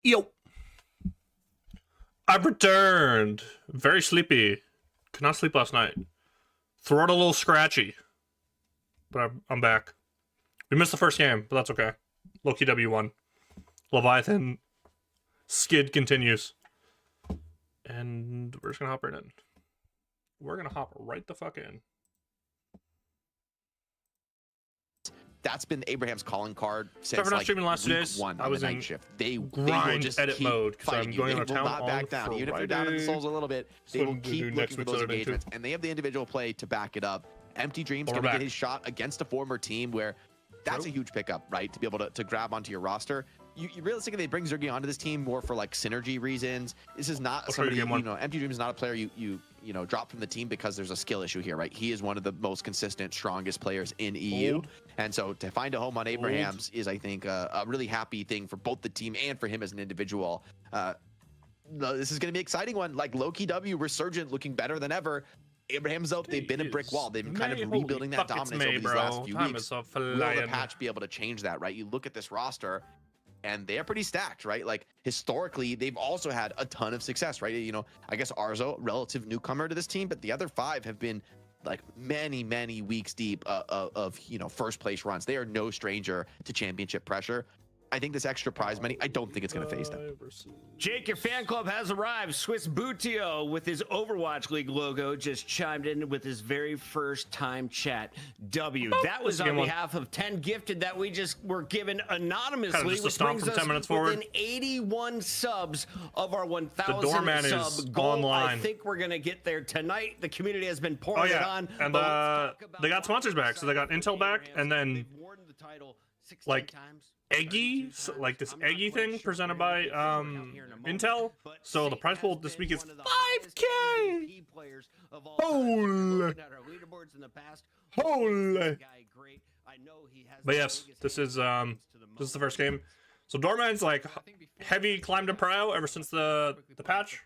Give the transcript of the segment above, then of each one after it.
Yo, I've returned. Very sleepy. Could not sleep last night. Throat a little scratchy. But I'm back. We missed the first game, but that's okay. Loki W1. Leviathan skid continues. And we're just gonna hop right in. We're gonna hop right the fuck in. That's been Abraham's calling card since Sorry for not like streaming the last 2 days. one I was night in shift. They grind will just edit keep mode because I'm fighting going you. on a They town will not back down. Even if they're down in the souls a little bit, they will keep looking for those engagements. And they have the individual play to back it up. Empty Dream's going to get his shot against a former team where that's a huge pickup, right? To be able to grab onto your roster. You realistically, they bring Zergy onto this team more for like synergy reasons. This is not somebody, you know, Empty Dream is not a player you drop from the team because there's a skill issue here, right? He is one of the most consistent, strongest players in EU. And so to find a home on Abraham's is, I think, a really happy thing for both the team and for him as an individual. This is going to be an exciting one. Like Loki W, Resurgent looking better than ever. Abraham's out. They've been a brick wall. They've been kind of rebuilding that dominance over these last few weeks. Will the patch be able to change that, right? You look at this roster, and they're pretty stacked, right? Like historically, they've also had a ton of success, right? You know, I guess Arzo, relative newcomer to this team, but the other 5 have been like many weeks deep of you know, first place runs. They are no stranger to championship pressure. I think this extra prize money, I don't think it's going to phase them. Jake, your fan club has arrived. Swiss Bootio with his Overwatch League logo just chimed in with his very first time chat. W. That was on behalf of 10 gifted that we just were given anonymously, which brings us 10 minutes forward. within 81 subs of our 1,000 sub goal. Online. I think we're going to get there tonight. The community has been pouring it on. And they got sponsors back. So they got Intel back, and then like Eggy, like this Eggy thing presented by Intel. So the prize pool this week is 5K. Holy. Holy. But yes, this is the first game. So Doorman's like heavy climb to prio ever since the patch.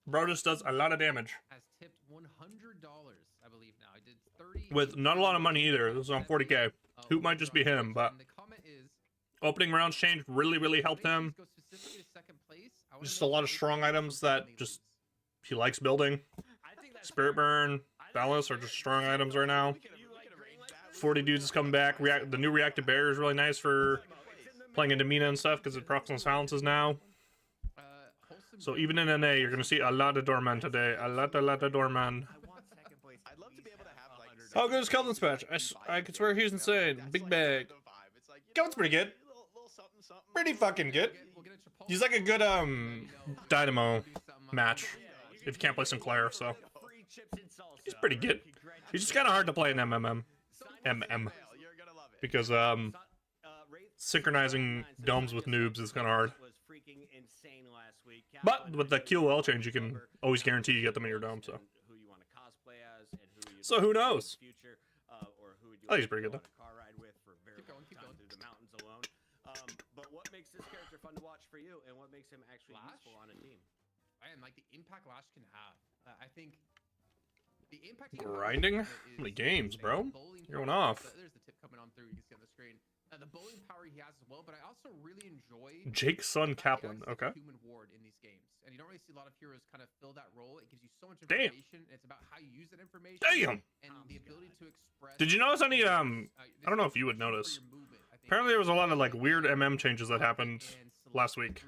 Bro just does a lot of damage. Has tipped $100, I believe now. I did 30 with not a lot of money either. This is on 40K. Hoop might just be him, but opening rounds change really helped him. Just a lot of strong items that just he likes building. Spirit Burn, Balance are just strong items right now. 40 dudes is coming back. The new Reactive Barrier is really nice for playing into Mina and stuff because it procs on silences now. So even in NA, you're gonna see a lot of Doorman today. A lot of Doorman. How good is Kelvin's patch? I could swear he's insane. Big bag. Kelvin's pretty good. Pretty fucking good. He's like a good Dynamo match if you can't play Sinclair, so he's pretty good. He's just kind of hard to play in MM because synchronizing domes with noobs is kind of hard. But with the QOL change, you can always guarantee you get them in your dome. So who knows? I think he's pretty good though. But what makes this character fun to watch for you, and what makes him actually useful on a team? And like the impact Lash can have, I think the impact. Grinding? How many games, bro? You're going off. There's the tip coming on through. You can see on the screen. The bowling power he has as well, but I also really enjoy Jake's son Kaplan. Okay. Human ward in these games, and you don't really see a lot of heroes kind of fill that role. It gives you so much information. It's about how you use that information. Damn. And the ability to express. Did you notice any? I don't know if you would notice. Apparently, there was a lot of like weird MM changes that happened last week.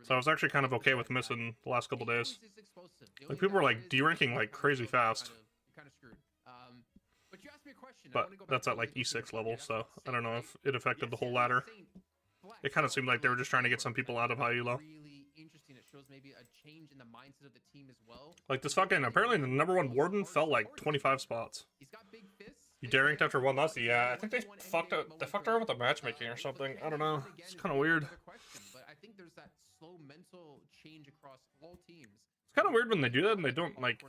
So I was actually kind of okay with missing the last couple days. Like people were like D-ranking like crazy fast. But that's at like E6 level, so I don't know if it affected the whole ladder. It kind of seemed like they were just trying to get some people out of high elo. Like this fucking, apparently the #1 Warden fell like 25 spots. He D-ranked after one loss. Yeah, I think they fucked around with the matchmaking or something. I don't know. It's kind of weird. But I think there's that slow mental change across all teams. It's kind of weird when they do that and they don't like,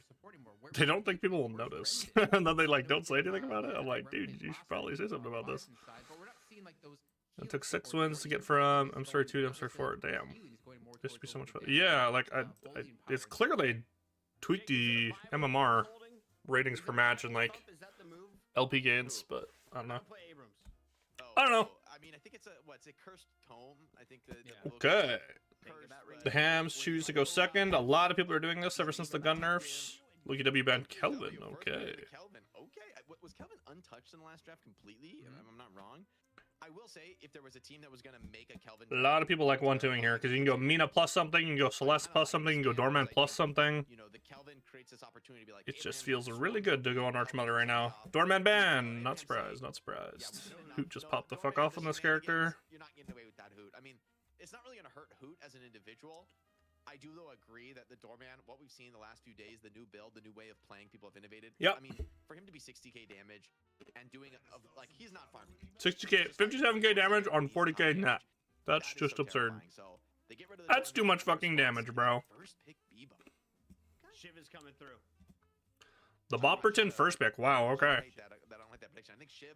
they don't think people will notice. And then they like don't say anything about it. I'm like, dude, you should probably say something about this. It took 6 wins to get from, I'm sorry 2, I'm sorry 4. Damn. This would be so much fun. Yeah, like it's clear they tweaked the MMR ratings per match and like LP gains, but I don't know. I don't know. I mean, I think it's it's a cursed tome. I think Okay. The Hams choose to go second. A lot of people are doing this ever since the gun nerfs. Loki W banned Kelvin. Okay. Kelvin. Okay. Was Kelvin untouched in the last draft completely? If I'm not wrong. I will say, if there was a team that was going to make a Kelvin... A lot of people like 1-2ing here, because you can go Mina plus something, you can go Celeste plus something, you can go Doorman plus something. You know, the Kelvin creates this opportunity to be like... It just feels really good to go on Archmother right now. Doorman ban! Not surprised, not surprised. Hoot just popped the fuck off on this character. You're not getting away with that Hoot. I mean, it's not really going to hurt Hoot as an individual. I do, though, agree that the Doorman, what we've seen the last few days, the new build, the new way of playing, people have innovated. Yep. I mean, for him to be 60k damage and doing, like, he's not farming. 60k, 57k damage on 40k net. That's just absurd. That's too much fucking damage, bro. Shiv is coming through. The Bopperton first pick. Wow, okay.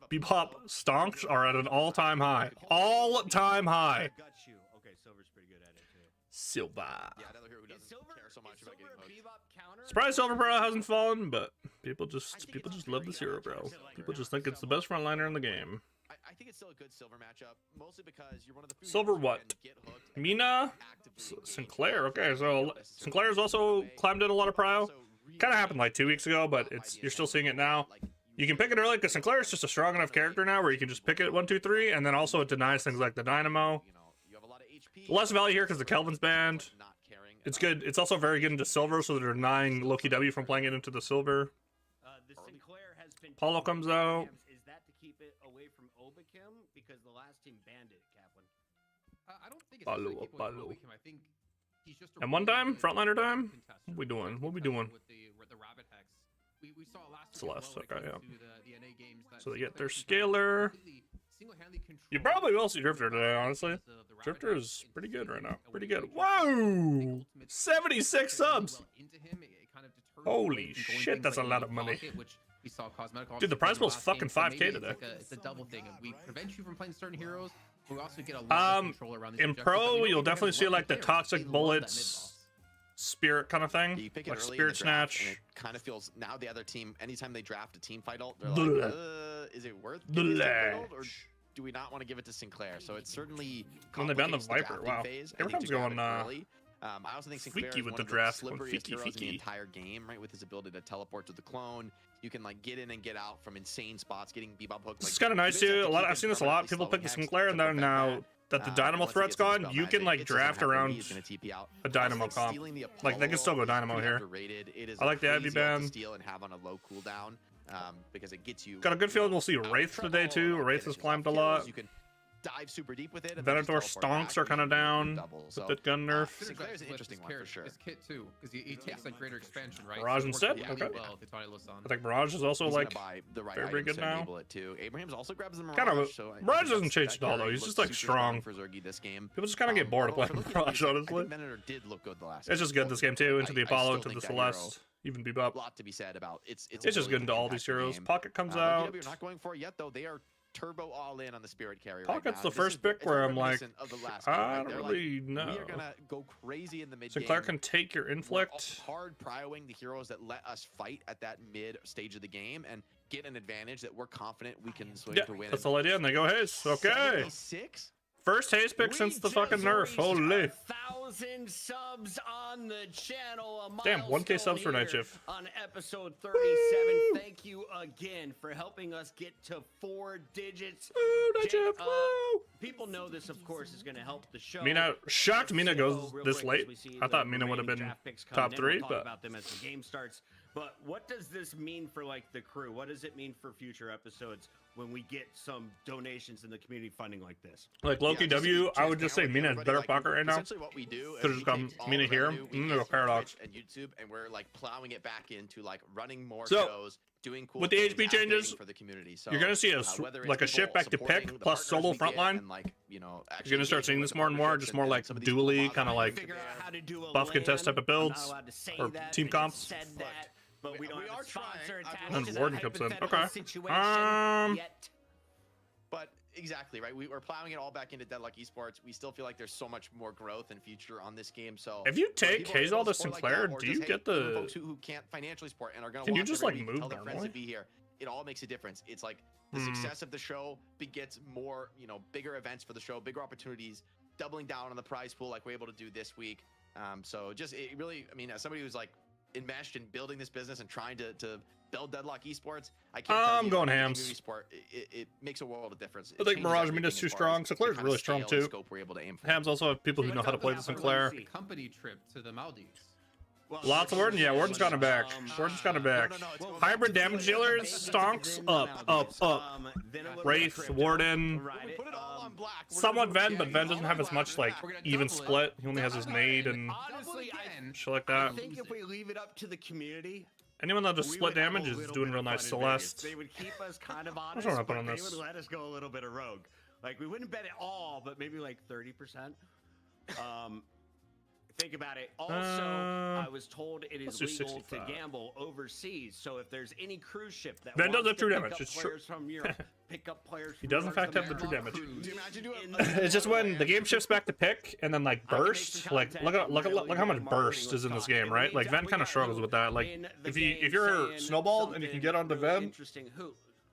Bebop stonks are at an all-time high. All-time high. Got you. Okay, Silver's pretty good at it too. Silver. Yeah, another hero who doesn't care so much about getting hooked. Surprise, Silver Bro hasn't fallen, but people just love this hero, bro. People just think it's the best frontliner in the game. I think it's still a good Silver matchup, mostly because you're one of the few Silver heroes who what? can get hooked Mina? Sinclair. Okay, so Sinclair's also climbed in a lot of prio. Kind of happened like 2 weeks ago, but you're still seeing it now. You can pick it early because Sinclair is just a strong enough character now where you can just pick it 1, 2, 3, and then also it denies things like the Dynamo. Less value here because the Kelvin's banned. It's good. It's also very good into silver, so they're denying Loki W from playing it into the silver. The Sinclair has been Paulo comes out. Is that to keep it away from Obakim? Because the last team banned it, Kaplan. I don't think it's Paulo, actually capable Paulo. of Obakim. I think he's just a And one really time, good frontliner time? contester. What we doing? What we doing? With the rabbit hex. We saw it last Celeste, week as well when it okay, comes to the NA games that So they get Sinclair their can scalar. completely single-handedly control You probably will see Drifter today, honestly. the rabbit Drifter hex is into pretty good right now. and Pretty when good. you control the Whoa! ultimate 76 subs! well into him, it kind of deters Holy away from going shit, things that's like a lot low of money. pocket, which we saw cosmetic Dude, the options prize in pool's last fucking game, so 5K maybe today. it's a double thing. We prevent you from playing certain heroes, but we also get a lot of control around these In objectives pro, that we don't you'll even have definitely see lucky like the players. toxic They love that bullets, mid-boss. spirit kind of thing, You pick it like early in spirit the draft, snatch. and it kind of feels now the other team. Anytime they draft a team fight ult, they're Blah. like, is it worth giving it to team fight ult, or do we not want to give it to Sinclair? So it's certainly When they ban the complicates Viper, drafting wow. phase. I Everyone's think to grab going, it early. I also think Sinclair freaky is with one the of draft, going slipperiest freaky, heroes in the freaky. entire game, right? With his ability to teleport to the clone, you can like get in and get out from insane spots, getting Bebop hooked. This like, is kind of nice you basically too. have to I've keep seen him this a lot. permanently People pick the slowing Sinclair, hexes and to then prevent now that. that the Dynamo Once he threat's gets his gone, spell you magic, can like it doesn't draft have to around be, he's gonna TP out. a Dynamo Also, comp. stealing the Like they can still go Apollo Dynamo is here. underrated. It is I like the Abby crazy ult to ban. steal and have on a low cooldown, because it gets you. Got a good feeling we'll see Wraith treble, today too. like, Wraith has finishes climbed a off lot. kills, you can dive super deep with it. And then Venator just teleport stonks back are and kind of you can down double. with So, that gun nerf. Sinclair is an interesting one for sure. His kit too, because he takes that greater expansion, right? Barrage So it works instead? really Okay. well with Tony Lasan. I think Barrage is also He's like gonna buy the right very, very items good to now. enable it too. Abraham's also grabs the Mirage. Kind of so I think Mirage that's- doesn't change that at all though. carry He's looks just like super strong strong. for Zergy this game. People just kind of get bored of although playing for looking at Mirage, these, I honestly. think Venator did look good the last It's just good this game too. Into the I Apollo, still into the think that hero- Celeste, even Bebop. A lot to be said about it's It's just really good into all impact these the heroes. game. Pocket comes Loki out. W are not going for it yet though. They are turbo all in on the spirit carry right Pocket's now. the This first is- pick it's where very I'm like, reminiscent of the last game, I right? don't They're like, really we know. are gonna go crazy in the mid Sinclair game. can take your We're inflict. hard prioing the heroes that let us fight at that mid stage of the game and get an advantage that we're confident we can swing Yeah, to win. that's the whole idea. And they go haste. Okay. 76? First haste pick since the fucking nerf. Holy. 1,000 subs on the channel. A Damn, 1K subs for milestone Night here Shift. on episode 37. Thank you again for helping us get to 4 digits. Woo, Night Jake, Shift. Woo. People know this, of course, is going to help the show. Mina, shocked Mina goes Real this quick as late. we see I the thought Mina would have remaining been draft picks come top in. 3, We'll talk but about them as the game starts. But what does this mean for like the crew? What does it mean for future episodes when we get some donations in the community funding like this? like Loki Yeah, just to W, be I would just say transparent with Mina has everybody, better like, pocket right now. Essentially what we do is Could've we just gone take all Mina the here. revenue we I'm gonna get go from Paradox. Twitch and YouTube, and we're like plowing it back into like running more So, shows, doing cool with the things, HP changes, advocating for the community. So, you're gonna see a whether it's like a people shift back to supporting pick the plus partners solo we get frontline. and, like, you know, You're gonna start seeing this more and more, just more like dually kind of like buff contest type of builds or team comps. But we don't We have are a sponsor trying. attached And to that Warden comes in. hypothetical Okay. situation yet. But exactly right. We're plowing it all back into Deadlock Esports. We still feel like there's so much more growth and future on this game. So If you when take people are able Hazel to support like Sinclair, that, or do just, you hey, get even the? folks who can't financially support and are going to Can you watch just, every like, week, move tell their friends normally? to be here? it all makes a difference. It's like the success of the show begets more, you know, bigger events for the show, bigger opportunities, doubling down on the prize pool like we're able to do this week. So just it really, I mean, as somebody who's like enmeshed in building this business and trying to build Deadlock Esports, I can't tell you, going like, hams. Esport, it makes a world of difference. I think Mirage Mina's too strong. Sinclair's really strong too. We're able to aim for. Hams also have people who know how to play the Sinclair. Company trip to the Maldives. Well, Lots of Warden, yeah, Warden's got him back. Warden's got him back. Hybrid damage dealers, stonks, up. Wraith, Warden, somewhat Ven, but Ven doesn't have as much like even split. He only has his nade and Honestly, shit like I that. think if we leave it up to the community, Anyone that does we split would have a damage is little doing bit real of nice. fun in Vegas. Celeste. They would keep us kind of honest, What's wrong with but on they this? would let us go a little bit of rogue. Like, we wouldn't bet it all, but maybe like 30%. Think about it. Also, I was told it is let's do legal to 65. gamble overseas. So if there's any cruise ship that Ven does wants have true to damage, pick up it's true. players from Europe, pick up players He from does in North fact have the America, true damage. Do you imagine doing It's just when the game shifts back to pick and then like burst. Like look how much burst is in this game, right? Like Ven kind of struggles with that. Like if you're snowballed and you can get onto Ven,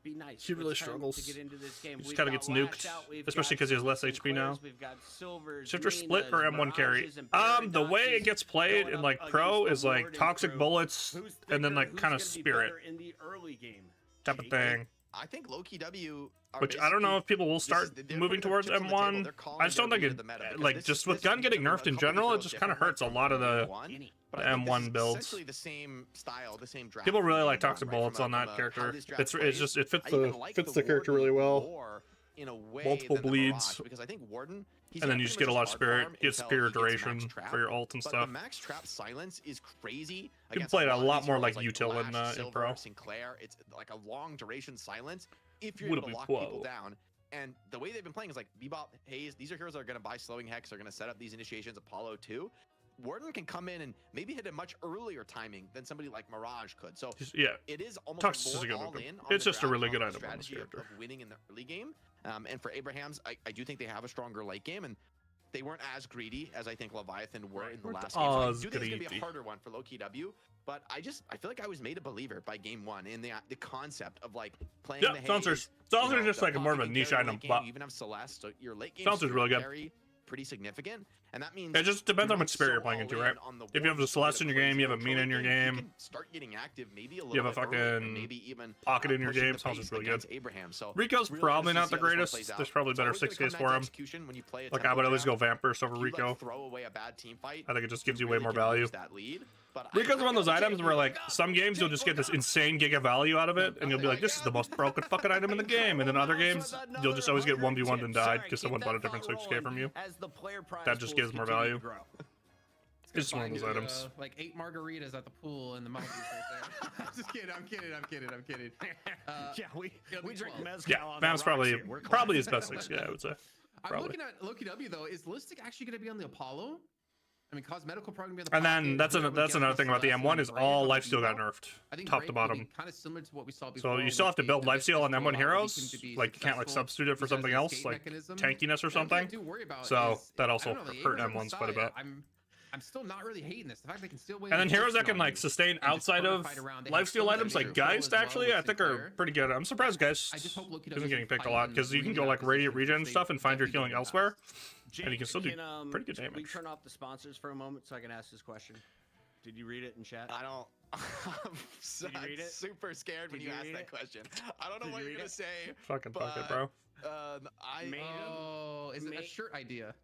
be nice. he really Return struggles. to get into this game. He just We've kind of got gets nuked, Lash out, we've especially got because he has less HP now. Sinclairs, we've got Silvers, Shifter split or Minas, M1 carry. Mirages, and The way it Paradoxes gets played going in up like pro against the is like Warden toxic crew. bullets Who's and then thicker? like Who's kind of gonna be spirit better in the early game? type of Jake? thing. I think low-key W are Which I don't know if people will start they're moving putting their towards chips on the table. M1. They're calling I just don't their think read it, of the meta, because like this- just with this gun is getting gonna nerfed be a in couple general, it different just kind of right hurts a from lot of the M1, but I think this M1 is builds. essentially the same style, the same draft. People really from like M1, toxic right? bullets From on a- that how character. this draft It's plays. just it fits I even like the character Warden really well. more in a way Multiple than the bleeds. Mirage, because I think Warden, he's And then gonna you just pretty get a much lot of hard spirit, farm get until spirit he gets duration max trap. for your ult and But stuff. the max trap silence is crazy. You can against play it a of lot these more heroes like util in, Lash, in Silver, pro. Sinclair. It's like a long duration silence if you're Would able to be lock quo. people down. And the way they've been playing is like Bebop, Haze. These are heroes that are going to buy slowing hex. They're going to set up these initiations. Apollo 2. Warden can come in and maybe hit a much earlier timing than somebody like Mirage could. So Yeah, it is almost Toxic is more a good all weapon. in on It's the just a draft, really on good the item on this strategy of character. winning in the early game. And for Abrahams, I do think they have a stronger late game, and they weren't as greedy as I think Leviathan were in the last game. So I do think it's going to be greedy. a harder one for low-key W, but I feel like I was made a believer by game one in the concept of like playing Yeah, the Haze. Silencer's just like more of a niche item, but You even have Celeste, so your late game Silencer's really good. carry pretty significant, and that means It just depends you're how much not spirit you're so playing into, all right? in on the If you have Warden the Celeste to in get your a game, you have a crazy Mina in your you game, can start getting active maybe a little you have a bit earlier, and fucking maybe even Pocket in your pushing game, the Silencer's pace really good. against Abraham. So Rico's really probably interested not the to see how this one greatest. plays out. There's probably It's better always gonna 6Ks come for down to him. execution when you play a Like I tempo would always go draft. Vampirist over If you, like, Rico. throw away a bad team fight, I think it just gives you you way really more can value. lose that lead. But Rico's one of those items where like some games you'll just get this insane giga value out of it, and you'll be like, this is the most broken fucking item in the game. And then other games you'll just always get 1v1'd and died because someone bought a different 6K from you. That just gives more value. It's just one of those items. Like 8 margaritas at the pool in the Maldives right there. Just kidding. I'm kidding. Yeah, we drink 12. mezcal. Yeah, on the Vam's rocks here. We're probably his best 6K, I would say. I'm Probably. looking at Loki W though. Is Listic actually going to be on the Apollo? I mean, Cosmetical probably going to be And on the then that's another thing about the M1 is all lifesteal got nerfed, top to bottom. Kind of similar to what we saw before. So you still have to build lifesteal on M1 heroes. Like you can't like substitute it for something else, like tankiness or something. So that also hurt M1s quite a bit. I'm still not really hating this. The fact they can still win. And then heroes that can like sustain outside of lifesteal items like Geist actually I think are pretty good. I'm surprised Geist isn't getting picked a lot because you can go like radiant regen and stuff and find your healing elsewhere. And you can still do pretty good Can we damage. turn off the sponsors for a moment so I can ask this question? Did you read it in chat? I don't. I'm read it? super scared when Did you you ask read that it? question. I don't know Did what you you're read gonna it? say. Fucking fuck it, bro. Oh, is it a shirt idea?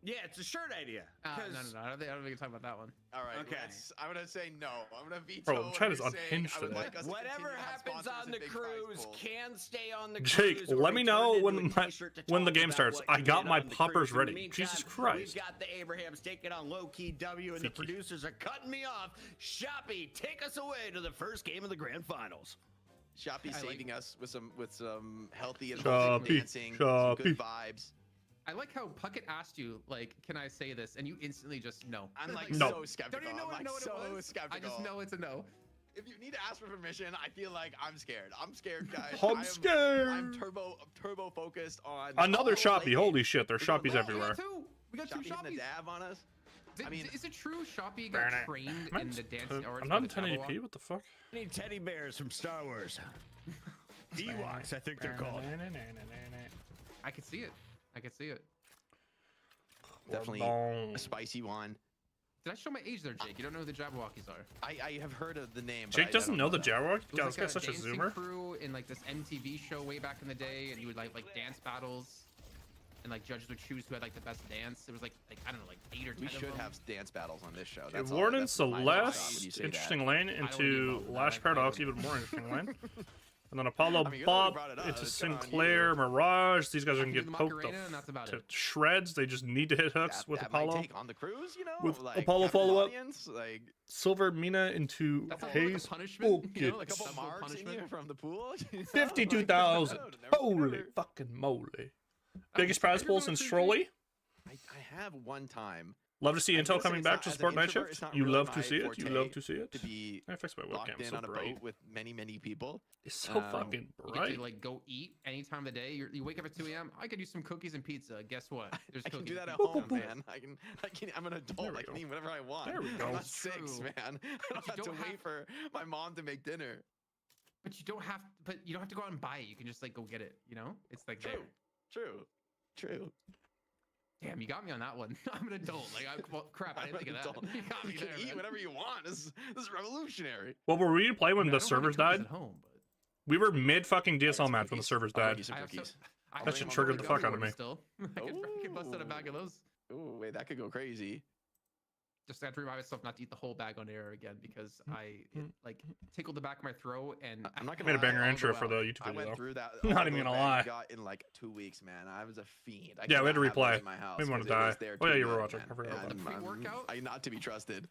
Yeah, it's a shirt idea. No. I don't think we can talk about that one. All right. Okay. I'm gonna say no. I'm gonna veto. Bro, chat is what you're saying. unhinged I would today. like us to Whatever continue to have happens sponsors on and the big prize cruise pools. can stay on the Jake, cruise. or let me be know turned when into a my- t-shirt to when the talk game about starts. what I you got did my on the poppers cruise. In the ready. meantime, Jesus Christ. We've got the Abrahams taking on low-key W, and the Tiki. producers are cutting me off. Shoppy, take us away to the first game of the grand finals. Shoppy I like- saving us with some healthy and Shoppy, wholesome dancing, some good Shoppy. vibes. I like how Puckett asked you, like, can I say this? And you instantly just no. I'm like No. so skeptical. Don't even know I'm what, like know what so it was. skeptical. I just know it's a no. If you need to ask for permission, I feel like I'm scared. I'm scared, guys. I'm scared. I'm turbo focused on Another all Shoppy. lane. Holy shit, there's We're gonna Shoppies go. everywhere. We got two Shoppy hitting the Shoppies. dab on us. I mean, is it true Shoppy got trained in the dance? I'm not in 1080p. What the fuck? I need teddy bears from Star Wars. Ewoks, I think they're called. I can see it. I can see it. definitely a spicy one. Did I show my age there, Jake? You don't know who the Jabberwockies are. I have heard of the name. Jake doesn't know the Jabberwock? God, this guy's such a dancing zoomer. crew in like this MTV show way back in the day, and you would like dance battles, and like judges would choose who had like the best dance. It was like I don't know, like 8 or 10. We should have dance battles on this show. That's Warden Celeste, interesting lane into Lash Paradox, even more interesting lane. And then Apollo Bob into Sinclair, Mirage. These guys are gonna get poked to shreds. They just need to hit hooks with Apollo. On the cruise, you know, with like, Apollo follow-up. Like, Silver Mina into Haze. Punishment, you know, like a couple marks in you from the pool. 52,000. Holy fucking moly. Biggest prize pools in Strolly. I have one time. Love to see Intel coming back to support Night Shift. You love to see it. You love to see it. To be I fixed my locked webcam. in So on a bright. boat with many people. It's so fucking You bright. get to like go eat any time of the day. You wake up at 2 a.m. I could use some cookies and pizza. Guess what? There's I can cookies. do that at home, man. I'm an adult. I can eat whatever I want. There we go. I'm not That's 6, true. man. I don't have to wait for my mom to make dinner. But you don't have to go out and buy it. You can just like go get it. You know, it's like there. True. Damn, you got me on that one. I'm an adult. Like, crap, I didn't think of that. You got me You can there, eat man. whatever you want. This is revolutionary. What were we to play when I mean, the I don't have any servers died? cookies at home, but We were mid fucking DSL match when the servers I'll died. make you some I have some- cookies. I That have shit some triggered the gummy fuck out of worms me. Still. I could bust out a bag of those. Oh, wait, that could go crazy. Just have to remind myself not to eat the whole bag on air again because it tickled the back of my throat and I'm not gonna Made a lie, banger I'll intro go for the out. YouTube I video. went through that. Not all even the gonna event lie. I got in like 2 weeks, man. I was a fiend. I Yeah, we had could to not have replay. it in my house We wanna 'cause it was die. there Oh, yeah, too you were good, watching. man. I forgot about And that. Pre-workout? I'm not to be trusted.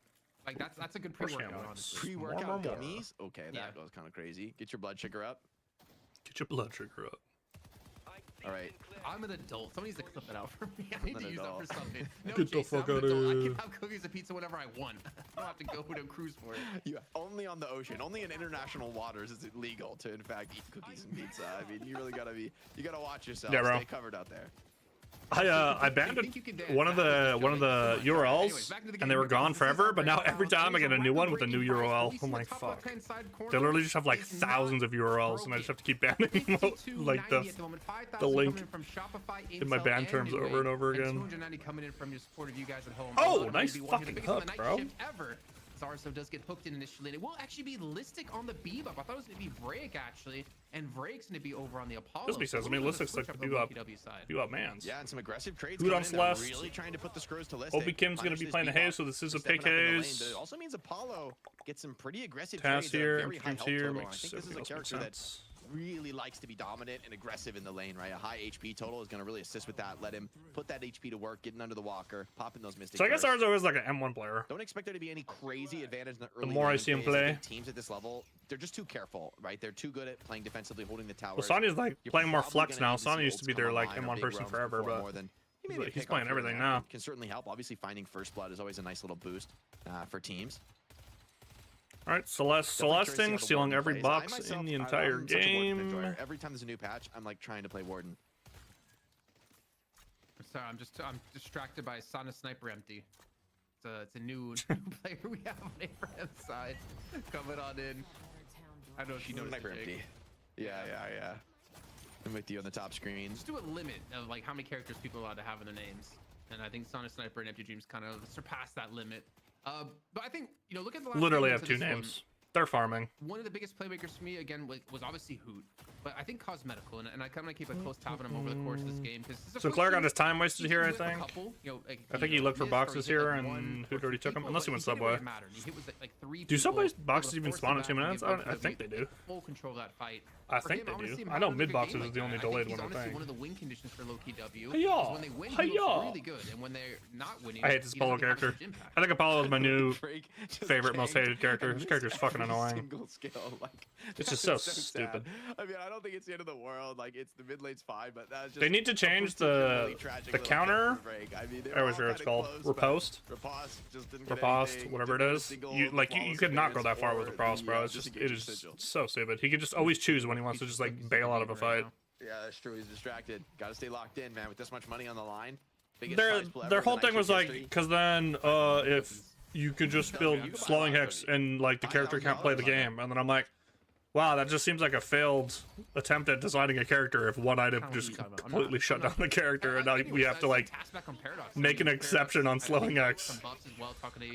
like that's a good course you pre-workout, can. honestly. Pre-workout more. gummies? Okay, Yeah. that goes kind of crazy. Get your blood sugar up. Get your blood sugar up. All right. I'm an adult. Somebody needs to clip it out for me. I need an to use that adult. for something. No, Get the Jason, fuck I'm an outta adult. I here. can have cookies and pizza whenever I want. I don't have to go to a cruise for it. You only on the ocean, only in international waters is it legal to in fact eat cookies and pizza. I mean, you really gotta watch yourself. Yeah, bro. Stay covered out there. I abandoned one of the URLs and they were gone forever, but now every time I get a new one with a new URL, I'm like, fuck. They literally just have like thousands of URLs and I just have to keep banning like the link in my ban terms over and over again. 290 coming in from your support of you guys at home. Oh, nice fucking hook, bro. Zarso does get hooked in initially, and it will actually be Listic on the Bebop. I thought it was going to be Vrake, actually, and Vrake's going to be over on the Apollo. This makes sense. I mean, Listic's like the Bebop man's. Yeah, and some aggressive trades. Food on Celeste. Really trying to put the screws to Listic. Obi Kim's going to be playing the Haze, so this is a PKs. It also means Apollo gets some pretty aggressive Tass trades. here, Very high Dreams health here, total. I makes think this is a everything else character make that sense. really likes to be dominant and aggressive in the lane, right? A high HP total is going to really assist with that. Let him put that HP to work, getting under the walker, popping those mystics. So I guess ours always like an M1 player. Don't expect there to be any crazy advantage in the early more I lane see him phase. I play. think teams at this level, they're just too careful, right? They're too good at playing defensively, holding the towers. Well, Sonya's like You're playing more probably flex gonna now. need to see Sonya used to ults be come their like online or M1 big person roams forever, before but more than he's maybe like- a he's pickoff playing here and everything there now. can certainly help. Obviously, finding first blood is always a nice little boost for teams. all right, Celeste Celesting, stealing every box in the entire game. Every time there's a new patch, I'm like trying to play Warden. Sorry, I'm distracted by Sana Sniper Empty. It's a new player we have on Abraham's side coming on in. I don't know if you noticed. Sniper empty. Yeah. I'm with you on the top screen. Just do a limit of like how many characters people are allowed to have in their names, and I think Sana Sniper and Empty Dreams kind of surpassed that limit. But I think look at the last Literally game have into two this names. They're farming. One of the biggest playmakers for me again was obviously Hoot, but I think Cosmetical, and I kind of keep a close tab on him over the course of this game because So Claire got his time wasted here, I think. I think he looked for boxes here, and Hoot already took them, unless he went Subway. Do Subway's boxes even spawn in 2 minutes? I think they do. Full control of that fight. I think they do. I know mid boxes is the only delayed one, I think. One of the win conditions for low-key W. Hi-ya! When they win, Hi-ya! he looks really good, and when they're not winning, I hate this Apollo character. I think Apollo is my new favorite, most hated character. This character's fucking annoying. Single skill, like, It's just so stupid. sad. I mean, I don't think it's the end of the world. Like, it's the mid lane's fine, but that's just. They need to change the counter. I mean, I always forget what it's called. Riposte. Riposte, whatever it is. You could not go that far with Riposte, bro. It's just, it is so stupid. He could just always choose when he wants to just like bail out of a fight. Yeah, that's true. He's distracted. Got to stay locked in, man. With this much money on the line, their whole thing was like, because then if you could just build slowing hicks and like the character can't play the game, and then I'm like, wow, that just seems like a failed attempt at designing a character if one item just completely shut down the character, and now we have to like make an exception on slowing X.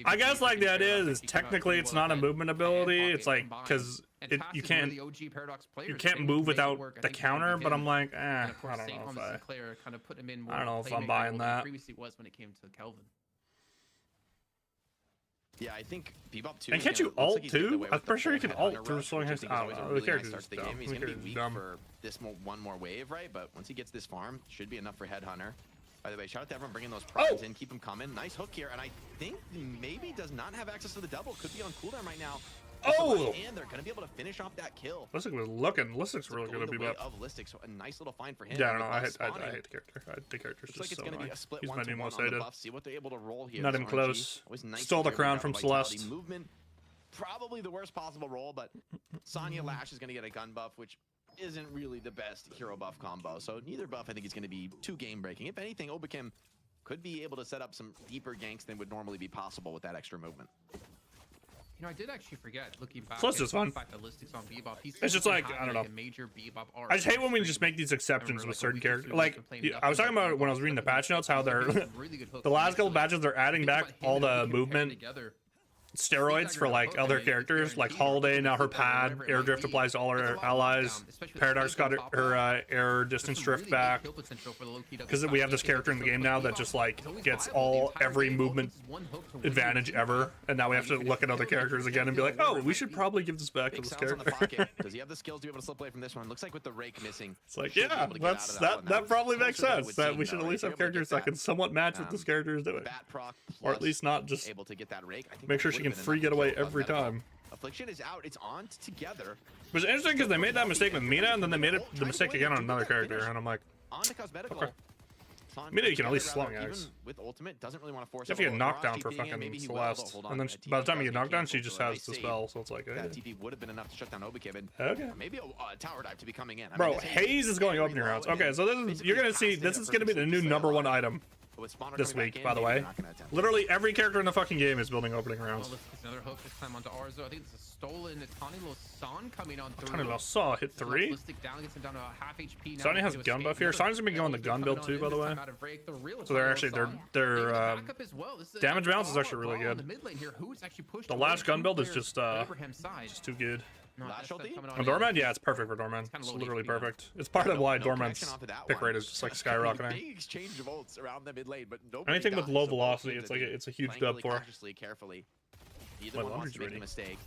I guess like the idea is technically it's not a movement ability. It's like because you can't move without the counter, but I'm like, I don't know if I'm buying that. Previously was when it came to Kelvin. Yeah, I think Bebop 2. And can't you ult too? I'm pretty sure you can ult through slowing hicks. I don't know. The character's just dumb. He's gonna be weak for this one more wave, right? But once he gets this farm, should be enough for Headhunter. By the way, shout out to everyone bringing those primes in. Keep them coming. Nice hook here, and I think maybe does not have access to the double. Could be on cooldown right now. Oh! And they're gonna be able to finish off that kill. Listic was looking. Listic's really gonna be bad. Listic, so a nice little find for him. Yeah, I don't know. I hate the character. The character's just so annoying. He's my new most hated. See what they're able to roll here. Not even close. Stole the crown from Celeste. Movement, probably the worst possible roll, but Sonya Lash is gonna get a gun buff, which isn't really the best hero buff combo. So neither buff I think is gonna be too game breaking. If anything, Obakim could be able to set up some deeper ganks than would normally be possible with that extra movement. You know, I did actually forget, looking back, so it's just fun. It's just like, I don't know. I just hate when we just make these exceptions with certain characters. Like, I was talking about it when I was reading the patch notes, how they're the last couple patches they're adding back all the movement steroids for like other characters, like Holiday. Now her pad air drift applies to all her allies. Paradox got her air distance drift back because we have this character in the game now that just like gets every movement advantage ever, and now we have to look at other characters again and be like, oh, we should probably give this back to this character. Does he have the skills to be able to slip away from this one? Looks like with the rake missing, it's like, yeah, that probably makes sense. That we should at least have characters that can somewhat match what this character is doing, or at least not just able to get that rake. Make sure she can free get away every time. Affliction is out. It's on together. It was interesting because they made that mistake with Mina, and then they made the mistake again on another character, and I'm like, okay. Mina, you can at least slowing X. With ultimate, doesn't really want to force. You have to get knocked down for fucking Celeste, and then by the time you get knocked down, she just has the spell, so it's like, that TP would have been enough to shut down Obakim. Okay. Maybe a tower dive to be coming in. Bro, Haze is going opening rounds. Okay, so this is, you're gonna see, this is gonna be the new #1 item this week, by the way. Literally every character in the fucking game is building opening rounds. Another hook this time onto Arzo. I think it's a stolen Tani Losan coming on through. Tani Losan hit 3. Sonya has gun buff here. Sonya's gonna be going the gun build too, by the way. So they're actually their damage balance is actually really good. The last gun build is just too good. Doorman, yeah, it's perfect for Doorman. It's literally perfect. It's part of why Doorman's pick rate is just like skyrocketing. Anything with low velocity, it's a huge dub for. Either one wants to make a mistake.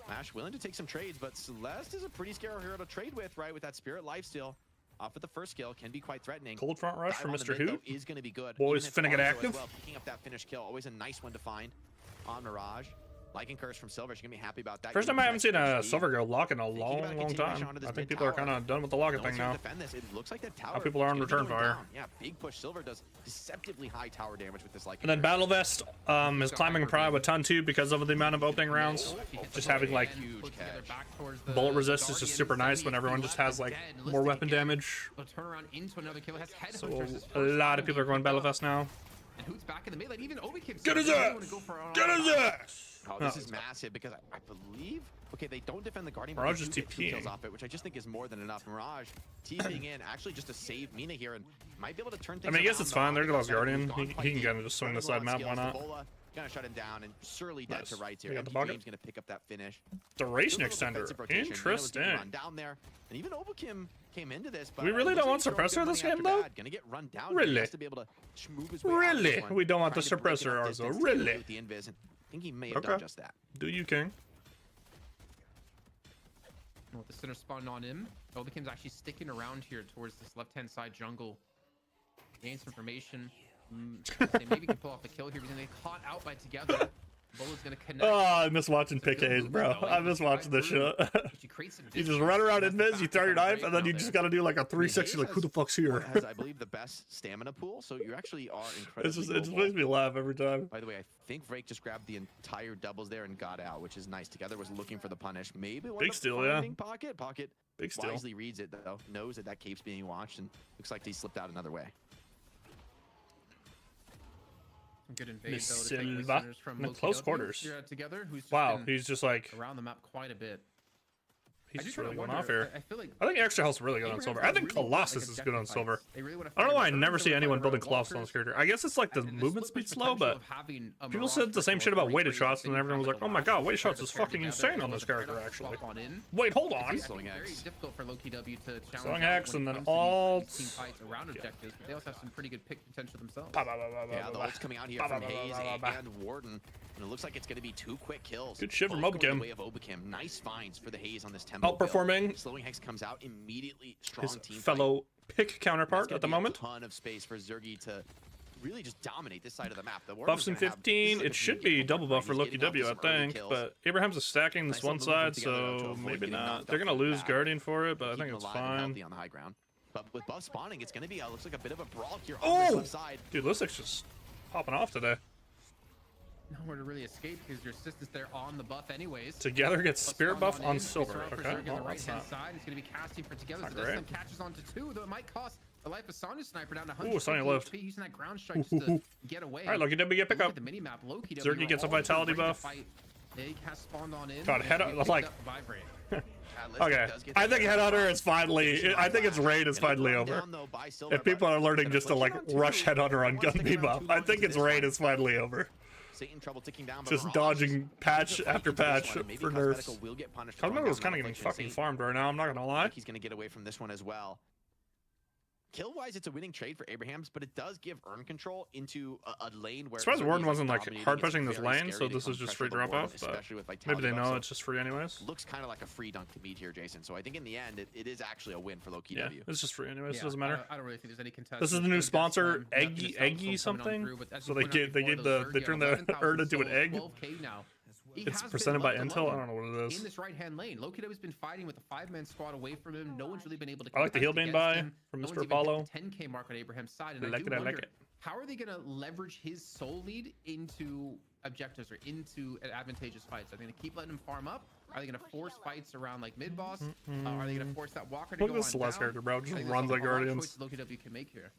Lash willing to take some trades, but Celeste is a pretty scary hero to trade with, right? With that Spirit Lifesteal. Off with the first kill can be quite threatening. Cold front rush from Mr. Hoot is going to be good. Boys finna get active. Well, picking up that finish kill, always a nice one to find on Mirage. Like and Curse from Silver, she's gonna be happy about that. First time I haven't seen a Silver go lock in a long time. I think people are kind of done with the locket thing now. It looks like the tower. How people are on return fire. Yeah, big push. Silver does deceptively high tower damage with this. Like. And then Battle Vest is climbing probably a ton too because of the amount of opening rounds. Just having like bullet resist is just super nice when everyone just has like more weapon damage. So a lot of people are going Battle Vest now. Get his ass! Get his ass! Oh, this is massive because I believe, okay, they don't defend the Guardian. Mirage is TPing off it, which I just think is more than enough. Mirage TPing in actually just to save Mina here and might be able to turn things. I mean, I guess it's fine. They're Lost Guardian. He can kind of just swing the side map. Why not? Gonna shut him down and surely dead to rights here. Dream's gonna pick up that finish. Duration extender. Interesting. Run down there, and even Obakim came into this. But we really don't want suppressor this game though. Gonna get run down. Really? To be able to move his way really? We don't want the suppressor, Arzo. Really? I think he may have done just that. Do you, King? With the center spawn on him, Obakim's actually sticking around here towards this left-hand side jungle. Gain some information. They maybe can pull off the kill here because they caught out by Together. Bolo's gonna connect. Oh, I miss watching PKs, bro. I miss watching this shit. You just run around in mids, you throw your knife, and then you just gotta do like a 360. Like, who the fuck's here? Has, I believe, the best stamina pool, so you actually are incredible. It just makes me laugh every time. By the way, I think Vrake just grabbed the entire doubles there and got out, which is nice. Together was looking for the punish. Maybe one big steal, yeah. Pocket big steal. Wisely reads it though, knows that that cape's being watched, and looks like he slipped out another way. Good invade, though, to take Silva listeners from in the Loki close W. quarters. You're together, who's just Wow, been he's just like around the map quite a bit. he's I just do really going wonder, off here. I feel like I think Extra Health's really good on Abraham's silver. not I think really want, Colossus like, is good on objective silver. fights. They really wanna I don't know fight why I around never Urns, see they wanna anyone fight building around Colossus on Walkers, this character. I guess it's like the and movement split speed slow, potential but of having a people Mirage said the versus same shit about Walker weighted race where shots, you and think everyone was about, like, "Oh my the god, last weighted shots two is pairs fucking together, insane they on were this to try character." to Actually, swap on in. wait, hold It's on. actually very difficult for Loki W to challenge Slowing out Hex, when and it then comes to alt. these team fights around objectives, but they also have some pretty good pick potential themselves. Yeah, the ult's coming out here from Hayes and Warden, and it looks like it's going to be 2 quick kills. Good shit from Both going Obacam. the way of Obacam. Nice finds for the Hayes on this tempo. Outperforming build. Slowing Hex comes out immediately. Strong his team fellow pick fight. counterpart That's at the gonna be moment. A ton of space for Zergy to really just dominate this side of the map. The Buffs in 15. It should be double buff for Loki W, I think. But Abraham's is stacking this one side, so maybe not. They're gonna lose Guardian for it, but I think it's fine. On the high ground. But with buff spawning, it's going to be looks like a bit of a brawl here on this left side. Dude, Lisic's just popping off today. Nowhere to really escape because your assistant's there on the buff anyways. Together gets spirit buff on in. silver. It's Okay, on the well, right that's hand not. side. It's going to be casting for together. Not So this great. time catches onto 2, though it might cost the life of Sonya's sniper down to 100 Ooh, Sonya lived. HP, using that ground strike just to get away. All right, Loki W, get pick up. The mini map, Loki Zergy gets a vitality buff. They has spawned on in. God, head and up, like. Vibrate. Okay, I think Headhunter is finally. I think its raid is finally over. If people are learning just to like rush Headhunter on gun debuff, I think its raid is finally over. Satan trouble ticking down, but Just Mirage dodging patch finds a after fight into this patch one, and maybe for nerfs. Cosmetical will get punished. Cosmetical is kind of getting fucking farmed right now. I'm not gonna lie. He's gonna get away from this one as well. Kill-wise, it's a winning trade for Abrahams, but it does give earn control into a lane where. As far as Warden Zergy is wasn't like dominating, hard it's pushing this very lane, scary so to this come is just pressure free the drop Warden, off. But especially with maybe vitality they buff, know so it's just free anyways. looks kind of like a free dunk to meet here, Jason. So I think in the end, it is actually a win for Loki Yeah, W. it's just free anyways. Yeah, It doesn't matter. I don't really think there's any contest. This is the new sponsor, Eggy something. So they turned the Erd into an egg. It's presented by Intel. I don't know what it In is. this right-hand lane, Loki has been fighting with a 5-man squad away from him. No one's really been able to. I like the heal contest being against by him. from No Mr. one's even Apollo. hit the 10K mark on Abraham's side, and I I like do it, I wonder like it. how are they going to leverage his soul lead into objectives or into advantageous fights? Are they going to keep letting him farm up? Are they going to force fights around like mid boss? Are they going to force that Walker to Look go at this on Celeste down? character, bro. I Just think runs there's like a lot of Guardians. choices Loki W can make here.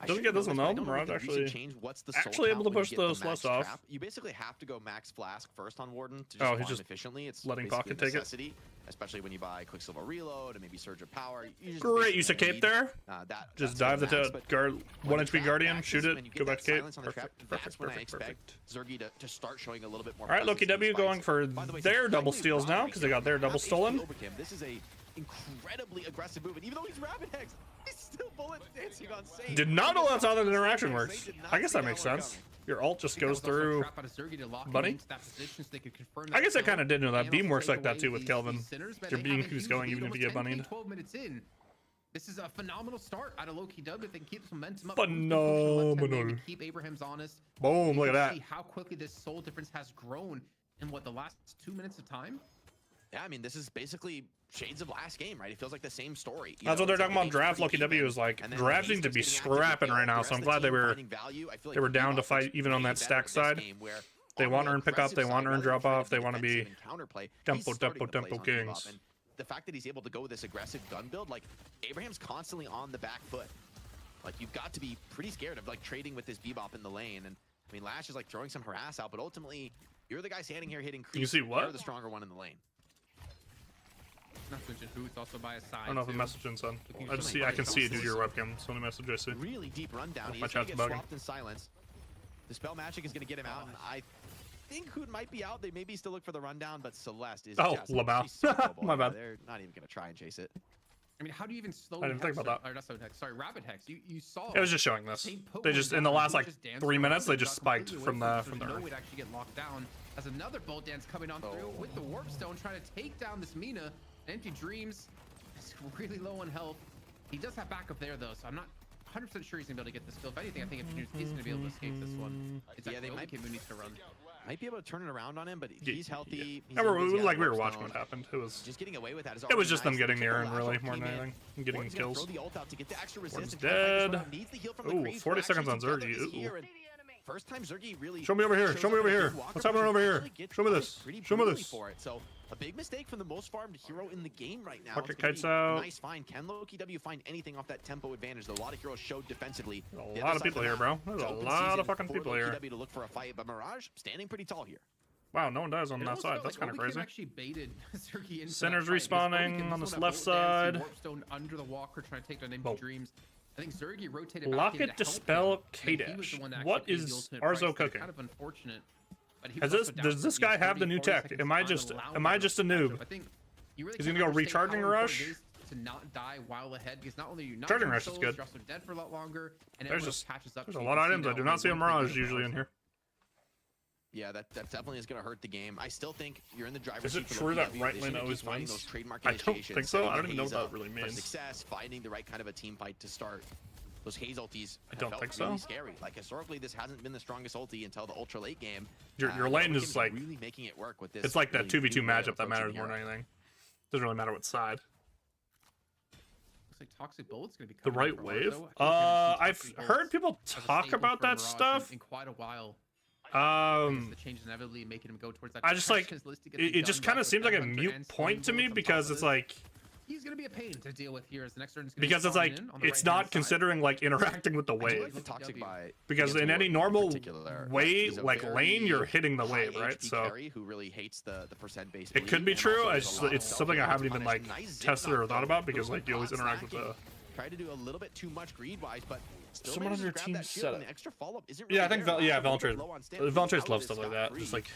Doesn't get this one though. Mirage actually able to push the Celeste off. You basically have to go max flask first on Warden to just he's farm just efficiently. It's letting basically Pocket take it. necessity, especially when you buy Quicksilver Reload and maybe Surge of Power. You just Great use of basically cape need, there. Just dive the guard, 1 HP Guardian, shoot it, go back to cape. That's when I expect Zergy to start showing a little bit more. All right, Loki W going for their double steals now because they got their double stolen. This is a incredibly aggressive move, and even though he's Rabbit Hex, he's still bullet dancing on Sage. Did not know that's how that interaction works. I guess that makes sense. Your ult just goes through Bunny. I guess I kind of did know that. Beam works like that too with Kelvin. Your beam keeps going even if you get bunnied. 12 minutes in. This is a phenomenal start out of Loki W. If they can keep this momentum up, Phenomenal. keep Abraham's honest. Boom, look at that. See how quickly this soul difference has grown in what, the last 2 minutes of time? Yeah, I mean, this is basically shades of last game, right? It feels like the same story. That's what they're talking about. Draft Loki W is like draft seem to be scrapping right now, so I'm glad they were down to fight even on that stack side. They want earn pickup, they want earn drop off, they want to be tempo kings. The fact that he's able to go with this aggressive gun build, like Abraham's constantly on the back foot. Like you've got to be pretty scared of like trading with this Bebop in the lane. And I mean, Lash is like throwing some harass out, but ultimately you're the guy standing here hitting creep. You see what? You're the stronger one in the lane. Not to mention Boots also by his side. I don't know if the message in son. I can see it due to your webcam. It's the only message I see. Really deep rundown. He's My gonna chat's get bugging. swapped in silence. The spell magic is gonna get him out, and I think Hood might be out. They maybe still look for the rundown, but Celeste is Oh, just Lamau. she's so mobile. My bad. They're not even gonna try and chase it. I mean, how do you even slow I didn't think about that. Or not slow hex, sorry, Rabbit Hex. You saw It was just showing this. Saint Poe They just in the last like 3 minutes they just spiked from the no earth. way to actually get locked down. As another bolt dance coming on through with the warp stone, trying to take down this Mina. Empty Dreams is really low on health. He does have backup there though, so I'm not 100% sure he's gonna be able to get this kill. If anything, I think Empty Dreams is gonna be able to escape this one. It's Yeah, they might- who needs to run. Might be able to turn it around on him, but he's healthy. He's Yeah, in busy like we out were of watching Warp what happened. It was Stone. Just getting away with that is it was just them nice. getting the Triple urn really lash more than came in. anything. And getting Warden's gonna kills. throw the ult out to get the extra Warden's resistance. dead. Needs the heal from the Ooh, creeps, 40 but seconds on actually Zergy. together is Ooh. here, and first time Zergy really show me over here. Show me over here. What's happening over here? Show me this. Show me this. For it. So a big mistake from the most farmed hero in the game right now. Bucket kites out. Nice find. Can LokiW find anything off that tempo advantage that a lot of heroes showed defensively? A lot of people here, bro. There's a lot of fucking people here. To look for a fight, but Mirage standing pretty tall here. Wow, no one dies on that side. That's kind of crazy. Actually baited Center's respawning on this left side. Warpstone under the walker trying to take down Empty Dreams. I think Zergy rotated Block it, dispel, K-Dash. What is Arzo cooking? Kind of unfortunate. Does this guy have the new tech? Am I just a noob? I think you really He's gonna go recharging rush. To not die while ahead, because not only are you not charging rush is good. You're also dead for a lot longer, and there's catches up. There's a lot of items I do not see a Mirage usually in here. Yeah, that definitely is going to hurt the game. I still think you're in the driver's seat. Is it true that right lane always wins? I don't think so. I don't even know what that really means. Success, finding the right kind of a team fight to start. Those Haze ultis I don't think really so. Scary. Like historically, this hasn't been the strongest ulti until the ultra late game. Your lane is like really making it work with this. It's like that 2v2 matchup that matters more than anything. Doesn't really matter what side. Like Toxic Bullet's gonna be the right wave. I've heard people talk about that stuff in quite a while. The changes inevitably making him go towards that. I just like it just kind of seems like a mute point to me because it's like he's gonna be a pain to deal with here as the next turn is because it's like it's not considering like interacting with the wave because in any normal wave like lane you're hitting the wave, right? So who really hates the percent base it could be true. It's something I haven't even like tested or thought about because like you always interact with the try to do a little bit too much greed wise, but still someone on your team set it. Extra follow-up isn't really I think Valentrez loves stuff like that. Just like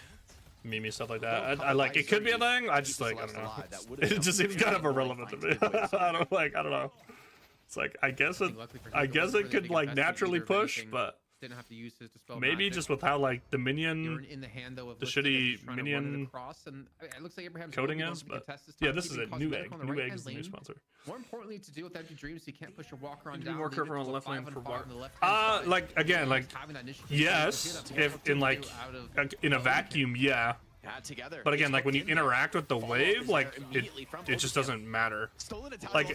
Mimi stuff like that. I like it could be a thing. I just like I don't know. It just seems kind of irrelevant to me. I don't know. It's like I guess it could like naturally push, but didn't have to use his dispel maybe just with how like the minion in the hand though of the shitty minion and it looks like Abraham's coding is, but yeah, this is it. New Egg is the new sponsor. More importantly, to deal with Empty Dreams, you can't push your walker on down. More careful on the left lane for walk. Like again, like yes, if in like in a vacuum, yeah. But again, like when you interact with the wave, like it just doesn't matter. Like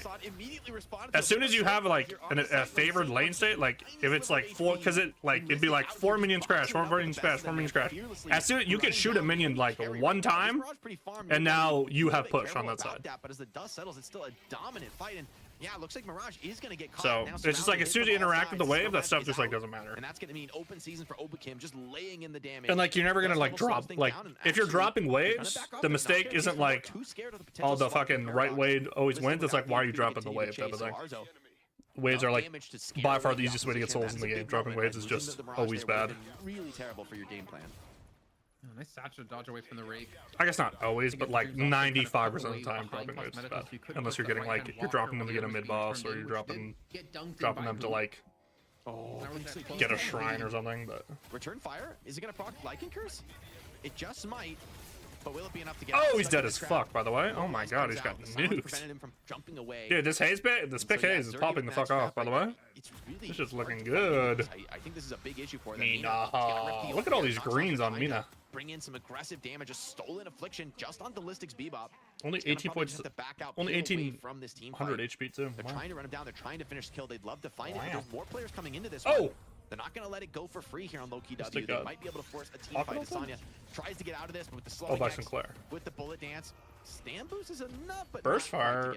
as soon as you have like a favored lane state, like if it's like because it'd be like 4 minions crash, 4 minions crash, 4 minions crash. As soon you can shoot a minion like one time, and now you have push on that side. But as the dust settles, it's still a dominant fight. And yeah, it looks like Mirage is going to get caught. So it's just like as soon as you interact with the wave, that stuff just like doesn't matter. And that's going to mean open season for Obakim, just laying in the damage. And like you're never gonna like drop like if you're dropping waves, the mistake isn't like oh the fucking right wave always wins. It's like why are you dropping the wave type of thing. Waves are like by far the easiest way to get souls in the game. Dropping waves is just always bad. Really terrible for your game plan. Oh, nice satchel dodge away from the rake. I guess not always, but like 95% of the time dropping waves is bad. Unless you're getting like you're dropping them to get a mid boss or you're dropping them to like get a shrine or something. But return fire, is it gonna proc Lycan Curse? It just might. But will it be enough to get he's dead as fuck, by the way. Oh my god, he's got nukes. Dude, this pick haze is popping the fuck off, by the way. This is looking good. I think this is a big issue for them. Mina. Look at all these greens on Mina. Bring in some aggressive damage, a stolen affliction just on Ballistics Bebop. Only 18 points. Only 1800 HP too. They're trying to run him down. They're trying to finish the kill. They'd love to find it. But there's more players coming into this. Oh! They're not going to let it go for free here on LokiW. They might be able to force a team fight. Sonya tries to get out of this, but with the slow with the bullet dance, stand boost is enough, but burst fire.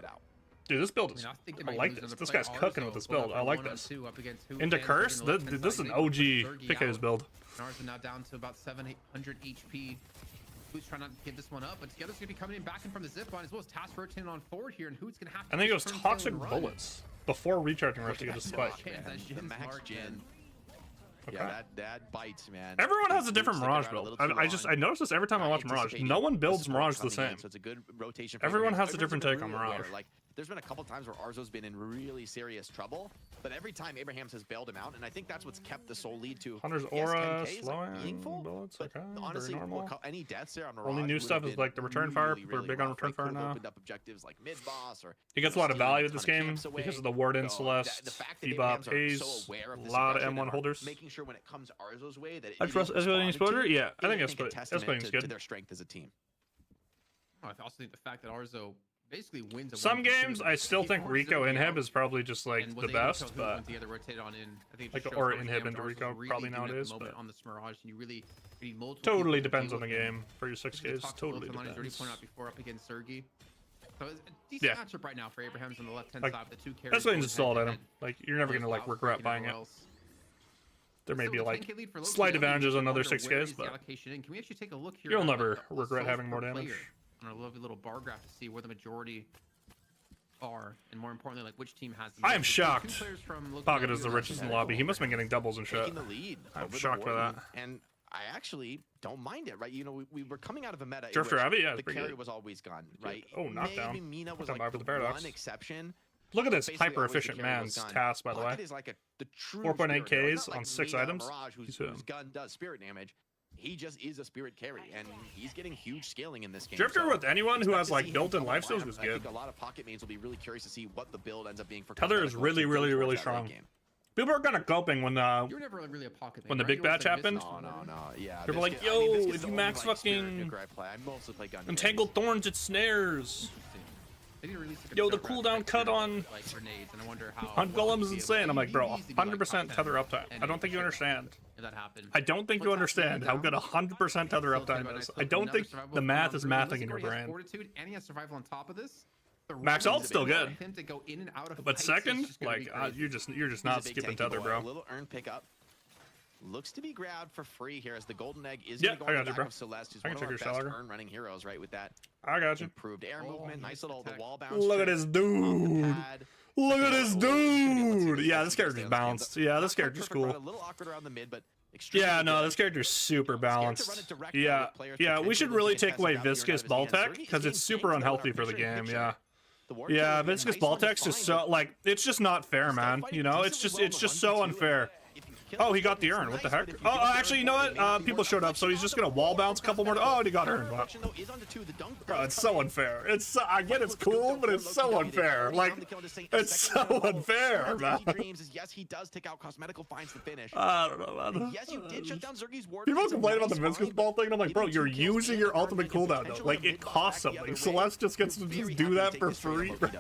Dude, this build is. I like this. This guy's cooking with this build. I like this. Into curse. This is an OG pick haze build. Narza now down to about 700 HP. Who's trying not to give this one up, but Together's gonna be coming in back in from the zip line as well as Task rotating on forward here, and who's gonna have to. I think it was toxic bullets before recharging rush to get a spike. The max gen. Okay. Yeah, that bites, man. Everyone has a different Mirage build. I notice this every time I watch Mirage. No one builds Mirage the same. So it's a good rotation. Everyone has a different take on Mirage. Like, there's been a couple times where Arzo's been in really serious trouble, but every time Abrahams has bailed him out, and I think that's what's kept the Soul lead to. Hunter's aura, slowing bullets, okay, honestly, very normal. Any deaths there on Mirage. Only new stuff is like the return fire. We're big on return fire now. Up objectives like mid boss or. He gets a lot of value with this game because of the Warden, Celeste, Bebop, Haze, a lot of M1 holders. Making sure when it comes Arzo's way that I trust escalating exposure. Yeah, I think escalating is good. To their strength as a team. I also think the fact that Arzo basically wins. Some games, I still think Rico Inhib is probably just like the best, but like or Inhib into Rico probably nowadays. But on the Smirage, and you really need multiple. Totally depends on the game for your 6Ks. Totally depends. Already pointed out before up against Sergi. So it's a decent matchup right now for Abrahams on the left-hand side. The two carries. That's why it's a solid item. Like you're never gonna like regret buying it. There may be like slight advantages on other 6Ks, but can we actually take a look here? You'll never regret having more damage. On a lovely little bar graph to see where the majority are, and more importantly, like which team has. I am shocked. Pocket is the richest in the lobby. He must have been getting doubles and shit. I'm shocked by that. And I actually don't mind it, right? You know, we were coming out of a meta. Drifter Abbey, yeah, the carry was always gone, right? Oh, knockdown. Maybe Mina was like the one exception. Look at this hyper efficient man's task, by the way. 4.8 Ks on 6 items. Whose gun does spirit damage. He just is a spirit carry, and he's getting huge scaling in this game. Drifter with anyone who has like built-in lifesteals is good. I think a lot of pocket mains will be really curious to see what the build ends up being for. Tether is really, really, really strong. People are kind of coping when really a pocket when the big batch happened. No, yeah. People are like, yo, if you max fucking entangled thorns, it snares. Yo, the cooldown cut on Golem is insane. I'm like, bro, 100% tether uptime. I don't think you understand. I don't think you understand how good 100% tether uptime is. I don't think the math is mathing in your brain. Max ult's still good, but second, like, you're just not skipping tether, bro. Little earn pickup. Looks to be grabbed for free here as the golden egg is going to go I on got you, the bro. back of Celeste, who's I one can of our take your best Shallower. earn running heroes, right, with that I got you. improved air movement, nice little the wall bounce. Look at this dude. Look at this dude. Yeah, this character's balanced. Yeah, this character's cool. A little awkward around the mid, but yeah, no, this character's super balanced. Yeah, we should really take away Viscous Ball Tech because it's super unhealthy for the game. Yeah. Yeah, Viscous Ball Tech's just so like it's just not fair, man. You know, it's just so unfair. Oh, he got the urn. What the heck? Oh, actually, you know what? People showed up, so he's just gonna wall bounce a couple more. Oh, and he got urn. Wow. Bro, it's so unfair. It's so, I get it's cool, but it's so unfair. Like, it's so unfair, man. Yes, he does take out cosmetical finds to finish. I don't know, man. Yes, you did shut down Zergi's ward. People complain about the Viscous Ball thing, and I'm like, bro, you're using your ultimate cooldown, though. Like, it costs something. Celeste just gets to just do that for free, bro.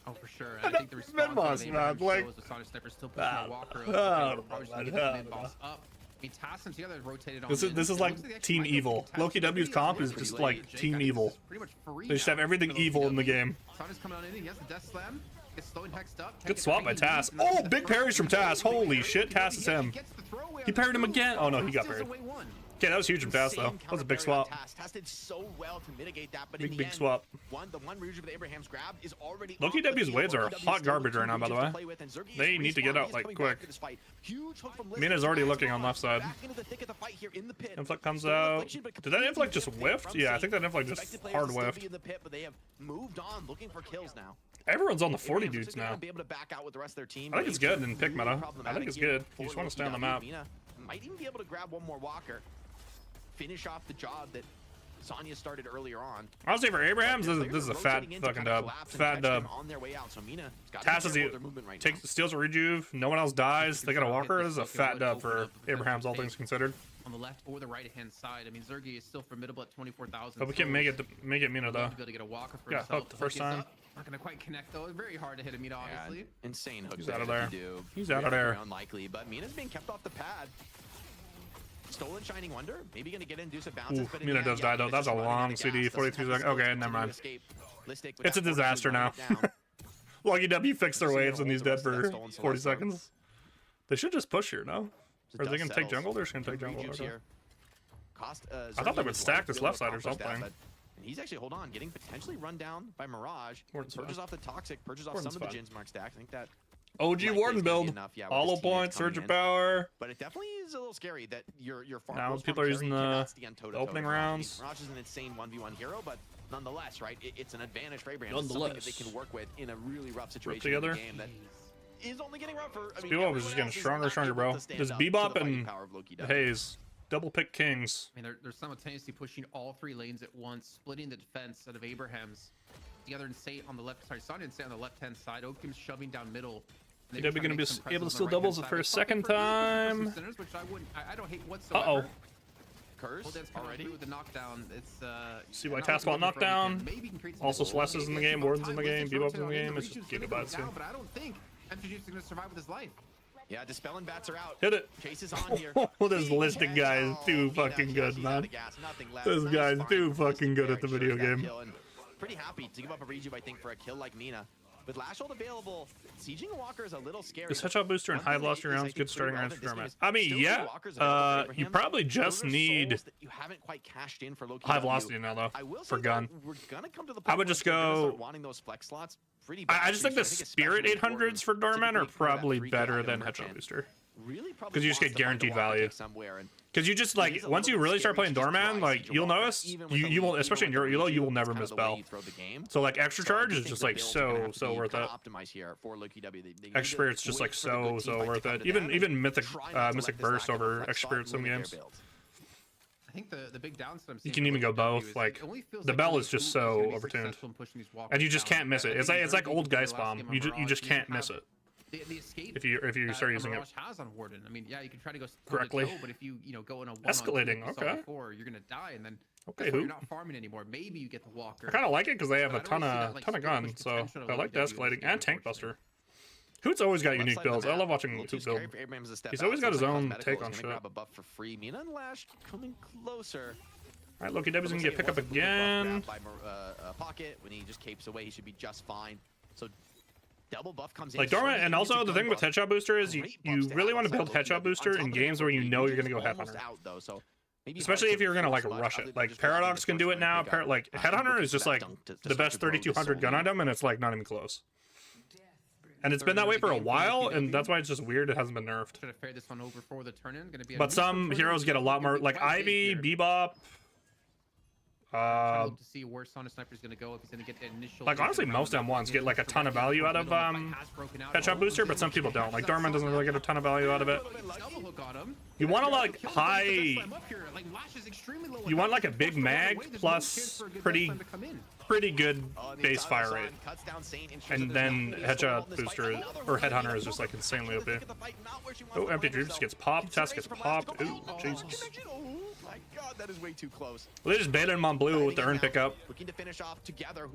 Oh, for sure. I think the response Mid-boss, man, like, was the Sonic Sniper still pushing Walker up. This is like Team Evil. Loki W's comp is just like Team Evil. They just have everything evil in the game. Good swap by Tass. Oh, big parries from Tass. Holy shit, Tass is him. He parried him again. Oh no, he got parried. Okay, that was huge from Tass though. That was a big swap. Tass did so well to mitigate that, but big swap. The one Rouge with Abraham's grab is already Loki W's waves are hot garbage right now, by the way. They need to get out like quick. Mina's already looking on left side. Inflict comes out. Did that Inflict just whiffed? Yeah, I think that Inflict just hard whiffed. Everyone's on the 40 dudes now. I think it's good in pick meta. I think it's good. You just want to stay on the map. Might even be able to grab one more walker, finish off the job that Sonya started earlier on. Honestly, for Abrahams, this is a fat fucking dub. Fat dub. Tass steals a rejuve. No one else dies. They got a walker. This is a fat dub for Abrahams, all things considered. On the left or the right hand side. I mean, Zergi is still formidable at 24,000. But we can make it Mina though. To be able to get a walker for himself. Hooked the first time. Not gonna quite connect though. Very hard to hit a Mina, obviously. Yeah, insane hook. He's out of there. He's out of there. Unlikely, but Mina's being kept off the pad. Stolen Shining Wonder. Maybe gonna get induce a bounces. But Mina does die though. That's a long CD. 42 seconds. Okay, never mind. It's a disaster now. Lucky W fixed their waves and he's dead for 40 seconds. They should just push here, no? Or are they gonna take jungle? They're just gonna take jungle. Okay. I thought they would stack this left side or something. And he's actually, hold on, getting potentially run down by Mirage. Purges off the Toxic, purges off some of the Jin's Mark stacks. I think that OG Warden build. Hollow point, Surge of Power. But it definitely is a little scary that your farm now people are using the opening rounds. Mirage is an insane 1v1 hero, but nonetheless, right, it's an advantage for Abraham. It's something that they can work with in a really rough situation in the game that is only getting rougher. Bebop is just getting stronger and stronger, bro. Does Bebop and Haze double pick kings? I mean, they're simultaneously pushing all three lanes at once, splitting the defense out of Abraham's. The other Insane on the left, sorry, Sonya Insane on the left-hand side. Oakham's shoving down middle. They're going to be able to steal doubles for a second time. Which I don't hate whatsoever. curse already with the knockdown. It's see why Taskball knockdown. Also Celeste is in the game, Warden's in the game, Bebop's in the game. It's just Gigabytes here. But I don't think MTG is going to survive with his life. Yeah, Dispelling Bats are out. Hit it. Chase is on here. This listing guy is too fucking good, man. This guy's too fucking good at the video game. Pretty happy to give up a rejuve, I think, for a kill like Mina. With Lash hold available, sieging a Walker is a little scary. This headshot booster and high velocity rounds, good starting rounds for tournament. I mean, yeah, you probably just need high velocity now, though, for gun. I would just go. I just think the Spirit 800s for Doorman are probably better than headshot booster. Because you just get guaranteed value. Because you just like once you really start playing Doorman, like you'll notice you will, especially in your elo, you will never miss bell. So like extra charge is just like so worth it. Extra spirit's just like so worth it. Even mystic burst over extra spirit some games. I think the big downside you can even go both. Like the bell is just so overtuned, and you just can't miss it. It's like old Geist Bomb. You just can't miss it. The escape if you start using it has on Warden. I mean, yeah, you can try to go correctly, but if you go in a escalating, okay, before, you're gonna die, and then you're not farming anymore. Maybe you get the Walker. I kind of like it because they have a ton of guns, so I like the escalating and tank buster. Hoot's always got unique builds. I love watching Hoot build. He's always got his own take on shit. All right, Loki W's gonna get pick up again. Pocket when he just capes away, he should be just fine. So. Double buff comes in. Like Dormant, and also the thing with headshot booster is you really want to build headshot booster in games where you know you're gonna go headhunter. Especially if you're gonna like rush it. Like Paradox can do it now. Like Headhunter is just like the best 3200 gun item, and it's like not even close. And it's been that way for a while, and that's why it's just weird it hasn't been nerfed. But some heroes get a lot more, like Ivy, Bebop. To see where Sonic Sniper is going to go if he's going to get the initial. Like honestly, most M1s get like a ton of value out of headshot booster, but some people don't. Like Dorman doesn't really get a ton of value out of it. You want to like high. You want like a big mag plus pretty good base fire rate, and then headshot booster or headhunter is just like insanely OP. Oh, Empty Dream just gets popped. Test gets popped. Ooh, Jesus. My God, that is way too close. Well, they just baited him on blue with the urn pickup. Looking to finish off together.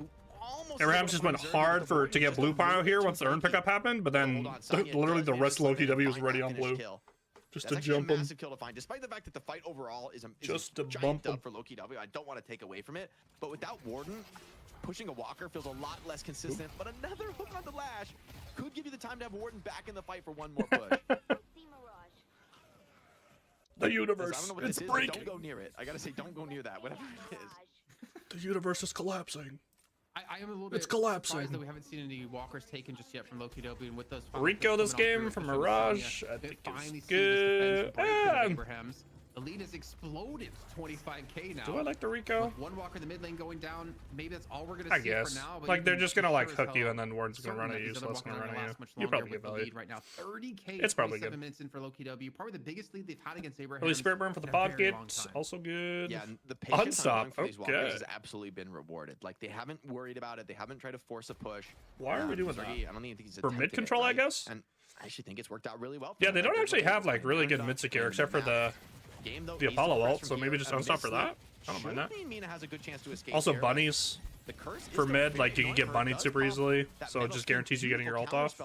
Abrahams just went hard to get blue pyro here once the urn pickup happened, but then literally the rest of Loki W was ready on blue. Just to jump him. Kill to find, despite the fact that the fight overall is just to bump him for Loki W. I don't want to take away from it, but without Warden, pushing a Walker feels a lot less consistent. But another hook on the Lash could give you the time to have Warden back in the fight for one more push. The universe, it's breaking. Don't go near it. I gotta say, don't go near that, whatever it is. The universe is collapsing. I am a little bit surprised that we haven't seen any Walkers taken just yet from Loki W, and with those Rico this game from Mirage, I think it's good. The lead has exploded to 25k now. Do I like the Rico? With one Walker in the mid lane going down, maybe that's all we're gonna see for now. But like they're just gonna like hook you, and then Warden's gonna run at you, so that's gonna run at you. You probably get value. Right now, 30k. It's probably good. Minutes in for Loki W, probably the biggest lead they've had against Abraham. Really Spirit Burn for the Pocket, also good. Yeah, the patience Unstop, for these Walkers has absolutely been rewarded. Like they haven't worried about it. They haven't tried to force a push. Why are we doing that? I don't even think he's for mid control, I guess. And I actually think it's worked out really well. Yeah, they don't actually have like really good mid secure except for the Apollo ult, so maybe just unstop for that. I don't mind that. Also bunnies for mid, like you can get bunnied super easily, so it just guarantees you getting your ult off.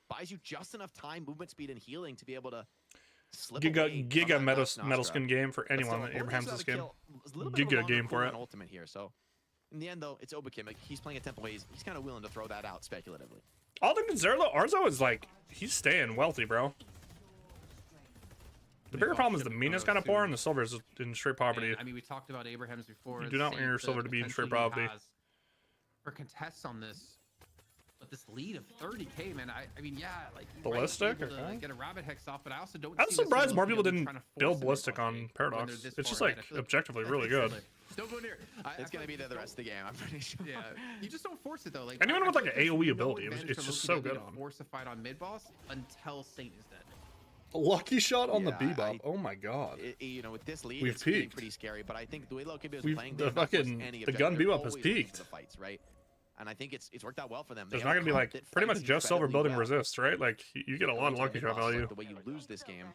Buys you just enough time, movement speed, and healing to be able to slip Giga metal skin game for anyone that Abraham's this game. Giga game for it. Ultimate here, so in the end though, it's Obakim. Like, he's playing a tempo ways. He's kind of willing to throw that out speculatively. All the Zerlo Arzo is like he's staying wealthy, bro. The bigger problem is the Mina's kind of poor and the silver is in straight poverty. I mean, we talked about Abraham's before. You do not want your silver to be in straight poverty. For contests on this, but this lead of 30k, man. I mean, yeah, like ballistic. Okay. Get a rabbit hex off, but I also don't. I'm surprised more people didn't build ballistic on Paradox. It's just like objectively really good. Don't go near. It's gonna be there the rest of the game. I'm pretty sure. Yeah, you just don't force it though. Like anyone with like an AOE ability, it's just so good on. Force a fight on mid boss until Saint is dead. A lucky shot on the Bebop. Oh my God. You know, with this lead, we've peaked. Pretty scary, but I think the way Loki is playing, the gun Bebop has peaked. The fights, right? And I think it's worked out well for them. There's not gonna be like pretty much just silver building resist, right? Like you get a lot of lucky shot value. The way you lose this game.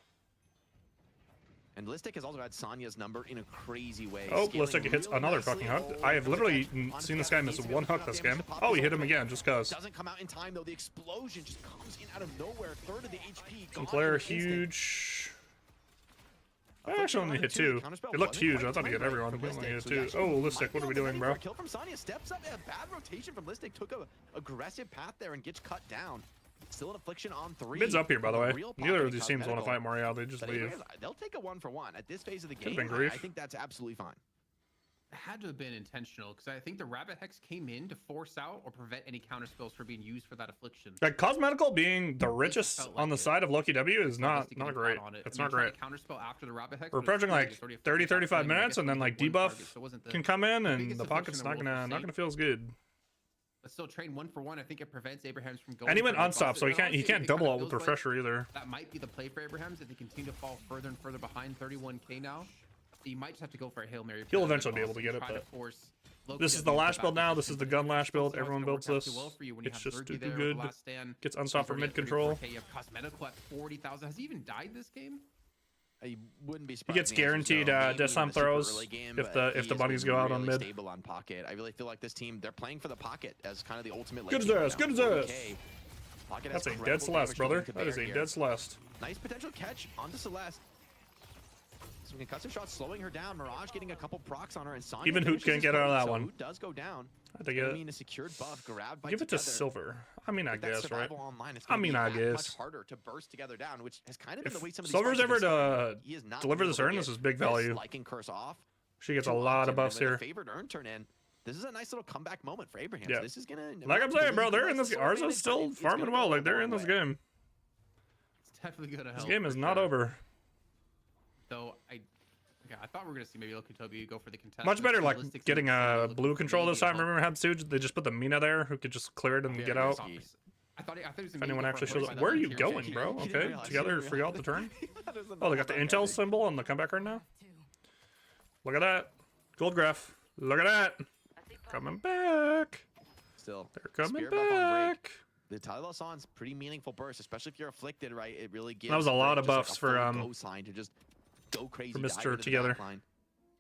And Listic has also had Sonya's number in a crazy way. Oh, Listic hits another fucking hook. I have literally seen this guy miss one hook this game. Oh, he hit him again just cause. Doesn't come out in time though. The explosion just comes in out of nowhere. Third of the HP. Sinclair huge. I actually only hit 2. It looked huge. I thought he hit everyone. He only hit 2. Oh, Listic, what are we doing, bro? Kill from Sonya steps up. A bad rotation from Listic. Took a aggressive path there and gets cut down. Still an affliction on 3. Mid's up here, by the way. Neither of these teams want to fight Mario. They just leave. They'll take a 1-for-1 at this phase of the game. I think that's absolutely fine. It had to have been intentional because I think the Rabbit Hex came in to force out or prevent any counter spells from being used for that affliction. Like Cosmetical being the richest on the side of Loki W is not great. It's not great. Counterspell after the Rabbit Hex. We're approaching like 30-35 minutes, and then like debuff can come in, and the pocket's not gonna feel as good. But still, train 1-for-1. I think it prevents Abrahams from going. And he went unstop, so he can't double out with Refresher either. That might be the play for Abrahams if they continue to fall further and further behind 31k now. You might just have to go for a Hail Mary. He'll eventually be able to get it, but this is the lash build now. This is the gun lash build. Everyone builds this. It's just too good. Gets unstopped for mid control. Cosmetical at 40,000. Has he even died this game? I wouldn't be He surprised. gets guaranteed death slam throws if the bunnies go out on mid. Stable on pocket. I really feel like this team, they're playing for the pocket as kind of the ultimate. Good as ass. Good as ass. That's a dead Celeste, brother. That is a dead Celeste. Nice potential catch onto Celeste. Some concussive shots slowing her down. Mirage getting a couple procs on her, and Sonya even Hoot can't get out of that one. Hoot does go down. I think it. A secured buff grabbed by Give it to Silver. I mean, I guess, right? I mean, I guess. Much harder to burst together down, which has kind of been the way some of these Silver's ever to deliver this urn, this is big value. Liking curse off. She gets a lot of buffs here. Favored urn turn in. This is a nice little comeback moment for Abraham. Yeah. This is gonna. Like I'm saying, bro, they're in this. Arzo's still farming well. Like they're in this game. It's definitely gonna help. This game is not over. Though I thought we were gonna see maybe Lokutobi go for the contest. Much better, like getting a blue control this time. Remember, had Suge? They just put the Mina there, who could just clear it and get out. I thought he was if anyone actually shows up, where are you going, bro? Okay, together, free out the turn. Oh, they got the intel symbol on the comeback right now. Look at that, gold graph. Look at that, coming back. Still, they're coming back. The Tyler-Son's pretty meaningful burst, especially if you're afflicted, right? It really gives. That was a lot of buffs for sign to just go crazy for Mr. Together.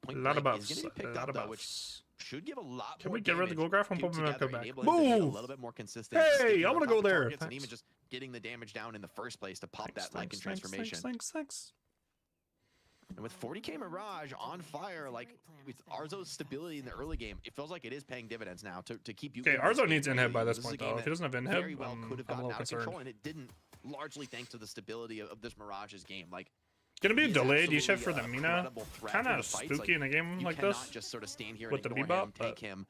A lot of buffs. A lot of buffs. Should give a lot. Can we get rid of the gold graph and put him back? Move! A little bit more consistent. Hey, I want to go there. And even just getting the damage down in the first place to pop that Lycan transformation. Thanks. And with 40k Mirage on fire, like with Arzo's stability in the early game, it feels like it is paying dividends now to keep you. Okay, Arzo needs inhib by this point, though. If he doesn't have inhib, could have I'm a gotten little out of concerned. control, and it didn't, largely thanks to the stability of this Mirage's game. Like, gonna be a delayed Yeshef for the Mina. Kind of spooky in a game like this. Just sort of stand here with the bebop, but take him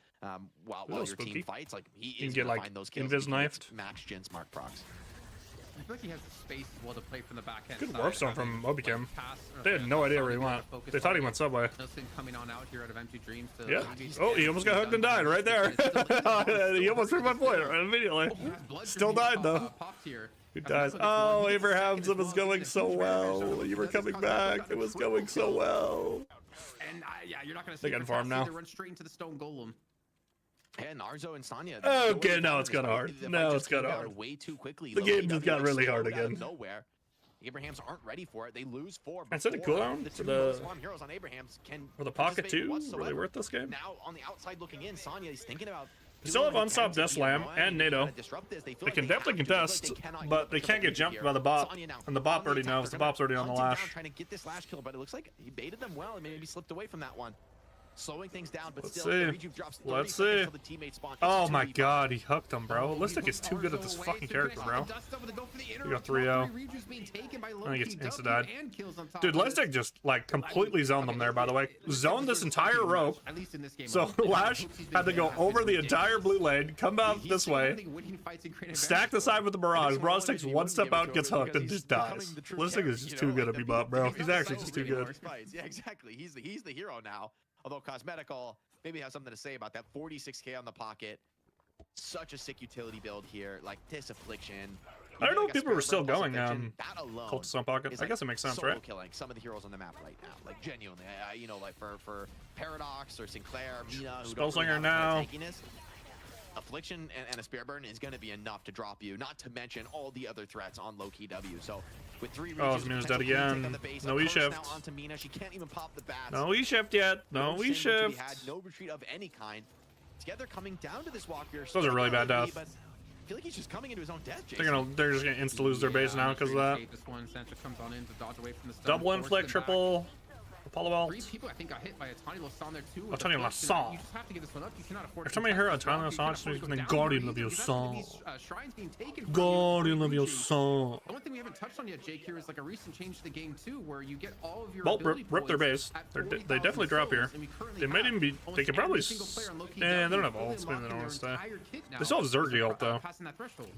while your team fights. Like he you can get like invis knifed. Max Gen Smart procs. I feel like he has the space as well to play from the back end. Good warp zone from Obicam. They had no idea where he went. They thought he went subway. Nelson coming on out here out of Empty Dreams. Yeah. Oh, he almost got hooked and died right there. He almost proved my point immediately. Still died though. Who dies? Oh, Abraham's was going so well. You were coming back. It was going so well. And yeah, you're not gonna see. They got farm now. They run straight into the stone golem. And Arzo and Sonya. Okay, now it's kind of hard. Now it's kind of hard. Way too quickly. The game just got really hard again. Nowhere. Abrahams aren't ready for it. They lose 4. And set a cooldown for the heroes on Abrahams for the pocket too. Really worth this game. Now on the outside looking in, Sonya is thinking about. They still have unstopped Death Slam and NATO. They can definitely contest, but they can't get jumped by the bop. And the bop already knows. The bop's already on the lash. Trying to get this lash kill, but it looks like he baited them well and maybe slipped away from that one. Slowing things down, but Let's see. Oh my god, he hooked him, bro. Listic is too good at this fucking character, bro. We got 3-0. I think it's insta-died. Dude, Listic just, like, completely zoned them there, by the way. Zoned this entire rope. So Lash had to go over the entire blue lane, come out this way, stack the side with the Barrage. Barrage takes one step out, gets hooked, and just dies. Listic is just too good at bebop, bro. He's actually just too good. Yeah, exactly. He's the hero now. Although Cosmetical maybe has something to say about that 46k on the pocket. Such a sick utility build here. Like this affliction. I don't know if people were still going Cultist on pocket. I guess it makes sense, right? Killing some of the heroes on the map right now. Like genuinely, you know, like for Paradox or Sinclair, Mina, Spellslinger now. Affliction and a Spear Burn is going to be enough to drop you, not to mention all the other threats on low-key W. So With 3 Oh, reaches, Mina's potential dead take again. on the base. No A curse E-shift. now onto Mina. She can't even pop the bats. No E-shift yet. No sandwich to be E-shift. had, no retreat of any kind. Together coming down to this walk here. Those are really bad deaths. But I feel like he's just coming into his own death, They're Jason. just gonna insta lose their base now because of that. This one, Sancho comes on in to dodge away from the stun, Double force inflict, them back. triple Apollo vault. 3 people I think got hit by a tiny little song there too. A tiny little song. You just have to get this one up. You cannot afford Every time I hear a tiny little song, it's the Guardian of your song. Shrines being taken from Guardian you. of your song. The one thing we haven't touched on yet, Jake, here is like a recent change to the game too, where you get all of your Well, ability rip their points base. at They 40,000 definitely drop here. souls, and we currently They might have even be. They almost could probably. every single player on Loki They don't W have fully ults. Maybe they unlocking don't want to their stay. entire kit now. They still have Zergy ult though. Passing that threshold.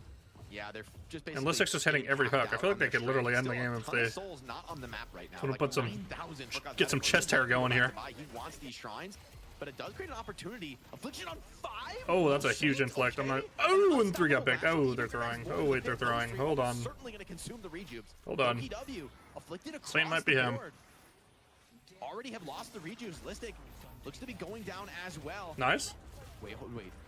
Yeah, they're just basically. And Lysic's just hitting every hook. I feel like they could literally end the game if they. Souls not on the map right now. Wanna Like put some- 9,000 for Cosmetical. get some chest hair going here. He wants these shrines, but it does create an opportunity. Affliction on 5. Oh, that's a huge inflict. I'm not. Oh, and 3 got picked. Oh, they're throwing. Oh, wait, they're throwing. Hold on. Certainly going to consume the rejubes. Hold on. LPW, afflicted across Saint might be the him. board. Already have lost the rejubes. Listic looks to be going down as well. Nice. Wait.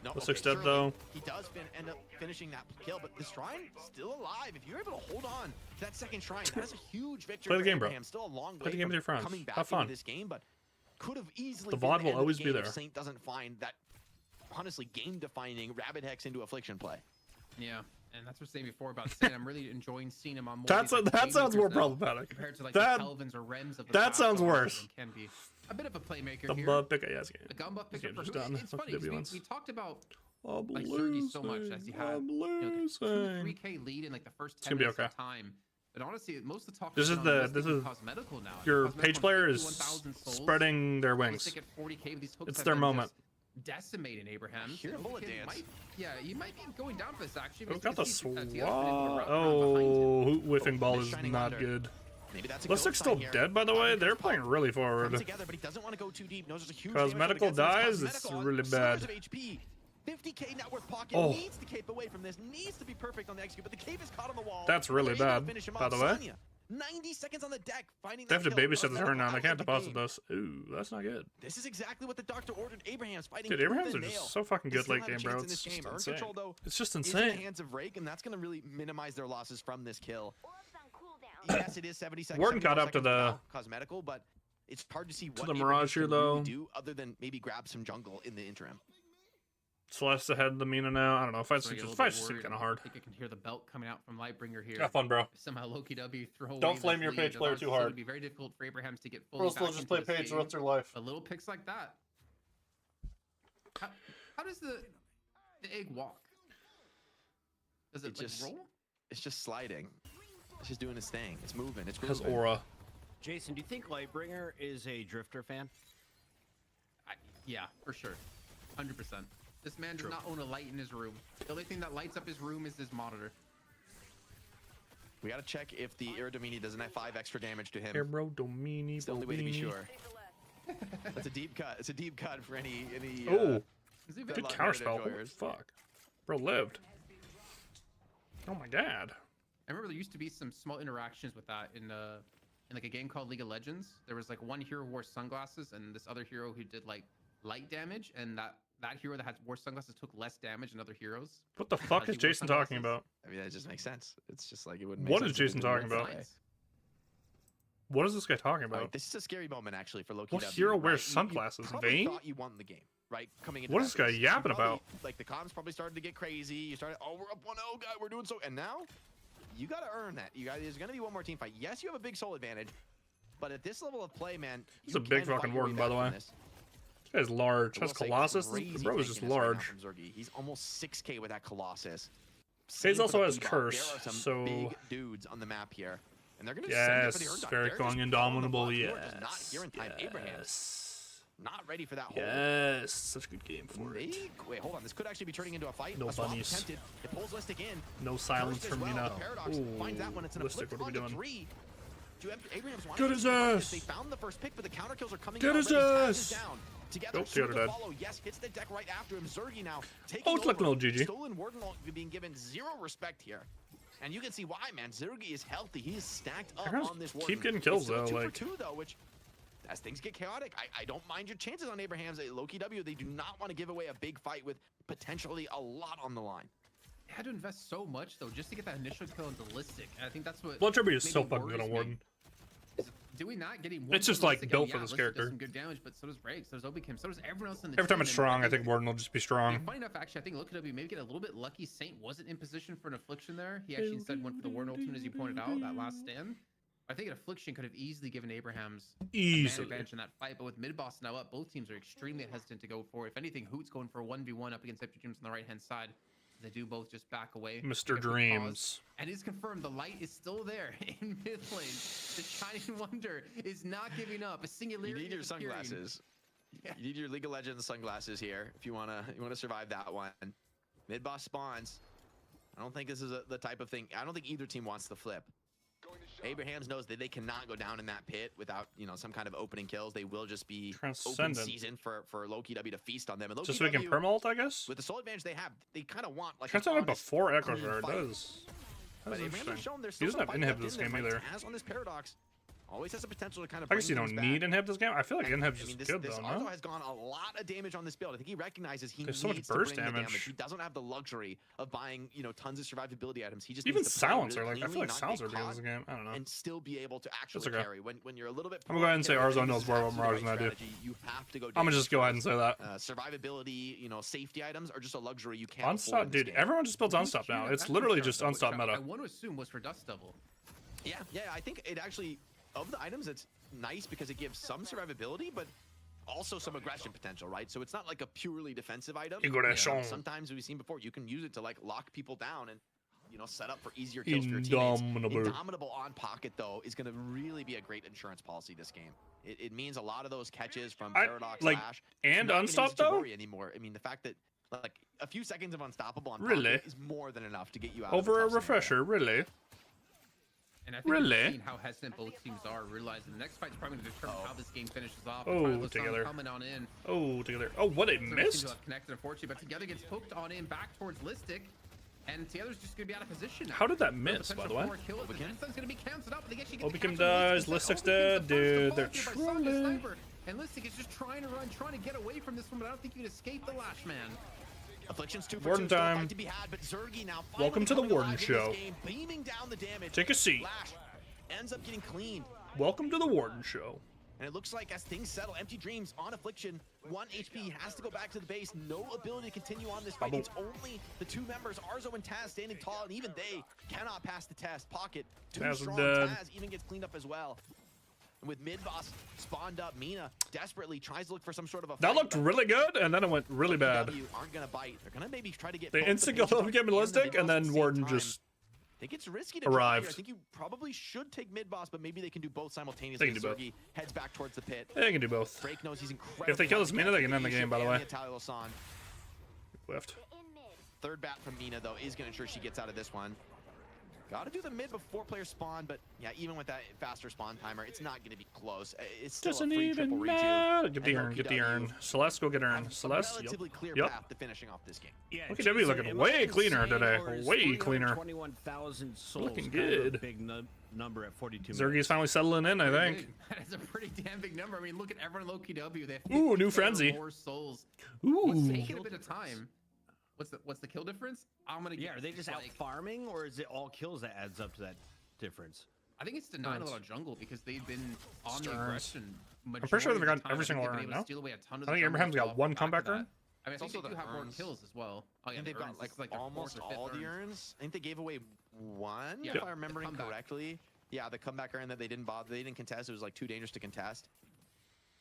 No, Lysic's okay, dead, though. He does end up finishing that kill, but the shrine still alive. If you're able to hold on to that second shrine, that's a huge victory. Play the for game, bro. Abraham. Still a long Play way the game from with your friends. coming back Have fun. into this game, but could have easily The been VOD the will end of always the be game if there. Saint doesn't find that, honestly, game-defining Rabbit Hex into Affliction play. Yeah, and that's what I was saying before about Saint. I'm really enjoying seeing him on more. That sounds more now problematic. compared to like That- the Kelvins or Rems of the that past, sounds so worse. Can be a bit of a playmaker The here. buff pick. Yes. The gun buff picker game's for just who? done. It's Fuck funny. the 'Cause ones. we talked about I'm like Sergi so much as he had I'm you know, losing. 2-3K lead in like the first 10 gonna be minutes okay. of time. But honestly, most of the talk This has is been on the- Mystic this and is Cosmetical now. Your Cosmetical page on player is 51,000 souls. spreading their wings. Mystic at 40K with these hooks It's have their been moment. just decimating Abraham. Hear a bullet dance. Yeah, he might be going down for this actually. Oh, but got the you can see, swat. Diaz behind him. Oh, hoot whiffing ball Miss is Shining not Wonder. good. Maybe that's a Lysic's go still sign here. dead, by the way. They're playing really Come forward. together, but he doesn't want to go too deep. Knows there's a huge Cosmetical damage up against dies, this. it's Cosmetical on really surge bad. of HP. 50K net worth pocket Oh. needs to cape away from this. Needs to be perfect on the execute, but the cape is caught on the wall. That's really They're able to bad, finish him by off. the way. Sonya, 90 seconds on the deck, finding They have to that kill. babysit the turn Cosmetical now. They out can't of the deposit game. this. Ooh, that's not good. This is exactly what the doctor ordered. Abraham's fighting. Dude, tooth Abrahams and are nail. just so fucking They good still late have a game, bro. chance in It's this just game. Earn insane. control, though, It's just is in the insane. hands of Rake, and that's going to really minimize their losses from this kill. Yes, it is 70 seconds. Warden caught up to 71 the- seconds now, Cosmetical, but it's hard to see what the Abrahams Mirage here, can really though. do other than maybe grab some jungle in the interim. Celeste ahead of the Mina now. I don't know. Fights So I get a just little bit seem worried. kind of hard. I think I can hear the belt coming out from Lightbringer here. Have fun, bro. Somehow Loki W throw away Don't this flame your lead. page player Otherwise, too it's hard. gonna be very difficult for Abrahams to get fully Bro, back just into play this page the game. rest of their life. A little picks like that. How does the egg walk? Does it, It just- like roll? It's just sliding. It's just doing its thing. It's moving. It's It has grooving. aura. Jason, do you think Lightbringer is a Drifter fan? Yeah, for sure. 100%. This man does not own a light in his room. The only thing that lights up his room is his monitor. We got to check if the Iradomini doesn't have 5 extra damage to him. Aero Domini. It's the only way to be Bobini. sure. That's a deep cut. It's a deep cut for any Oh, Is he good Deadlock counterspell. Night Holy enjoyers. fuck. Bro lived. Oh my god. I remember there used to be some small interactions with that in like a game called League of Legends. There was like one hero who wore sunglasses and this other hero who did like light damage, and that hero that had wore sunglasses took less damage than other heroes. What the fuck Because is he wore Jason talking sunglasses. about? I mean, that just makes sense. It's just like it wouldn't make What sense is if it Jason didn't talking work about? that way. Science. What is this guy talking All right, about? this is a scary moment actually for Loki. What W, hero right? wears You sunglasses? probably Vayne? thought you won the game, right? Coming into What that is this guy phase. You yapping probably- about? Like the comms probably started to get crazy. You started, oh, we're up 1-0, guy, we're doing so, and now you got to earn that. You got, there's going to be one more team fight. Yes, you have a big soul advantage, but at this level of play, man, He's you a big can fucking fight your warden, by back the from way. this. This guy's large. I will That's say Colossus. crazy The bro is just tankiness right now large. from Zergy. He's almost 6K with that Colossus. Phase Same also for the has Bebop. Curse, There are some so- big dudes on the map here. And they're going to send it for the Yes, Erdog. very They're Kong just Indomitable. calling the Yes. block. You are just not here in time. Abraham Yes. not ready for that hold. Yes. Such a good game for it. Wait, hold on. This could actually be turning into a fight. No A swap bunnies. attempted. It pulls Listic in. No silence First as from well. Mina. The Paradox finds that one. It's an Listic, afflict what are we onto doing? 3. Abraham's wanting Get to his fight. ass. They found the first pick, but the counter kills are coming Get in his already. Taz ass. is down. Together, Nope, soon Theodore to dead. follow. Yes, hits the deck right after him. Zergy now taking Oh, it's like over. an old GG. Stolen Warden being given 0 respect here. And you can see why, man. Zergy is healthy. He is stacked up Everyone's on this keep Warden. getting kills, It's still though, 2 like- for 2, though, which as things get chaotic, I don't mind your chances on Abraham's. Loki W, they do not want to give away a big fight with potentially a lot on the line. had to invest so much though just to get that initial kill on Ballistic. And I think that's what Blood Tribute is maybe so fucking good worries on me. Warden. Doing that, getting one It's just Ballistic, like built and for yeah, this Ballistic character. does some good damage, but so does Break, so does Obikim, so does everyone else in the Every time team, it's and strong, I think Warden will just be strong. funny enough, actually, I think look at W maybe get a little bit lucky. Saint wasn't in position for an Affliction there. He actually instead went for the Warden ultimate, as you pointed out, that last stand. I think an Affliction could have easily given Abraham's advantage in that fight, but with mid boss now up, both teams are extremely hesitant to go for it. If anything, Hoot's going for a 1v1 up against Empty Dreams on the right-hand side. They do both just back away. Mr. Dreams. And it's confirmed the light is still there in mid lane. The Shining Wonder is not giving up. A singularity. You need your sunglasses. Yeah. You need your League of Legends sunglasses here if you wanna survive that one. Mid boss spawns. I don't think this is the type of thing. I don't think either team wants to flip. Abrahams knows that they cannot go down in that pit without, you know, some kind of opening kills. They will just be open season for Loki W to feast on them. And Loki just so we can perma-ult, I guess? With the soul advantage they have, they kind of want like Transcendent before Echoes are, it does. But That's Abraham's shown there's he still doesn't have inhib this game either. As on this Paradox, always has the potential to kind of I guess you don't need inhib this game. I feel like inhib's just good this though, Arzo no? has gone a lot of damage on this build. I think he recognizes he There's needs so much burst to bring the damage. damage. He doesn't have the luxury of buying, you know, tons of survivability items. He just Even needs to play Silencer, really like I feel cleanly, like not Silencer get would be in caught, this game. I don't know. and still be able to actually okay. carry. When you're a little bit I'm gonna go ahead and say carry, Arzo knows more about that's the Mirage right than I do. strategy. You have to go I'm gonna just go ahead and say that. Survivability, you know, safety items are just a luxury you can't Unstop, afford in this dude. game. Everyone just builds unstop now. It's literally just unstop I meta. want to assume was for Dust Devil. Yeah, I think it actually, of the items, it's nice because it gives some survivability, but also some aggression potential, right? So it's not like a purely defensive item. Sometimes we've seen before, you can use it to like lock people down and, you know, set up for easier kills for your teammates. Indomitable on pocket though is going to really be a great insurance policy this game. It means a lot of those catches from Paradox, like, Flash, and unstop though anymore. I mean, the fact that like a few seconds of unstoppable on really pocket is more than enough to get you out over of a refresher, really. And I think we've seen how hesitant both teams are, realizing the next fight's probably going to determine how this game finishes off. Together. Coming on in. Together. Oh, what a miss! Connected, unfortunately, but Together gets poked on in back towards Listic, and Together's just going to be out of position now. How did that miss, by the way? Obikim dies. Listic's dead, dude. They're trolling. And Listic is just trying to run, trying to get away from this one, but I don't think you can escape the Lash Man. Affliction's 2 for Warden 2, time. to be had, but Zergy now Welcome to the Warden show. Game, beaming down the damage. Take a seat. Lash ends up getting cleaned. Welcome to the Warden show. And it looks like as things settle, Empty Dreams on Affliction, 1 HP, has to go back to the base. No ability to continue on this fight. It's only the 2 members, Arzo and Taz, standing tall, and even they cannot pass the test. Pocket, too strong. Taz even gets cleaned up as well. And with mid-boss spawned up, Mina desperately tries to look for some sort of a fight. That looked really good, and then it went really bad. Aren't gonna bite. They're gonna maybe try to get they instant killed Obikim and Listic, and then Warden just I think it's risky to arrive. I think you probably should take mid-boss, but maybe they can do both simultaneously. They can do both. Zergy heads back towards the pit. They can do both. Drake knows he's incredible. If they kill this Mina, they can end the game, by the way. Whiffed. Third bat from Mina, though, is going to ensure she gets out of this one. Got to do the mid before players spawn, but yeah, even with that faster spawn timer, it's not going to be close. It's still doesn't a free triple even rejuve. matter. Get the urn, get the urn. Celeste, go get urn. Celeste, relatively clear yep. path to finishing off this game. Yeah, Look at Debbie looking way cleaner today. Way cleaner. 21,000 souls. Looking good. Big number at 42 Zergy's finally settling in, I think. That is a pretty damn big number. I mean, look at everyone Loki W. They have Ooh, new frenzy. More souls. Ooh. It's taking a bit of time. What's the kill difference? I'm gonna. Yeah, are they just out farming, or is it all kills that adds up to that difference? I think it's denying a lot of jungle because they've been on the aggression. I'm pretty sure they've got every single urn now. I think Abraham's got one comeback urn. I mean, I think they do have more kills as well. I think they've got like almost all the urns. I think they gave away one, if I'm remembering correctly. Yeah, the comeback urn that they didn't bother. They didn't contest. It was like too dangerous to contest.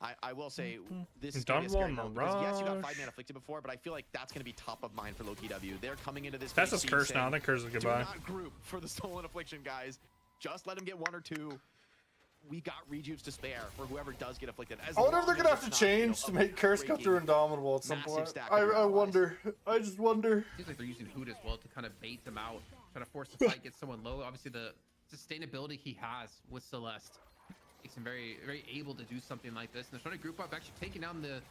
I will say this is going to be a scary mode because yes, you got 5-man afflicted before, but I feel like that's going to be top of mind for Loki W. They're coming into this. That's his curse now. That curse is goodbye. Do not group for the stolen affliction, guys. Just let him get 1 or 2. We got rejuves to spare for whoever does get afflicted. I wonder if they're gonna have to change to make curse go through Indomitable at some point. I wonder. I just wonder. Seems like they're using Hoot as well to kind of bait them out, trying to force the fight, get someone low. Obviously, the sustainability he has with Celeste makes him very, very able to do something like this. And they're trying to group up, actually taking down the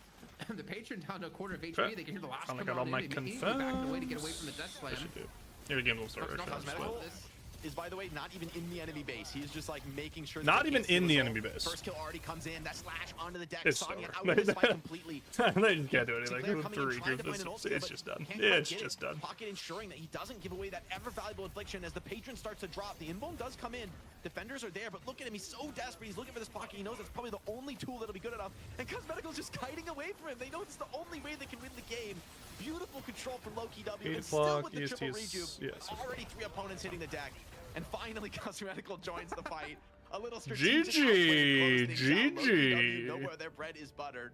patron down to a quarter of HP. They can hear the last come on in. They backed away to get away from the death slam. Here, the game will start. is, by the way, not even in the enemy base. He's just like making sure. Not even in the enemy base. First kill already comes in. That slash onto the deck. It's Sonya over. out of this fight completely. They just can't do anything. Declare coming in, trying to find an ult skill, It's but just done. can't Yeah, quite it's get just it. done. Pocket ensuring that he doesn't give away that ever valuable infliction as the patron starts to drop. The invuln does come in. Defenders are there, but look at him. He's so desperate. He's looking for this pocket. He knows it's probably the only tool that'll be good enough. And Cosmetical's just kiting away from him. They know it's the only way they can win the game. Beautiful control from Loki W. And still with the triple rejuve. Yes. Already 3 opponents hitting the deck. And finally, Cosmetical joins the fight. A little strategic GG. know where their bread is buttered.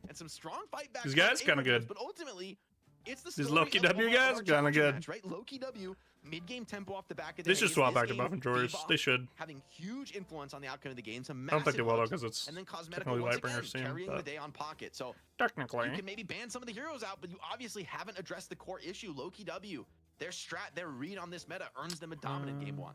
And some strong fight back. These guys kind of good. But ultimately, it's the These story Loki of W all of guys our kind of good. match, right? Loki W, mid-game tempo off the back of They the should swap back to buff and drawers. They should. having huge influence on the outcome of the game. Some I don't think they will though, massive because it's and then Cosmetical technically once Lightbringer again, soon. carrying the But day on pocket. So technically, you can maybe ban some of the heroes out, but you obviously haven't addressed the core issue. Loki W, their strat, their read on this meta earns them a dominant game 1.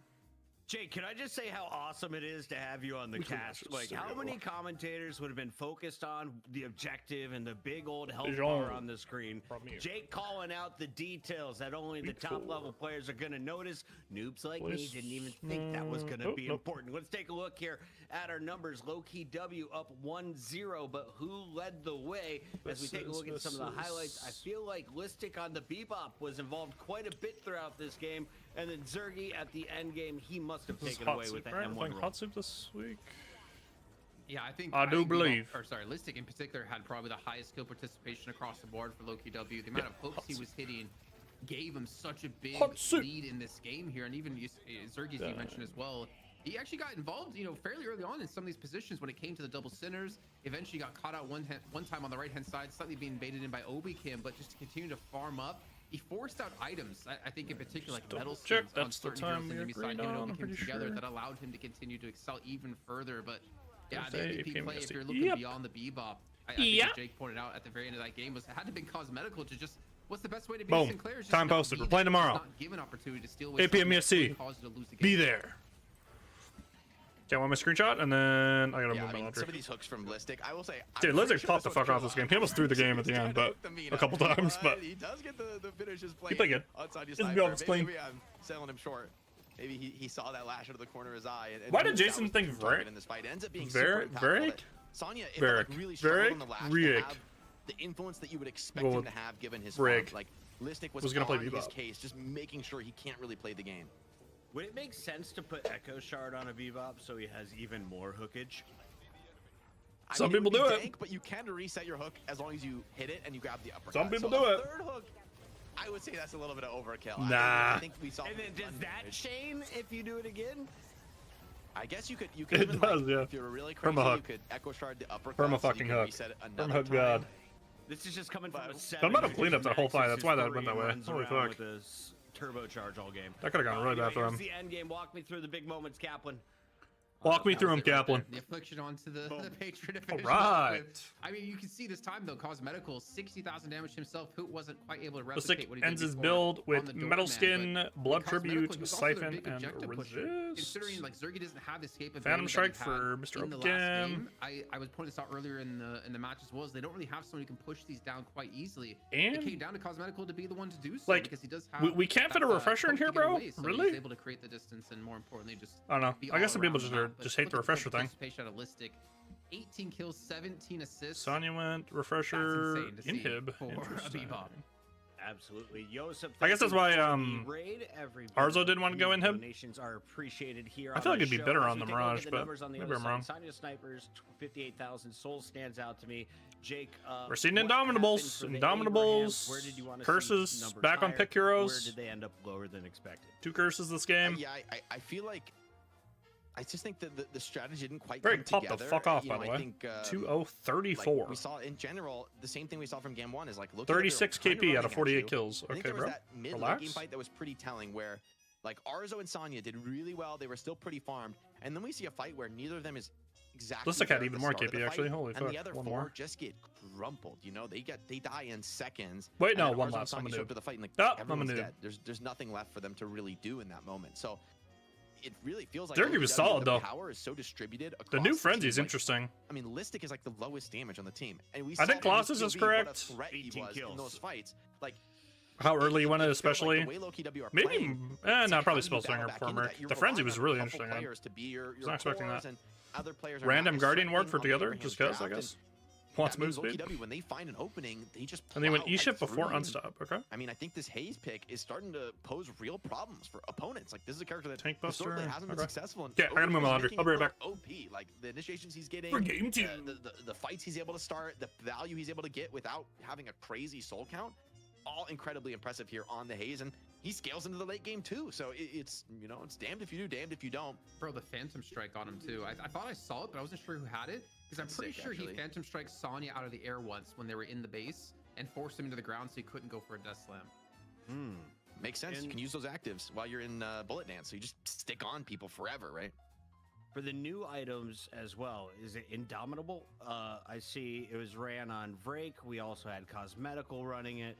Jake, can I just say how awesome it is to have you on the cast? Like, how many commentators would have been focused on the objective and the big old health bar on the screen? Jake calling out the details that only the top level players are going to notice. Noobs like me didn't even think that was going to be important. Let's take a look here at our numbers. Low-key W up 1-0, but who led the way? As we take a look at some of the highlights, I feel like Listic on the Bebop was involved quite a bit throughout this game. And then Zergy at the end game, he must have taken away with the M1 roll. Hot soup this week. Yeah, I think I do believe. Listic in particular had probably the highest skill participation across the board for Loki W. The amount of hooks he was hitting gave him such a big lead in this game here, and even Zergy, as you mentioned as well. He actually got involved, fairly early on in some of these positions when it came to the double centers. Eventually got caught out one time on the right-hand side, slightly being baited in by Obi-Kim, but just to continue to farm up. He forced out items, I think in particular, like metal skins on certain heroes in the enemy side, him and Obi-Kim together, that allowed him to continue to excel even further. But yeah, the MVP play, if you're looking beyond the Bebop, I think what Jake pointed out at the very end of that game was it had to have been Cosmetical to just, what's the best way to beat Sinclair? Time posted. We're playing tomorrow. Not give an opportunity to steal away 8 p.m. EST. Be there. Okay, I want my screenshot, and then I gotta move my laundry. Some of these hooks from Listic, I will say. Dude, Listic popped the fuck off this game. He almost threw the game at the end, but a couple times. But he does get the finishes played. He played good. Doesn't be able to explain. Maybe I'm selling him short. Maybe he saw that lash out of the corner of his eye. And why did Jason think Varric in this fight? It ends up being super impactful. Varric? Sonya, if like really struggled on the lash, to have the influence that you would expect him to have given his form. Like Listic was gonna play on his case, just making sure he can't really play the game. Would it make sense to put Echo Shard on a Bebop so he has even more hookage? Some people do it, but you can reset your hook as long as you hit it and you grab the uppercut. Some people do it. Third hook, I would say that's a little bit of overkill. Nah. I think we saw. And then does that chain if you do it again? I guess you could. It does, yeah. If you're really crazy, you could Echo Shard the uppercut. Perma fucking hook. Perma hook god. This is just coming from a 7. I'm about to clean up that whole fight. That's why that went that way. Holy fuck. Turbocharge all game. That could have gone really bad for him. The end game. Walk me through the big moments, Kaplan. Walk me through him, Kaplan. The affliction onto the patron. All right. I mean, you can see this time though, Cosmetical 60,000 damage himself. Who wasn't quite able to replicate what he did ends his before build with on the Metal Skin, Blood Cosmetical, Tribute, he was also their Siphon, big and objective pusher. Resist. Considering like Zergy doesn't have this capability Phantom Strike that he had for Mr. in the last game. I was pointing this out earlier in the match as well. Is they don't really have someone who can push these down quite easily. And it came down to Cosmetical to be the one to do so, like, because he does have. we can't fit a refresher in here, bro. So Really? he's able to create the distance and more importantly, just. I don't know. I guess some people just hate the refresher thing. 18 kills, 17 assists. Sonya went refresher inhib. For a Bebop. Absolutely. Yosef, I guess that's why Arzo didn't want to go inhib. Donations are appreciated here. I feel like it'd be better on the Mirage, but maybe I'm wrong. Sonya Snipers, 58,000. Soul stands out to me. Jake, we're seeing Indomitables. Indomitables. Curses back on pick heroes. Where did they end up lower than expected? 2 curses this game. Yeah, I feel like. I just think that the strategy didn't quite come together. Pop the fuck off, by the way. 2-0-34. Like we saw in general the same thing we saw from game 1 is like look 36 KP out of 48 kills. I think Okay, there was bro. that mid-late game fight that was pretty telling where like Arzo and Sonya did really well. They were still pretty farmed, and then we see a fight where neither of them is exactly. Looks like had even more KP actually. Holy fuck! And the other one 4 more. just get crumpled. You know, they die in seconds. Wait, no, and one Arzo last. and I'm Sonya gonna show do. up to the fight and like Oh, everyone's I'm gonna dead. There's nothing left for them to really do in that moment. So. It really feels like Zergy was solid though. Power is so distributed across the new frenzy is like, interesting. I mean, Listic is like the lowest damage on the team, and we. I think Colossus is correct. 18 kills in those fights. Like, how early you went it, especially. Like the way Low-Key W are Maybe, playing, no, probably how do you Spellslinger battle back before into Merc. that? You're The Frenzy relying was on a really couple interesting. players to be your not expecting cores, that. and other players are Random not. Guardian Ward for Certainly together, on just Abraham's cause, I draft, guess. and Wants that move means speed. Low-Key W, when they find an opening, they just And they went plow right E-Shift before through you. unstop, okay? I mean, I think this Haze pick is starting to pose real problems for opponents. Like, this is a character that Tank Buster, historically hasn't been okay. successful. And Okay, I gotta move my laundry. I'll be right back. OP, like the initiations he's getting, For game 2. the fights he's able to start, the value he's able to get without having a crazy soul count, all incredibly impressive here on the Haze, and he scales into the late game too. So it's, you know, it's damned if you do, damned if you don't. Bro, the Phantom Strike on him too. I thought I saw it, but I wasn't sure who had it, because I'm pretty sure he Phantom Strike Sonya out of the air once when they were in the base and forced him into the ground so he couldn't go for a Death Slam. Makes sense. And you can use those actives while you're in Bullet Dance, so you just stick on people forever, right? For the new items as well, is it Indomitable? I see it was ran on Vrake. We also had Cosmetical running it.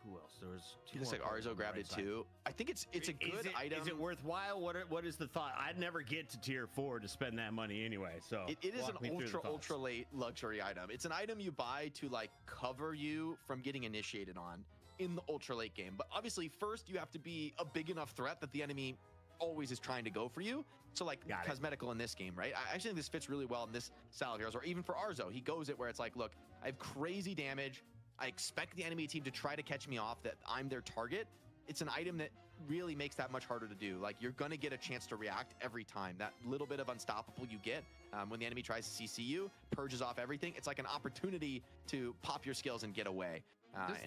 Who else? There was two. Looks like Arzo grabbed it too. I think it's a good item. Is it worthwhile? What is the thought? I'd never get to tier 4 to spend that money anyway. So it is an ultra late luxury item. It's an item you buy to like cover you from getting initiated on in the ultra late game. But obviously, first you have to be a big enough threat that the enemy always is trying to go for you. So like Cosmetical in this game, right? I actually think this fits really well in this style of heroes, or even for Arzo. He goes it where it's like, look, I have crazy damage. I expect the enemy team to try to catch me off, that I'm their target. It's an item that really makes that much harder to do. Like, you're going to get a chance to react every time. That little bit of unstoppable you get when the enemy tries to CC you, purges off everything. It's like an opportunity to pop your skills and get away.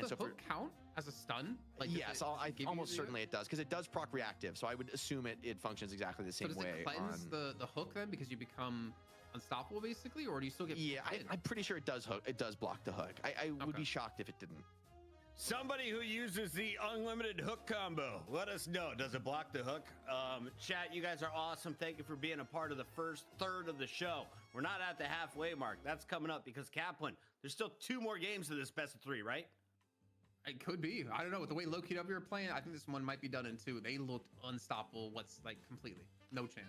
Does the hook count as a stun? Like, yes, almost certainly it does, because it does proc reactive. So I would assume it functions exactly the same way. So does it cleanse the hook then, because you become unstoppable basically, or do you still get? Yeah, I'm pretty sure it does hook. It does block the hook. I would be shocked if it didn't. Somebody who uses the unlimited hook combo, let us know. Does it block the hook? Chat, you guys are awesome. Thank you for being a part of the first third of the show. We're not at the halfway mark. That's coming up because Kaplan, there's still 2 more games of this best of 3, right? It could be. I don't know. With the way Low-Key W are playing, I think this one might be done in 2. They looked unstoppable. Completely. No chance.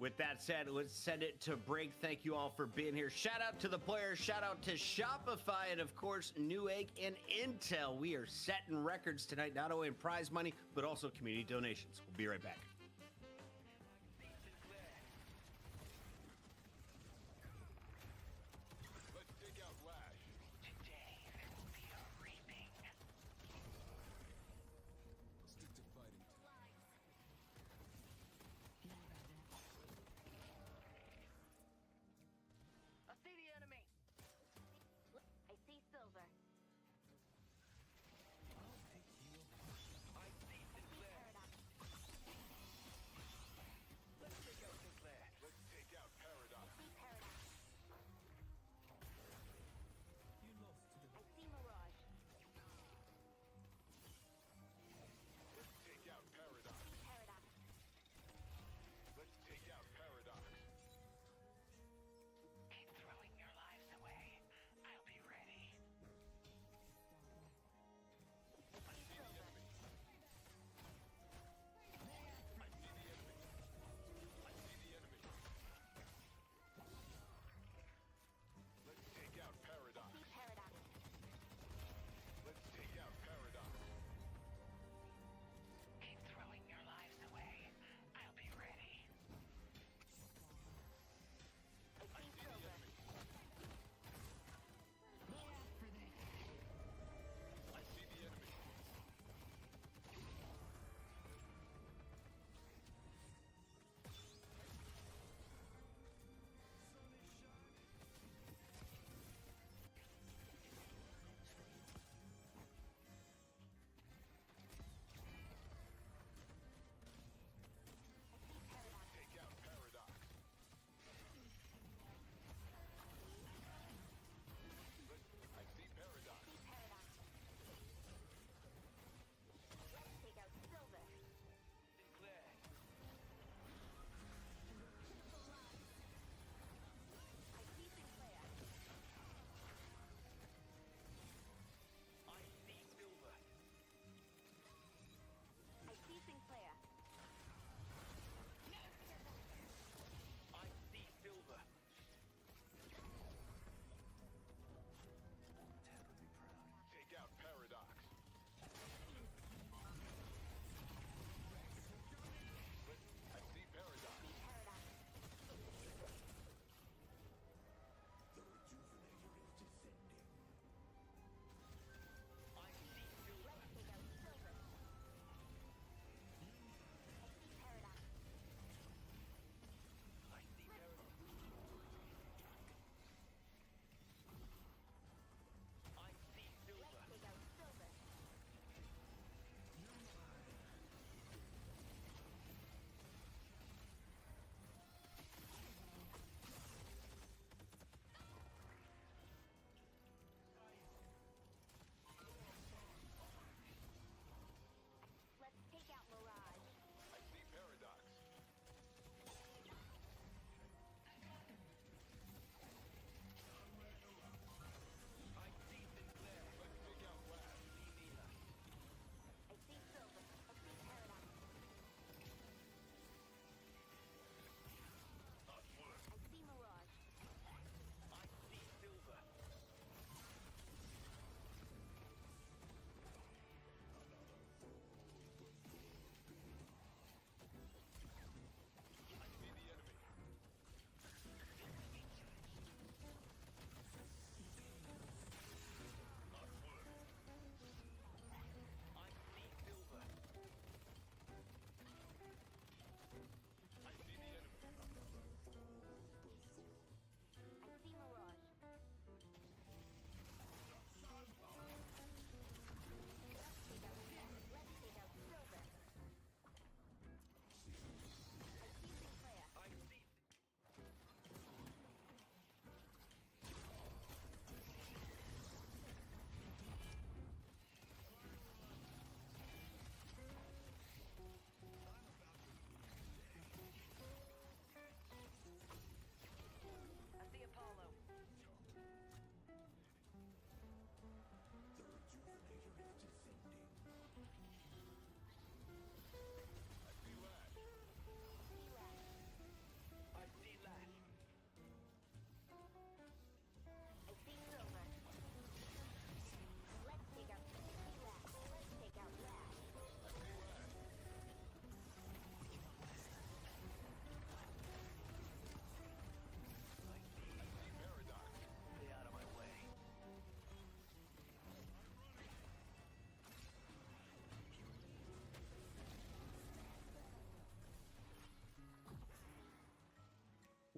With that said, let's send it to break. Thank you all for being here. Shout out to the players. Shout out to Shopify. And, of course, Newegg and Intel. We are setting records tonight, not only in prize money, but also community donations. We'll be right back.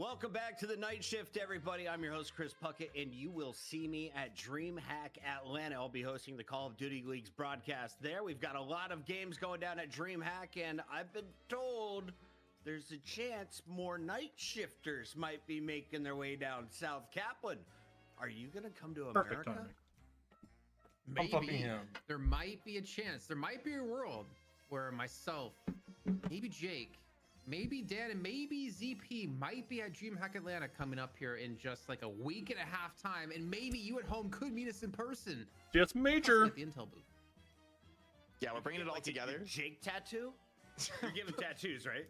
Welcome back to the Night Shift, everybody. I'm your host, Chris Puckett, and you will see me at DreamHack Atlanta. I'll be hosting the Call of Duty League's broadcast there. We've got a lot of games going down at DreamHack, and I've been told there's a chance more night shifters might be making their way down South Kaplan. Are you going to come to America? Maybe. There might be a chance. There might be a world where myself, maybe Jake, maybe Dan, and maybe ZP might be at DreamHack Atlanta coming up here in just like a week and a half time, and maybe you at home could meet us in person. Just major. At the Intel booth. Yeah, we're bringing it all together. Jake tattoo? You're giving tattoos, right?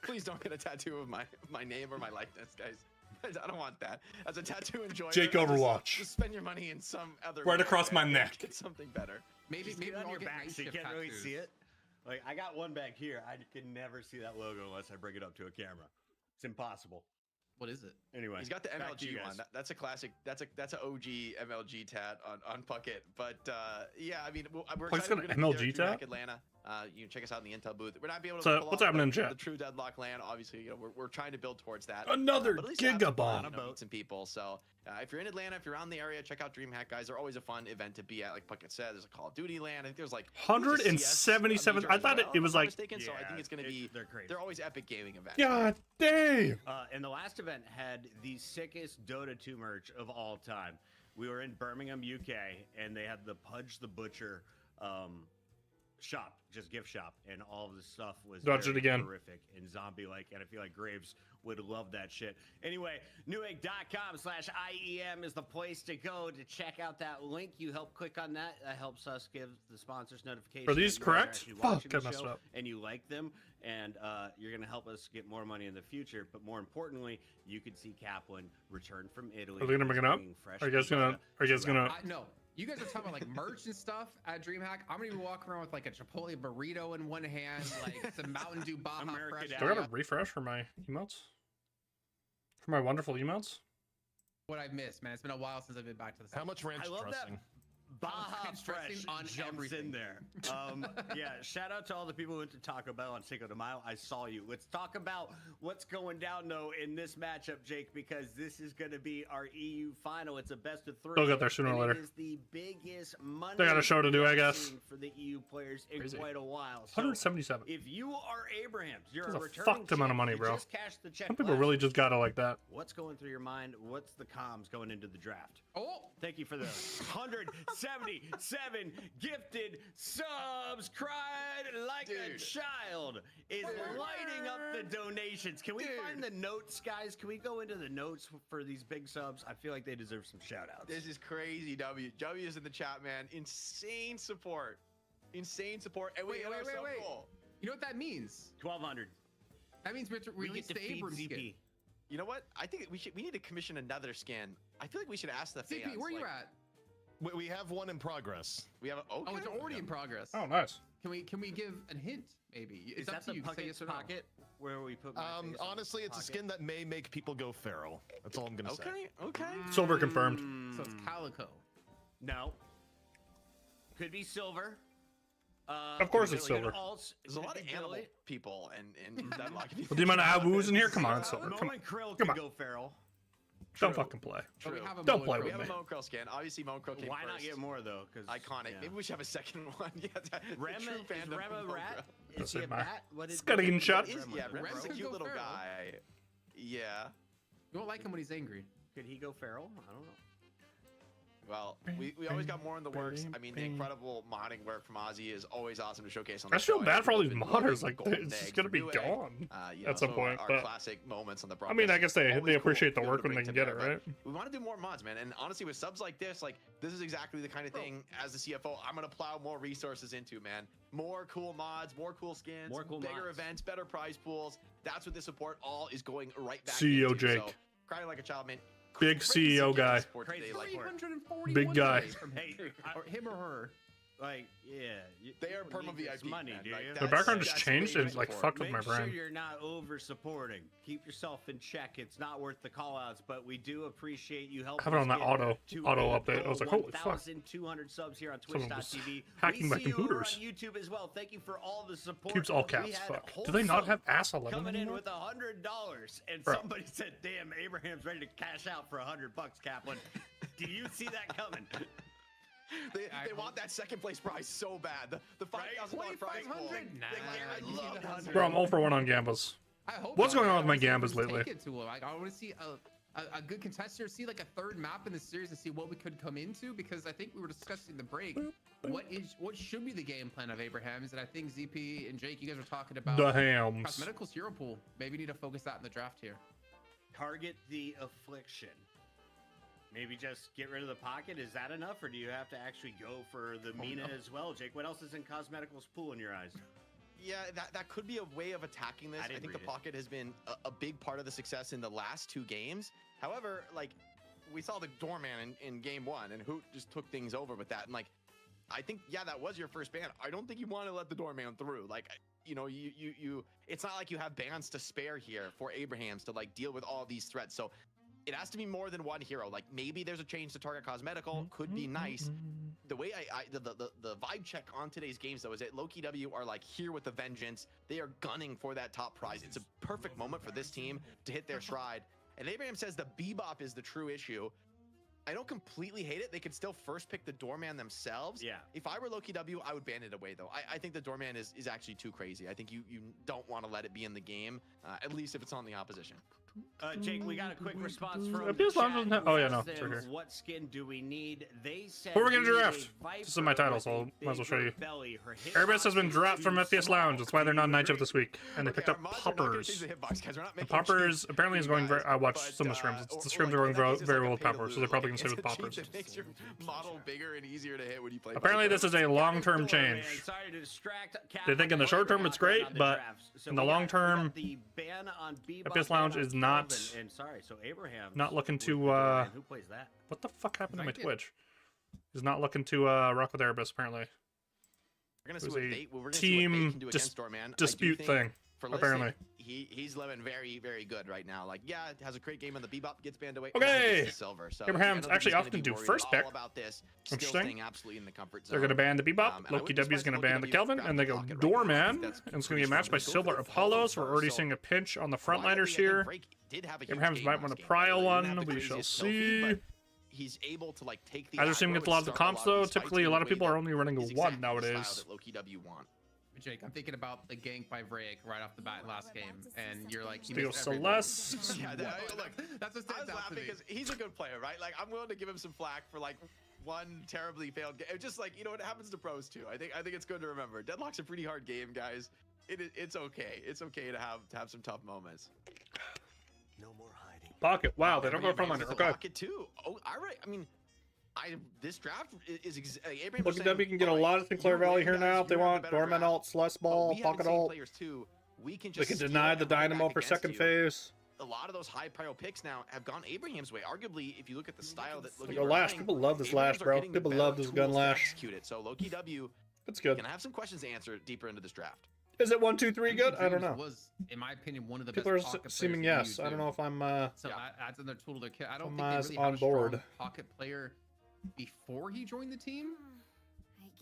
Please don't get a tattoo of my name or my likeness, guys. I don't want that. As a tattoo enjoyer, Jake Overwatch. Just spend your money in some other right way, across my neck. Get something better. Maybe on I'll your get back night so you shift can't really tattoos. see it. Like, I got one back here. I can never see that logo unless I bring it up to a camera. It's impossible. What is it? Anyway, He's got the back to you MLG guys. one. That's a classic. That's an OG MLG tat on Puckett. But yeah, I mean, we're Puck's excited. got We're an gonna be MLG there at DreamHack tat? Atlanta. You can check us out in the Intel booth. We're not be able to. So, pull what's off happening in the chat? true Deadlock land. Obviously, you know, we're trying to build towards that. Another But at least have some fun, gigabomb. meet some people. So if you're in Atlanta, if you're around the area, check out DreamHack, guys. They're always a fun event to be at. Like Puckett said, there's a Call of Duty land. I think there's like 177. I thought it was like. mistaken, so I think it's gonna be. They're crazy. They're always epic gaming events. God damn. And the last event had the sickest Dota 2 merch of all time. We were in Birmingham, UK, and they had the Pudge the Butcher shop, just gift shop, and all of the stuff was Dodged it again. horrific and zombie-like, and I feel like Graves would love that shit. Anyway, newegg.com/IEM is the place to go to check out that link. You help click on that. That helps us give the sponsors notification. Are these that you guys correct? actually Fuck, watching I the messed show up. and you like them, and you're going to help us get more money in the future. But more importantly, you could see Kaplan return from Italy. Are they gonna bring it up? Are you guys gonna? No. You guys are talking about like merch and stuff at DreamHack. I'm gonna be walking around with like a Chipotle burrito in one hand, like some Mountain Dew Baja America Fresh. Down. Do I gotta refresh for my emotes? For my wonderful emotes? What I've missed, man. It's been a while since I've been back to the. How much ranch I love dressing? that Baja Ranch dressing Fresh on jumps everything. in there. Yeah, shout out to all the people who went to Taco Bell on Cinco de Mayo. I saw you. Let's talk about what's going down, though, in this matchup, Jake, because this is going to be our EU final. It's a best of 3. They'll get there sooner or and later. It is the biggest money They got a show to do, I guess. for the EU players in Crazy. quite a while. So 177. if you are Abrahams, you're That's a a returning fucked amount of champ. money, You bro. just cashed the check Some people last really just got it like that. What's going through your mind? What's the comms going into the draft? Oh, Thank you for the 177 gifted subs. Cried like a Dude. child is lighting up the donations. Can we find the notes, guys? Can we go into the notes for these big subs? I feel like they deserve some shout outs. This is crazy. W is in the chat, man. Insane support. Insane support. And Wait. hit our sub goal. You know what that means? 1,200. That means we have to We release get to the feed Abrams ZP. skin. You know what? I think we need to commission another scan. I feel like we should ask the fans. CP, where you like, at? We have one in progress. We have a, okay. Oh, it's already in progress. Oh, nice. Can we give a hint? Maybe Is it's up that to the you. Say Puckett yes or no. pocket where we put my face on Honestly, the it's a pocket? skin that may make people go feral. That's all I'm gonna say. Okay. Silver confirmed. So it's Calico. No. Could be silver. Of course it's could be silver. alts, There's a could lot be of animal Billy. people and Deadlock. Well, the amount of Abu's in here? Come on, Silver. Come Moen on. Krill Come could on. go feral. Don't fucking play. But we True. have a Don't Moen play Krill. with We have me. a Moncro scan. Obviously, Moncro came Why first. not get more though? Because Iconic. Maybe we should have a second one. Yeah, Rema, true is fandom Rema of a rat? Moncro. Is he a Doesn't matter. bat? What is It's gotta get what shot. is Is, Rema? yeah, Rema Rema's a could cute go little feral. guy. Yeah. You won't like him when he's angry. Could he go feral? I don't know. Well, we always got more in the works. I mean, the incredible modding work from Ozzy is always awesome to showcase on the I feel show. bad for all these We've been modders. building Like, Golden it's just Egg gonna for be Newegg. gone You at know, some point. Our But classic moments on the I broadcast. mean, I guess they Always cool appreciate the to be able work to when they bring can to get it, bear, right? but we want to do more mods, man. And honestly, with subs like this is exactly the kind of thing as the CFO I'm gonna plow more resources into, man. More cool mods, more cool skins, More cool bigger mods. events, better prize pools. That's what this support all is going right back CEO into. Jake. So, crying like a child, man. Big Crazy CEO to get guy. support Crazy today, like, 341 Big guy. days from him. Or him or her. Like, yeah, they are perma VIP money, man. do Like, you? The background just that's changed way and like for it. fucked with my Make sure brain. you're not over supporting. Keep yourself in check. It's not worth the call outs, but we do appreciate you helping Have it on us that get auto to update. I was like, holy fuck. 1,200 subs here on Someone was Twitch.tv. hacking my we see you over computers. on YouTube as well. Thank you for all the support. Keeps all We caps. had Fuck. Do they not have ass 11 coming in anymore? with $100, and Bro. somebody said, "Damn, Abraham's ready to cash out for $100, Kaplan." Do you see that coming? They want that second place prize so bad. The $5,000 prize pool. Nah, I love that. Bro, I'm 0 for 1 on Gambas. I hope What's not. going on with my I wanna see Gambas who's lately? take it to 'em. Like, I want to see a good contestant, see like a third map in the series and see what we could come into, because I think we were discussing the break what should be the game plan of Abraham's, and I think ZP and Jake, you guys were talking about The hams. Cosmeticals hero pool. Maybe need to focus that in the draft here. Target the affliction. Maybe just get rid of the pocket. Is that enough, or do you have to actually go for the Mina as well? Jake, what else is in Cosmeticals pool in your eyes? Yeah, that could be a way of attacking this. I think the pocket has been a big part of the success in the last 2 games. However, like, we saw the doorman in game 1, and Hoot just took things over with that. And like, I think, yeah, that was your first ban. I don't think you want to let the doorman through. Like, you know, you it's not like you have bans to spare here for Abrahams to like deal with all these threats. So it has to be more than one hero. Like, maybe there's a change to target cosmetical, could be nice. The way the vibe check on today's games though is that Loki W are like here with the vengeance. They are gunning for that top prize. It's a perfect moment for this team to hit their stride. And Abraham says the bebop is the true issue. I don't completely hate it. They could still first pick the doorman themselves. Yeah. If I were Loki W, I would ban it away though. I think the doorman is actually too crazy. I think you don't want to let it be in the game, at least if it's on the opposition. Jake, we got a quick response from It the feels chat. like doesn't have- oh, yeah, no, Asked it's them, right here. what skin do we need? They said Who are we gonna we need a draft? This is my Viper title, with so a might as well show you. bigger belly. Her Airbus has been hitbox dropped is from too FPS small. Lounge. That's why they're not Do you Night Shift agree? this week. And they picked up Poppers. The Poppers apparently is going very. I watched some of the scrims. The scrims are going very well with Poppers, so they're probably going to stay with Poppers. It makes your model bigger and easier to hit when you play. Apparently, this is a long-term change. Sorry to distract They think in the short term it's great, but in the long term, FPS Lounge is not looking to. Who plays that? What the fuck happened to my Twitch? He's not looking to rock with Airbus apparently. We're It gonna was see what a they, we're gonna see team what they can do against Doorman. I do dispute think thing. For Apparently. Listen, he's living very good right now. Like, yeah, has a great game on the Bebop, gets banned away. Okay. Silver. So Abraham's I don't actually think he's often gonna do be worried first all pick. about this. Interesting. Still staying absolutely in the comfort zone. They're going to ban the Bebop. And I Loki wouldn't be W is surprised going to if ban Loki the W Kelvin, grabs and they the go pocket right now. Doorman. That's And it's going to be a match by pretty strong. Silver Go for the Apollos. We're follow already first. seeing a pinch on the Quietly, frontliners I think here. Drake did have a huge Abraham's game might last want to game, prile right? He didn't one. have the We shall craziest trophy, see. but he's able to like take the As we're seeing aggro against a and lot of the start comps of though, these fights typically in a a lot of way people that are only running a is 1 exactly the style nowadays. that Loki W want. Jake, I'm thinking about the gank by Vraic right off the bat last game, and you're like, he Steel missed every Celeste. Yeah, look, that's what I stands was out to laughing me. because he's a good player, right? Like, I'm willing to give him some flack for like one terribly failed game. Just like, you know, it happens to pros too. I think it's good to remember. Deadlock's a pretty hard game, guys. It's okay. It's okay to have some tough moments. No more hiding. Pocket. Wow, they don't go frontliner. It's a Okay. pocket too. Oh, all right. I mean, this draft is Abraham was Loki saying, W can get a all right, lot of Sinclair you Valley win, here guys, now if they you have the want. better Doorman draft. alt, Celeste But ball, we haven't pocket seen alt. players too. We can They just can steal deny and the bring it Dynamo back for against second you. phase. A lot of those high prio picks now have gone Abraham's way. Arguably, if you look at the style that Loki Yo, Lash. People love this Lash, bro. People love this gun Lash. Execute it. So Loki W That's good. can have some questions to answer deeper into this draft. Is it 1, 2, 3 good? I don't know. Was, in my opinion, one of the People best are pocket seeming players yes. in I don't know if I'm So that adds in their tool to their kit. I don't I'm think they as really on had a strong board. pocket player before he joined the team.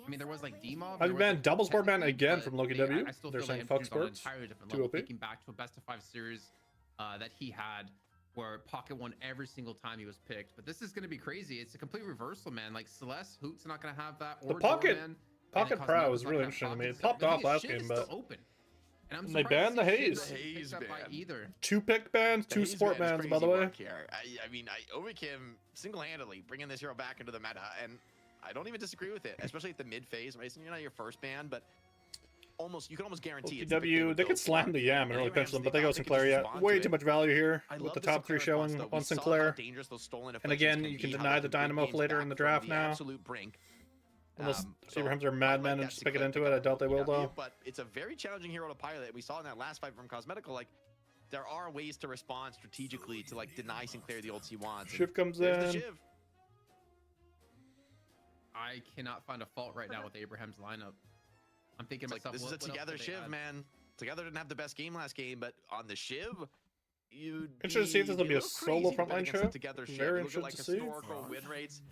I mean, there was like D-Mob. I've there was, been like, double sport ban technically, again but from Loki they- W. I still They're feel they saying fuck introduced on an sports. entirely different 2 level, OP. thinking back to a best of 5 series that he had, where Pocket won every single time he was picked. But this is going to be crazy. It's a complete reversal, man. Like Celeste, Hoot's not going to have that. Or The Pocket- Doorman, Pocket and Prow Cosmetics is not really gonna have interesting to me. It pockets. popped The thing off is, last shit game, is but still open. And I'm they surprised banned to the see shit haze. isn't Haze picked up by ban. either. 2 pick bans, 2 He's sport been bans, crazy by the way. work here. I mean, Overkim single-handedly bringing this hero back into the meta, and I don't even disagree with it, especially at the mid phase. Mason, you're not your first ban, but you can almost guarantee it's the pick W, would they go could slam for. the Yam and really Abraham's pinch them, but the they go guy that could Sinclair just yet. respond Way to too it. much value here I with love the the top 3 Sinclair response, showing though. on We saw how Sinclair. dangerous those stolen And again, afflictions you can can be, how deny they the can bring Dynamo games later back in the from draft now. Absolute brink. Unless So Abrahams are I madmen like and that just pick it Sinclair into it. pickup I doubt they from will, BW, though. But it's a very challenging hero to pilot. We saw in that last fight from Cosmetical, like, there are ways to respond strategically to, like, deny Sinclair the ults he wants. Shiv comes There's the in. Shiv. I cannot find a fault right now with Abraham's lineup. I'm thinking to myself, this is a together Shiv, man. Together didn't have the best game last game, but on the Shiv, you'd interested to see if this will be a solo frontline show. Very interested to see.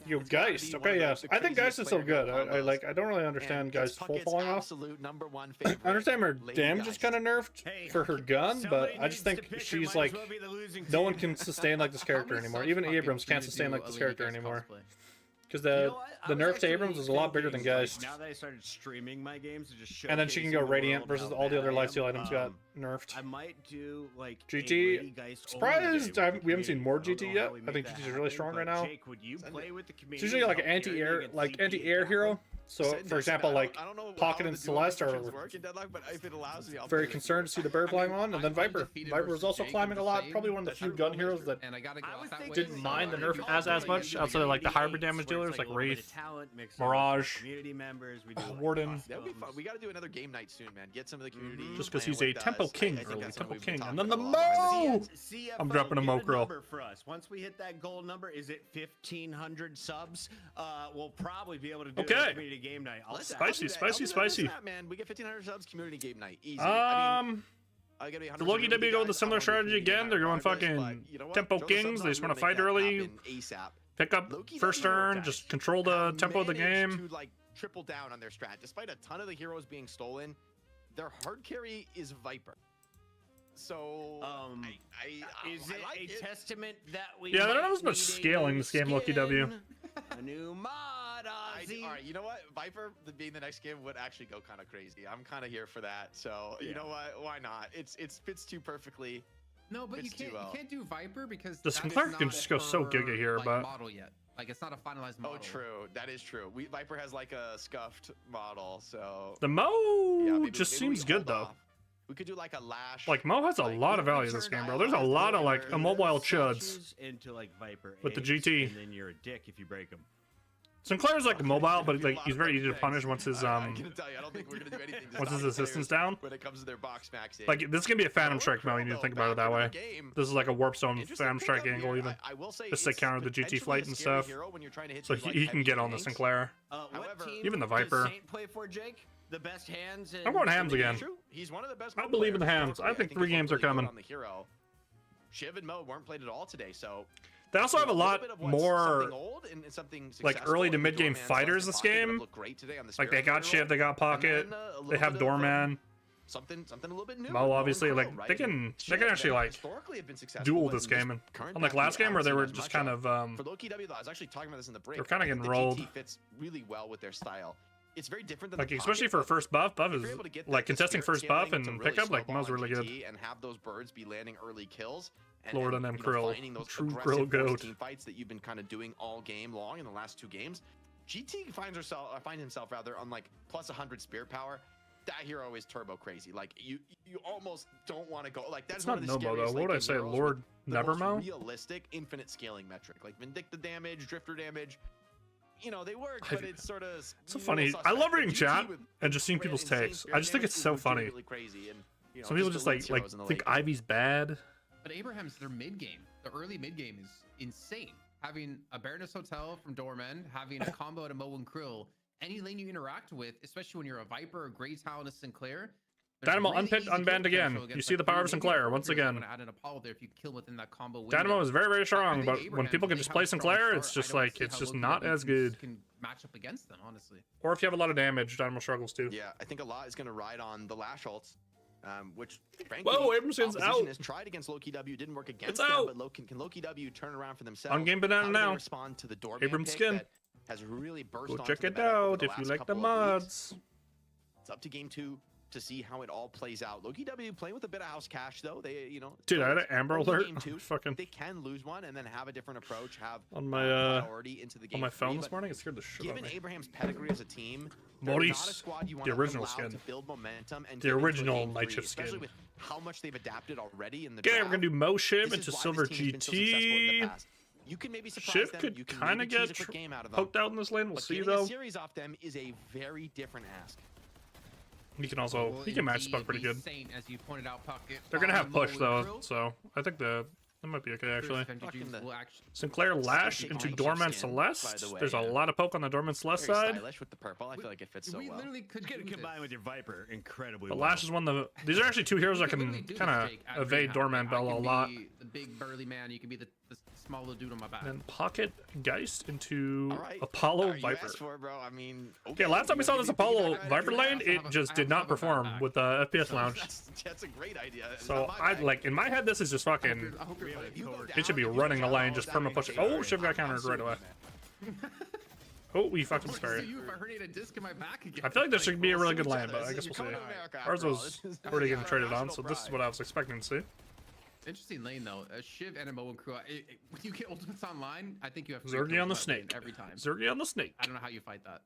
Yo, Geist. Okay, yes. I think Geist is so good. I don't really understand Geist full falling off. I understand her damage is kind of nerfed for her gun, but I just think she's like, no one can sustain like this character anymore. Even Abrams can't sustain like this character anymore. Because the nerf to Abrams is a lot bigger than Geist. Now that I started streaming my games, to just and then she can go Radiant versus all the other lifesteal items got nerfed. I might do like GT. Surprised we haven't seen more GT yet. I think GT is really strong right now. Jake, would you play with the it's usually like an anti-air hero. So, for example, like Pocket and Celeste are very concerned to see the bird flying on, and then Viper. Viper is also climbing a lot. Probably one of the few gun heroes that didn't mind the nerf as much outside of like the hybrid damage dealers like Wraith, Mirage, Warden. That would be fun. We got to do another game night soon, man. Get some of the community. Just because he's a Tempo King early, Tempo King, and then the Mo. I'm dropping a Mo Krill. For us, once we hit that goal number, is it 1,500 subs? We'll probably be able to do community game night. Spicy. That, man. We get 1,500 subs, community game night. Easy. The Loki W go with a similar strategy again. They're going fucking Tempo Kings. They just want to fight early, pick up first turn, just control the tempo of the game. To like triple down on their strat, despite a ton of the heroes being stolen, their hard carry is Viper. So is it a testament that we? Yeah, there not much scaling this game, Loki W. A new mod. All right, you know what? Viper being the next game would actually go kind of crazy. I'm kind of here for that. So you know what? Why not? It fits too perfectly. No, but you can't do Viper because the Sinclair can just go so giga here, but model yet. Like it's not a finalized model. Oh, true. That is true. Viper has like a scuffed model, so the Mo just seems good though. We could do like a lash. Like Mo has a lot of value in this game, bro. There's a lot of like immobile chuds into like Viper with the GT. And then you're a dick if you break them. Sinclair's like mobile, but like he's very easy to punish once his I can tell you, I don't think we're gonna do anything once his assistance down. When it comes to their box maxing. Like this is gonna be a Phantom Strike Mo. You need to think about it that way. This is like a Warp Zone Phantom Strike angle even. Just to counter the GT flight and stuff. So he can get on the Sinclair. Even the Viper. The best hands. I'm going Hams again. He's one of the best. I believe in the Hams. I think 3 games are coming. Shiv and Mo weren't played at all today, so. They also have a lot more like early to mid game fighters this game. Like they got Shiv, they got Pocket, they have Doorman. Something a little bit new. Mo obviously like they can actually like duel this game, and unlike last game where they were just kind of for Loki W, I was actually talking about this in the break. They're kind of getting rolled. GT fits really well with their style. It's very different than like especially for first buff. Buff is like contesting first buff and pickup. Like Mo's really good. And have those birds be landing early kills. Lord on them Krill, true Krill goat. Fights that you've been kind of doing all game long in the last 2 games. GT finds himself rather on like plus 100 spirit power. That hero is turbo crazy. Like you almost don't want to go like that's not no Mo though. What would I say, Lord Never Mo? Realistic infinite scaling metric like Vindicta damage, Drifter damage. You know they work, but it's sort of so funny. I love reading chat and just seeing people's takes. I just think it's so funny. Some people just like think Ivy's bad. But Abraham's their mid game, the early mid game is insane. Having a Baroness Hotel from Doorman, having a combo at a Mo and Krill, any lane you interact with, especially when you're a Viper, a Grey Talon, a Sinclair. Dynamo unpicked, unbanned again. You see the power of Sinclair once again. Add an Apollo there if you kill within that combo window. Dynamo is very, very strong, but when people can just play Sinclair, it's just like it's just not as good. Can match up against them, honestly. Or if you have a lot of damage, Dynamo struggles too. Yeah, I think a lot is going to ride on the Lash ults. Which frankly, Abramson's out. Has tried against Loki W, didn't work against them, but can Loki W turn around for themselves? On game banana now. Respond to the Abrams skin has really burst. Go check it out if you like the mods. It's up to game 2 to see how it all plays out. Loki W playing with a bit of house cash though. They dude, I had an Amber Alert. Fucking. They can lose one and then have a different approach. Have on my priority into the game on my phone this morning. It scared the shit out of me. Given Abraham's pedigree as a team. Maurice, the original skin. The original NightShift skin. With how much they've adapted already in the okay, we're gonna do Mo Shiv into Silver GT. You can maybe Shiv could kind of get poked out in this lane. We'll see though. A series off them is a very different ask. He can also he can match Puck pretty good. As you pointed out, Puck. They're gonna have push though, so I think the That might be okay, actually. Will Sinclair Lash into Dormant Celeste. There's a lot of poke on the Dormant Celeste Very side. stylish with the purple. I feel like it fits so we well. literally could Get it combined with your Viper incredibly The well. Lash is one of the... These are actually two heroes that can kind of evade Dormant Bella a lot. The big burly man. You can be the small little dude on my back. And then Pocket Geist into Right. Apollo You Viper. asked for it, bro. I mean, Okay, last time we saw this Apollo Viper lane, it just did not perform with the FPS Lounge. That's a great idea. So I like in my head, this is just fucking. I hope you're playing. It should be running the lane, just perma push it. Oh, Shiv got countered right away. Oh, we fucking Sorry. scary. If I heard he had a disc in my back again. I feel like this should be a really good lane, but I guess we'll see. Ours was already getting traded on, so this is what I was expecting to see. Interesting lane though. Shiv and Mo and crew. When you get ultimates online, I think you have Zergy on the snake. every time. Zergy on the snake. I don't know how you fight that.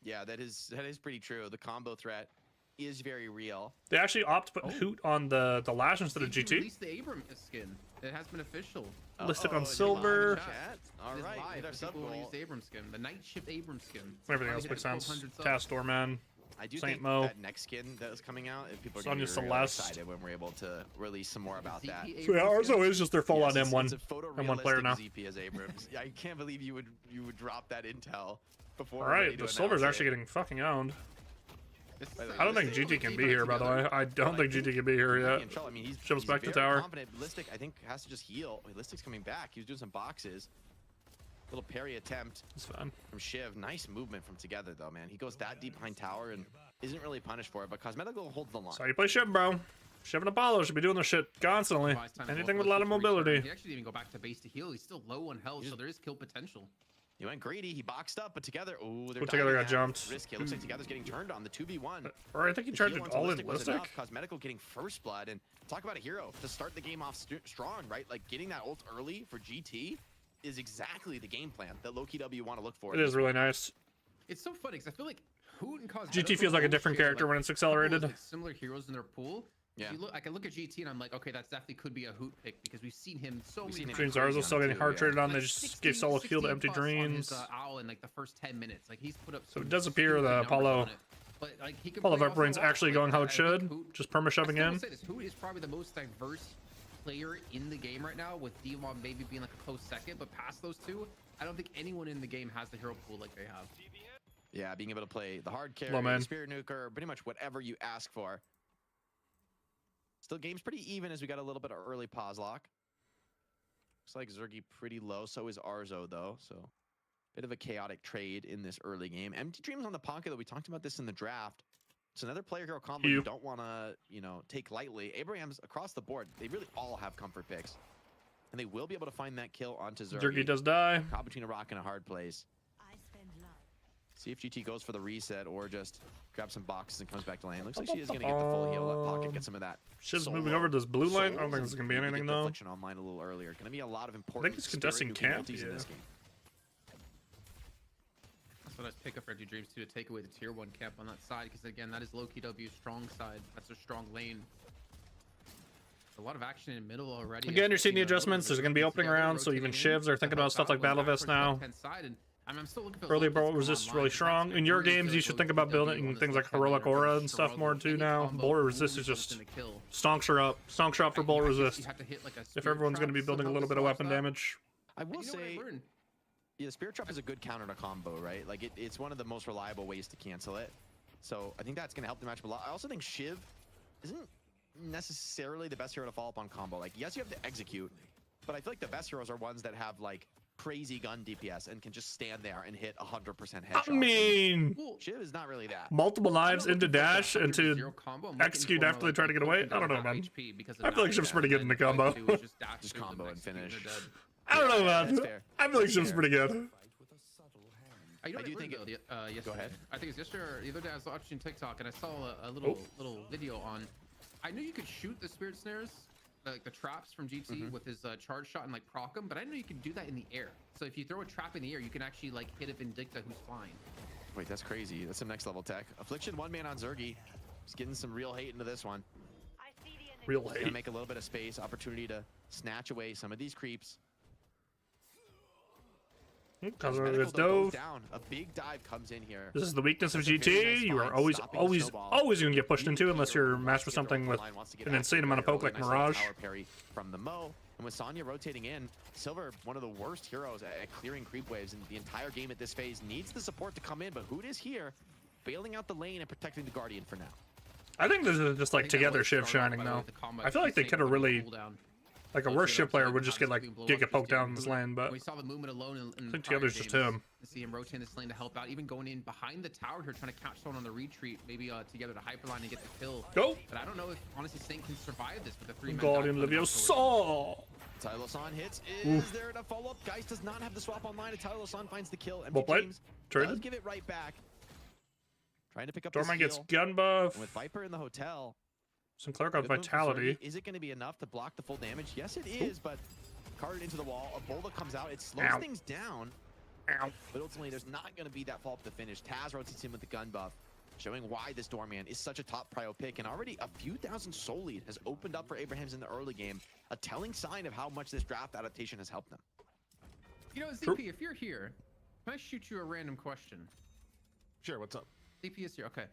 Yeah, that is pretty true. The combo threat is very real. They actually opt to put Hoot on the Lash instead of They GT. released the Abram skin. It has been official. Listed on is it silver. live in chat? All It is right, live. hit our sub People wanna goal. use the Abram skin. The NightShift Abram skin. Everything else Finally makes hit sense. 1200 subs. Cast Doorman. I do Saint think Mo. that next skin that is coming out, if people are Sonya going to be really Celeste. excited when we're able to release some more about that. ZP So yeah, Abram ours skin? is just their full on Yes, M1. it's a M1 player now. ZP as Abrams. Yeah, I can't believe you would drop that intel before. All we're ready right, to the silver's announce actually it. getting fucking owned. This is I don't think this is GT can team be back here, by the together. way. I don't think GT can be here Really yet. in trouble. I mean, he's Shiv's back to very tower. confident. Ballistic, I think, has to just heal. Ballistic's coming back. He was doing some boxes. Little parry attempt It's fine. from Shiv. Nice movement from together, though, man. He goes that deep behind tower and isn't really punished for it, but Cosmetical holds the line. So how you play Shiv, bro. Shiv and Apollo should be doing this shit constantly. Buys time to Anything go with a lot of for the return. mobility. He actually didn't even go back to base to heal. He's still low on health, so there is kill potential. He went greedy. He boxed up, but together, oh, they're But together diving got now. jumped. Risky. It looks like together's getting turned on the 2v1. Or I think he The tried heal to onto all in Ballistic was Ballistic. enough. Cosmetical getting first blood, and talk about a hero to start the game off strong, right? Like getting that ult early for GT is exactly the game plan that Low-Key W want to look for. It is really nice. It's so funny because I feel like Hoot and Cosmetical GT feels like a both different share, character like, when it's couple of, accelerated. like, similar heroes in their pool. Yeah. I can look at GT and I'm like, okay, that's definitely could be a Hoot pick because we've seen him so many times. Dreams Arzo still getting hard too, traded on. They Like just 60 gave solo kill to 16 Empty plus on Dreams. his, Owl in like the first 10 minutes. Like he's put up. So it some does appear stupid the numbers Apollo- on it. But like he can Apollo play Viper Brain's off the wall. actually Like, going how I it think should. Hoot- Just perma shoving I in. still say this, Hoot is probably the most diverse player in the game right now, with Demon maybe being like a close second. But past those two, I don't think anyone in the game has the hero pool like they have. Yeah, being able to play the hard carry, Low man. the Spirit Nuker, pretty much whatever you ask for. Still, game's pretty even as we got a little bit of early pause lock. Looks like Zergy pretty low. So is Arzo, though. So, bit of a chaotic trade in this early game. Empty Dreams on the pocket, though. We talked about this in the draft. It's another player hero combo you don't want to, take lightly. Abrams across the board, they really all have comfort picks. And they will be able to find that kill onto Zergy. Zergy does die. Caught between a rock and a hard place. See if GT goes for the reset or just grabs some boxes and comes back to lane. Looks like she is going to get the full heal. Let Pocket get some of that. Shiv's moving over to this blue lane. I don't think this is going to be anything, though. Affliction online a little earlier. Going to be a lot of important. he's contesting camp, in this game. That's what I pick up for Empty Dreams too, to take away the tier 1 camp on that side, because again, that is Low-Key W's strong side. That's their strong lane. A lot of action in middle already. Again, you're seeing the adjustments. There's going to be opening rounds, so even Shivs are thinking about stuff like Battle Vest now. I'm still looking for Early Low-Key Bolt to come resist online, really because strong. that's In your really games, good you should think about Low-Key building on things this like left Heroic side there. Aura and stuff more too Any now. combo Bolt resist moves is just within the kill. stonks her up. Stonks her up for Bolt You resist. have to hit like a If Spirit everyone's going to Trap be building a somehow little to bit of stop weapon that. damage. I will And you know what I say, learned? yeah, Spirit Trap is a good counter to combo, right? Like it's one of the most reliable ways to cancel it. So I think that's going to help the matchup a lot. I also think Shiv isn't necessarily the best hero to follow up on combo. Like, yes, you have to execute, but I feel like the best heroes are ones that have like crazy gun DPS and can just stand there and hit 100% headshots. I mean, Well, Shiv is not really that. multiple knives I'm not into looking for dash that and to 100 combo. I'm looking execute for after they like try to get away. looking I don't know, for man. HP because of I feel like that. Shiv's pretty good in the And all combo. you do is just dash Just through them, combo and execute, and finish. they're dead. I don't know, That's man. fair. I feel like Shiv's fair. pretty good. You know I what do learned, think though, yesterday? Go ahead. I think it was yesterday or the other day. I was watching TikTok and I saw a little video on. I knew you could shoot the spirit snares, like the traps from GT with his charge shot and like proc him, but I didn't know you could do that in the air. So if you throw a trap in the air, you can actually like hit a Vindicta who's flying. Wait, that's crazy. That's some next level tech. Affliction, one man on Zergy. He's getting some real hate into this one. Real Gonna hate. make a little bit of space, opportunity to snatch away some of these creeps. Because Medical, it's though, goes dove. down. A big dive comes in here. This is the weakness of That's a very GT. nice You are find, always, stopping always, Snowball. always going to get pushed into Really unless hero you're wants matched to with get her something off with the line, wants to get an after insane it amount of very poke like early. Nice little Mirage. power parry from the Mo. And with Sonya rotating in, Silver, one of the worst heroes at clearing creep waves in the entire game at this phase, needs the support to come in, but Hoot is here, bailing out the lane and protecting the Guardian for now. I think this is just like together Shiv shining though. I feel like they could have really, like a worse Shiv player would just get like get poked down in this lane, but we saw the movement alone in I think together's just him. See him rotating this lane to help out, even going in behind the tower here, trying to catch someone on the retreat, maybe together to hyperline and get the kill. Go! But I don't know if honestly Saint can survive this with a 3-man. Guardian Leviosa! Tylosan hits. Is there enough follow-up? Geist does not have the swap online, and Tylosan finds the kill. Well played. Does give it right back. Trying to pick up Dorman the gets gun buff. And with Viper in the hotel, Sinclair got vitality. Is it going to be enough to block the full damage? Yes, it is, but carded into the wall. Ebola comes out. It slows things down. Ow. But ultimately, there's not going to be that follow-up to finish. Taz rotates in with the gun buff, showing why this Doorman is such a top prio pick. And already a few thousand soul lead has opened up for Abrahams in the early game, a telling sign of how much this draft adaptation has helped them. You know, ZP, if you're here, can I shoot you a random question? Sure, what's up? ZP is here, okay.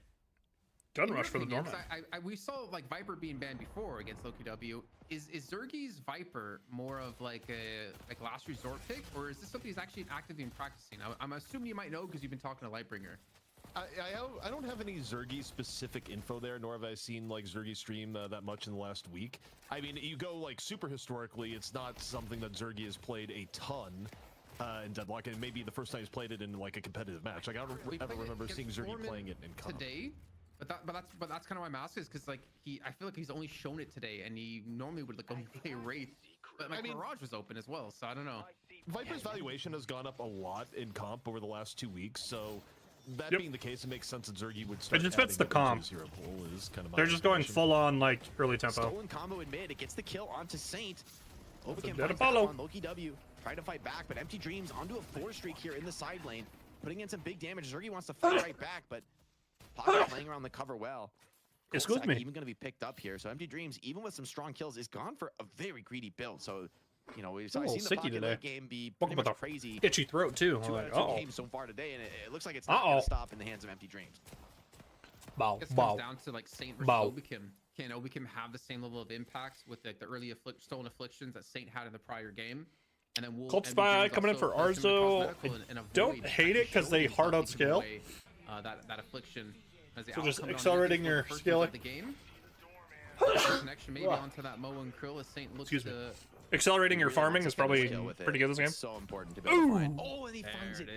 Gun rush for the Doorman. We saw like Viper being banned before against Loki W. Is Zergi's Viper more of like a last resort pick, or is this something he's actually actively practicing? I'm assuming you might know because you've been talking to Lightbringer. I don't have any Zergy specific info there, nor have I seen like Zergy stream that much in the last week. I mean, you go like super historically, it's not something that Zergy has played a ton in Deadlock, and maybe the first time he's played it in like a competitive match. Like I don't ever remember seeing Zergy playing it in comp. Today. But that's kind of why I'm asking, is because like I feel like he's only shown it today, and he normally would like go play Wraith, but like Mirage was open as well, so I don't know. Viper's valuation has gone up a lot in comp over the last 2 weeks, so that being the case, it makes sense that Zergy would start. It just fits the comp. They're just going full on like early tempo. Stolen combo in mid, it gets the kill onto Saint. Overkin Dead finds Apollo. on Loki W, trying to fight back, but Empty Dreams onto a 4 streak here in the side lane, putting in some big damage. Zergy wants to fight right back, but Pocket playing around the cover well. Excuse me. Even going to be picked up here. So Empty Dreams, even with some strong kills, is gone for a very greedy build. So, you know, we've seen the Pocket late game be pretty much crazy. Itchy throat too. 2 out of 2 games so far today, and it looks like it's not going to stop in the hands of Empty Dreams. I guess it comes down to like Saint versus Obikim. Can Obikim have the same level of impact with like the early stolen afflictions that Saint had in the prior game? And then Cult Spy coming in for Arzo. I don't hate it because they hard out scale. That affliction. So just accelerating your scaling. The game. Connection maybe onto that Mo and Krill as Saint looks to. Accelerating your farming is probably pretty good this game. It's so important to be able to find. Oh, and he finds it.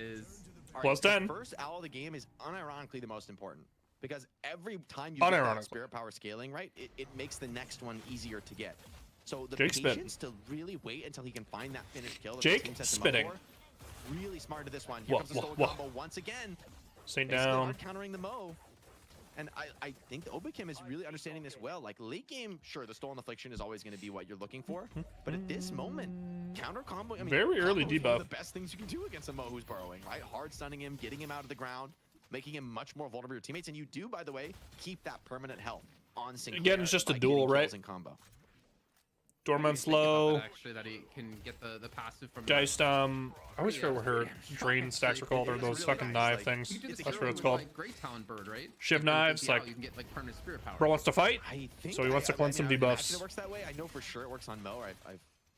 Plus 10. The first owl of the game is unironically the most important, because every time you get that spirit power scaling right, it makes the next one easier to get. So the patience to really wait until he can find that finished kill. Jake spitting. Really smart to this one. Here comes the stolen combo once again. Stay down. Countering the Mo. And I think the Obikim is really understanding this well. Like late game, sure, the Stolen Affliction is always going to be what you're looking for. But at this moment, counter combo, I mean, very early debuff. One of the best things you can do against a Mo who's burrowing, right? Hard stunning him, getting him out of the ground, making him much more vulnerable to your teammates. And you do, by the way, keep that permanent health on Sinclair. Again, it's just a duel, right? Combo. Dorman slow. Actually, that he can get the passive from Geist, I always forget what her drain stacks are called, or those fucking knife things. That's what it's called. Shiv knives, like, bro wants to fight, so he wants to cleanse some debuffs. It works that way. I know for sure it works on Mo. I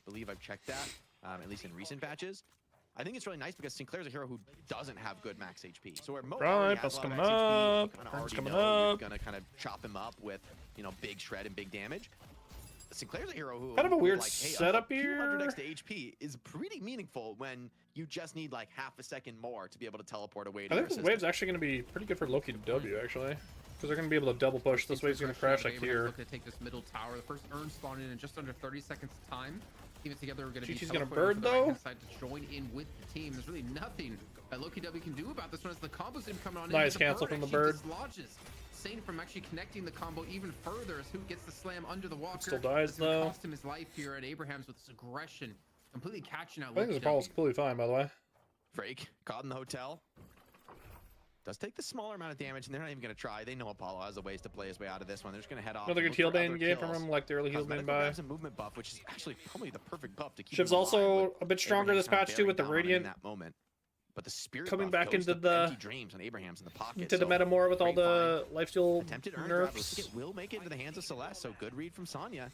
believe I've checked that, at least in recent patches. I think it's really nice because Sinclair's a hero who doesn't have good max HP. So where Mo right, that's coming up. That's coming up. Gonna kind of chop him up with, you know, big shred and big damage. Sinclair's a hero who kind of a weird like, hey, setup here. 200 extra HP is pretty meaningful when you just need like half a second more to be able to teleport away. I think this wave's actually going to be pretty good for Loki W actually, because they're going to be able to double push. This wave's going to crash like here. Looking to take this middle tower. The first urn spawned in just under 30 seconds of time. Team together are going to be. She's going to bird though. To join in with the team. There's really nothing that Loki W can do about this one as the combos didn't come on. Nice cancel from the bird. Saint from actually connecting the combo even further as Hoot gets the slam under the walker. Still dies though. Cost him his life here at Abrahams with this aggression, completely catching out. I think this ball is completely fine, by the way. Frake caught in the hotel. Does take the smaller amount of damage, and they're not even going to try. They know Apollo has a ways to play his way out of this one. They're just going to head off. Another good heal bane game from him, like the early heal bane by. A movement buff, which is actually probably the perfect buff to keep. Shiv's also a bit stronger this patch too with the Radiant. That moment. But the spirit coming back into the dreams on Abraham's in the pocket. Into the meta more with all the lifesteal attempted nerfs. It will make it into the hands of Celeste, so good read from Sonya.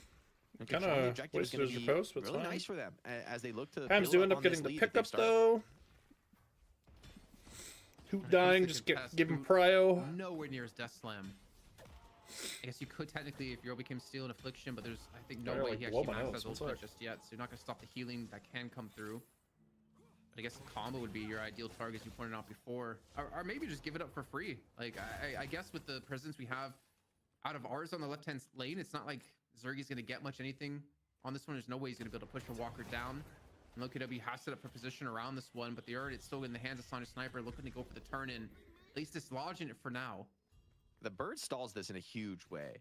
Kind of wasted his post, but really nice for them as they look to. Hams do end up getting the pickup though. Hoot dying, just give him prio. Nowhere near his death slam. I guess you could technically if Euro became Steel and Affliction, but there's I think no way he actually maxes ultimate just yet, so you're not gonna stop the healing that can come through. But I guess the combo would be your ideal target, as you pointed out before, or maybe just give it up for free. Like I guess with the presence we have out of ours on the left hand lane, it's not like Zergy's gonna get much anything on this one. There's no way he's gonna be able to push a Walker down. And Loki W has set up for position around this one, but the Urt, it's still in the hands of Sonic Sniper, looking to go for the turn in, at least dislodging it for now. The bird stalls this in a huge way.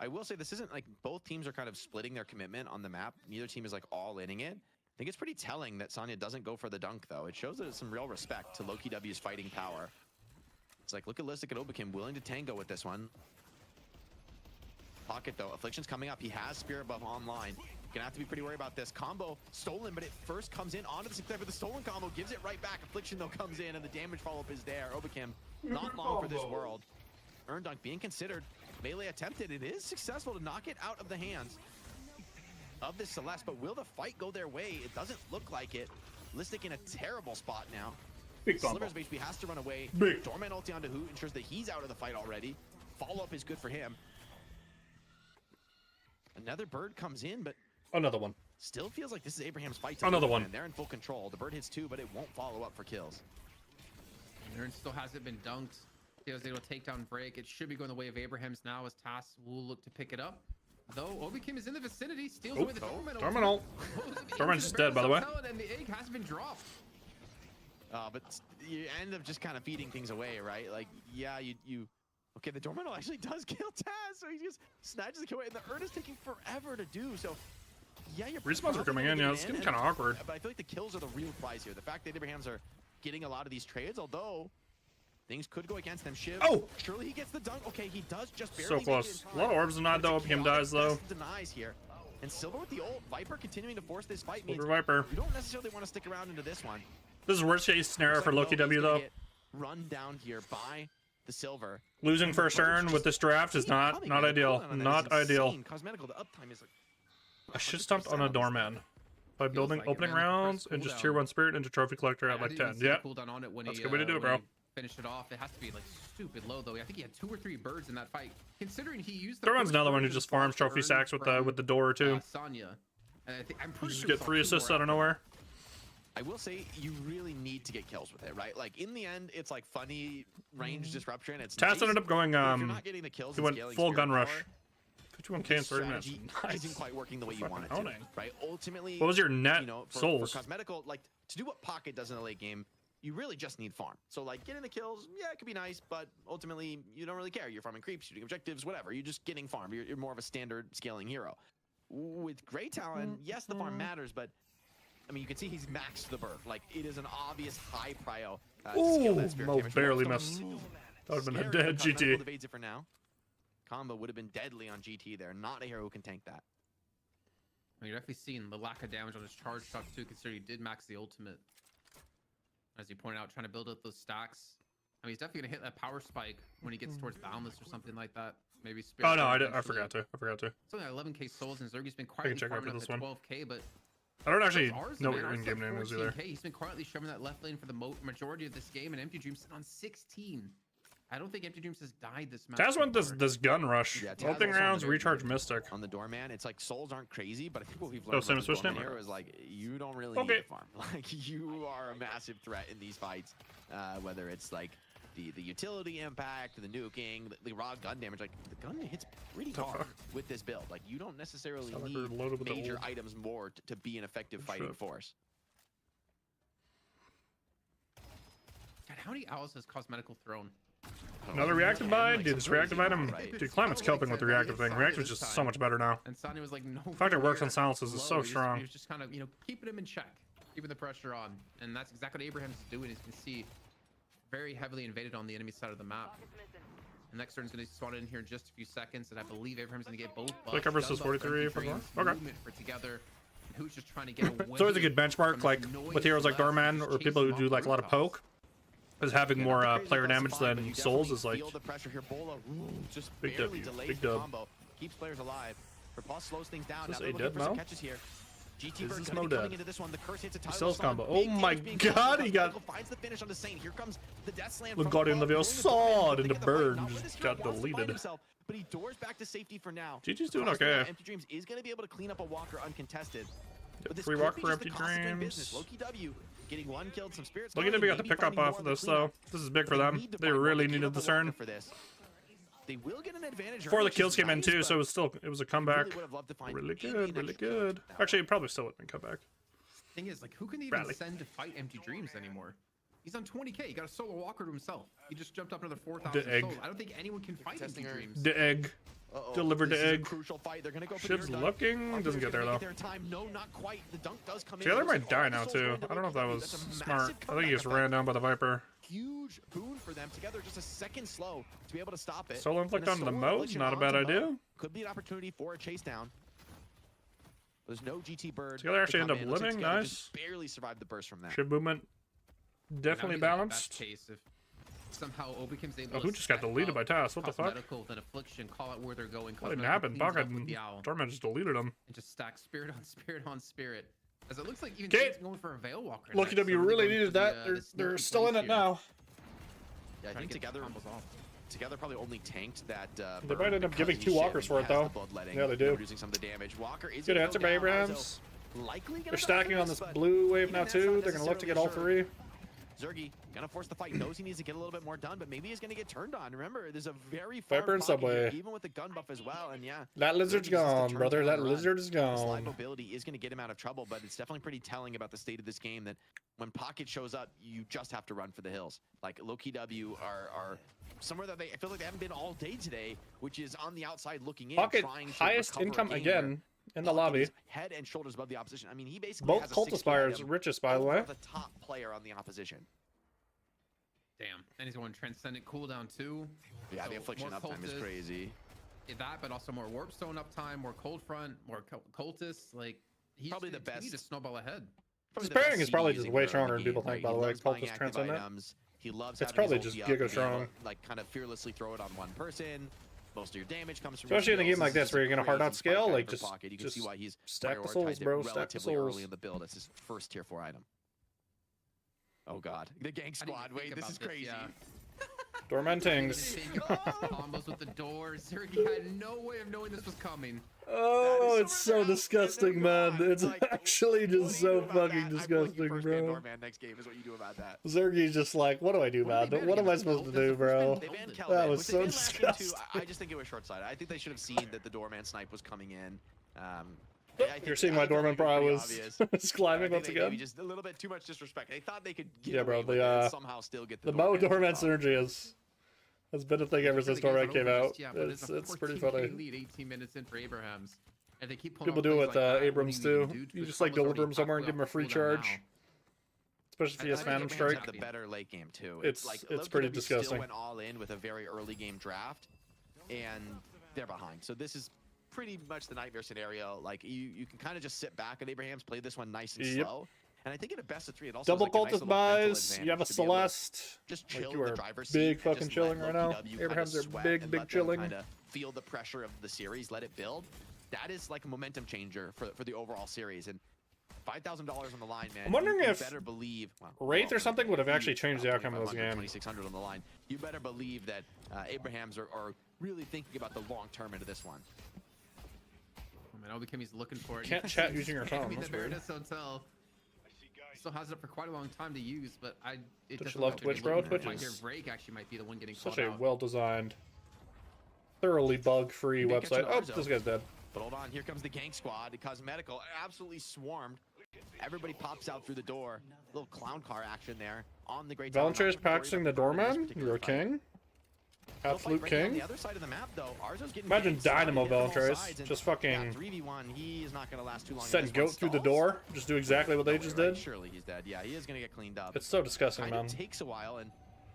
I will say this isn't like both teams are kind of splitting their commitment on the map. Neither team is like all inning it. I think it's pretty telling that Sonya doesn't go for the dunk though. It shows that it's some real respect to Loki W's fighting power. It's like, look at Listic and Obakim willing to tango with this one. Pocket though, Affliction's coming up. He has Spirit Buff online. Gonna have to be pretty worried about this. Combo stolen, but it first comes in onto the Sinclair for the stolen combo, gives it right back. Affliction though comes in and the damage follow-up is there. Obakim, not long for this world. Earn dunk being considered. Melee attempted. It is successful to knock it out of the hands of this Celeste, but will the fight go their way? It doesn't look like it. Listic in a terrible spot now. Slivers of HP has to run away. Doorman ulti onto Hoot ensures that he's out of the fight already. Follow-up is good for him. Another bird comes in, but another one. Still feels like this is Abraham's fight. Another one. And they're in full control. The bird hits two, but it won't follow up for kills. Ern still hasn't been dunked. He was able to take down break. It should be going the way of Abraham's now as Tass will look to pick it up. Though Obakim is in the vicinity, steals away the Dorman. Dorman's just dead, by the way. And the egg has been dropped. But you end up just kind of feeding things away, right? Like, yeah, you okay, the Dorman actually does kill Taz, so he just snatches the kill away, and the Urt is taking forever to do. So, yeah, your respawns are coming in, yeah, it's getting kind of awkward. But I feel like the kills are the real prize here. The fact that Abrahams are getting a lot of these trades, although things could go against them. Shiv, surely he gets the dunk. Okay, he does just barely. So close. A lot of orbs are not though. Opium dies though. Denies here. And Silver with the ult. Viper continuing to force this fight means Viper. you don't necessarily want to stick around into this one. This is worst case scenario for Loki W though. Run down here by the Silver. Losing first turn with this draft is not ideal. Not ideal. Cosmetical, the uptime is like, I should have stopped on a doorman by building opening rounds and just tier 1 spirit into trophy collector at like 10. Yeah, that's a good way to do it, bro. Finished it off. It has to be like stupid low though. I think he had 2 or 3 birds in that fight. Considering he used the Thorman's another one who just farms trophy sacks with the door or two. Sonya. And I'm pretty just sure get 3 assists out of nowhere. I will say you really need to get kills with it, right? Like in the end, it's like funny range disruption. It's Tass nice, ended up going not getting the kills, he went full gun rush. 51k in 30 strategy minutes. Nice. Isn't quite working the way you want it to, right? Ultimately, what was your net you know, souls? For cosmetical, like to do what Pocket does in the late game, you really just need farm. So like getting the kills, yeah, it could be nice, but ultimately you don't really care. You're farming creeps, shooting objectives, whatever. You're just getting farm. You're more of a standard scaling hero. With Great Talon, yes, the farm matters, but I mean, you can see he's maxed the bird. Like it is an obvious high prio. Ooh, Mo barely missed. That would have been a dead GT. Evades it for now. Combo would have been deadly on GT there. Not a hero who can tank that. I mean, you're definitely seeing the lack of damage on his charge shots too, considering he did max the ultimate. As you pointed out, trying to build up those stacks. I mean, he's definitely gonna hit that power spike when he gets towards Boundless or something like that. Maybe Spirit. Oh no, I forgot to. It's only 11k souls, and Zergy's been quietly farming up to 12k, but I don't actually know what your in-game name is either. He's been quietly shoving that left lane for the majority of this game, and Empty Dreams sitting on 16. I don't think Empty Dreams has died this match. Taz went this gun rush. Yeah, opening rounds, recharge Mystic. On the Doorman, it's like souls aren't crazy, but I think what we've learned about the Doorman here is like you don't really need to farm. Like you are a massive threat in these fights, whether it's like the utility impact, the nuking, the raw gun damage. Like the gun hits pretty hard with this build. Like you don't necessarily need major items more to be an effective fighting force. God, how many owls has Cosmetical thrown? Another reactive bind? Dude, this reactive item... Dude, Climate's kelping with the reactive thing. Reactive's just so much better now. And Sonya was like, no. The fact it works on silences is so strong. He was just kind of, you know, keeping him in check. Keeping the pressure on. And that's exactly what Abraham's doing. As you can see, very heavily invaded on the enemy side of the map. The next turn's going to spawn in here in just a few seconds. And I believe Abraham's going to get both buffs. Click versus 43 for more? Okay. For together. Who's just trying to get away. It's always a good benchmark, like, with heroes like Doorman or people who do, like, a lot of poke. Because having more player damage than souls is like the pressure here. Bola, just big W, big dub. Keeps players alive. Repulse slows things down. Is Now this they're a looking for dead some Mo? catches here. GT Is Bird this gonna Mo be coming dead? into this one. The curse hits a He Tyler sells Stone. combo. Big Oh my damage being done. god, he got Michael finds the finish on the Saint. Here comes the Death Slam the from Guardian above, Leviosa going to sword the and the fight. bird Not where just this hero got wants to find deleted. himself, but he doors back to safety for now. GG's doing Cross the okay. Empty Dreams is going to be able to clean up a Walker uncontested. Yeah, But this free could walk be for just the Empty cost of doing Dreams. business. Loki W getting one killed, some spirits. Loki W got the pickup off of this though. This is big for them. They really needed this turn. For this. They will get an advantage Before the which kills is came in nice, too, but so it was a comeback. really would have loved to find Really maybe good, an really extra kill. good. Actually, it probably still wouldn't come back. Thing is, like, who can even Bradley. send to fight Empty Dreams anymore? He's on 20k. He got a solo walker to himself. He just jumped up another 4,000 The egg. souls. I don't think anyone can fight Empty Dreams. The egg. Uh-oh, Delivered this the is a egg. crucial fight. They're gonna go for Ship's the looking. Doesn't get there though. Time. No, not quite. The dunk does come in. Taylor Looks might like die all the now souls too. going to I don't know if that Loki was W. That's a smart. massive I think he gets comeback ran down by the Viper. Huge boon for them together. Just a second slow to be able to stop it. Solo inflict And a onto the solo Mo, infliction not a bad onto Mo. idea. Could be an opportunity for a chase down. There's no GT Bird. Together actually to end come up in. Looks like living, Together nice. just barely survived the burst from that. Ship movement definitely balanced. Case if somehow Obikim's able Oh, who to just got step deleted up, by Tass? What the fuck? Cosmetical, then Affliction, call out where they're going. What didn't Cosmetical happen? cleans Bucket up with the owl, Dortmund just deleted him. and just stack spirit on spirit on spirit. As it looks like even Okay. Jake's going for a Veil Walker. Loki next, W so really they're going needed for that. the They're sneaky still in plays it here. now. Yeah, I Trying think to get the together combos off. Together probably only tanked that. They might end up giving because 2 he's walkers for it sharing, though. has the bloodletting, Yeah, they do. reducing some of the damage. Walker is Good gonna answer go by down. Abrams. Arzo likely gonna They're die stacking for on this but blue wave even now that's not too. They're gonna look to get all necessarily 3. Zergy gonna force the fight. Knows he needs to get a little bit more done, but maybe he's gonna get turned on. Remember, there's a very far Viper and pocket here, Subway. even with the gun buff as well. And yeah, That lizard's Zergy's just a gone, turn brother. down That run. lizard is The slide gone. mobility is going to get him out of trouble, but it's definitely pretty telling about the state of this game that when Pocket shows up, you just have to run for the hills. Like Loki W are somewhere that I feel like they haven't been all day today, which is on the outside looking in, Pocket trying to highest recover a income game again where in the Pocket lobby. is head and shoulders above the opposition. I mean, he basically Both has a Cult 60 Aspires item richest, by the over way. the top player on the opposition. Damn. And he's going Transcendent cooldown too. Yeah, So the affliction more uptime is cultists. crazy. That, but also more Warp Stone uptime, more Cold Front, more cultists. Like, he's Probably the to me, best. to snowball ahead. Probably His the best pairing is CD probably just using way early stronger than game, people think, right? by the He way. loves buying Cultist active Transcendent. items. He loves It's having his probably just ulti up giga and being able strong. to, like, kind of fearlessly throw it on one person. Most of your damage comes from Especially in a your game like skills. this where you're gonna hard out Crazy fight scale, pattern like for just Pocket. You can see why he's stack the prioritized souls, it bro. Stack the relatively souls. early in the build. It's his first tier 4 item. Oh god, the gang How do you squad. think Wait, this about is crazy. Yeah. Tormentings. Combos with the door. Zergy had no way of knowing this was coming. Oh, That it's is so over there. disgusting, They're man. gone. It's Like, actually what do just you do so about fucking that? I feel like disgusting, your first ban bro. Doorman next game is what you do about that. Zergy's just like, what do I do, What are they man? What am I supposed to do, bro? They banned That Kelvin, was which so they banned last game too. disgusting. I just think it was short-sighted. I think they should have seen that the doorman snipe was coming in. You're seeing my Dorman probably was climbing once Maybe again. just a little bit too much disrespect. They thought they could get Yeah, bro, away with the, it and somehow still get The the Mo doorman Dorman spot. synergy has been a thing ever since Dorman came out. Yeah, but It's a pretty 14K funny. Lead 18 minutes in for Abrahams. And they keep pulling People off do it plays with like that, what Abrams do you too. do? You The just like combo's deliver already him somewhere and halfway give him a off free cooldown charge. now. Especially if he has I think Phantom Abrams Strike. had the better late game too. It's Loki pretty W still disgusting. went all in with a very early game draft, and they're behind. So this is pretty much the nightmare scenario. Like you can kind of just sit back, and Abrahams played this one nice and Yep. slow. And I think in a best of 3, it also Double has, like, a nice cultist little mental buys. You have a advantage to be able to Celeste. just Like, chill you in the are driver's seat big and fucking just chilling let right Loki now. W kinda Abrahams are sweat big, and big let them chilling. kinda feel the pressure of the series, let it build. That is like a momentum changer for the overall series. And $5,000 on the line, man. I'm wondering you if better believe Wraith or something would have actually changed the outcome of this 2,500, game. 2,600 on the line. You better believe that Abrahams are really thinking about the long term into this one. Oh, man, Obikimi's looking for it. Can't chat using your phone. I mean, That's the weird. Baroness Hotel still has it up for quite a long time to use, but it Don't you doesn't love look to be Twitch, bro? looking Twitch right here. is Break actually might be the one getting Such called a out. well-designed, thoroughly bug-free Big catch website. on Oh, Arzo. this guy's dead. But hold on, here comes the gang squad. The Cosmetical absolutely swarmed. Everybody pops out through the door. Little clown car action there on the great. Valantrae's practicing the doorman. You're a king. Absolute On king. the other side of the map, though, Arzo's getting Imagine ganked, so Dynamo he hit from all Valantrae's. sides, and Just yeah, fucking 3v1. He is not going to last too long. send goat through the door. Just do exactly what they just did. Surely he's dead. Yeah, he is going to get cleaned up. It's so disgusting, Kind man. of takes a while, and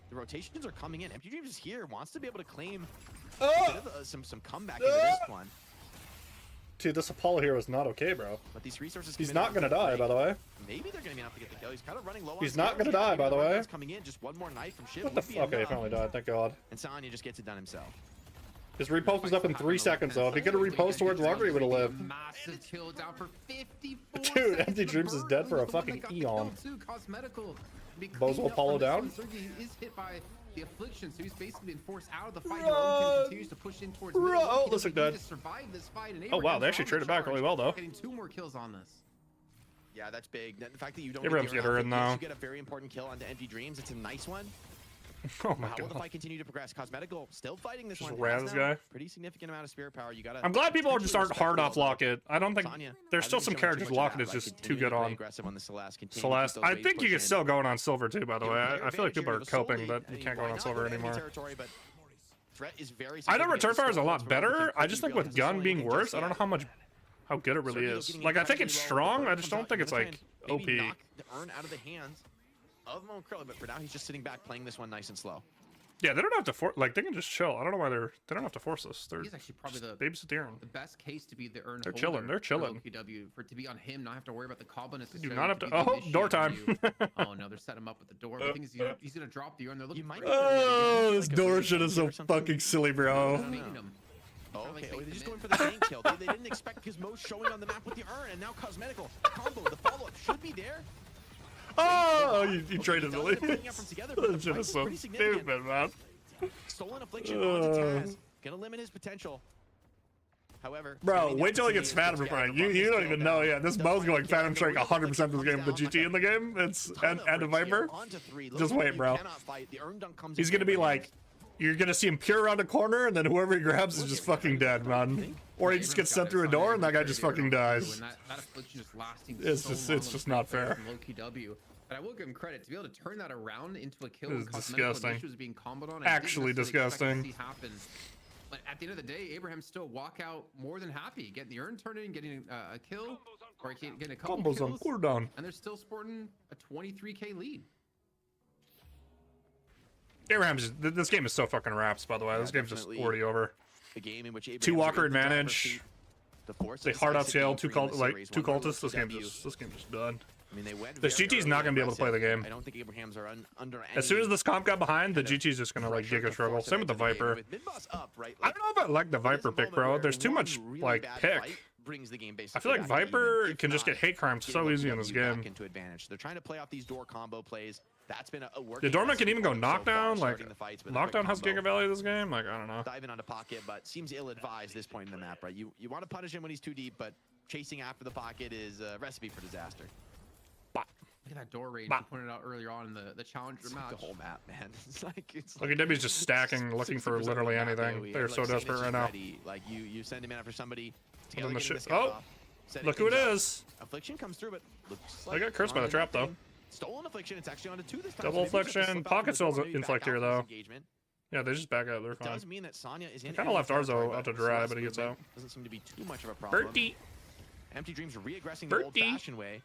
the rotations are coming in. Empty Dreams is here, wants to be able to claim Oh! a bit of, some comeback into this one. Dude, this Apollo here is not okay, bro. But these resources. He's come in not gonna die, by the way. Maybe they're gonna be enough to get the kill. He's kind of running low on He's not skills gonna here. die, Maybe by the way. rundown's coming in. Just one more knife from Ship. What the would be fuck? Okay, he enough. finally died. Thank God. And Sanya just gets it done himself. His repost was up in 3 seconds though. If he could have reposted towards Walker, he would have lived. Massive kill down for 54 Dude, Empty Dreams is dead for a fucking eon. Bozo will follow down. Is hit by the affliction, so he's basically been forced out of the fight. Bro, continues to push in towards oh, looks like dead. Oh wow, they actually traded back really well though. Getting 2 more kills on this. Yeah, that's big. The fact that you don't Abraham's get her in now. You get a very important kill onto Empty Dreams. It's a nice one. Oh my How god. will the fight continue to progress? Cosmetical still fighting this Just one. ran this guy. Pretty significant amount of spirit power. You gotta. I'm glad people are just aren't hard off Locket. I don't think there's still some characters Locket is just too good on. Celeste, I think you can still go on Silver too. By the way, I feel like people are coping that you can't go on Silver anymore. I know Return Fire is a lot better. I just think with Gun being worse, I don't know how good it really is. Like I think it's strong. I just don't think it's like OP. The urn out of the hands of Moncrilla, but for now he's just sitting back playing this one nice and slow. Yeah, they don't have to force. Like they can just chill. I don't know why they don't have to force this. They're he's actually probably the best case to be the urn. They're chilling. They're chilling. For to be on him, not have to worry about the combo necessarily. Do not have to. Oh, door time. Oh no, they're setting him up with the door. The thing is, he's gonna drop the urn. They're looking. Oh, this door shit is so fucking silly, bro. Okay, they're just going for the gank kill. They didn't expect Gizmo showing on the map with the urn, and now Cosmetical combo. The follow-up should be there. Oh, you traded the lead. That shit is so stupid, man. Stolen affliction onto Taz. Gonna limit his potential. However, bro, wait till he gets Phantom Strike. You don't even know yet. This Mo's going Phantom Strike 100% this game. The GT in the game, it's and a Viper. Just wait, bro. He's gonna be like, you're gonna see him peer around a corner, and then whoever he grabs is just fucking dead, man. Or he just gets sent through a door, and that guy just fucking dies. It's just not fair. But I will give him credit to be able to turn that around into a kill. This is disgusting. Was being comboed on. Actually disgusting. But at the end of the day, Abraham still walk out more than happy, getting the urn turned in, getting a kill, or getting a couple combos kills, on cooldown, and they're still sporting a 23k lead. Abraham's this game is so fucking wraps. By the way, this game's just already over. The game in which 2 Walker advantage. They hard up scale 2 cultists. This game's just done. I mean, they went the GT's not gonna be able to play the game. I don't think Abrahams are under any. As soon as this comp got behind, the GT's just gonna like giga struggle. Same with the Viper. I don't know if I like the Viper pick, bro. There's too much like pick. I feel like Viper can just get hate crimes so easy in this game. They're trying to play off these door combo plays. That's been a work. The Dormant can even go knockdown. Like knockdown has giga value this game. Like I don't know. Diving onto pocket, but seems ill-advised this point in the map, right? You want to punish him when he's too deep, but chasing after the pocket is a recipe for disaster. Look at that door raid you pointed out earlier on in the challenger match. The whole map, man. Look at Debbie's just stacking, looking for literally anything. They're so desperate right now. Like you send him in after somebody. Oh, look who it is. Affliction comes through, but looks I got cursed by the trap though. Stolen affliction. It's actually onto 2 this time. Double affliction. Pocket cells inflict here though. Yeah, they just back out. They're fine. Does mean that Sonya is in. Kind of left Arzo out to dry, but he gets out. Doesn't seem to be too much of a problem. Bertie. Empty Dreams re-aggressing the old-fashioned way.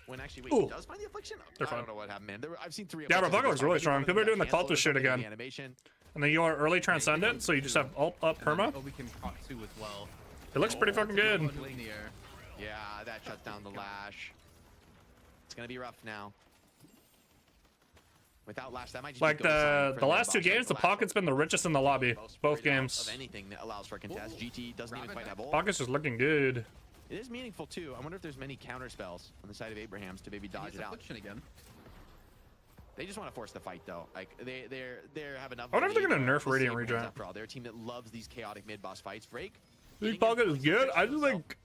When actually, wait, he does find the affliction? They're fine. I don't know what happened, man. I've seen 3 Yeah, but Buckle looks really strong. People are doing the cultist shit again. And then you are early transcendent, so you just have ult up perma. We can cut 2 as well. It looks pretty fucking good. Yeah, that shuts down the lash. It's gonna be rough now. Without lash, that might just like the last 2 games, the Pocket's been the richest in the lobby. Both games. Of anything that allows for a contest. GT doesn't even quite have ult. Pocket's just looking good. It is meaningful too. I wonder if there's many counter spells on the side of Abraham's to maybe dodge it out. Again. They just want to force the fight though. Like they have enough. I wonder if they're gonna nerf Radiant Regen. After all, they're a team that loves these chaotic mid-boss fights. Drake. This Pocket is good. I just think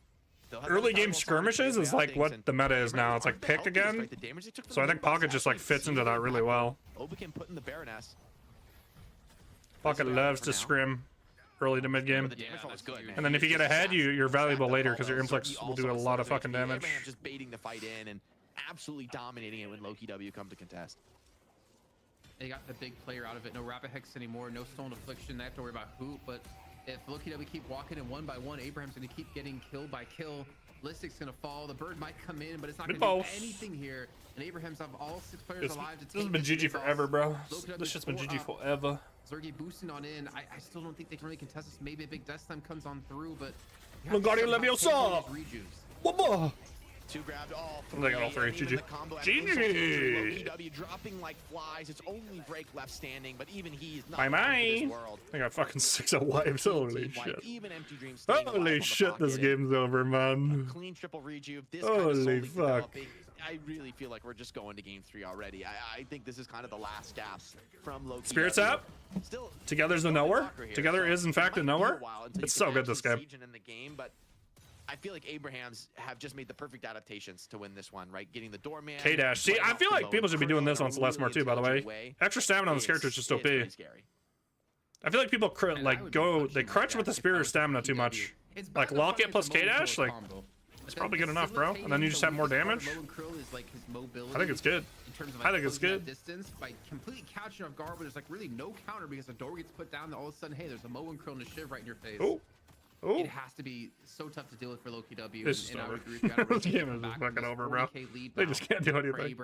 early game skirmishes is like what the meta is now. It's like pick again. So I think Pocket just like fits into that really well. Obican put in the Baroness. Pocket loves to scrim early to mid game. And then if you get ahead, you're valuable later because your influx will do a lot of fucking damage. Just baiting the fight in and absolutely dominating it when Loki W come to contest. They got the big player out of it. No Rapid Hex anymore. No Stolen Affliction. They have to worry about Hoop. But if Loki W keep walking in 1 by 1, Abraham's going to keep getting kill by kill. Listic's going to fall. The bird might come in, but it's not going to do anything here. And Abraham's have all 6 players alive to take this has been GG forever, bro. This shit's been GG forever. Zergy boosting on in. I still don't think they can really contest this. Maybe a big death time comes on through, but Wingardium Leviosa. Two grabbed all They got all three. GG. GG. LokiW dropping like flies. It's only Break left standing, but even he's not Bye. this world. I got fucking 6 wipes. Holy shit. Even Empty Dreams Holy shit, this game's over, man. Clean triple rejuve. This Holy fuck. I really feel like we're just going to game 3 already. I think this is kind of the last gasp from LokiW. Spirits up. Still, Together's a nowhere. Together is in fact a nowhere. It's so good this game. In the game, but I feel like Abrahams have just made the perfect adaptations to win this one, right? Getting the doorman. K-Dash. See, I feel like people should be doing this on Celestimore too, by the way. Extra stamina on this character is just OP. I feel like people they crunch with the spear or stamina too much. Like lock it plus K-Dash, like it's probably good enough, bro. And then you just have more damage. I think it's good. I think it's good. Distance by completely catching off guard, but there's like really no counter because the door gets put down. And all of a sudden, hey, there's a Mo and Krill and a Shiv right in your face. Oh. Oh. It has to be so tough to deal with for LokiW. This is over. This game is just fucking over, bro. They just can't do anything.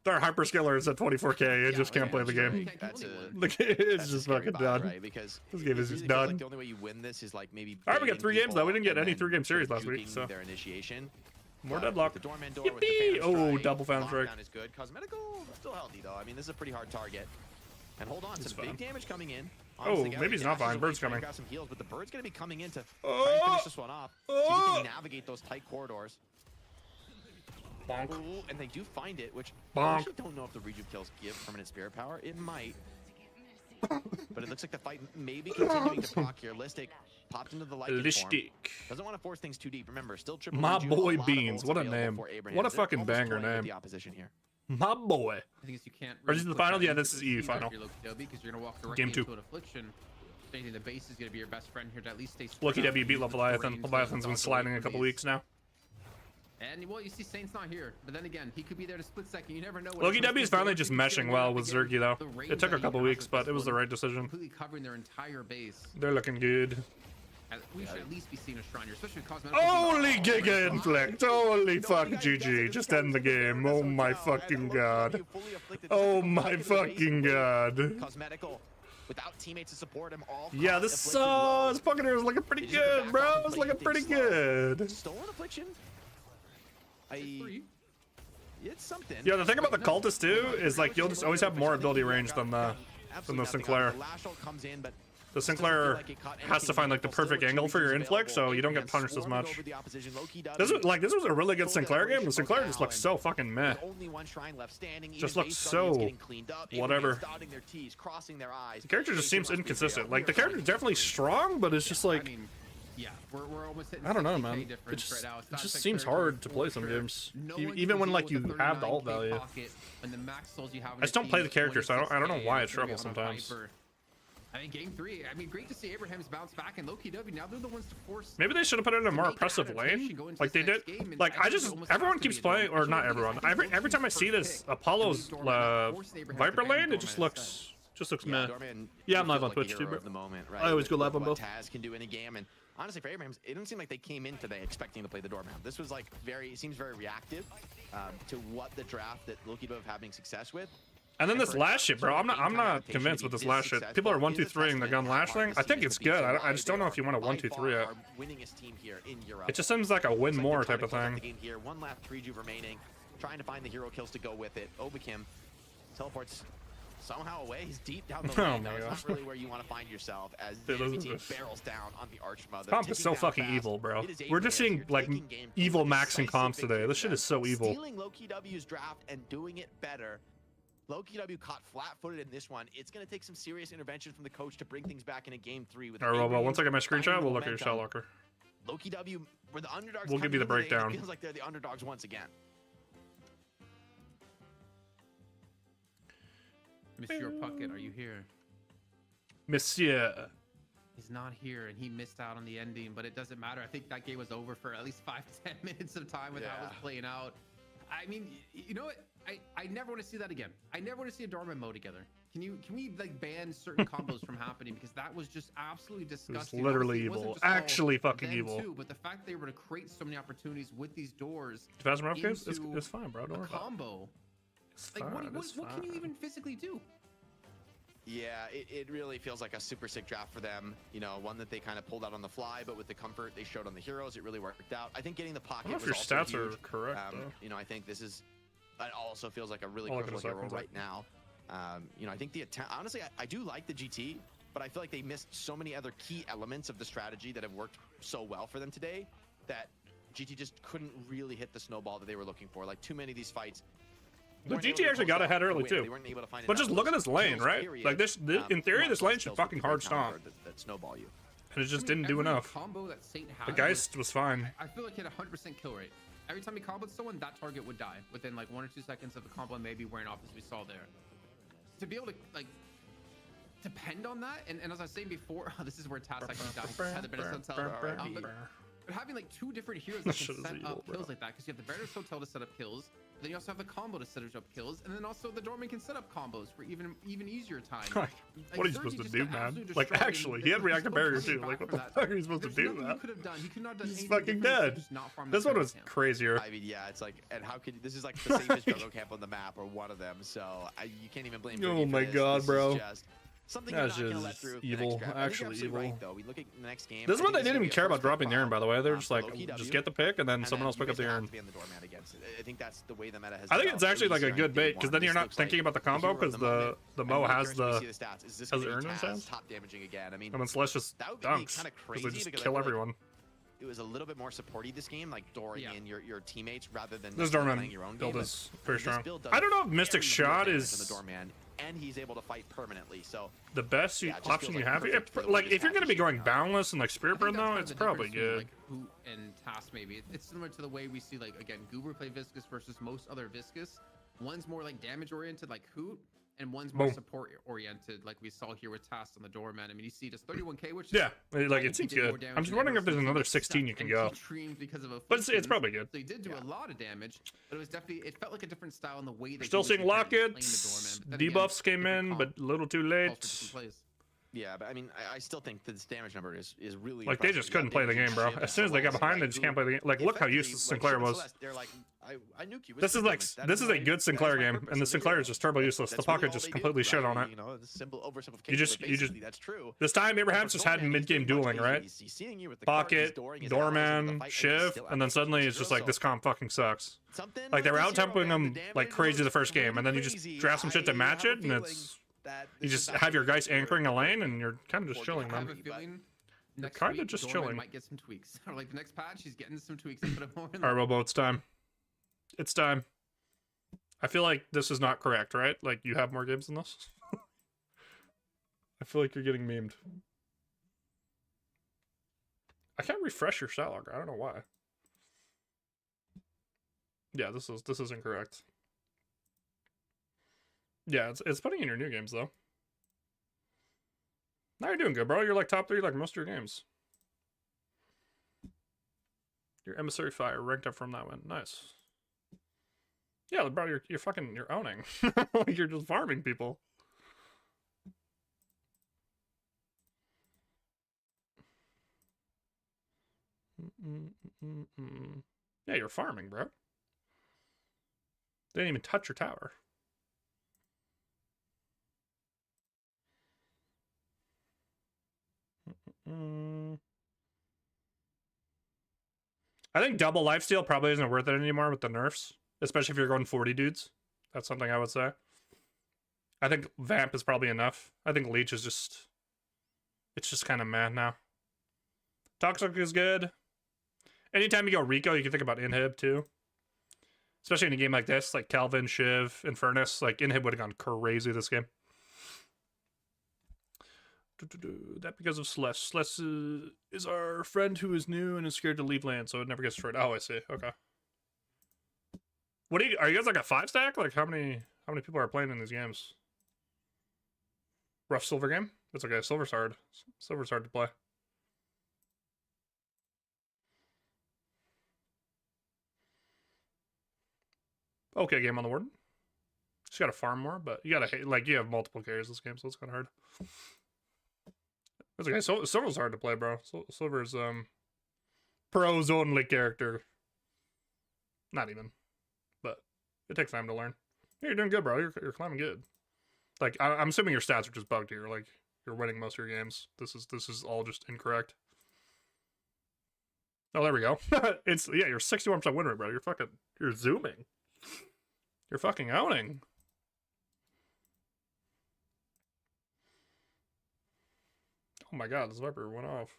Their hyperscaler is at 24K. It just can't play the game. It's just fucking done. Right? Because this game is just done. Like the only way you win this is like maybe. All right, we got 3 games though. We didn't get any 3-game series last week, so. Their initiation. More Deadlock. The doorman door Yippee! Oh, double Phantom Strike. Is good. Cosmetical still healthy though. I mean, this is a pretty hard target. And hold on, some big damage coming in. Oh, maybe he's not fine. Bird's coming. Got some heals, but the Bird's gonna be coming in to try and finish this one off. So he can navigate those tight corridors. Bonk. Ooh, and they do find it, which Bonk. I actually don't know if the rejuve kills give permanent spirit power. It might. But it looks like the fight may be continuing to proc here. Listic popped into the light form. Doesn't want to force things too deep. Remember, still triple My rejuve, boy Beans. What a name. What a fucking banger name. The opposition here. My boy. I think you can't. Or is this the final? Yeah, this is EU final. Because you're gonna walk directly Game 2. into an affliction. I think the base is gonna be your best friend here to at least stay. LokiW beat Leviathan. Leviathan's been sliding a couple weeks now. And well, you see Saint's not here, but then again, he could be there to split second. You never know. LokiW is finally just meshing well with Zergy though. It took a couple weeks, but it was the right decision. Completely covering their entire base. They're looking good. We should at least be seeing a Shrine here, especially with Cosmetic. Holy Giga Inflict! Holy fuck, GG! Just end the game. Oh my fucking god! Oh my fucking god! Cosmetical. Without teammates to support him, all yeah, this Buccaneer is looking pretty good, bro. It's looking pretty good. Stolen affliction. It's something. Yeah, the thing about the cultist too is like you'll just always have more ability range than the Sinclair. The Sinclair has to find like the perfect angle for your inflict, so you don't get punished as much. This was a really good Sinclair game. The Sinclair just looks so fucking meh. Just looks so whatever. The character just seems inconsistent. Like the character is definitely strong, but it's just like yeah, we're almost hitting. I don't know, man. It just seems hard to play some games, even when like you have the ult value. I just don't play the character, so I don't know why it's trouble sometimes. I mean, game 3. I mean, great to see Abraham's bounce back and LokiW. Now they're the ones to force. Maybe they should have put it in a more oppressive lane, like they did. Like everyone keeps playing, or not everyone. Every time I see this Apollo's Viper lane, it just looks meh. Yeah, I'm live on Twitch too, bro. I always go live on both. Taz can do in a game, and honestly, for Abrahams, it didn't seem like they came in today expecting to play the doorman. This was like seems very reactive to what the draft that LokiW have having success with. And then this last shit, bro. I'm not convinced with this last shit. People are 1-2-3ing the gun lash thing. I think it's good. I just don't know if you want to 1-2-3 it. It just seems like a win more type of thing. One lap, 3 juve remaining. Trying to find the hero kills to go with it. Obakim teleports somehow away. He's deep down the lane. That's not really where you want to find yourself as the enemy team barrels down on the Archmother. Comp is so fucking evil, bro. We're just seeing like evil maxing comps today. This shit is so evil. Stealing LokiW's draft and doing it better. LokiW caught flat-footed in this one. It's going to take some serious intervention from the coach to bring things back in a game 3. With all right, well, once I get my screenshot, we'll look at your shot locker. LokiW, where the underdogs we'll give you the breakdown. It feels like they're the underdogs once again. Monsieur Puckett, are you here? Monsieur. He's not here, and he missed out on the ending, but it doesn't matter. I think that game was over for at least 5 to 10 minutes of time with how it was playing out. I mean, you know what? I never want to see that again. I never want to see a Dorman mode together. Can we like ban certain combos from happening, because that was just absolutely disgusting. It was literally evil. Actually fucking evil. Too, but the fact they were to create so many opportunities with these doors. It's fine, bro. Don't worry about it. Combo. It's like fine, what can you even physically do? Yeah, it really feels like a super sick draft for them. You know, one that they kind of pulled out on the fly, but with the comfort they showed on the heroes, it really worked out. I think getting the pocket was also stats huge. are correct, you know, I think this is, it also feels like a really critical hero right now. You know, I think the attempt, honestly, I do like the GT, but I feel like they missed so many other key elements of the strategy that have worked so well for them today that GT just couldn't really hit the snowball that they were looking for. Like, too many of these fights. The GT actually got ahead early too. But just look at this lane, right? Like this in theory, this lane should fucking hard stomp. That snowball you. And it just didn't do enough. Combo that Saint had, the Geist was fine. I feel like he had a 100% kill rate. Every time he comboed someone, that target would die within like 1 or 2 seconds of the combo maybe wearing off, as we saw there. To be able to like depend on that, and as I was saying before, this is where Tass actually died. Had the better Hotel. But having like 2 different heroes that can set up kills like that, because you have the Bear's Hotel to set up kills, then you also have the combo to set up kills, and then also the Doorman can set up combos for even easier time. Like, what are you supposed to do, man? Like, actually, he had reactive barrier too. Like, what the fuck are you supposed to do, man? He could not have done He's fucking dead. This one was crazier. I mean, yeah, it's like, and how could this is like the safest jungle camp on the map, or one of them, so you can't even blame. Oh my god, bro. Something that's you're not gonna let through evil, actually evil. Right, though. We look at the next game. This one they didn't even care about dropping the urn, by the way. They're just like, just get the pick, and then someone else pick up the urn. I think that's the way the meta has. I think it's actually like a good bait, because then you're not thinking about the combo, because the Mo has the urn in his hands. Top damaging again. I mean, and then Celeste just dunks, because they just kill everyone. It was a little bit more supporty this game, like dooring in your teammates rather than this Doorman your own build game. is very strong. I don't know if Mystic Shot is the Doorman, and he's able to fight permanently. So the best option you have. Like if you're gonna be going boundless and like Spirit Burn though, it's probably good. Like Hoot and Task maybe. It's similar to the way we see like again Goober play Viscous versus most other Viscous. One's more like damage oriented like Hoot, and one's more support oriented like we saw here with Task on the Doorman. I mean, you see just 31k, which yeah, like it seems good. I'm just wondering if there's another 16 you can go. But it's probably good. So he did do a lot of damage, but it was definitely, it felt like a different style in the way that still seeing lockets. Debuffs came in, but a little too late. Yeah, but I mean, I still think this damage number is really like they just couldn't play the game, bro. As soon as they got behind, they just can't play the game. Like look how useless Sinclair was. This is like this is a good Sinclair game, and the Sinclair is just turbo useless. The pocket just completely shit on it. You just this time Abraham's just had mid game dueling, right? Pocket, Doorman, Shiv, and then suddenly it's just like this comp fucking sucks. Like they were out tempoing them like crazy the first game, and then you just draft some shit to match it, and it's. You just have your guys anchoring a lane, and you're kind of just chilling, man. You're kind of just chilling. Might get some tweaks. Or like the next patch, he's getting some tweaks. All right, Robo, it's time. It's time. I feel like this is not correct, right? Like you have more games than this. I feel like you're getting memed. I can't refresh your stat logger. I don't know why. Yeah, this is incorrect. Yeah, it's putting in your new games, though. Now you're doing good, bro. You're like top 3 like most of your games. Your Emissary Fire ranked up from that one. Nice. Yeah, bro, you're owning. Like you're just farming people. Yeah, you're farming, bro. They didn't even touch your tower. I think double lifesteal probably isn't worth it anymore with the nerfs, especially if you're going 40 dudes. That's something I would say. I think Vamp is probably enough. I think Leech is just... It's just kind of mad now. Toxic is good. Anytime you go Rico, you can think about Inhib too. Especially in a game like this, like Kelvin, Shiv, Infernus. Like Inhib would have gone crazy this game. That because of Celeste. Celeste is our friend who is new and is scared to leave land, so it never gets destroyed. Oh, I see. Okay. What are you guys like a 5 stack? Like how many people are playing in these games? Rough silver game? That's okay. Silver's hard. Silver's hard to play. Okay, game on the Warden. Just gotta farm more, but you gotta like you have multiple carries this game, so it's kind of hard. That's okay. Silver's hard to play, bro. Silver's pros only character. Not even, but it takes time to learn. Yeah, you're doing good, bro. You're climbing good. Like, I'm assuming your stats are just bugged here. Like, you're winning most of your games. This is all just incorrect. Oh, there we go. It's, yeah, you're 61% win rate, bro. You're zooming. You're fucking owning. Oh my god, this Viper went off.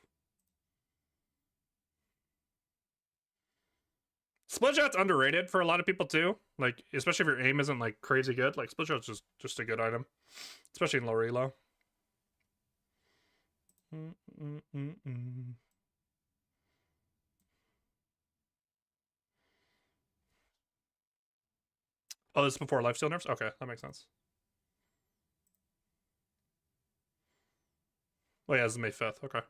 Split shot's underrated for a lot of people too. Like, especially if your aim isn't like crazy good. Like, split shot's just a good item, especially in low reload. Oh, this is before lifesteal nerfs? Okay, that makes sense. Oh yeah, this is May 5th. Okay.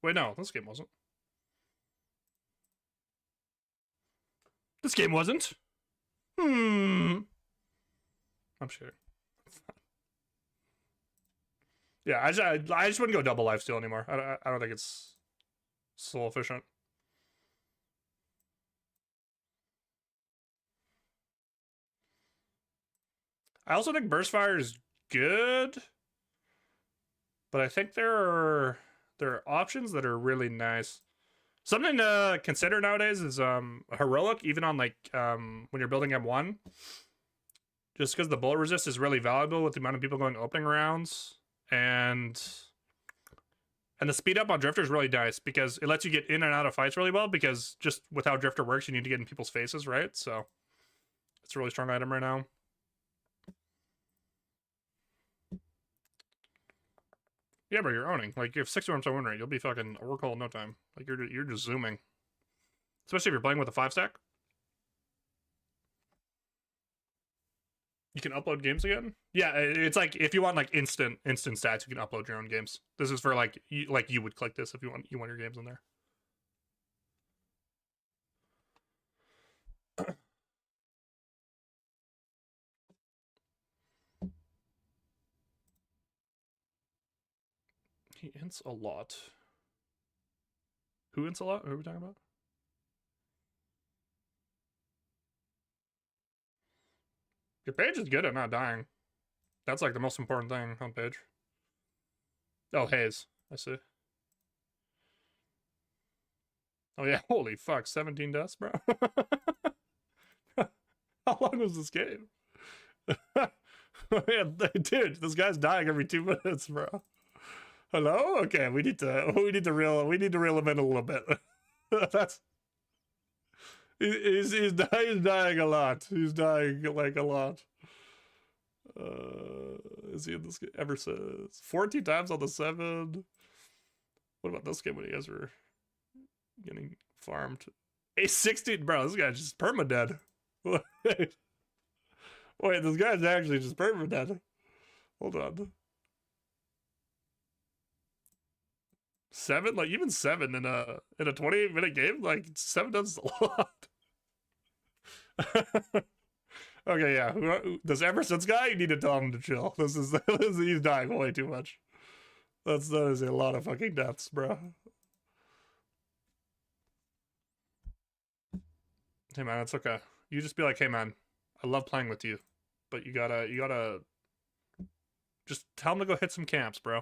Wait, no, this game wasn't. This game wasn't. I'm sure. Yeah, I just wouldn't go double lifesteal anymore. I don't think it's so efficient. I also think burst fire is good, but I think there are options that are really nice. Something to consider nowadays is heroic, even on like when you're building M1. Just because the bullet resist is really valuable with the amount of people going opening rounds, and the speed up on Drifter is really nice because it lets you get in and out of fights really well. Because just with how Drifter works, you need to get in people's faces, right? So it's a really strong item right now. Yeah, but you're owning. Like, you have 61% win rate. You'll be fucking Oracle in no time. Like, you're just zooming. Especially if you're playing with a 5-stack. You can upload games again? Yeah, it's like, if you want, like, instant stats, you can upload your own games. This is for, like you would click this if you want your games in there. He ints a lot. Who ints a lot? Who are we talking about? Your page is good at not dying. That's like the most important thing on page. Oh, Haze. I see. Oh yeah, holy fuck, 17 deaths, bro. How long was this game? Man, dude, this guy's dying every 2 minutes, bro. Hello? Okay, we need to reel him in a little bit. That's he's dying a lot. He's dying like a lot. Is he in this game? Ever says 14 times on the 7. What about this game when you guys were getting farmed? A 16, bro. This guy's just permadead. Wait, this guy's actually just permadead. Hold on. 7, like even 7 in a 28-minute game, like 7 does a lot. Okay, yeah. This Emerson's guy, you need to tell him to chill. He's dying way too much. That is a lot of fucking deaths, bro. Hey man, it's okay. You just be like, hey man, I love playing with you, but you gotta just tell him to go hit some camps, bro.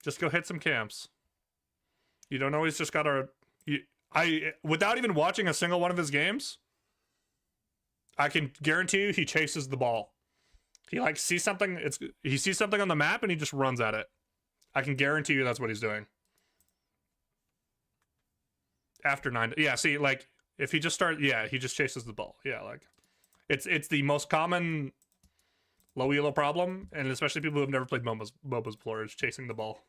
Just go hit some camps. You don't always just gotta. Without even watching a single one of his games, I can guarantee you he chases the ball. He like sees something. He sees something on the map and he just runs at it. I can guarantee you that's what he's doing. After 9, yeah. See, like if he just starts, yeah, he just chases the ball. Yeah, like it's the most common low elo problem, and especially people who have never played MOBAs before is chasing the ball.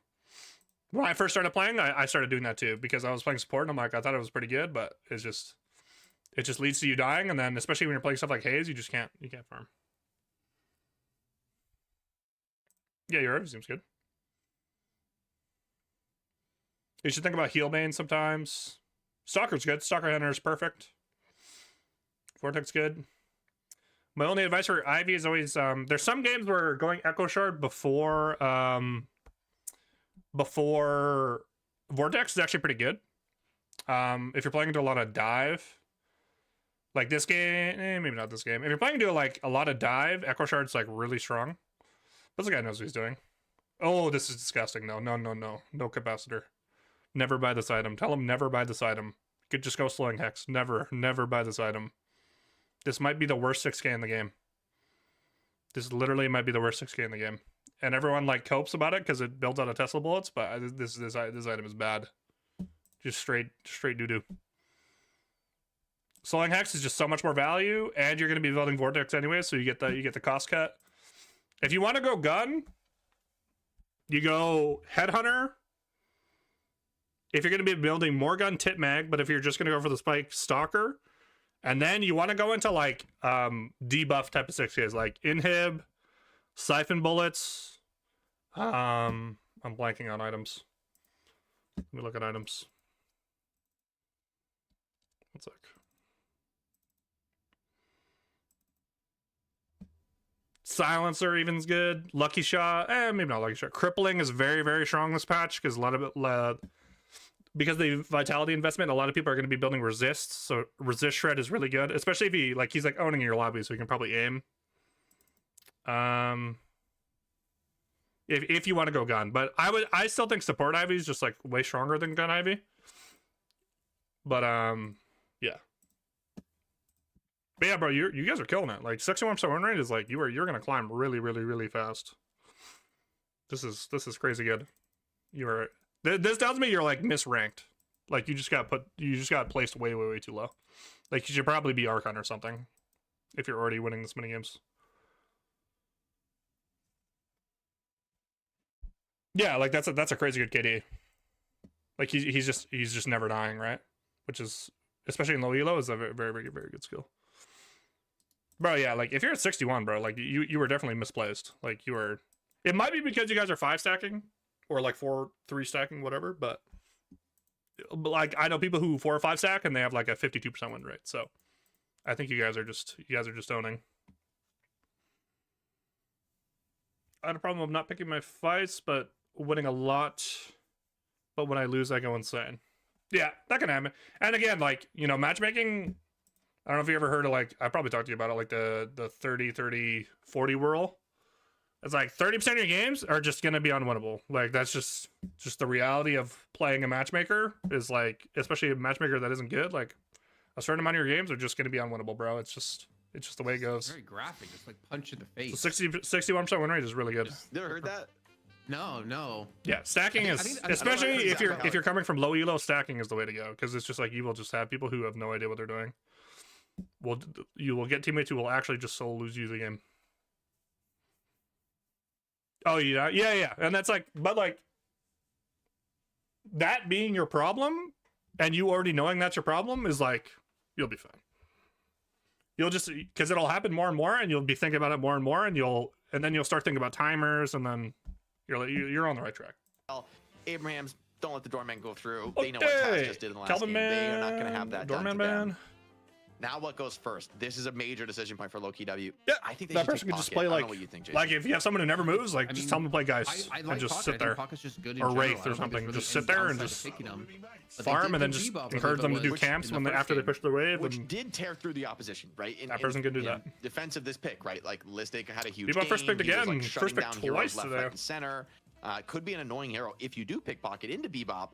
When I first started playing, I started doing that too because I was playing support and I'm like, I thought it was pretty good, but it just leads to you dying, and then especially when you're playing stuff like Haze, you can't farm. Yeah, your Irv seems good. You should think about Healbane sometimes. Stalker's good. Stalker Hunter is perfect. Vortex good. My only advice for Ivy is always there's some games where going Echo Shard before Vortex is actually pretty good. If you're playing into a lot of dive, like this game, maybe not this game. If you're playing into like a lot of dive, Echo Shard's like really strong. This guy knows what he's doing. Oh, this is disgusting. No, no, no, no. No capacitor. Never buy this item. Tell him never buy this item. You could just go slowing hex. Never, never buy this item. This might be the worst 6K in the game. This literally might be the worst 6K in the game. And everyone like copes about it because it builds out of Tesla bullets, but this item is bad. Just straight doo-doo. Slowing hex is just so much more value, and you're going to be building vortex anyway, so you get the cost cut. If you want to go gun, you go headhunter. If you're going to be building more gun, tip mag, but if you're just going to go for the spike, stalker. And then you want to go into like debuff type of 6Ks, like inhib, siphon bullets. I'm blanking on items. Let me look at items. One sec. Silencer even's good. Lucky shot, maybe not lucky shot. Crippling is very, very strong this patch because a lot of it, because the vitality investment, a lot of people are going to be building resist. So resist shred is really good, especially if he's like owning your lobby, so you can probably aim. If you want to go gun, but I still think support Ivy is just like way stronger than gun Ivy. But yeah. But yeah, bro, you guys are killing it. Like 61% win rate is like you're gonna climb really, really, really fast. This is crazy good. This tells me you're like misranked. Like you just got placed way, way, way too low. Like you should probably be Archon or something if you're already winning this many games. Yeah, like that's a crazy good KD. Like he's just never dying, right? Which is, especially in low elo, is a very, very, very, very good skill. Bro, yeah, like if you're at 61, bro, like you were definitely misplaced. Like you were. It might be because you guys are 5 stacking or like 4-3 stacking, whatever. But like I know people who 4 or 5 stack and they have like a 52% win rate. So I think you guys are just owning. I had a problem of not picking my fights, but winning a lot. But when I lose, I go insane. Yeah, that can happen. And again, like, you know, matchmaking, I don't know if you ever heard of, like, I probably talked to you about it, like the 30-30-40 rule. It's like 30% of your games are just going to be unwinnable. Like, that's just the reality of playing a matchmaker is like, especially a matchmaker that isn't good, like a certain amount of your games are just going to be unwinnable, bro. It's just the way it goes. It's very graphic, just like punch in the face. So 61% win rate is really good. Never heard that? No. Yeah, stacking especially if you're coming from low elo, stacking is the way to go because it's just like you will just have people who have no idea what they're doing. Well, you will get teammates who will actually just solo lose you the game. Oh yeah, and that's like, but like that being your problem, and you already knowing that's your problem is like you'll be fine. You'll just because it'll happen more and more, and you'll be thinking about it more and more, and then you'll start thinking about timers, and then you're on the right track. Well, Abrahams, don't let the doorman go through. They know what Taz just did in the last Kelvin game. They are not going to have that doorman done to man. them. Now what goes first? This is a major decision point for Low Key W. Yeah, I think that person can just play like, what you think, like if you have someone who never moves, like just tell them to play guys and just sit there, or Wraith or something. Just sit there and just farm, and then just encourage them to do camps after they push their wave. Which did tear through the opposition, right? That person can do that. Defense of this pick, right? Like Listic had a huge game. First picked again. First pick twice left, today. right, and center. Could be an annoying hero if you do pickpocket into Bebop.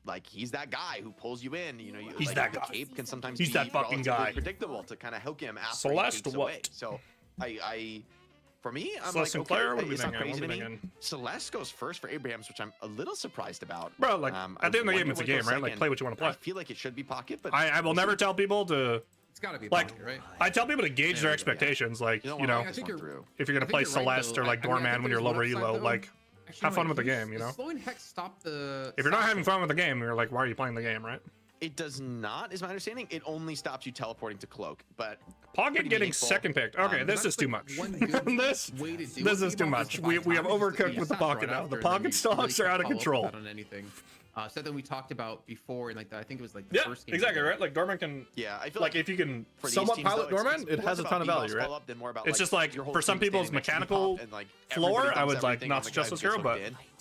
Like he's that guy who pulls you in. You know, he's like, that the guy. Cape can sometimes he's be that fucking guy. Predictable to kind of hook him after Celeste, he takes what? away. So for me, I'm Celeste like, Sinclair, okay, it's not crazy to me. Celeste goes first for Abrahams, which I'm a little surprised about. Bro, like at the end of the game, it's a game, right? Like play what you want to play. I feel like it should be pocket, but I will never tell people to. It's gotta be like, pocket, right? I tell people to gauge their expectations. Like, you know, if you're gonna play Celeste or like Doorman when you're lower elo, like. Have fun with the game, you know? Slowing hex stop the... If you're not having fun with the game, you're like, why are you playing the game, right? It does not, is my understanding. It only stops you teleporting to Cloak, but... Pocket getting second picked. Okay, this is too much. This is too much. We have overcooked with the Pocket now. The Pocket stocks are out of control. So then we talked about before, and like I think it was like the first game. Exactly, right? Like Dorman can. Yeah, I feel like if you can somewhat pilot Dorman, it has a ton of value, right? It's just like for some people's mechanical floor, I would like not suggest this hero, but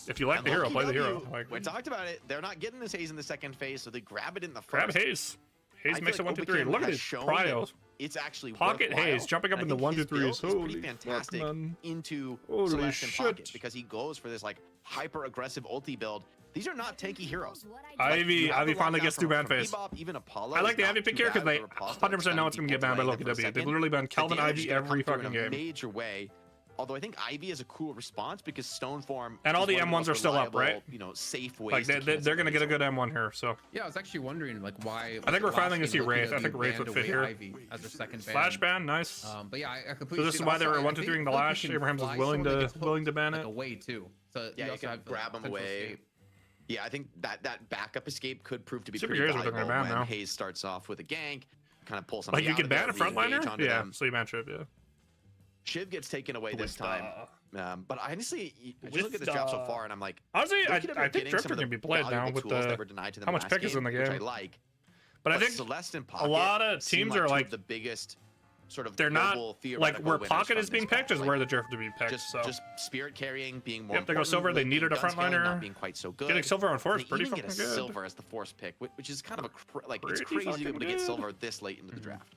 if you like the hero, play the hero. Like we talked about it, they're not getting this haze in the second phase, so they grab it in the first. Grab haze. Haze makes it 1-2-3. Look at his prio. it's actually Pocket worthwhile. Haze jumping up in the 1-2-3s. Is pretty fantastic into Holy Celeste and Pocket shit. because he goes for this like hyper aggressive ulti build. These are not tanky heroes. Ivy finally gets through ban phase. Bebop, even Apollo I like the is Ivy not pick too here because bad they for Riposte. 100% know it's going to get banned by Loki W. They've literally banned Kelvin The damage Ivy is gonna every come through fucking in a game. major way. Although I think Ivy is a cool response because Stone Form And all is the one of M1s most are still up, reliable, right? You know, safe ways. Like they're going to get a good M1 here. So Yeah, I was actually wondering like why. I think we're last finally gonna see game Wraith. I Loki think Wraith banned would fit away here. Ivy as their second ban. flash ban, nice. But yeah, I completely. So this see is it. why they Also, were I 1-2-3ing think the Loki lash. can Abrahams was fly willing someone to that gets willing to hooked, ban like, it. away too. So Yeah, you also can have grab him potential away. escape. Yeah, I think that backup escape could prove to be Super pretty Gears are valuable gonna ban when now. Haze starts off with a gank, kind of pull something Like you out can of ban a there, re-engage frontliner? onto Yeah, them. so you ban Shiv, yeah. Shiv gets taken away this time. But honestly, I just look at With, this draft so far, and I'm like, Honestly, I Loki W are think getting Drifter some of can the be played now valuable with tools that the were denied to them how much last pick is in the which I game. like. But I think Celeste and a Pocket lot of seem teams are two like of the biggest sort of they're not global like theoretical where winners Pocket from is being this picked draft. is Like, where the Drift to be picked. just So spirit carrying being more yep, they go important, silver. They late needed a gun scaling frontliner. not being quite so good. Getting silver on four is They pretty even fucking get a good. silver as the force pick, which is kind of a like it's Pretty crazy to be able to get fucking silver this late into the draft.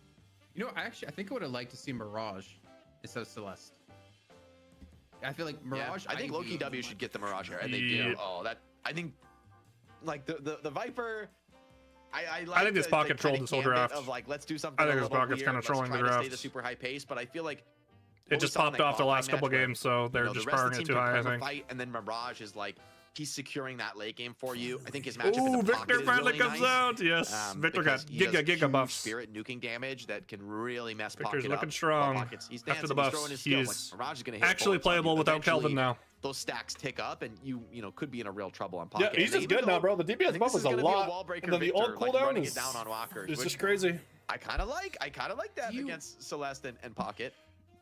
You know, I think I would have liked to see Mirage instead of Celeste. I feel like Mirage. Yeah, I think Loki W should get the Mirage here, and they Yeah. do. Oh, that I think like the Viper. I I like think this the Pocket kind trolled of this whole gambit draft. Of like, let's do something. I think a this little Pocket's weird, kinda let's trolling the try to stay draft. the super high pace, but I feel like It just popped off the last couple games, so they're just powering it too high, I think. Fight, and then Mirage is like he's securing that late game for you. I think his matchup Ooh, with the Victor Pocket is finally really comes nice. out. Yes, Victor got Because he does giga huge buffs. Spirit nuking damage that can really mess Victor's Pocket looking up. strong. Pocket's, he's After dancing, the he's buffs, throwing his skill. he's Like, Mirage is gonna hit actually bullets on you. playable without Kelvin Eventually, now. those stacks tick up, and you could be in a real trouble on Yeah, Pocket. he's And just they good even now, go- bro. The I DPS think buff this is a gonna be lot, wall breaker and then the Victor, ult like, cooldown running is it down on walkers, it's which just crazy. I kind of like that against Celeste and Pocket.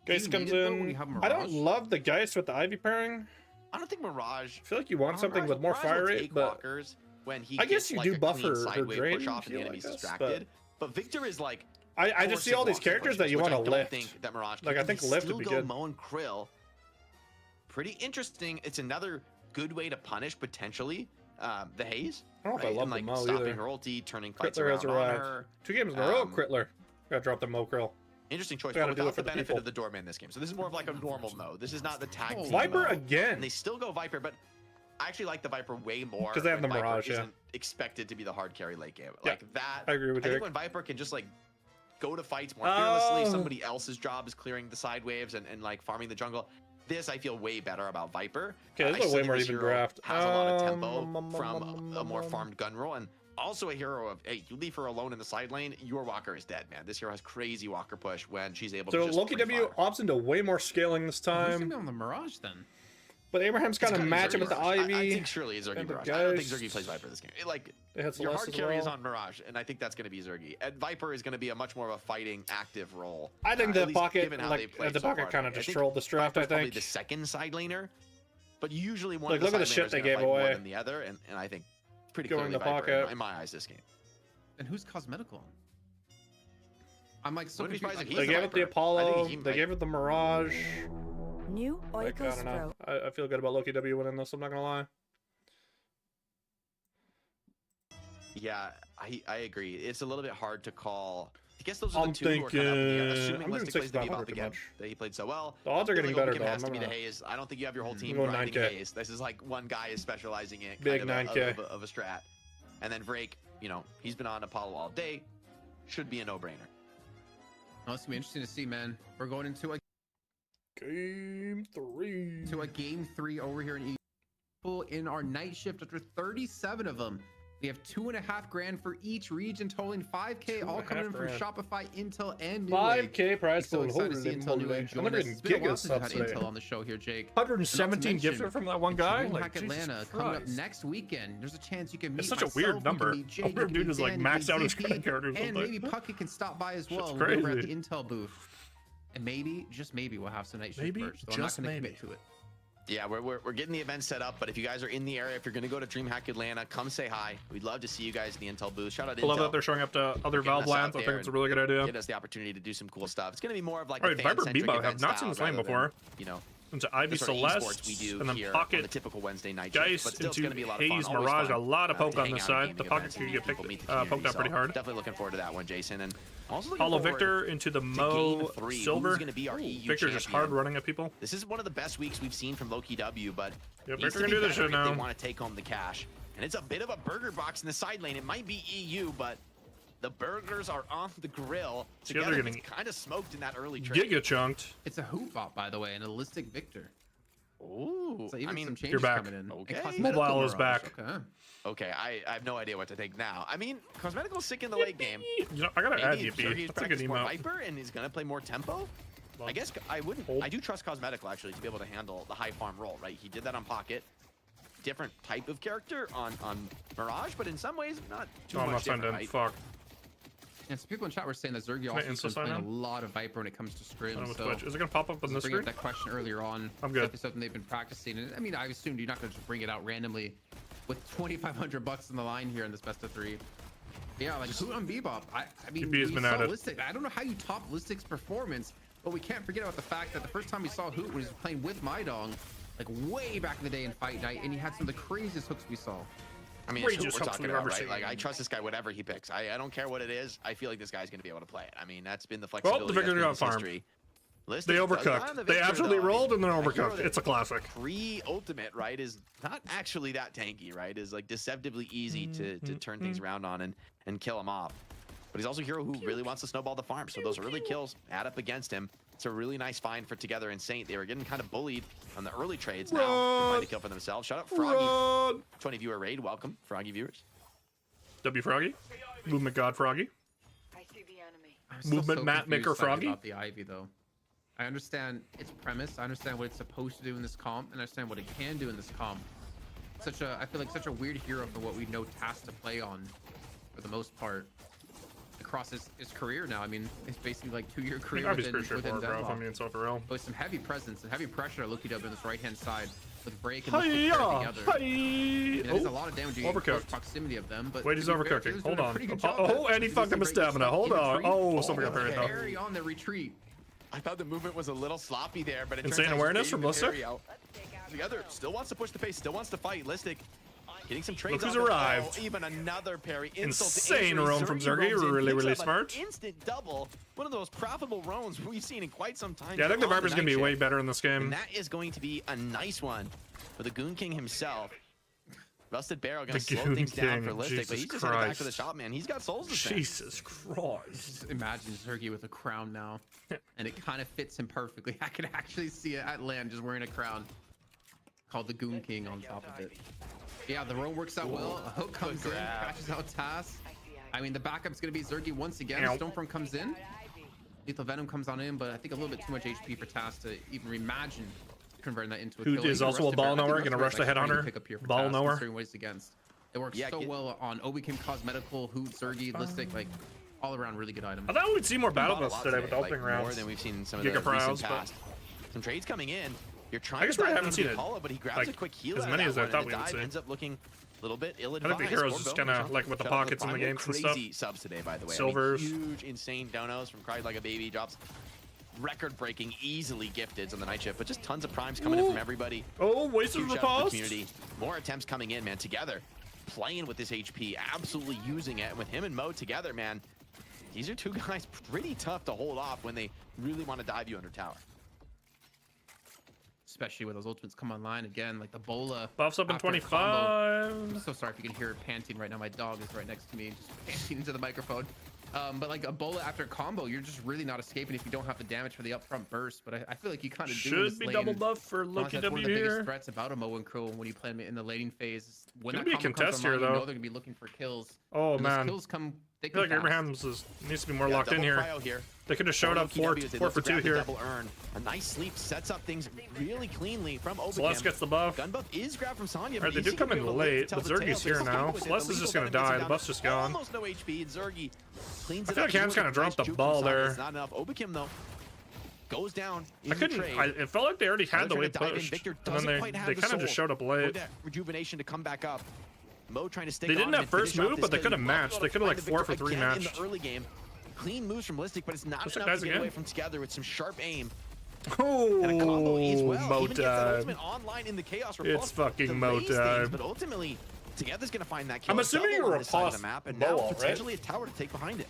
Geist you comes need it, though, when you in. have I don't Mirage? love the Geist with the Ivy pairing. I don't think Mirage. I feel like you want something with more Mirage fire will rate, take but walkers when he I guess gets, you like, do a buffer clean or sideway drain push off and the heal, I enemy's guess, distracted. But Victor is like I just see all these characters that you want to lift. I don't think that Mirage can. Like, I think They lift still would be go good. Mo and Krill. Pretty interesting. It's another good way to punish potentially the Haze. I don't know if I right? love And the like Mo stopping either. her ulti, turning fights Crittler has around on arrived. her. 2 games in a row, Um, Crittler. Gotta drop the Mo Krill. Interesting choice, Gotta but do it without for the the benefit people. of the doorman in this game. So this is more of like a normal mode. This is not the tag team Viper mode. again. And they still go Viper, but I actually like the Viper way more 'Cause they have when the Viper Mirage, yeah. isn't expected to be the hard carry late game. Yeah, Like that. I agree with I think Jake. when Viper can just like go to fights more fearlessly, Oh. somebody else's job is clearing the side waves and like farming the jungle. This I feel way better about Viper. Okay, this I is a still way think more this even hero draft. Has a lot of tempo from a more farmed gun roll, and also a hero of, hey, you leave her alone in the side lane, your walker is dead, man. This hero has crazy walker push when she's able to So just Loki W pre-fire. opts into way more scaling this Who's gonna time, be on the Mirage then? but Abraham's got to It's match Zergy him with the Mirage. I Ivy. think surely it's Zergy and the Mirage. I don't think Geist. Zergy plays Viper this game. Like, They had your Celeste hard as carry is well. on Mirage, and I think that's going to be Zergy. And Viper is going to be a much more of a fighting, active role. I think at the least Pocket, given how they've like played the so Pocket, far. kind of I just think trolled this draft. I Viper's probably think. the second side laner, but usually one Like, of the look at side the shit laners they gonna gave fight more away. than the other, and I think pretty Going clearly the Viper Pocket. in my eyes this game. And who's cosmetical on? I'm like so Wouldn't be confused. surprised if Like, They he's gave it the Viper. I Apollo. think he They might- gave it the Mirage. New Like, I Oikos don't know. Pro. I feel good about Loki W winning this. I'm not gonna lie. Yeah, I agree. It's a little bit hard to call. I guess those are I'm the two who are kind of up in the air. thinking- Assuming I'm doing Mystic plays the 6,500 Bebop again, too much. that he played so well. The odds are I feel getting like better, Oakham though. has to be the I'm Haze. I don't think you have your whole team going grinding 9K. Haze. This is like one guy is specializing in Big kind 9K. of a strat. And then Vrake, you know, he's been on Apollo all day. Should be a no-brainer. Oh, it's gonna be interesting to see, man. We're going into a Game 3. game 3 over here in in our night shift. After 37 of them, we have $2.5 grand for each region, totaling 5K, all coming in from $2.5 Shopify, Intel, and Newegg. 5K prize So pool. excited to Holy see Intel moly. Newegg I'm join never us. even It's been a while giga since we've had subs today. Intel on the show here, Jake. 117 mention, gifted from that one guy. Like, DreamHack Jesus Atlanta coming up Christ. next weekend. There's a chance you can meet It's such a myself, weird you can number. meet Jake, I wonder if you dude can just meet like Dan, you maxed can out his meet credit card or and something. maybe Puckett can stop by as well Shit's when we're at crazy. the Intel booth. And maybe, just maybe, we'll have some night shift Maybe, merch. So just I'm not gonna maybe. commit to it. Yeah, we're getting the event set up, but if you guys are in the area, if you're going to go to DreamHack Atlanta, come say hi. We'd love to see you guys in the Intel booth. Shout out I Intel. love that they're showing up to other Getting Valve us out lands. I think there it's a really good idea. Get us the opportunity to do some cool stuff. It's going to be more of like All a right, Viper fan-centric Bebo. I event have not seen style this lane rather before. than, you know, into Ivy Celeste, and then Pocket the typical Wednesday night Geist but still, into gonna be a lot of fun. Haze Always Mirage. fun, A lot of poke to on hang this out side. gaming The Pocket's events gonna and get people meet the poked out community, pretty so hard. Definitely looking forward to that one, Jason. And also looking Paulo forward Victor into the to Mo Game 3. Silver. Who's gonna be our EU Victor just hard champion? running at people. This is one of the best weeks we've seen from Loki W, but Yeah, needs Victor to can be do this better shit if now. they want to take home the cash. And it's a bit of a burger box in the side lane. It might be EU, but the burgers are on the grill. See, they're Together, getting it's kind of smoked in that early trade. Giga chunked. It's a hoop bot, by the way, and a Listic Victor. Ooh, So even I mean, some changes you're back. coming in. Okay. And Cosmetical Mobile is Mirage, back. Okay. okay, I have no idea what to think now. I mean, Cosmetical's sick in the late game. You know, I gotta add Maybe you, B. Sergey's That's a good practiced more email. Viper and he's gonna play more tempo. Well, I guess I wouldn't. hold. I do trust Cosmetical actually to be able to handle the high farm role, right? He did that on Pocket. Different type of character on Mirage, but in some ways not too Oh, I'm not much different, sending. right? Fuck. And some people in chat were saying that Zergy I also has been insta playing sign a lot of Viper when it comes to I don't know scrims. with So Twitch. Is it gonna pop up on this bring up screen? that question earlier on. I'm good. It's something they've been practicing. And I mean, I assumed you're not going to just bring it out randomly with 2,500 bucks in the line here in this best of 3. Yeah, like who on Bebop? I mean, TB has we been saw added. Listic. I don't know how you top Listic's performance, but we can't forget about the fact that the first time we saw Hoot was playing with Mydong, like way back in the day in Fight Night, and he had some of the craziest hooks we saw. I mean, Wait, it's who just we're hopes talking we've about, ever right? seen. Like, I trust this guy, whatever he picks. I don't care what it is. I feel like this guy's going to be able to play it. I mean, that's been the flexibility. Well, the Victor that's been got his farmed. history. Listic They does not overcooked. have the They Victor, absolutely though. I mean, rolled and then a hero overcooked. that It's a classic. Pre-ultimate, right, is not actually that tanky, right? Is like deceptively easy to turn things around on and kill him off. But he's also a hero who really wants to snowball the farm. So those early kills add up against him. It's a really nice find for Together and Saint. They were getting kind of bullied on the early trades. Now they find a kill for themselves. Shout out Froggy. 20 viewer raid. Welcome, Froggy viewers. W Froggy. Movement God Froggy. I see the enemy. I'm still Movement so map maker confused slightly Froggy? about the Ivy though. I understand its premise. I understand what it's supposed to do in this comp, and I understand what it can do in this comp. I feel like such a weird hero for what we know tasked to play on, for the most part, across his career now. I mean, it's basically like 2-year I think career Ivy's within pretty straightforward, bro. If Deadlock. I'm being so for real. With some heavy presence and heavy pressure at Loki W on this right-hand side with Break and Listic Hiya! paired together. Hi! It is a lot of damage in Overcooked. close proximity of them, but Wait, he's to be fair, overcooking. Taylor's Hold doing a on. pretty good job Oh, at and he using fucked him his break stamina. stuff Hold in on. retreat. Oh, something got buried though. Carry on the retreat. I thought the movement was a little sloppy there, but it Insane turns out awareness he's from baiting the Listic? carry out. Together still wants to push the pace, still wants to fight. Listic getting some trades. Look who's on it. arrived. Oh, even another parry. Insult to Insane injury. roam from Zergy. rolls in, Really, picks really up an smart. Instant double. One of the most profitable roams we've seen in quite some time. Yeah, I think the on Viper's gonna be night way shift. better in this game. And that is going to be a nice one for the Goon King himself. Rusted Barrel going The to slow Goon things down King, for Listic, Jesus but he's just headed back to the Christ. shop, man. He's got souls to spend. Jesus Christ. Just imagine Zergy with a crown now, and it kind of fits him perfectly. I can actually see it at land just wearing a crown called the Goon King on top of it. Yeah, the roam works out well. A hook comes in, catches out Tass. I mean, the backup's going to be Zergy once again. Ow. Stormfront comes in. Lethal Venom comes on in, but I think a little bit too much HP for Tass to even imagine converting that into a Who kill. is Even also a Rusted ball Bear- I think knower, Rusted gonna Bear's rush the actually head pretty hunter. good pickup here for Ball Tass, knower. considering what he's against. It works Yeah, so well on Obicam, Cosmetical, Hoot, Zergy, Listic, like all around really good item. I thought we'd see more battle Bought a bus lot today with the like, opening more rounds. than we've seen in some of the Giga recent Prowls, but- past. Some trades coming in. You're trying I guess to we dive haven't into seen the it, Apollo, but he grabs like, a quick heal as out many of as that I one, thought and we the would dive see. ends up looking a little bit I ill-advised. think the heroes for just Bowman. kinda, like, with the Shout out to pockets in the Primal. games and stuff. Crazy subs today, by the way. Silvers. I mean, huge, insane donos from Cried Like a Baby. Drops record-breaking, easily gifted on the night shift, but just tons of primes coming in from everybody. Oh, wasted Huge the shout out to the pause. community. More attempts coming in, man. Together, playing with this HP, absolutely using it. And with him and Mo together, man, these are two guys pretty tough to hold off when they really want to dive you under tower. Especially when those ultimates come online again, like the Bola. Buffs up in after a combo. 25. I'm so sorry if you can hear it panting right now. My dog is right next to me, just panting into the microphone. But like a Bola after a combo, you're just really not escaping if you don't have the damage for the upfront burst. But I feel like you kind of do in Should this be lane. double buff for Honestly, Loki that's one of W the biggest here. threats about a Mo and Crow when you play them in the laning phase. When Gonna that be a combo comes contest here, online, you though. know they're gonna be looking for kills. Oh, And those man. kills come. They I feel come like fast. Abraham's needs to be more Yeah, locked in double here. cryo here. They could have showed up Loki 4 W as they for look to 2 grab the here. Double earn. A nice sleep sets up things really cleanly from Obicam. Celeste gets the buff. Gun buff is grabbed from Sonya. Alright, they do come in late, but Zergy's here now. Celeste is just gonna die. The buff's just gone. Almost no HP, and Zergy cleans I it feel up. like Ham's Doing a kinda dropped nice the juke ball from Sonya. there. It's not enough. Obicam though goes down. I in the couldn't. trade. It felt like they already had the They're way trying to dive in. pushed, Victor and then doesn't quite have they the kind of just soul showed up or late. that rejuvenation to come back up. Mo trying to stick They on didn't him have and first finish off move, this but they kill. could have You might be matched. able They to could have like find the 4 for victory 3 again matched. in the early game. Clean moves from Listic, but it's not What's up, enough guys, to get again? away from Together with some sharp aim. Oh, and a combo as well. Mo Even gets that time. ultimate online in the chaos It's fucking Mo things, time. but ultimately, Together's gonna find that kill. I'm assuming Double you on were this side of a the map, and Mo, now right? potentially a tower to take behind it.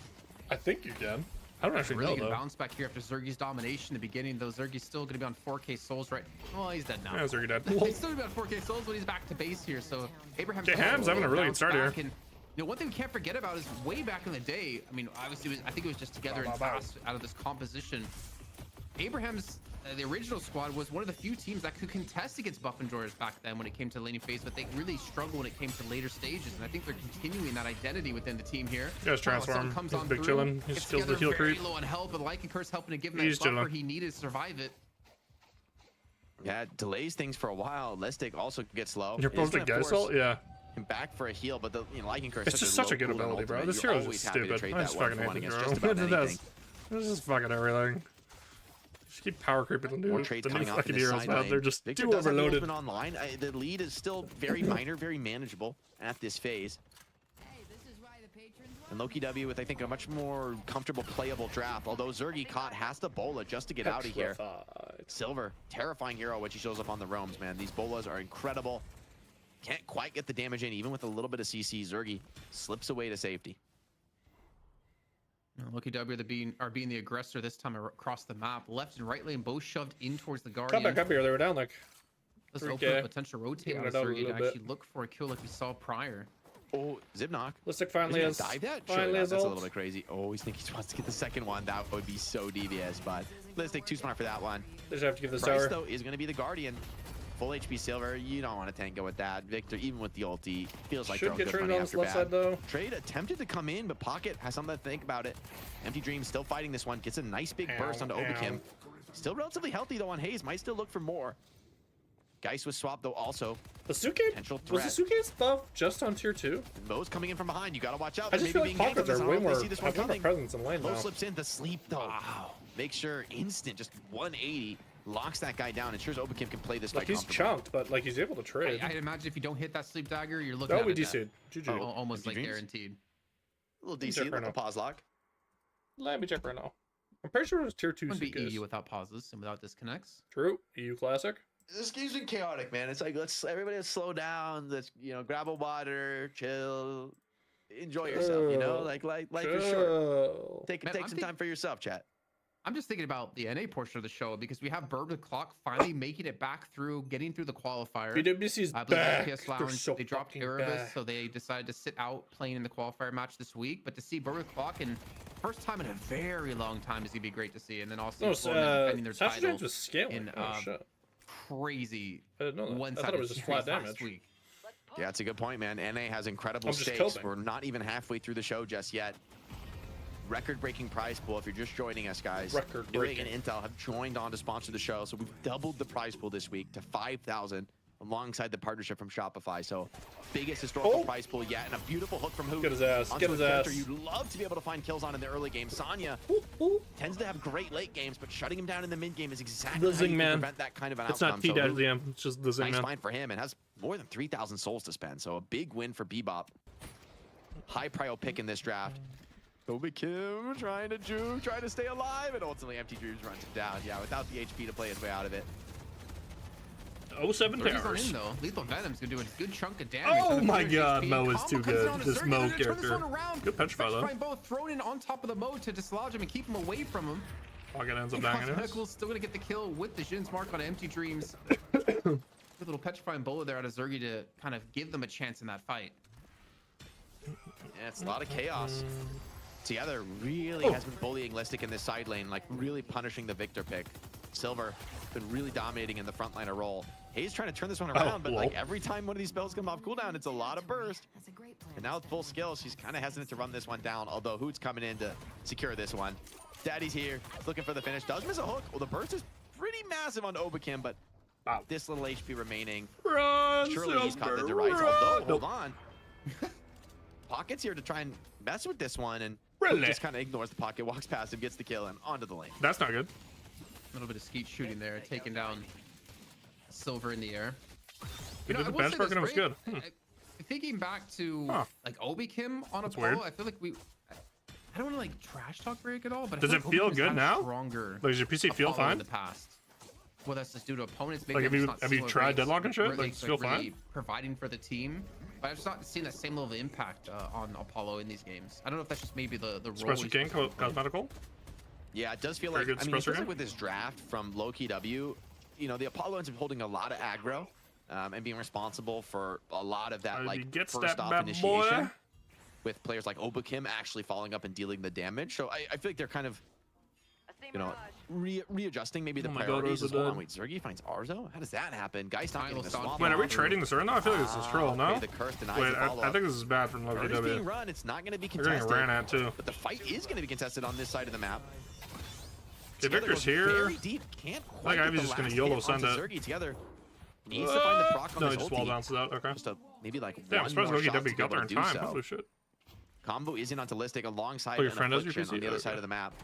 I think you can. I don't actually Really know good though. bounce back here after Zergi's domination in the beginning, though. Zergi's still gonna be on 4K souls, right? Well, he's dead now. Yeah, Zergy dead. He's still gonna be on 4K souls, but he's back to base here. So Abraham's Ham's having a really good start here. And, you know, one thing we can't forget about is way back in the day. I mean, obviously, I think it was just together and fast out of this composition. Abraham's the original squad was one of the few teams that could contest against Buff and Jordan back then when it came to laning phase, but they really struggled when it came to later stages, and I think they're continuing that identity within the team here. You guys transform. Comes He's on big through, chilling. He gets steals the together heal very creep. low on health, but Lycan Curse helping to give him that He's buffer chilling. he needed to survive it. Yeah, delays things for a while. Listic also gets low. You're supposed to get salt? Yeah. Him back for a heal, but the Lycan Curse. It's just such a good ability, bro. This hero's just stupid. I just fucking hate this hero. It does. This is fucking everything. Just keep power creeping the new fucking heroes, man. They're just too overloaded. Online. The lead is still very minor, very manageable at this phase. And Loki W with, I think, a much more comfortable playable draft. Although Zergy caught has to bola just to get out of here. Silver, terrifying hero when she shows up on the roams, man. These bolas are incredible. Can't quite get the damage in, even with a little bit of CC. Zergy slips away to safety. Loki W are being the aggressor this time across the map. Left and right lane both shoved in towards the Guardian. Come back up here. They were down like Let's 3K. open a potential rotate on It out a Zergy to little actually bit. look for a kill like we saw prior. Oh, Zipknock. Listic finally Is has he gonna dive that? finally Sure, has that's a ult. little bit crazy. Oh, he thinks he wants to get the second one. That would be so devious, but Listic too smart for that one. They just have to give this Price, tower. though, is going to be the Guardian. Full HP Silver. You don't want to tango with that. Victor, even with the ulti, feels like Should throwing get good traded money on this after left bad. side though. Trade attempted to come in, but Pocket has something to think about it. Empty Dream still fighting this one. Gets a nice big burst onto Obakim. Still relatively healthy though on Hayes. Might still look for more. Geist was swapped though also. The Suke Potential was threat. the Suke's buff just on tier 2? Mo's coming in from behind. You got to watch out. I just feel like pockets are way more See this one have more coming. presence in lane Mo now. slips in the sleep though. Wow. Make sure instant, just 180. Locks that guy down. Ensures Obakim can play this Like fight he's comfortably. chunked, but like he's able to trade. I'd imagine if you don't hit that sleep dagger, you're looking Oh, at we it DC'd. GG. almost like Dreams? guaranteed. A little Check DC, right little now. pause lock. Let me check right now. I'm pretty sure it was tier 2 Wouldn't be Suke's. EU without pauses and without disconnects. True. EU Classic. This game's been chaotic, man. It's like everybody slow down. Let's grab a water, chill, enjoy yourself. Like life is short. Take Man, some time for yourself, chat. I'm just thinking about the NA portion of the show because we have Burb the Clock finally making it back through, getting through the qualifier. BWC's I believe back. FPS They're Lounge, so they dropped fucking Erebus, back. so they decided to sit out playing in the qualifier match this week. But to see Burb the Clock in first time in a very long time is gonna be great to see. And then also defending their Sasha title James was scaling. in Oh shit. crazy I didn't know that. I one-sided thought it was just flat series last damage. week. Yeah, it's a good point, man. NA has incredible I'm just stakes. coping. We're not even halfway through the show just yet. Record-breaking prize pool. If you're just joining us, guys, Record-breaking. Newegg and Intel have joined on to sponsor the show, so we've doubled the prize pool this week to 5,000 alongside the partnership from Shopify. So biggest historical prize pool yet, and a beautiful hook from Hoot. Get his ass. Onto Get a his character ass. You'd love to be able to find kills on in the early game. Sonya tends to have great late games, but shutting him down in the mid game is exactly The how you Zing can Man. prevent that kind of an It's outcome. not T So dash Hoot, DM. It's just the Zing nice Man. find for him, and has more than 3,000 souls to spend. So a big win for Bebop. High prio pick in this draft. Obakim trying to juke, trying to stay alive, and ultimately Empty Dreams runs him down. Yeah, without the HP to play his way out of it. 07 Zergy's on towers. in though. Lethal Venom's gonna do a good chunk of damage. Oh on my 100 god, HP. Mo is Combo too comes in good. on to This Zergy. Mo They're gonna turn this character. one around. Good petrify though. Petrifying both thrown in on top of the Mo to dislodge him and keep him away from him. Pocket ends up banging it. Cosmetical's still gonna get the kill with the Jin's mark on Empty Dreams. Good little petrifying bullet there out of Zergy to kind of give them a chance in that fight. Yeah, it's a lot of chaos. Together really has been bullying Listic in this side lane, like really punishing the Victor pick. Silver been really dominating in the frontliner role. Hayes trying to turn this one around, but like every time one of these spells come off cooldown, it's a lot of burst. And now with full skill, she's kind of hesitant to run this one down, although Hoot's coming in to secure this one. Daddy's here, looking for the finish. Does miss a hook. Well, the burst is pretty massive on Obakim, but this little HP remaining. Run, Surely he's caught the Silver, device, although, run. hold on. Pocket's here to try and mess with this one, and Really? just kind of ignores the pocket, walks past him, gets the kill, and onto the lane. That's not good. A little bit of skeet shooting there, taking down Silver in the air. He did the I will say benchmark this, and it was right? good. Thinking back to like Obakim on That's Apollo, weird. I feel like I don't want to like trash talk Rick at all, but Does I it feel feel like Obakim is good kinda now? Stronger. Like, does your PC feel Apollo in fine? the past. Well, that's just due to opponents. Maybe like, have you tried Deadlock and shit? Like, still really fine? Providing for the team. But I've just not seen that same level of impact on Apollo in these games. I don't know if that's just maybe the role. Special King, cosmetical? Yeah, it does feel like, I mean, it feels like with this draft from Low-Key W, you know, the Apollo ends up holding a lot of aggro and being responsible for a lot of that, like, first off initiation. With players like Obakim actually following up and dealing the damage. So I feel like they're kind of, you know, readjusting maybe the priorities as well. Wait, Zergy finds Arzo? How does that happen? Guy's not getting the swamp. Wait, are we trading this urn? No, I feel like this is troll, no? The curse Wait, I think this is bad from Low-Key W. Being run, it's not going to be contested. They're getting ran at too. But the fight is going to be contested on this side of the map. Okay, Victor's here. Deep. Can't I think Ivy's just going to YOLO send it. Zergy together. Needs to find the proc on no, his he just wall bounces out. Okay. Just maybe like damn, I'm surprised Low-Key W got there there in time. Holy shit. Combo is in on Ballistic alongside your friend does your PC on the other side of the map.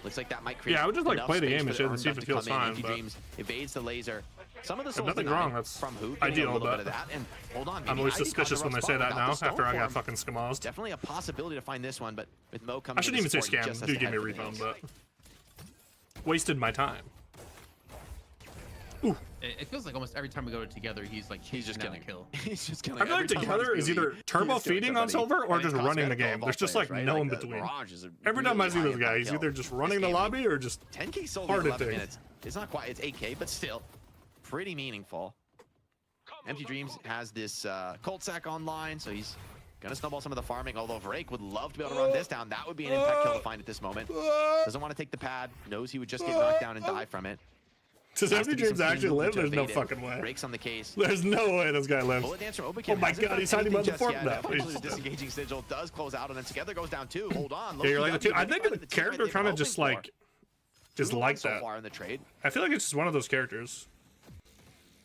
Looks like that might create. Yeah, I would just like play the game and shit and see if it feels fine. But Dreams evades the laser. Some of the souls nothing wrong. That's from Hoop. ideal, but that. And hold on, I'm always suspicious when they say that now. After I got fucking skamazed. Definitely a possibility to find this one, but with Mo coming, I shouldn't even say scam. Do give me a refund, but wasted my time. Ooh. It feels like almost every time we go together, he's just killing. Kill. He's just killing. I feel like together is either turbo feeding on Silver or just running the game. There's just like no in between. Every time I see this guy, he's either just running the lobby or just 10K sold in 11 minutes. It's not quite. It's 8K, but still pretty meaningful. Empty Dreams has this Colt Sack online, so he's gonna snowball some of the farming. Although Vrake would love to be able to run this down, that would be an impact kill to find at this moment. Doesn't want to take the pad. Knows he would just get knocked down and die from it. Does Empty Dreams actually live? There's no fucking way. Breaks on the case. There's no way this guy lives. Oh my god, he's hiding by the fort now. Disengaging Sigil does close out, and then Together goes down too. Hold on. Yeah, you're like the two. I think the character kind of just like that. So far in the trade. I feel like it's just one of those characters.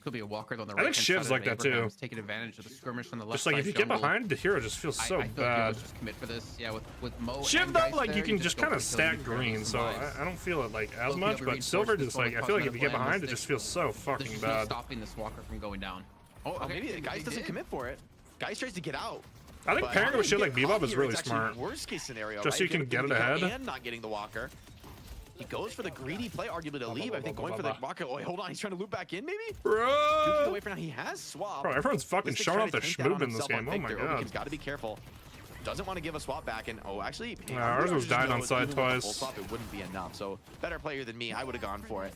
Could be a Walker on the right. I think Shiv's like that too. Taking advantage of the skirmish on the left. Just like if you get behind, the hero just feels so bad. Just commit for this. Yeah, with Mo. Shiv though, like you can just kind of stack green, so I don't feel it like as much. But Silver just like I feel like if you get behind, it just feels so fucking bad. Stopping this Walker from going down. Oh, maybe the Geist doesn't commit for it. Geist tries to get out. I think pairing with shit like Bebop is really smart. Worst case scenario, just so you can get it ahead. And not getting the Walker. He goes for the greedy play, arguably to leave. I think going for the Walker. Oh, hold on, he's trying to loop back in, maybe? Bro! Away for now. He has swap. Bro, everyone's fucking showing off their schmoob in this game. Oh my god. He's got to be careful. Doesn't want to give a swap back, and actually, ours was died on side twice. Full swap, it wouldn't be enough. So better player than me, I would have gone for it.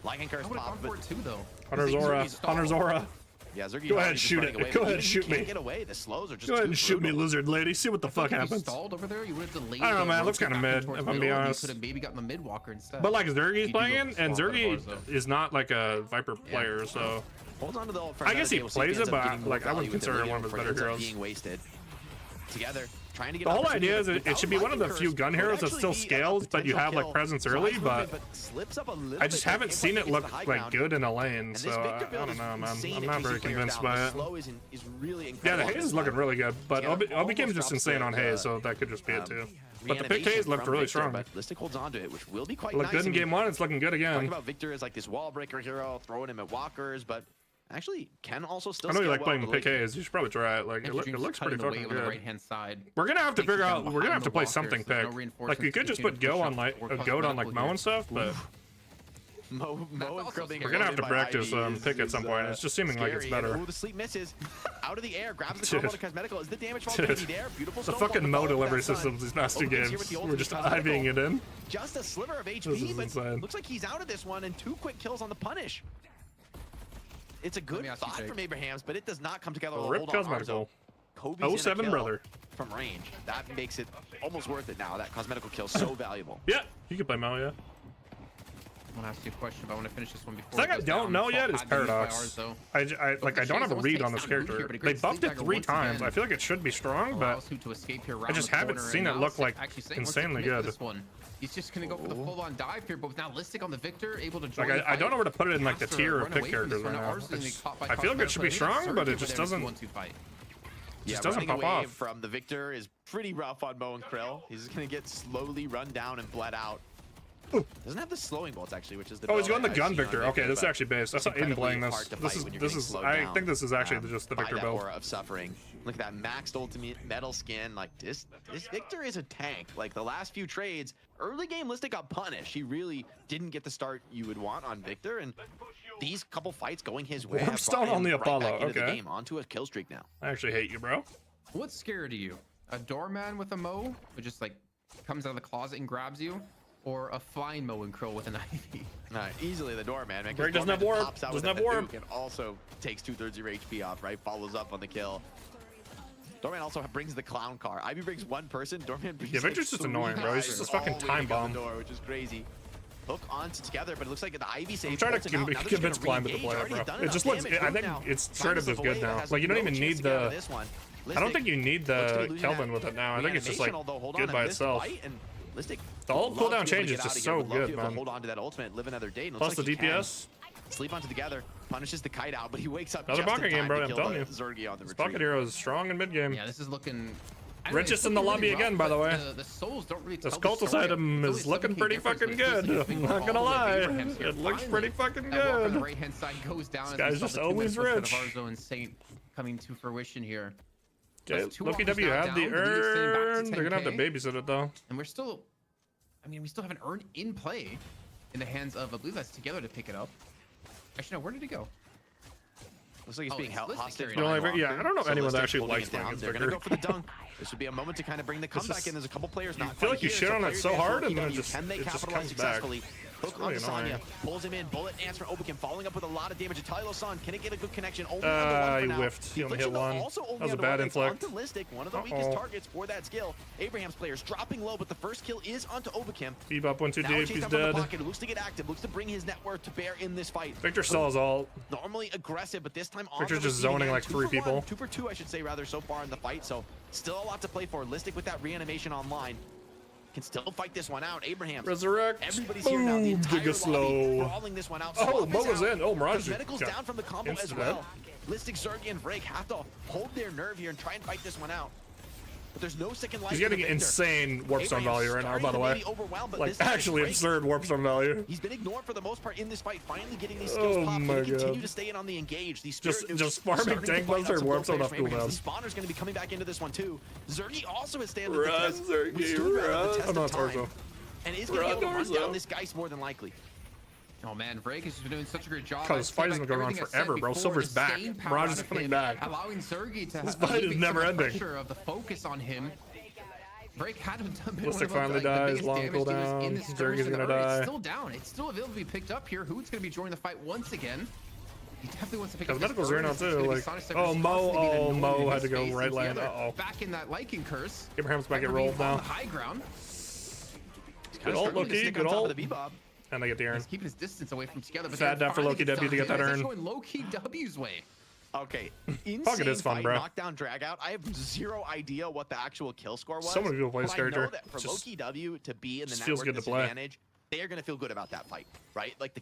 Lycan Curse pop, but too though. Hunter's Aura. Yeah, Zergy, go ahead, shoot it. Go ahead, shoot me. Get away. The slows are just go ahead and shoot me, lizard lady. See what the fuck happens. Stalled over there. You would have delayed. I don't know, man. It looks kind of mid, if I'm being honest. Could have maybe gotten the mid Walker instead. But like Zergy's playing, and Zergy is not like a Viper player, so. Holds on to the I guess he plays it, but like I wouldn't consider it one of his better heroes. Being wasted. Together. The whole idea is it should be one of the few gun heroes that still scales, but you have like presence early, but I just haven't seen it look like good in a lane, so I don't know, man. I'm not very convinced by it. Yeah, the haze is looking really good, but Obi-Kim's just insane on haze, so that could just be it too. But the pick haze looked really strong. Ballistic holds onto it, which will be quite nice. Looked good in game one, it's looking good again. Talking about Victor as like this wall breaker hero, throwing him at walkers, but actually can also still. I know you like playing pick A's. You should probably try it. Like it looks pretty fucking good. Right-hand side. We're gonna have to figure out. We're gonna have to play something pick. Like you could just put Go on like a goat on like Mo and stuff, but Mo and we're gonna have to practice pick at some point. It's just seeming like it's better. Ooh, the sleep misses out of the air, grabs the combo to cosmetical. Is the damage fall to there? Beautiful. The fucking Mo delivery systems these past two games. We're just IVing it in. Just a sliver of HP, but looks like he's out of this one, and 2 quick kills on the punish. It's a good thought from Abrahams, but it does not come together. Rip cosmetical. 07 brother. From range. That makes it almost worth it now. That cosmetical kill so valuable. Yeah, you can play Mo, yeah. I want to ask you a question, but I want to finish this one before. Something I don't know yet is Paradox. I don't have a read on this character. They buffed it 3 times. I feel like it should be strong, but I just haven't seen it look like insanely good. He's just gonna go for the full-on dive here, but with now Listic on the Victor, able to join. Like I don't know where to put it in like the tier of pick characters right now. I feel like it should be strong, but it just doesn't. Just doesn't pop off. From the Victor is pretty rough on Mo and Krill. He's gonna get slowly run down and bled out. Doesn't have the slowing bolts actually, which is the. Oh, he's going the gun Victor. Okay, this is actually based. I saw Aiden playing this. This is. I think this is actually just the Victor build. Of suffering. Look at that maxed ultimate metal skin. Like this Victor is a tank. Like the last few trades, early game Listic got punished. He really didn't get the start you would want on Victor, and these couple fights going his way. Warpstone on the Apollo. Back into okay. the game, onto a kill streak now. I actually hate you, bro. What's scarier to you? A doorman with a Mo who just like comes out of the closet and grabs you, or a flying Mo and Krill with an Ivy? Easily the doorman. Man, Break doesn't have warp. Doesn't have warp. And also takes 2/3 of your HP off. Right, follows up on the kill. Doorman also brings the clown car. Ivy brings one person. Doorman brings Victor's just annoying, bro. He's just a fucking time bomb. Door, which is crazy. Hook on together, but it looks like the Ivy save. I'm trying to convince Climb to play it, bro. It just looks. I think its assertive is good now. Like you don't even need the. I don't think you need the Kelvin with it now. I think it's just like good by itself. The whole cooldown change is just so good, man. Hold on to that ultimate, live another day. Plus the DPS. Sleep on together, punishes the kite out, but he wakes up. Another pocket game, bro. I'm telling you. This pocket hero is strong in mid game. Yeah, this is looking. Richest in the lobby again, by the way. The souls don't really. This cultist item is looking pretty fucking good. I'm not gonna lie. It looks pretty fucking good. The right-hand side goes down. This guy's just always rich. and Saint coming to fruition here. Okay, Loki W have the urn. They're gonna have to babysit it though. And we're still. I mean, we still have an urn in play in the hands of, I believe that's Together to pick it up. Actually, no, where did it go? Looks like he's being held hostage. Yeah, I don't know anyone that actually likes playing against They're Victor. gonna go for the dunk. This would be a moment to kind of bring the comeback in. There's a couple players not. I feel like you shit on it so hard and then it just comes back. Hook on Sonya, pulls him in, bullet answer from Obikin, following up with a lot of damage. Tylo-san, can it get a good connection? Only He whiffed. He only hit one. That was a bad inflict. One of the weakest targets for that skill. Abraham's players dropping low, but the first kill is onto Obikin. Bebop went too deep. He's dead. Looks to get active, looks to bring his net worth to bear in this fight. Victor still has ult. Normally aggressive, but this time Victor's just zoning like 3 people. 2 for 2, I should say, rather, so far in the fight. So still a lot to play for. Listic with that reanimation online. Can still fight this one out. Abraham. Resurrect. Everybody's here now. The entire lobby brawling this one out. Oh, Mo was in. Oh, Mirage. Medical's down from the combo as well. Listic, Zergy, and Vrake have to hold their nerve here and try and fight this one out. But there's no second life. He's getting insane Warpstone value right now, by the way. Like, actually absurd Warpstone value. He's been ignored for the most part in this fight. Finally getting these skills popped. Can continue to stay in on the engage. These just farming tank buster and Warpstone off cooldown. The spawner's going to be coming back into this one too. Zergy also is standing run, Zergy, run. Oh, no, it's Orzo. And is going to be able to run down this Geist more than likely. Oh man, Vrake has been doing such a great job. Cause this fight is gonna go on forever, bro. Silver's back. Mirage is coming back. Allowing Zergy to this fight is never ending. Pressure of the focus on him. Vrake had done Listic finally dies, long cooldown. Zergy's gonna die. It's still down. It's still available to be picked up here. Who's gonna be joining the fight once again? He definitely wants to pick up. Medical's here now too. Like, oh Mo had to go right lane. Back in that Lycan curse. Abraham's back at roll now. High ground. Good ult, Loki. Good ult. And they get the urn. He's keeping his distance away from Together. But Fat down for Loki W to get that urn. Going low-key W's way. Okay, Pocket is fun, bro. Knockdown, drag out. I have zero idea what the actual kill score was. So many people play this character. I know that for Loki W to be in the feels good to play. They are going to feel good about that fight, right? Like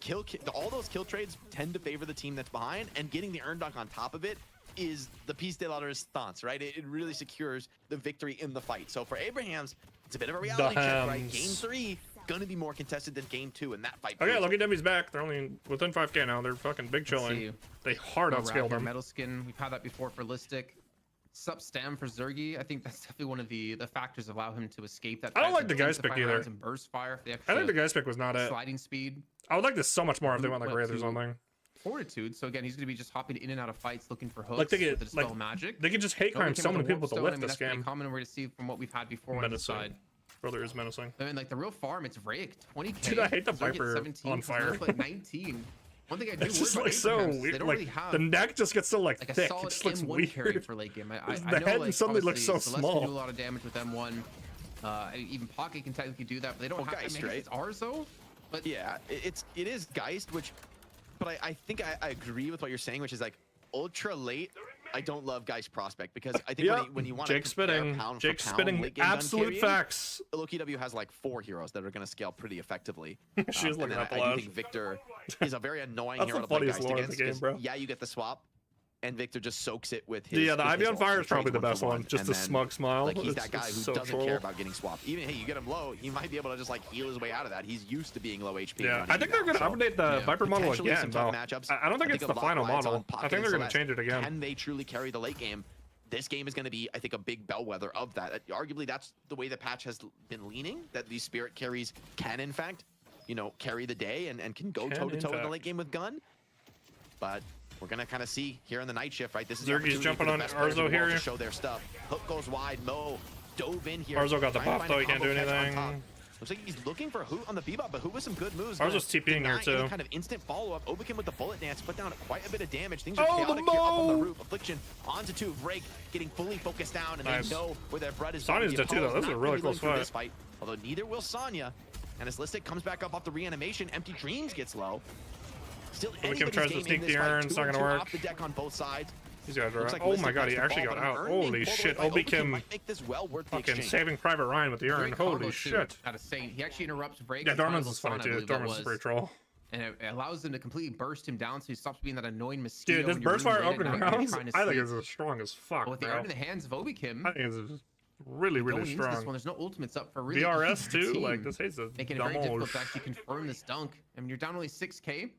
all those kill trades tend to favor the team that's behind, and getting the urn dunk on top of it is the piece de la resistance, right? It really secures the victory in the fight. So for Abrahams, it's a bit of a reality check, right? Game 3 going to be more contested than game 2 in that fight. Okay, Loki W's back. They're only within 5k now. They're fucking big chilling. They hard outscaled them. Metal skin. We've had that before for Listic. Sup stam for Zergy. I think that's definitely one of the factors that allow him to escape that. I don't like the Geist pick either. And burst fire for the I think the Geist pick was not it. Sliding speed. I would like this so much more if they went like Wraith or something. Fortitude. So again, he's going to be just hopping in and out of fights looking for hooks. Like they get like magic. They can just hate crime so many people with the lift this game. Common we're to see from what we've had before on the side. Brother is menacing. I mean, like the real farm, it's Rake 20k. Dude, I hate the Viper on fire. Like 19. One thing I do it's just like so weird. Like the neck just gets so like thick. It just looks weird. For late game. The head suddenly looks so small. Can do a lot of damage with M1. Even Pocket can technically do that, but they don't have Geist, right? It's ours though. But yeah, it is Geist, which. But I think I agree with what you're saying, which is like ultra late. I don't love Geist prospect because I think when you want to Jake spitting absolute facts. Loki W has like 4 heroes that are going to scale pretty effectively. She's looking at I think Victor is a very annoying hero to play Geist against. Game, bro. Yeah, you get the swap, and Victor just soaks it with his. Yeah, the Ivy on fire is probably the best one. Just a smug smile. Like he's that guy who doesn't care about getting swapped. Even hey, you get him low, he might be able to just like heal his way out of that. He's used to being low HP. Yeah, I think they're going to update the Viper model again, though. I don't think it's the final model. I think they're going to change it again. Can they truly carry the late game? this game is going to be, I think, a big bellwether of that. Arguably, that's the way the patch has been leaning, that these Spirit carries can, in fact, you know, carry the day and can go toe-to-toe in the late game with gun. But we're going to kind of see here in the night shift, right? This is Zergy's jumping on Arzo here to show their stuff. Hook goes wide. Mo dove in here. Arzo got the buff, though. He can't do anything. Looks like he's looking for Hoot on the bebop, but Hoot with some good moves. Arzo's TPing here, too. Kind of instant follow-up. Obikin with the bullet dance put down quite a bit of damage. Things are chaotic here up on the roof. Affliction onto 2. Rake getting fully focused down, and they know where their bread is. Sonya's dead, too, though. This is a really close fight. Although neither will Sonya. And as Listic comes back up off the reanimation, Empty Dreams gets low. Still, Obikin tries to sneak the urn. It's not going to work. Off the deck on both sides. He's got to like oh my god, he actually got out. Holy shit, Obikin fucking saving Private Ryan with the urn. Holy shit. Gotta say, he actually interrupts break. Yeah, Dorman's is funny too. Dorman's is pretty troll. And it allows him to completely burst him down so he stops being that annoying mosquito. Dude, this burst fire opening rounds, I think it's as strong as fuck, but with the urn in the hands of Obikin, I think it's really, really strong. This one, there's no ultimates up for really VRS too, like this hates a making it very difficult to actually confirm this dunk. I mean, you're down only 6k.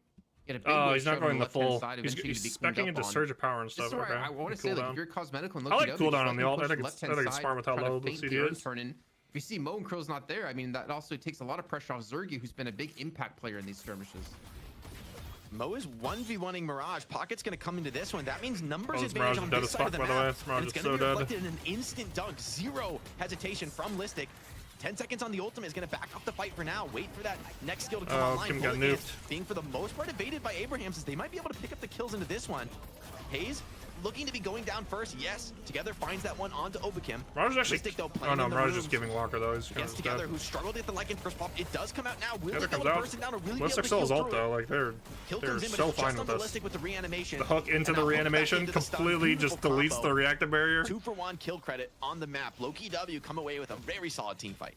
Oh, he's not going the full. He's speccing into Surge of Power and stuff. Okay. I want to say, like, if you're cosmetical and I like cooldown on the ult. I think it's smart with how low the CD is. If you see Mo and Krill's not there, I mean, that also takes a lot of pressure off Zergy, who's been a big impact player in these skirmishes. Mo is 1v1ing Mirage. Pocket's going to come into this one. That means numbers advantage on this side of the map. And it's going to be reflected in an instant dunk. Zero hesitation from Listic. 10 seconds on the ultimate is going to back up the fight for now. Wait for that next skill to come online. Kim got nuked. Being for the most part evaded by Abrahams, as they might be able to pick up the kills into this one. Hayes looking to be going down first. Yes, Together finds that one onto Obikim. Mirage actually. Listic, though, oh no, Mirage just giving Walker though. He's yes, Together, who struggled to get the Lycan first pop. It does come out now. Will Together comes out. Listic sells ult though. Like they're so fine with this. With the reanimation. The hook into the reanimation completely just deletes the reactive barrier. 2-for-1 kill credit on the map. Loki W come away with a very solid team fight.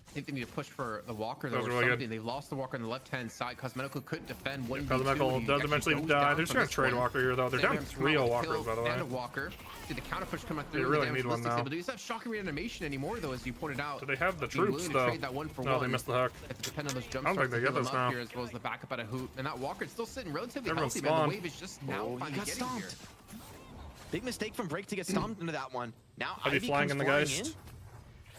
I think they need to push for the Walker though, or something. They lost the Walker on the left-hand side. Cosmetical couldn't defend. Cosmetical does eventually die. They're just gonna trade Walker here though. They're down 3-0 Walkers, by the way. And a Walker. See the counter push coming through. They really need one now. But it's not shocking reanimation anymore though, as you pointed out. Do they have the troops though? No, they missed the hook. Depend on those jump I don't think they get this now. Here, as well as the backup at a hoot. And that Walker's still sitting relatively healthy. Man. The wave is just now finally getting here. Big mistake from Break to get stomped into that one. Now Ivy flying in the Geist.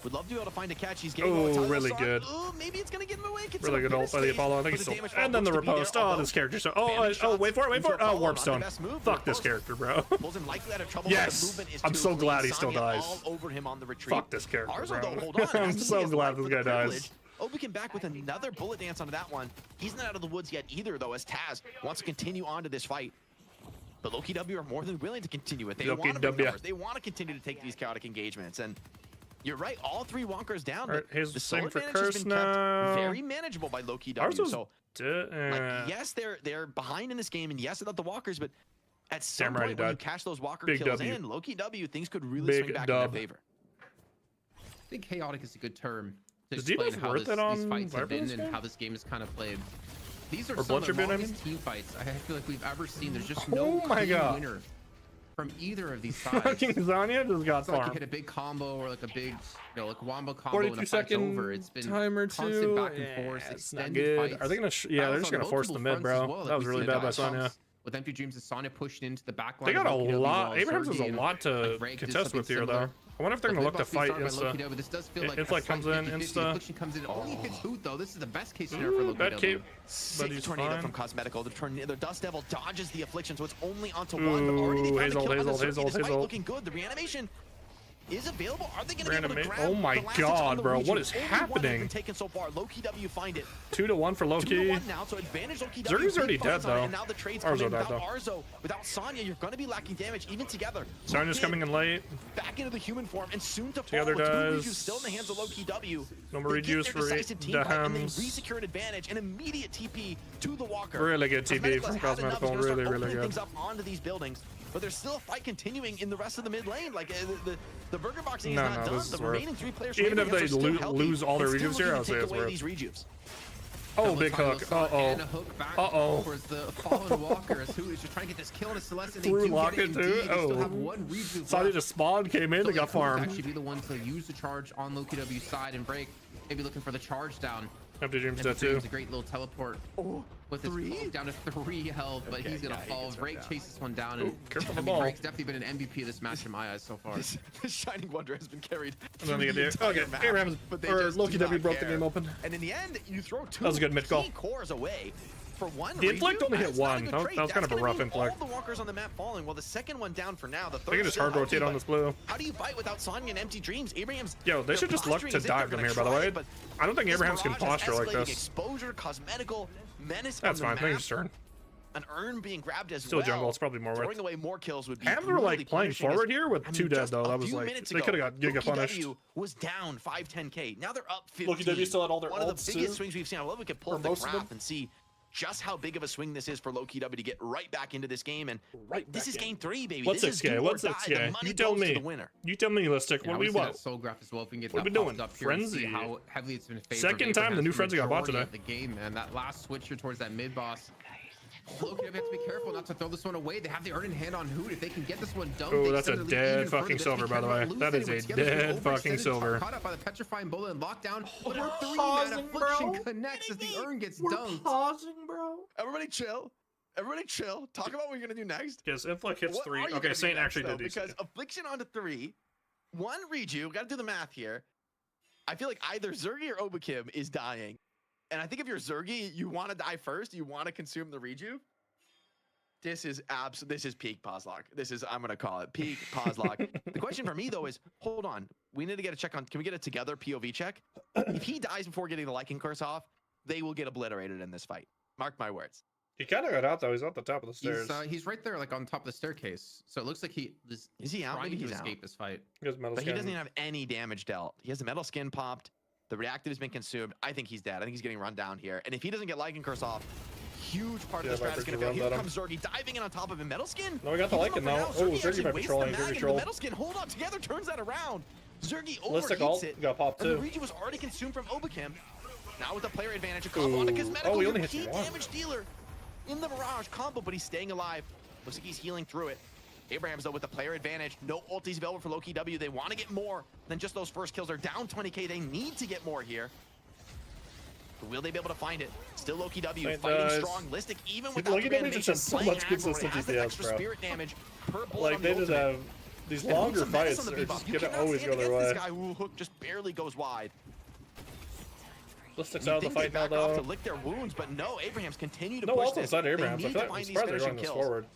Would love to be able to find a catch. He's getting really good. Oh, maybe it's gonna get him away. Really good ult by the Apollo. I think he's still. And then the riposte. Oh, this character. So, wait for it. Oh, Warp Stone. Fuck this character, bro. Yes. I'm so glad he still dies. Fuck this character, bro. I'm so glad this guy dies. Obikin back with another bullet dance onto that one. He's not out of the woods yet either, though, as Taz wants to continue on to this fight. But Loki W are more than willing to continue it. They want to bring numbers. They want to continue to take these chaotic engagements. And you're right, all 3 Walkers down. Right, the same for advantage Curse has been now. kept very manageable by Loki W. So, like, yes, they're behind in this game, and yes, without the Walkers, but at some point when you cash those Walker kills in, Loki W, things could really swing back in their favor. I think chaotic is a good term to Is explain how these fights have been and how this game is kind of played. These are some of the longest team fights I feel like we've ever seen. There's just no winner from either of these sides. Fucking Zanya just got farmed. Like you hit a big combo or like a big, like wombo combo and the fight's over. It's been timer constant back and forth, extended fights. Are they gonna? They're just gonna force the mid, bro. Well. That was really bad by Sonya. With Empty Dreams and Sonya pushing into the back line. They got a lot. Abrahams has a lot to contest with here, though. I wonder if they're gonna look to fight Insta. This does feel like Inflict comes in, Insta. Comes in, only hits Hoot though. This is the best case scenario for Loki. Bad cape, but he's tornado from Cosmetical. The Dust Devil dodges the affliction, so it's only onto one. But already they found the kill. Hazel. Looking good. The reanimation is available. Are they going to be able to grab oh my god, bro! What is happening? Taken so far. Loki W find it. 2-1 for Loki. 2-1 now, so advantage Loki W. Zergy's already dead though. Now the trades come in without Arzo, without Sonya, you're going to be lacking damage even together. Sonya's coming in late. Back into the human form and soon to Together fall. With 2 still in the hands of Loki W. No more rejuice for the Hems. Re-secure an advantage, an immediate TP to the Walker. Really good TP from Cosmetical. Really good. Things up onto these buildings. But there's still a fight continuing in the rest of the mid lane. Like the burger boxing is not done. The remaining 3 players, even if they lose all their rejuves here, I'll say it's worth. Oh, big hook. Uh-oh. Towards the fallen Walker, who is just trying to get this kill into Celeste. Through Locket too. Oh. Saudi just spawned, came in, they got farmed. Actually be the one to use the charge on Loki W's side and break. Maybe looking for the charge down. Empty Dream's Empty dead too. Dream's a great little teleport. Oh, with his down to 3 health, but he's gonna fall. Drake chases one down, and careful I the mean, ball. Drake's definitely been an MVP of this match in my eyes so far. This Shining Wonder has been carried. I don't think it did. Okay, match, Abrams but they or just Loki do W not broke the care. game open. And in the end, you throw 2 That was a good mid call. key cores away. For one The inflict redo, only hit that's not a one. good That trade. was kind of a That's rough gonna mean inflict. All the walkers on the map falling. Well, the second one down for now. The third They can just hard rotate on this blue. How do you fight without Sonya and Empty Dreams? Abraham's. Yo, they should just look to dive them here, by the way. I don't think Abrahams can posture like this. Exposure, cosmetical, menace. That's on fine. the Think map. his turn. An urn being grabbed as Still well. jungle. It's probably more worth. Throwing away more kills would be. Habs were like brutally playing punishing forward as- here with I mean, 2 dead just though. a That was few like minutes they could have got ago, giga punished. Loki W was down 5-10K. Now they're up 15. Loki W still had all their One of ults, the biggest too. swings we've seen. I love we could pull Or up the most of them. graph and see just how big of a swing this is for Loki W to get right back into this game. And this is game 3, baby. What's This is 6K? do or What's die. 6K? The money You tell goes to me. the winner. You tell me, Listic. Yeah, What we see that want? soul graph as well. If we can get What that we doing? popped up here and see Frenzy. how heavily it's been favored. Second time the new Frenzy got bought Majority today. of the game, man. That last switch here towards that mid boss. Loki have to be careful not to throw this one away. They have the urn in hand on Hoot. If they can get this one done, Oh, they that's a extend the lead dead even fucking further. silver, They by the cannot way. lose That is anyone a together. dead Overextended, fucking silver. Caught up by the petrifying bullet and lockdown. But her 3 pausing, mana affliction bro. connects as the urn gets We're dunked. pausing, bro. Everybody chill. Everybody chill. Talk about what you're going to do next. Yes, inflict hits What 3. are you Okay, gonna do Saint next, actually though? did Because decent. affliction onto 3, 1 redo. Got to do the math here. I feel like either Zergy or Obakim is dying, and I think if you're Zergy, you want to die first. You want to consume the reju. This is peak pause lock. I'm gonna call it peak pause lock. The question for me though is, hold on, we need to get a check on. Can we get a together POV check? If he dies before getting the Lycan curse off, they will get obliterated in this fight. Mark my words. He kind of got out though. He's at the top of the stairs. He's right there, like on top of the staircase. So it looks like Is he out? trying Maybe to he's out. escape this fight. He has metal But he skin. doesn't even have any damage dealt. He has the metal skin popped. The reactive has been consumed. I think he's dead. I think he's getting run down here. And if he doesn't get Lycan curse off, huge part of the strat is going to fail. Here comes Zergy diving in on top of him. Metal skin. No, we got the Lycan now. Oh, Zergy might be trolling. Zergy troll. Metal skin. Hold on together. Turns that around. Zergy Listic overheats ult it. got popped And the too. Regi was already consumed from Obakim. Now with the player advantage, a combo on the cosmetical. Oh, he only your hits key one. damage dealer in the Mirage combo, but he's staying alive. Looks like he's healing through it. Abrahams, though, with the player advantage. No ultis available for Loki W. They want to get more than just those first kills. They're down 20K. They need to get more here. But will they be able to find it? Still Loki W It fighting does. strong. Listic, even without Loki the W just animation, has so playing much aggro, consistent it has that DPS, extra bro. spirit damage per bullet Like on they the just ultimate. have these And longer Hook's a menace fights on the are debuff. just You gonna cannot always stand go their against way. This guy who Hook just barely goes wide. Listic's You out of the think they fight now back off to though. lick their wounds, but no, Abrahams continue to No push ult this. inside They Abrahams. I need feel to like find I'm these surprised they're finishing running this kills. forward.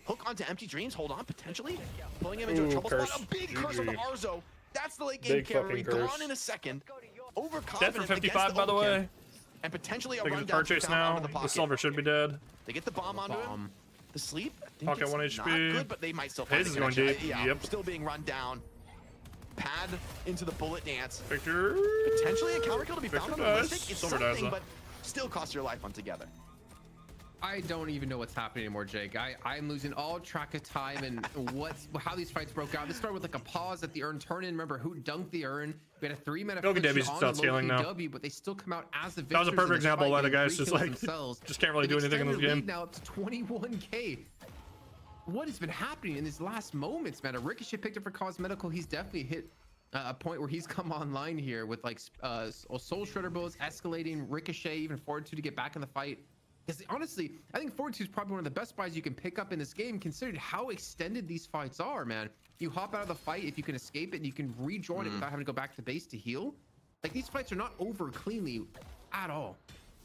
Hook onto Empty Dreams, hold on, potentially pulling him into a Ooh, trouble curse. spot. A big curse on the GG. Arzo. That's the late game Big carry. fucking curse. Gone in a second. Dead Overconfident for against 55, by the Overkill. way. And potentially a Taking the rundown purchase found now. onto the The pocket. silver should be dead. They get the bomb onto him. Bomb. The sleep, I think Pocket it's 1 not HP. good, but they might still find Haze the is going connection. deep. Yeah, Yep. still being run down. Pad into the bullet dance. Victor. Potentially a counter kill to be Victor found on the dies. Mystic. It's Silver dies, something, though. but still costs your life on together. I don't even know what's happening anymore, Jake. I'm losing all track of time and how these fights broke out. This started with like a pause at the urn turn in. Remember who dunked the urn? We had a 3-mana Loki affliction W's on still scaling now. W, but they still come out as the victors. That was a perfect in this example fight, why the getting guys 3 just kills like themselves. just can't really do They've anything in this extended game. the lead now up to 21K. What has been happening in these last moments, man? A Ricochet picked up for cosmetical. He's definitely hit a point where he's come online here with like Soul Shredder builds escalating. Ricochet even Fortitude to get back in the fight. Because honestly, I think Fortitude is probably one of the best buys you can pick up in this game, considering how extended these fights are, man. You hop out of the fight if you can escape it, and you can rejoin it without having to go back to base to heal. Like, these fights are not over cleanly at all.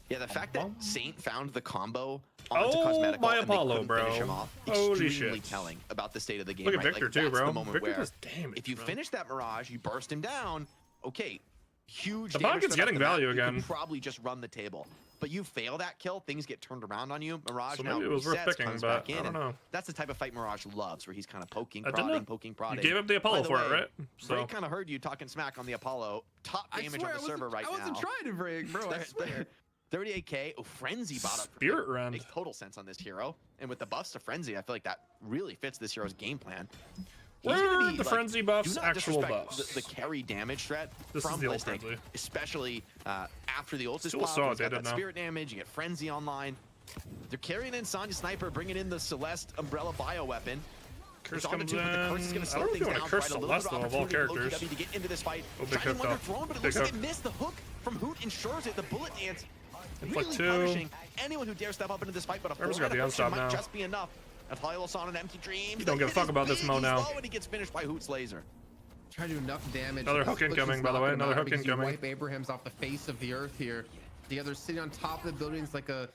Yeah, the fact that Saint found the combo onto Oh, Cosmetical my and they Apollo, couldn't bro. finish him off, Holy extremely shit. telling about the state of the game. Look at right? Victor like, too, that's bro. The moment Victor where does damage, if you bro. finish that Mirage, you burst him down, okay, huge The damage pocket's straight off getting the map, value you again. could probably just run the table. But you fail that kill, things get turned around on you. Mirage So now maybe it was worth resets, picking, comes but back in, I don't and know. that's the type of fight Mirage loves, where he's kind of poking, I didn't prodding, know. poking, You prodding. gave up the Apollo By for it, way, right? So Drake kind of heard you talking smack on the Apollo. Top I damage swear, on the server right I now. wasn't trying to break, bro. I swear. 38K. Oh, Frenzy bought up. Spirit Rend. Makes total sense on this hero. And with the buffs to Frenzy, I feel like that really fits this hero's game plan. He's Where gonna are be, the like, Frenzy buffs do not actual disrespect buffs? The carry damage threat This is from the old Listic, Frenzy. especially after the ult is Still popped. saw He's it, got they that did now. spirit damage. You get Frenzy online. They're carrying in Sonya Sniper, bringing in the Celeste Umbrella bioweapon. Curse It's on the comes two, but the in. curse is gonna I slow don't know if things you want down. to curse Provide a little Celeste bit though, of all opportunity for Loki characters. W to get into this fight. Oh, big Shining hook Wonder though. thrown, but it Big looks like hook. it missed the hook. from Hoot ensures it. The bullet dance It's really like 2. punishing anyone who dares step up into this fight, but a Trevor's 4 got the affliction unstop might now. just be enough. As Hylos on an Empty Dreams. You don't give a fuck about this Mo now. And he gets finished by Hoot's laser. Trying to do enough damage. Another hook incoming, by the way. Another hook incoming. Wipe Abraham's off the face of the earth here. The other sitting on top of the buildings like a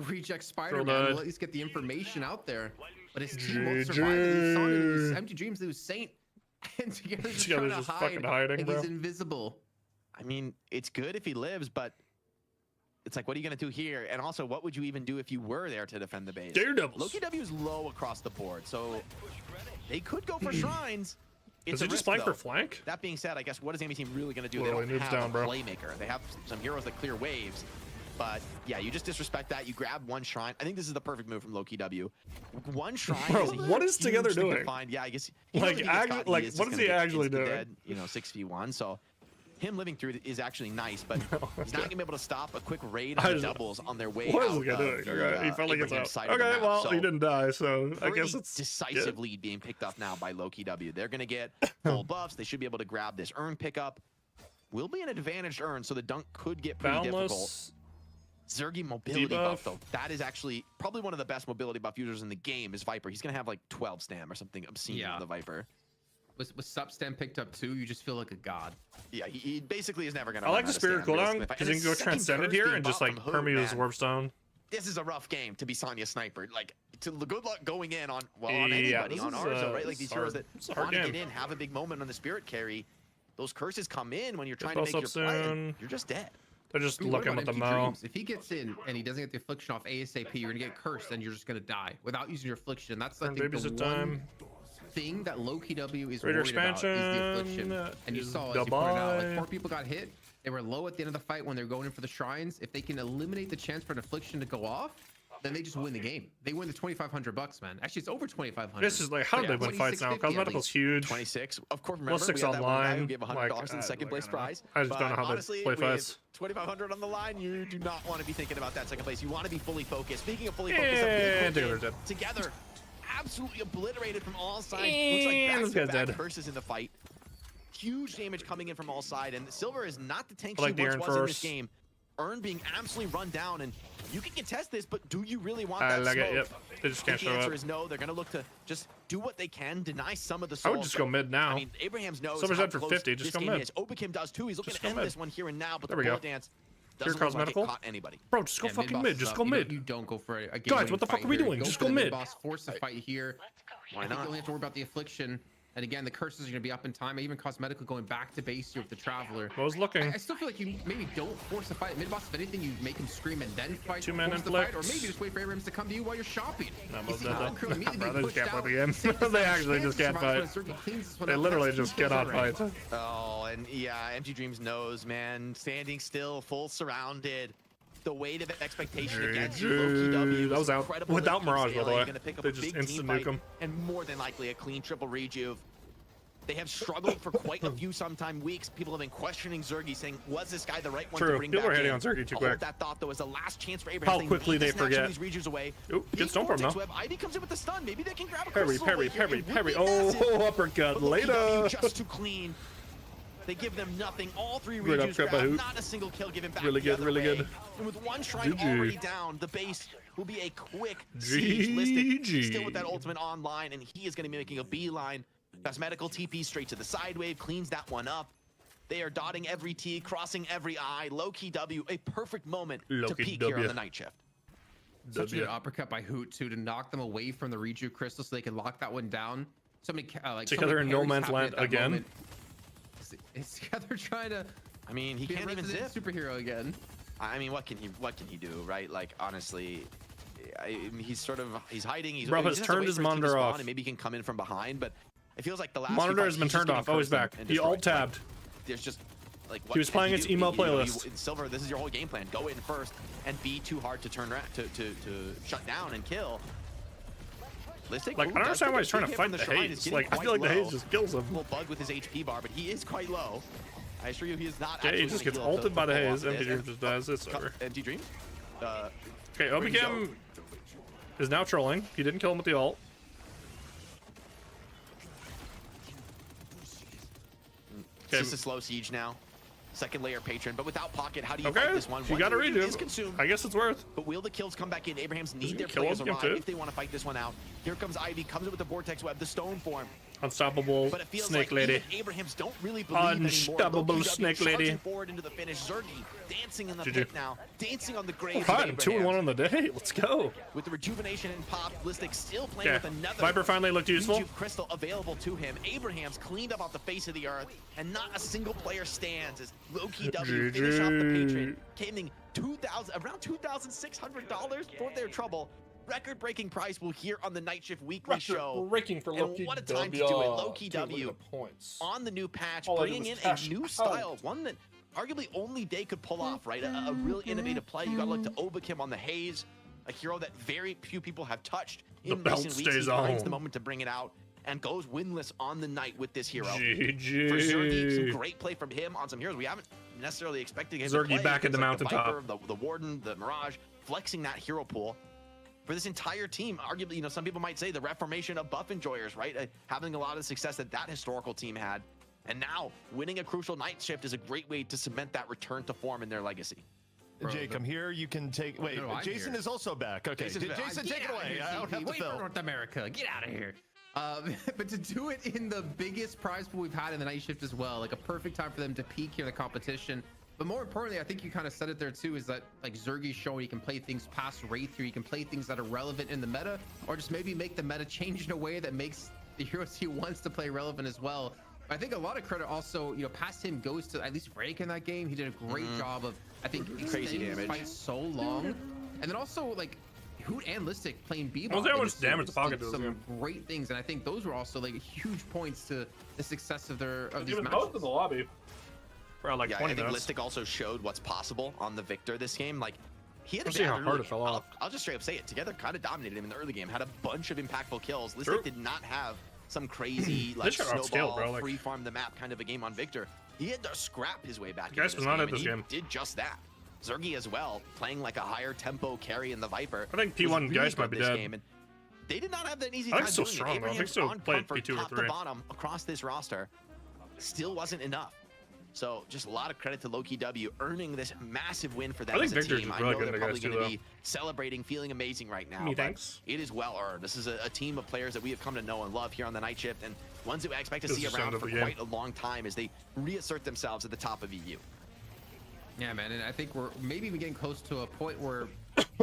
reject Spider-Man. Will at least get the information out there. But his team won't survive. He saw his Empty Dreams lose Saint. And together just trying to hide. Fucking hiding, bro. He's invisible. I mean, it's good if he lives, but it's like, what are you going to do here? And also, what would you even do if you were there to defend the base? Daredevils. Loki W is low across the board, so they could go for shrines. Is he just playing for flank? That being said, I guess what is Amy team really going to do? Well, they don't have down, a bro. playmaker. They have some heroes that clear waves. But yeah, you just disrespect that. You grab one shrine. I think this is the perfect move from Loki W. One shrine. Bro, is a what is huge Together thing to doing? find. Yeah, I guess. Like, what is he actually doing? Dead, 6v1. So him living through it is actually nice, but he's not gonna be able to stop a quick raid on the doubles on their way what out. What is he doing? Okay, he finally gets out. Okay, map. well, So he didn't die, so I guess it's decisive good. lead being picked up now by Loki W. They're gonna get full buffs. They should be able to grab this urn pickup. Will be an advantaged urn, so the dunk could get pretty difficult. Zergy mobility buff, though. That is actually probably one of the best mobility buff users in the game is Viper. He's going to have like 12 stam or something obscene on the Viper. With sub stam picked up too, you just feel like a god. Yeah, he baslucky is never going to I like the Spirit cooldown because you can go Transcended here and just like permeate his Warpstone. This is a rough game to be Sonya Sniper. Like, good luck going in on, well, on anybody, on Arzo, right? Like these heroes that want to get in, have a big moment on the Spirit carry. Those curses come in when you're trying to make your play, and you're just dead. They're just looking with the Mo. If he gets in and he doesn't get the affliction off ASAP, you're gonna get cursed and you're just gonna die without using your affliction. That's I think the one thing that Loki W is worried about is the affliction. And you saw, as you pointed out, like 4 people got hit. They were low at the end of the fight when they're going in for the shrines. If they can eliminate the chance for an affliction to go off, then they just win the game. They win the $2,500, man. Actually, it's over $2,500. This is like, how do they win fights now? Cosmetical's huge. 26. Of course, remember, +6 we had that one guy who online. gave $100 in second place prize. I just don't know how honestly, they play fights. $2,500 on the line. You do not want to be thinking about that second place. You want to be fully focused. Speaking of fully focused, together, absolutely obliterated from all sides. Looks like back-to-back curses in the fight. Huge damage coming in from all sides, and Silver is not the tank she once was in this game. Urn being absolutely run down, and you can contest this, but do you really want that smoke? Yep. They just can't show up. The answer is no. They're going to look to just do what they can, deny some of the soul. I would just go mid now. I mean, Abraham's knows Silver's dead for 50. Just go mid. Obakim does too. He's looking to end this one here and now, but the bullet dance Pure doesn't look like it cosmetical? caught anybody. Bro, just go fucking mid. Just go mid. You don't go for it. Guys, what the fuck are we doing? Just go mid. Boss force the fight here. Why not? You only have to worry about the affliction. And again, the curses are going to be up in time. Even Cosmetical going back to base here with the Traveler. I was looking. I still feel like you maybe don't force the fight. Mid-boss, if anything, you make him scream and then fight. Two-man inflict. Or maybe just wait for Abrams to come to you while you're shopping. No, most dead though. Bro, they just can't play the game. They actually just can't fight. They literally just cannot fight. Oh, and yeah, Empty Dreams knows, man. Standing still, full surrounded. The weight of expectation against Loki W. That was out without Mirage, by the way. They just instant nuke him. And more than likely a clean triple rejuve. They have struggled for quite a few sometime weeks. People have been questioning Zergy, saying, was this guy the right one to bring back in? People are hitting on Zergy too quick. That thought, though, is the last chance for Abraham. How quickly they forget. These rejuves away. Ooh, good stone from now. Ivy comes in with the stun. Maybe they can grab a Parry. Oh, uppercut later. Just too clean. They give them nothing. All 3 rejuves grab. Not a single kill given back. Really good. And with one shrine already down, the base will be a quick siege. Listed still with that ultimate online, and he is going to be making a beeline. Cosmetical TP straight to the side wave, cleans that one up. They are dotting every T, crossing every I. Loki W, a perfect moment to peak here on the night shift. Such a good uppercut by Hoot too to knock them away from the Reju crystal so they can lock that one down. So many together in no man's land again. It's together trying to. I mean, he can't even zip. Superhero again. I mean, what can he do, right? Like, honestly, he's hiding. He's turned his monitor off. And maybe he can come in from behind, but it feels like the last monitor has been turned off. Oh, he's back. He alt tabbed. There's just like he was playing its emo playlist. Silver, this is your whole game plan. Go in first and be too hard to turn to shut down and kill. Like, I don't understand why he's trying to fight the haze. Like, I feel like the haze just kills him. A little bug with his HP bar, but he is quite low. I assure you, he is not. Yeah, he just gets ulted by the haze. Empty Dreams just does. It's over. Empty Dreams. Okay, Obicam is now trolling. He didn't kill him with the ult. It's just a slow siege now. second layer patron, but without pocket, how do you fight this one? You gotta redo is consumed. I guess it's worth. But will the kills come back in? Abrahams need their players alive if they want to fight this one out. Here comes Ivy, comes in with the vortex web, the stone form. Unstoppable but it feels snake like lady. Abrahams don't really believe Unstoppable snake lady. Forward into the finish. Zergy dancing in the pit now, dancing on the grave. Fine, 2-1 on the day. Let's go. With the rejuvenation and pop, Listic still playing with another. Viper finally looked useful. Crystal available to him. Abrahams cleaned up off the face of the earth, and not a single player stands as Low-Key W finish off the patron, gaining around $2,600 for their trouble. Record-breaking prize will hear on the Night Shift Weekly show. Breaking for and what a time to do it. Low-Key W on the new patch, bringing in a new style, one that arguably only they could pull off, right? A real innovative play. You got to look to Obakim on the Haze, a hero that very few people have touched in recent weeks. He finds the moment to bring it out and goes winless on the night with this hero. GG. For Zergy, some great play from him on some heroes we haven't necessarily expected him to play. Zergy back at the mountaintop. The Warden, the Mirage, flexing that hero pool. For this entire team, arguably, you know, some people might say the reformation of buff enjoyers, right? Having a lot of success that historical team had. And now, winning a crucial night shift is a great way to cement that return to form in their legacy. Jake, I'm here. You can take... Wait, no, Jason is also back. Okay, Jason, take it away. I don't have to fill. North America, get out of here. But to do it in the biggest prize pool we've had in the night shift as well, like a perfect time for them to peak here in the competition. But more importantly, I think you kind of said it there too, is that like Zergy's showing he can play things past Wraith here. He can play things that are relevant in the meta, or just maybe make the meta change in a way that makes the heroes he wants to play relevant as well. I think a lot of credit also, you know, past him goes to at least Break in that game. He did a great job of, I think, extending his fight so long. And then also like Hoot and Listic playing Bebop. Well, how much damage the pocket does. Some great things, and I think those were also like huge points to the success of these matches. Both in the lobby. For like 20 I think minutes. Listic also showed what's possible on the Victor this game. Like, he had I'll just straight up say it. Together kind of dominated him in the early game. Had a bunch of impactful kills. Listic did not have some crazy like snowball, free farm the map kind of a game on Victor. He had to scrap his way back. Guys was not at this game. Did just that. Zergy as well, playing like a higher tempo carry in the Viper. I think P1 really guys might be dead. Game, and they did not have that easy time. I think so strong though. I think so. Played P2 or 3. Top to bottom across this roster, still wasn't enough. So just a lot of credit to Low-Key W earning this massive win for them as a team. I know they're probably going to be celebrating, feeling amazing right now. Thanks. It is well earned. This is a team of players that we have come to know and love here on the Night Shift, and ones that we expect to see around for quite a long time as they reassert themselves at the top of EU. Yeah, man, and I think we're maybe even getting close to a point where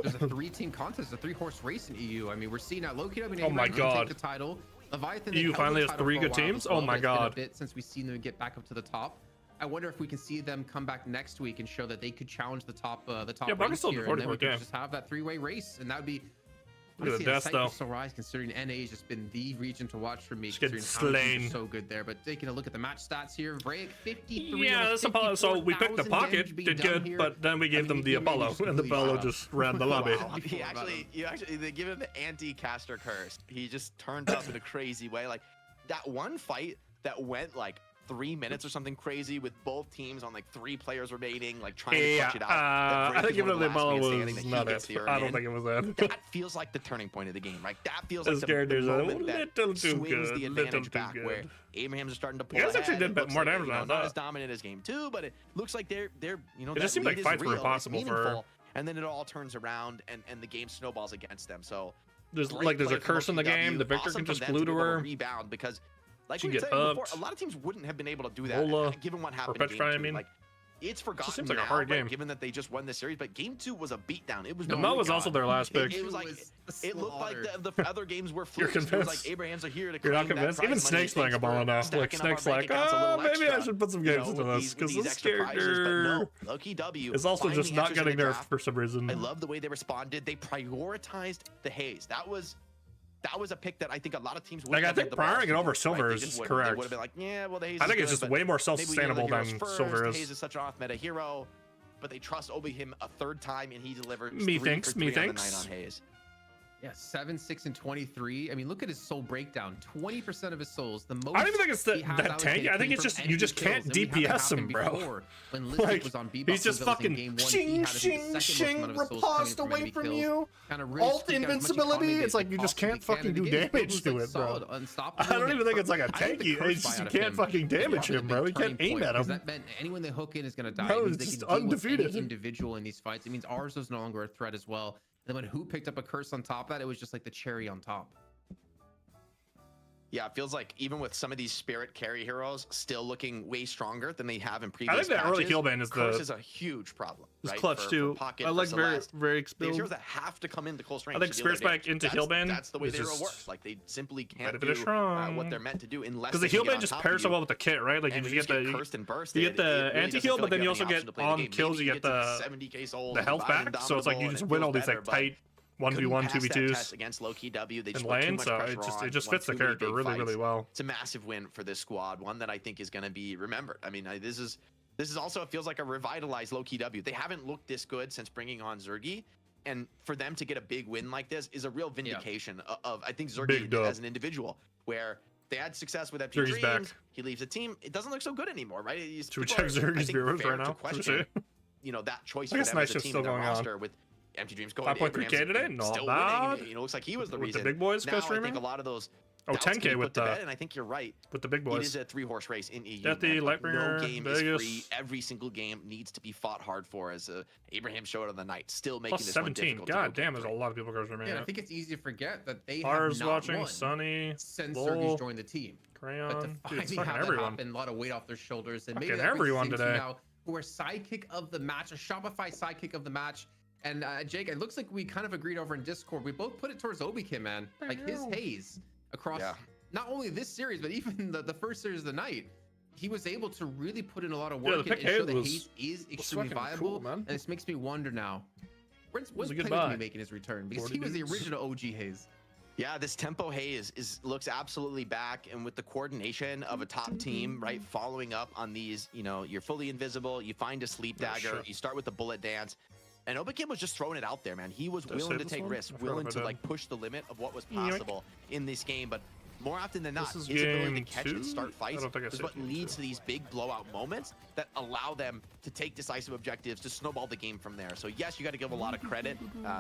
there's a 3-team contest, a 3-horse race in EU. I mean, we're seeing now Low-Key W take the title. Leviathan, EU finally has 3 good teams. Oh my god! It's been a bit since we've seen them get back up to the top. I wonder if we can see them come back next week and show that they could challenge the top race here, and then we can just have that 3-way race, and that would be honestly a sight for Sorais, considering NA has just been the region to watch for me. Considering so good there, but taking a look at the match stats here, Break 53. Yeah, that's Apollo. So we picked the pocket, did good, but then we gave them the Apollo, and the Apollo just ran the lobby. Wow. They give him the anti-caster curse. He just turned up in a crazy way. Like that one fight that went like 3 minutes or something crazy with both teams on like 3 players remaining, like trying to clutch it out. I think even though the Apollo was not it. I don't think it was that. That feels like the turning point of the game, right? That feels like the moment that swings the advantage back, where Abrahams are starting to pull ahead. Actually did more damage than not as dominant as game 2, but it looks like they're you know, it just seemed like fights were impossible for. And then it all turns around and the game snowballs against them. So there's a curse in the game. The Victor can just glue to her. Rebound because. Like we said before, a lot of teams wouldn't have been able to do that given what happened in game 2. Like, it's forgotten seems like a hard game, given that they just won the series, but game 2 was a beatdown. It was the Mo was also their last pick. It was like it looked like the other games were flukes. You're convinced? It was like Abrahams are here to You're not convinced? Even Snake's playing a ball now. Like Snake's like, oh, maybe I should put some games into this because this character Low-Key W is also just not getting there for some reason. I love the way they responded. They prioritized the Haze. That was a pick that I think a lot of teams would I think prioring it over Silver is correct. They would have been like, yeah, well, the Haze I think it's just way more self-sustainable than Silver is. Haze is such an off-meta hero, but they trust him a 3rd time, and he delivers me thinks. on Haze. Yeah, 7, 6, and 23. I mean, look at his soul breakdown. 20% of his souls. The most. I don't even think it's that tanky. I think it's just you just can't DPS him, bro. When Like, was on he's just fucking shing, shing, shing, riposte away from you. Alt invincibility. It's like you just can't fucking do damage to it, bro. I don't even think it's like a tanky. It's just you can't fucking damage him, bro. You can't aim at him. That meant anyone they hook in is gonna die. Bro, it's just undefeated. Individual in these fights. It means ours is no longer a threat as well. And then when Who picked up a curse on top of that, it was just like the cherry on top. Yeah, it feels like even with some of these spirit carry heroes still looking way stronger than they have in previous I think that early heal ban is curse is a huge problem. It's right? clutch too. Pocket, I like very There's heroes that have to come into close range. I think spirit spike into heal ban. That's the way the hero works. Like they simply can't do what they're meant to do unless because the heal ban just pairs so well with the kit, right? Like you just get the cursed and burst. You get the anti heal, but then you also get on kills. You get the health back. So it's like you just win all these like tight 1v1, 2v2s against low-key W. They in lane, so it just fits the character really well. It's a massive win for this squad, one that I think is going to be remembered. I mean, this is also, it feels like a revitalized low-key W. They haven't looked this good since bringing on Zergy, and for them to get a big win like this is a real vindication of I think Zergy as an individual, where they had success with FP Dreams. Back. He leaves the team. It doesn't look so good anymore, right? Should we check Zergy's viewers right now? You know, that choice for them as a team in their roster with Empty Dreams going 5.3K today, not bad. You know, looks like he was the reason. The big boys now, I think a lot of those. 10K with the and I think you're right. With the big boys. It is a 3-horse race in EU. Deathy, Lightbringer, no game Vegas. is free. Every single game needs to be fought hard for. As Abraham showed on the night, still making plus this 17. God damn, there's a lot of people guys remaining. Yeah, I think it's easy to forget that they Lars have not watching, won Sunny, since Lowell, Sergey's joined the team. Crayon, but to dude, it's finally fucking have everyone. That happen, a lot of weight off their shoulders, and fucking maybe everyone today. Now, who are sidekick of the match, a Shopify sidekick of the match. And Jake, it looks like we kind of agreed over in Discord. We both put it towards Obikim, man. Like his haze across not only this series, but even the first series of the night. He was able to really put in a lot of work and show that haze is extremely viable. Cool, and this makes me wonder now, when's Penny gonna be making his return? Because he was the original OG haze. Yeah, this tempo haze looks absolutely back, and with the coordination of a top team, right, following up on these, you know, you're fully invisible, you find a sleep dagger, you start with the bullet dance. And Obikim was just throwing it out there, man. He was willing to take risks, willing to like push the limit of what was possible in this game. But more often than not, his ability to catch and start fights is what leads to these big blowout moments that allow them to take decisive objectives, to snowball the game from there. So yes, you got to give a lot of credit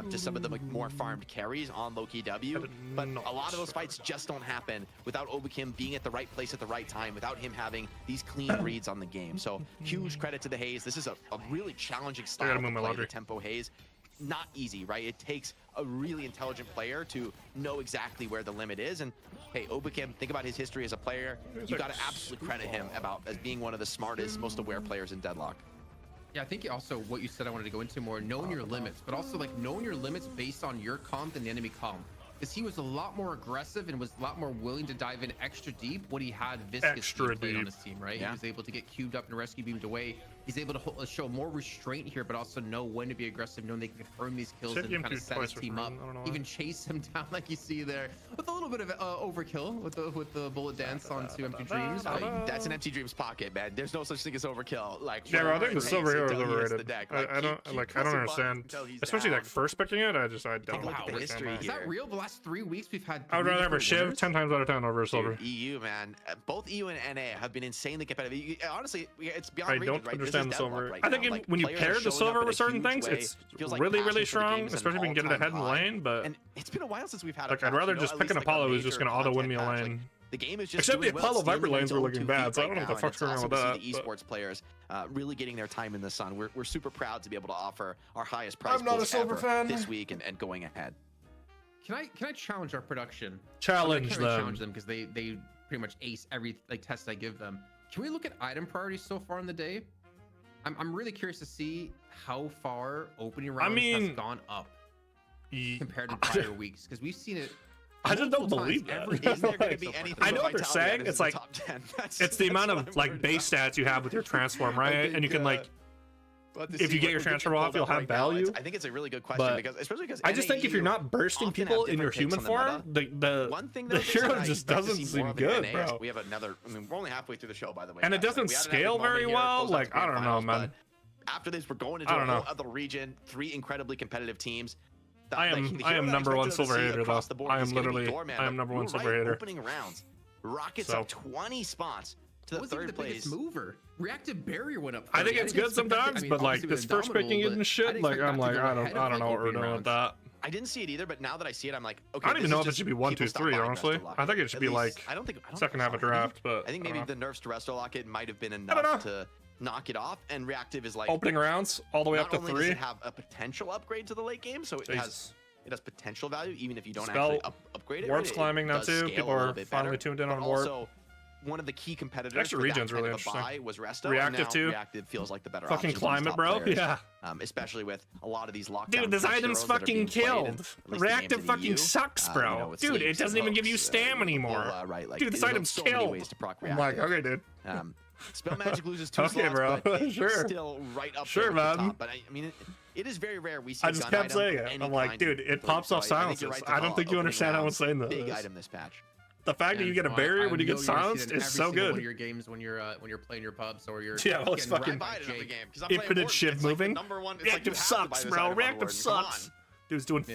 to some of the more farmed carries on low-key W, but a lot of those fights just don't happen without Obikim being at the right place at the right time, without him having these clean reads on the game. So huge credit to the haze. This is a really challenging style to play the tempo haze. Not easy, right? It takes a really intelligent player to know exactly where the limit is. And hey, Obikim, think about his history as a player. You got to absolutely credit him as being one of the smartest, most aware players in Deadlock. Yeah, I think also what you said I wanted to go into more, knowing your limits, but also like knowing your limits based on your comp and the enemy comp. Because he was a lot more aggressive and was a lot more willing to dive in extra deep when he had Viscous played on his team, right? Yeah. He was able to get cubed up and rescue beamed away. He's able to show more restraint here, but also know when to be aggressive, knowing they can confirm these kills and kind of set his team up. Even chase him down like you see there with a little bit of overkill with the bullet dance onto Empty Dreams. That's an Empty Dreams pocket, man. There's no such thing as overkill. Like, yeah, bro, I think the silver hero is overrated. I don't understand, especially like first picking it. I don't. Wow, history. Is that real? The last 3 weeks we've had. I would rather have a Shiv 10 times out of 10 over a silver. EU, man, both EU and NA have been insanely competitive. Honestly, it's beyond. I don't understand the silver. I think when you pair the silver with certain things, it's really strong, especially if you can get it ahead in the lane. But it's been a while since we've had. Like, I'd rather just pick an Apollo who's just gonna auto win me a lane. The game is just except the Apollo Viper lanes were looking bad, so I don't know what the fuck's going on with that. The esports players really getting their time in the sun. We're super proud to be able to offer our highest prize pools ever this week and going ahead. Can I challenge our production? Challenge them. Challenge them because they pretty much ace every test I give them. Can we look at item priorities so far in the day? I'm really curious to see how far opening rounds has gone up compared to prior weeks, because we've seen it. I just don't believe that. Is there going to be anything? I know what they're saying. It's like it's the amount of like base stats you have with your transform, right? And you can like, if you get your transform off, you'll have value. I think it's a really good question, because especially because I just think if you're not bursting people in your human form, the hero just doesn't seem good, bro. We have another. I mean, we're only halfway through the show, by the way. And it doesn't scale very well. Like, I don't know, man. After this, we're going into a whole other region. 3 incredibly competitive teams. I am number one silver hater though. I am literally number one silver hater. Opening rounds, Rockets up 20 spots to the third place. Mover. Reactive barrier went up. I think it's good sometimes, but like this first picking it and shit, like I'm like I don't know what we're doing with that. I didn't see it either, but now that I see it, I'm like, okay. I don't even know if it should be 1, 2, 3. Honestly, I think it should be like second half of draft. But I think maybe the nerfs to Resto Lock it might have been enough to knock it off. And Reactive is like opening rounds all the way up to 3. Not only does it have a potential upgrade to the late game, so it has potential value even if you don't actually upgrade it. Warp's climbing now too. People are finally tuned in on Warp. Also, one of the key competitors extra regions really interesting. Was Resto. Reactive too. Reactive feels like the better fucking climate, bro. Players, yeah. Especially with a lot of these lockdowns. Dude, this item's fucking killed. Reactive fucking sucks, bro. Dude, it doesn't even give you stam anymore. Dude, this item's killed. I'm like, okay, dude. Spell Magic loses 2 slots, bro. But sure. Still right up there man. The top. But I mean, it is very rare we see. I just kept saying it. I'm like, dude, it pops off silences. I don't think you understand how I'm saying this. Big item this patch. The fact that you get a barrier when you get silenced is so good. One of your games when you're playing your pubs or you're well, it's fucking infinite shift moving. Reactive sucks, bro. Reactive sucks. Dude's doing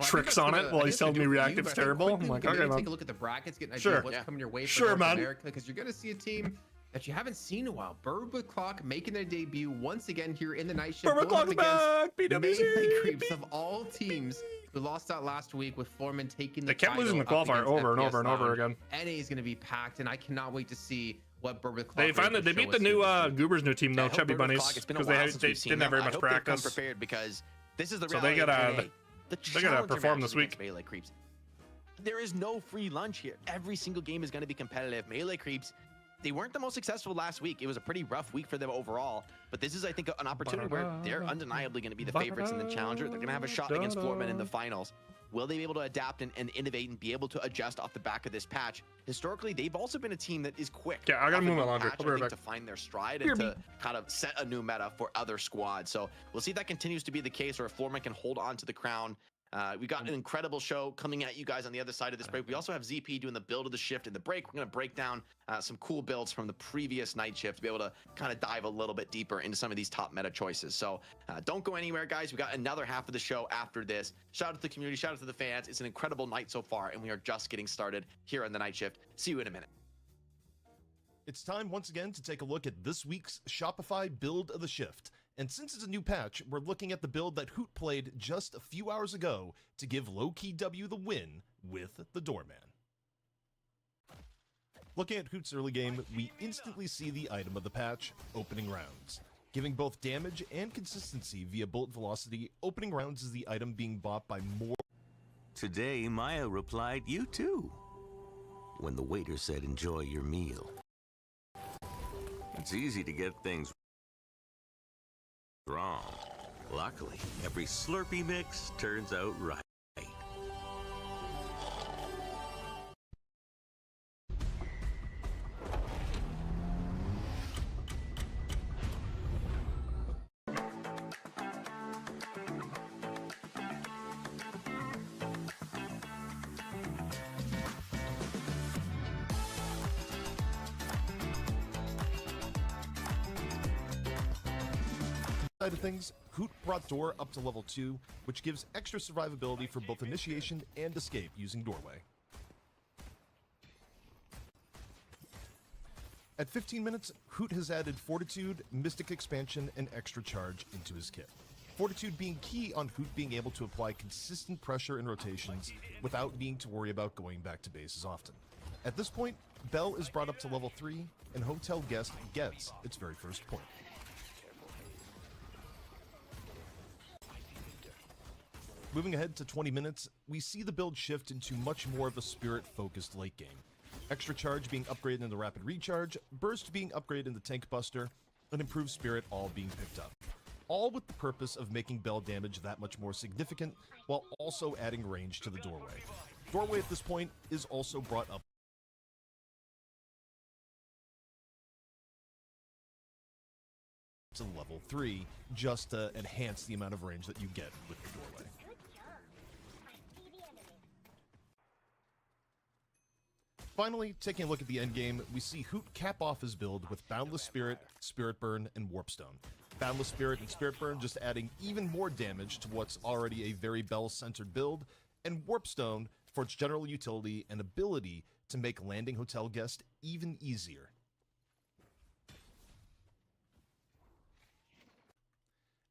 tricks on it while he's telling me Reactive's terrible. I'm like, okay, man. Take a look at the brackets, get an idea of what's coming your way for North America, because you're gonna see a team that you haven't seen in a while. Bird Clock making their debut once again here in the night shift. Bird Clock's back. BWC Creeps of all teams who lost out last week with Foreman taking the They kept losing the qualifier over and over and over again. NA is going to be packed, and I cannot wait to see what Bird Clock. They beat the new Goober's new team though, Chubby Bunnies, because they didn't have very much practice. Prepared because this is the so they gotta perform this week. Melee Creeps. There is no free lunch here. Every single game is going to be competitive. Melee Creeps, they weren't the most successful last week. It was a pretty rough week for them overall. But this is, I think, an opportunity where they're undeniably going to be the favorites in the Challenger. They're going to have a shot against Floorman in the finals. Will they be able to adapt and innovate and be able to adjust off the back of this patch? Historically, they've also been a team that is quick. Yeah, I got to move my laundry. I'll be right back. To find their stride and to kind of set a new meta for other squads. So we'll see if that continues to be the case, or if Floorman can hold on to the crown. We've got an incredible show coming at you guys on the other side of this break. We also have ZP doing the build of the shift in the break. We're going to break down some cool builds from the previous night shift to be able to kind of dive a little bit deeper into some of these top meta choices. So don't go anywhere, guys. We got another half of the show after this. Shout out to the community, shout out to the fans. It's an incredible night so far, and we are just getting started here on the night shift. See you in a minute. It's time once again to take a look at this week's Shopify build of the shift. And since it's a new patch, we're looking at the build that Hoot played just a few hours ago to give Low-Key W the win with the Doorman. Looking at Hoot's early game, we instantly see the item of the patch, Opening Rounds. Giving both damage and consistency via bullet velocity, Opening Rounds is the item being bought by more. Today, Maya replied, "You too," when the waiter said, "Enjoy your meal." It's easy to get things wrong. Luckily, every Slurpee mix turns out right. Side of things, Hoot brought Door up to level 2, which gives extra survivability for both initiation and escape using Doorway. At 15 minutes, Hoot has added Fortitude, Mystic Expansion, and Extra Charge into his kit. Fortitude being key on Hoot being able to apply consistent pressure and rotations without needing to worry about going back to base as often. At this point, Bell is brought up to level 3, and Hotel Guest gets its very first point. Moving ahead to 20 minutes, we see the build shift into much more of a spirit-focused late game. Extra Charge being upgraded into Rapid Recharge, Burst being upgraded into Tank Buster, and Improved Spirit all being picked up. All with the purpose of making Bell damage that much more significant, while also adding range to the Doorway. Doorway at this point is also brought up to level 3, just to enhance the amount of range that you get with the Doorway. Finally, taking a look at the endgame, we see Hoot cap off his build with Boundless Spirit, Spirit Burn, and Warpstone. Boundless Spirit and Spirit Burn just adding even more damage to what's already a very Bell-centered build, and Warpstone for its general utility and ability to make landing Hotel Guest even easier.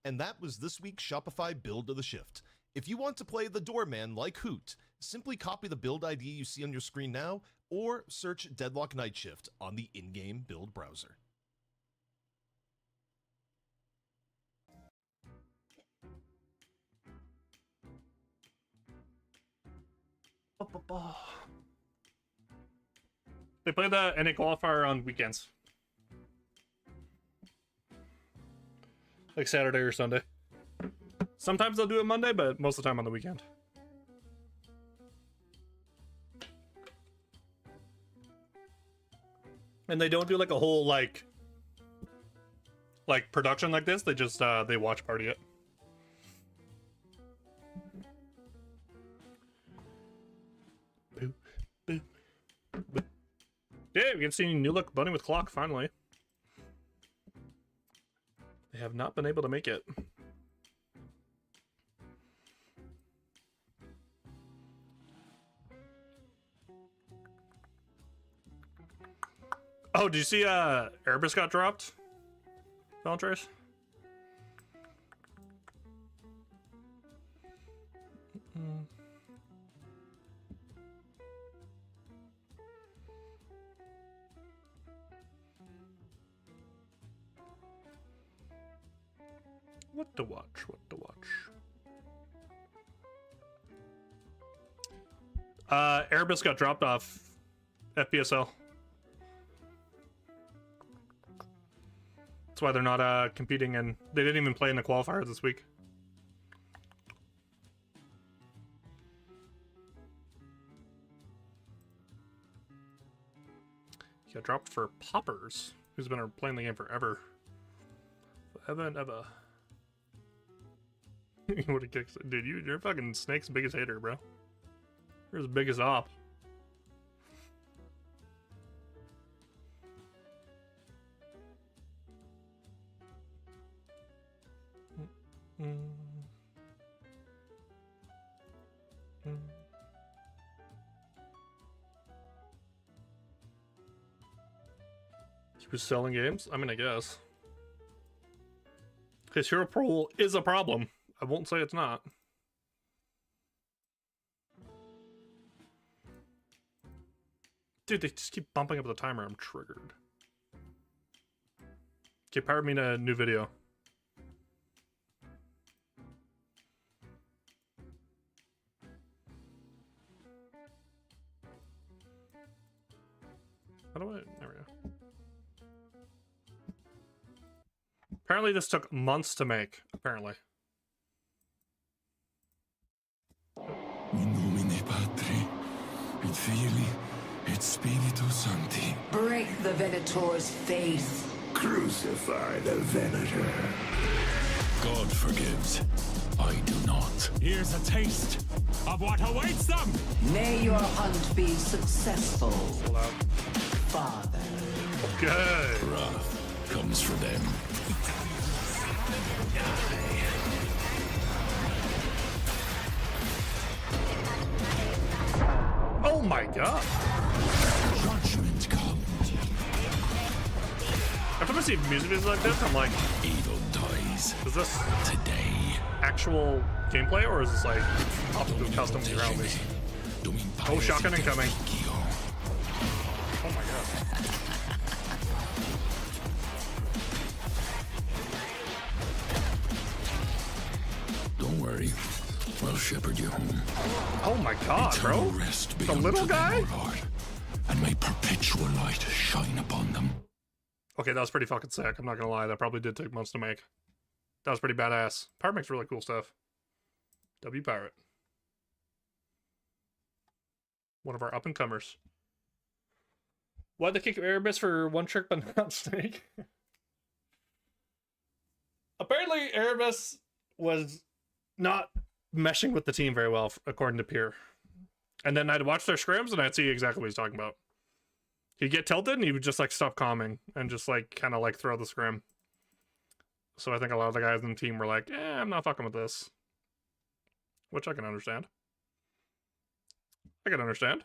And that was this week's Shopify Build of the Shift. If you want to play the Doorman like Hoot, simply copy the build ID you see on your screen now, or search Deadlock NightShift on the in-game build browser. They play the NA qualifier on weekends. Like Saturday or Sunday. Sometimes they'll do it Monday, but most of the time on the weekend. And they don't do like a whole like production like this. They just they watch party it. Boop, boop, boop. Yeah, we can see new look bunny with clock finally. They have not been able to make it. Oh, did you see Erebus got dropped? Valtrace? What to watch? What to watch? Erebus got dropped off FPSL. That's why they're not competing, and they didn't even play in the qualifiers this week. He got dropped for Poppers, who's been playing the game forever. Forever and ever. What a kick. Dude, you're fucking Snake's biggest hater, bro. You're his biggest op. He was selling games? I mean, I guess. His hero pool is a problem. I won't say it's not. Dude, they just keep bumping up the timer. I'm triggered. Okay, pirate me in a new video. How do I... There we go. Apparently this took months to make. Apparently. In nomine Patri, et Filii, et Spiritus Sancti. Break the Venator's faith. Crucify the Venator. God forgives. I do not. Here's a taste of what awaits them. May your hunt be successful, Father. Good. Wrath comes for them. Oh my god. Judgment comes. Every time I see music videos like this, I'm like, Evil dies. is this today. Actual gameplay, or is this like custom around me? Oh, shotgun incoming. Oh my god. Don't worry. I'll shepherd you home. Oh my god, bro. Rest The little guy? them, Lord, and may perpetual light shine upon them. Okay, that was pretty fucking sick. I'm not gonna lie. That probably did take months to make. That was pretty badass. Pirate makes really cool stuff. W Pirate. One of our up-and-comers. Why'd they kick Erebus for one trick but not Snake? Apparently, Erebus was not meshing with the team very well, according to Pierre. And then I'd watch their scrims and I'd see exactly what he's talking about. He'd get tilted and he would just like stop calming and just like kind of like throw the scrim. So I think a lot of the guys in the team were like, I'm not fucking with this. Which I can understand. I can understand.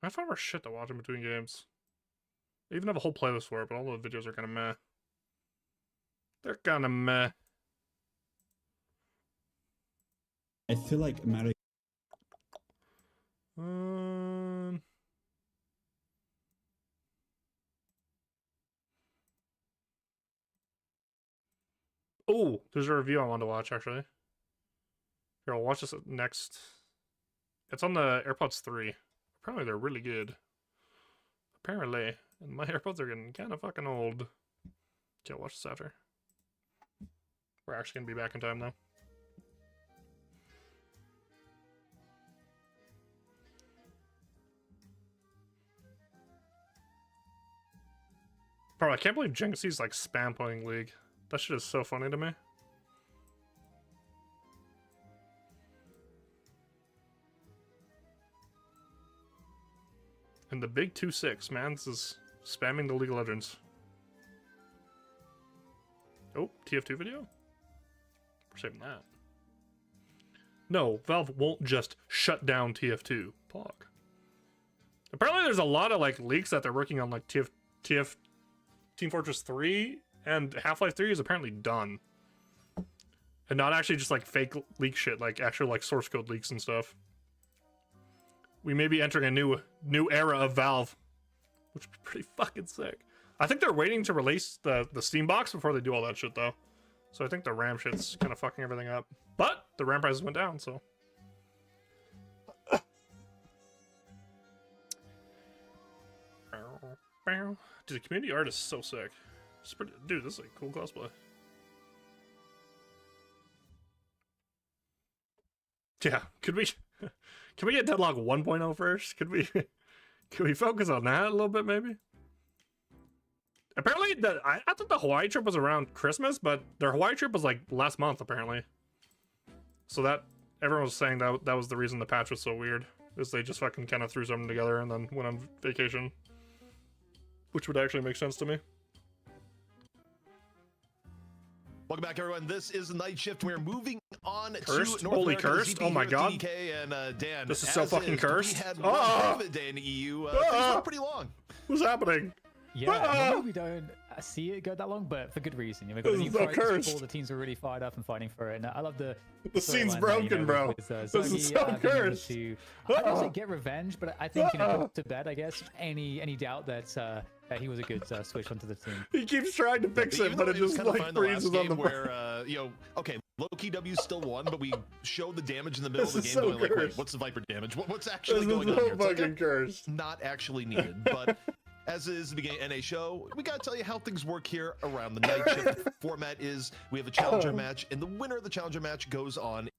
I find more shit to watch in between games. I even have a whole playlist for it, but all the videos are kind of meh. They're kind of meh. I feel like America. Oh, there's a review I wanted to watch, actually. Here, I'll watch this next. It's on the AirPods 3. Apparently they're really good. Apparently. And my AirPods are getting kind of fucking old. Yeah, I'll watch this after. We're actually going to be back in time, though. Bro, I can't believe Jengasi's like spam playing League. That shit is so funny to me. And the big 2-6, man, this is spamming the League of Legends. Oh, TF2 video? We're saving that. No, Valve won't just shut down TF2. Pog. Apparently there's a lot of like leaks that they're working on, like Team Fortress 3 and Half-Life 3 is apparently done. And not actually just like fake leak shit, like actual like source code leaks and stuff. We may be entering a new era of Valve, which would be pretty fucking sick. I think they're waiting to release the Steam box before they do all that shit though. So I think the RAM shit's kind of fucking everything up. But the RAM prices went down, so. Dude, the community art is so sick. It's pretty, dude, this is like cool cosplay. Yeah, can we get Deadlock 1.0 first? Can we focus on that a little bit maybe? Apparently, I thought the Hawaii trip was around Christmas, but their Hawaii trip was like last month apparently. So that everyone was saying that was the reason the patch was so weird, is they just fucking kind of threw something together and then went on vacation, which would actually make sense to me. Welcome back, everyone. This is the Night Shift. We're moving on Cursed? to North Holy America. cursed! Oh my god! DK and Dan. This is so fucking cursed. We had one COVID day in the EU. Things went pretty long. What's happening? Yeah, normally we don't see it go that long, but for good reason. We've got a new fight before the teams are really fired up and fighting for it. And I love the scene's broken, bro. This is so cursed. I don't say get revenge, but I think put to bed, I guess, any doubt that he was a good switch onto the team. He keeps trying to fix it, but it just like freezes on the where okay, Loki W still won, but we showed the damage in the middle of the game. Going like, wait, what's the Viper damage? What's actually going on here? It's fucking cursed. Not actually needed, but. As is the beginning NA show, we gotta tell you how things work here around the Night Shift. Format is we have a challenger match, and the winner of the challenger match goes on.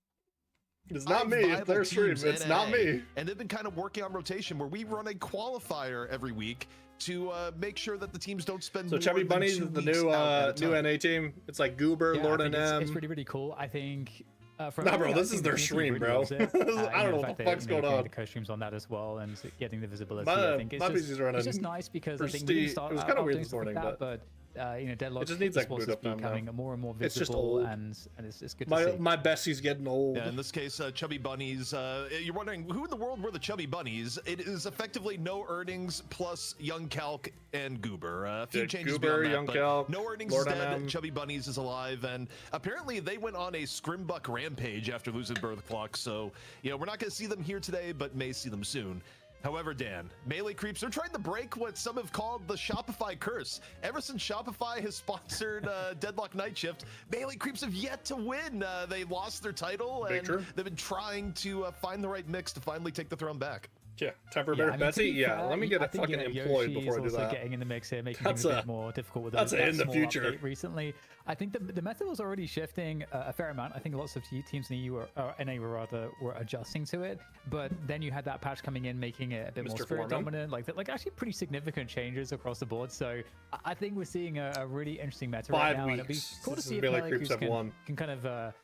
It's not me. It's their stream. It's not me. And they've been kind of working on rotation where we run a qualifier every week to make sure that the teams don't spend. So Chubby Bunnies is the new NA team. It's like Goober, Lord and M. It's really cool. I think. Nah, bro, this is their stream, bro. I don't know what the fuck's going on. The co-streams on that as well, and getting the visibility. I think it's just nice because I think we start. It was kind of weird this morning, but Deadlock. It just needs like boot up becoming more and more visible, and it's good to see. My bestie's getting old. Yeah, in this case, Chubby Bunnies. You're wondering who in the world were the Chubby Bunnies? It is effectively no earnings plus Young Calc and Goober. A few changes Goober, beyond that, Young but Calc, no earnings Lord instead. Chubby Bunnies is alive, and apparently they went on a scrimbuck rampage after losing Birth Clock. So we're not going to see them here today, but may see them soon. However, Dan, melee creeps are trying to break what some have called the Shopify curse. Ever since Shopify has sponsored Deadlock NightShift, melee creeps have yet to win. They lost their title, and they've been trying to find the right mix to finally take the throne back. Yeah, time for a better Betsy. Yeah, let me get a fucking employee before I do that. Getting in the mix here, making things a bit more difficult with that's in the future. Recently, I think the method was already shifting a fair amount. I think lots of teams in the EU or NA were adjusting to it, but then you had that patch coming in, making it a bit more spirit dominant, like actually pretty significant changes across the board. So I think we're seeing a really interesting meta right now. 5 weeks. It'll be cool to see if Melee Creeps have won. Can kind of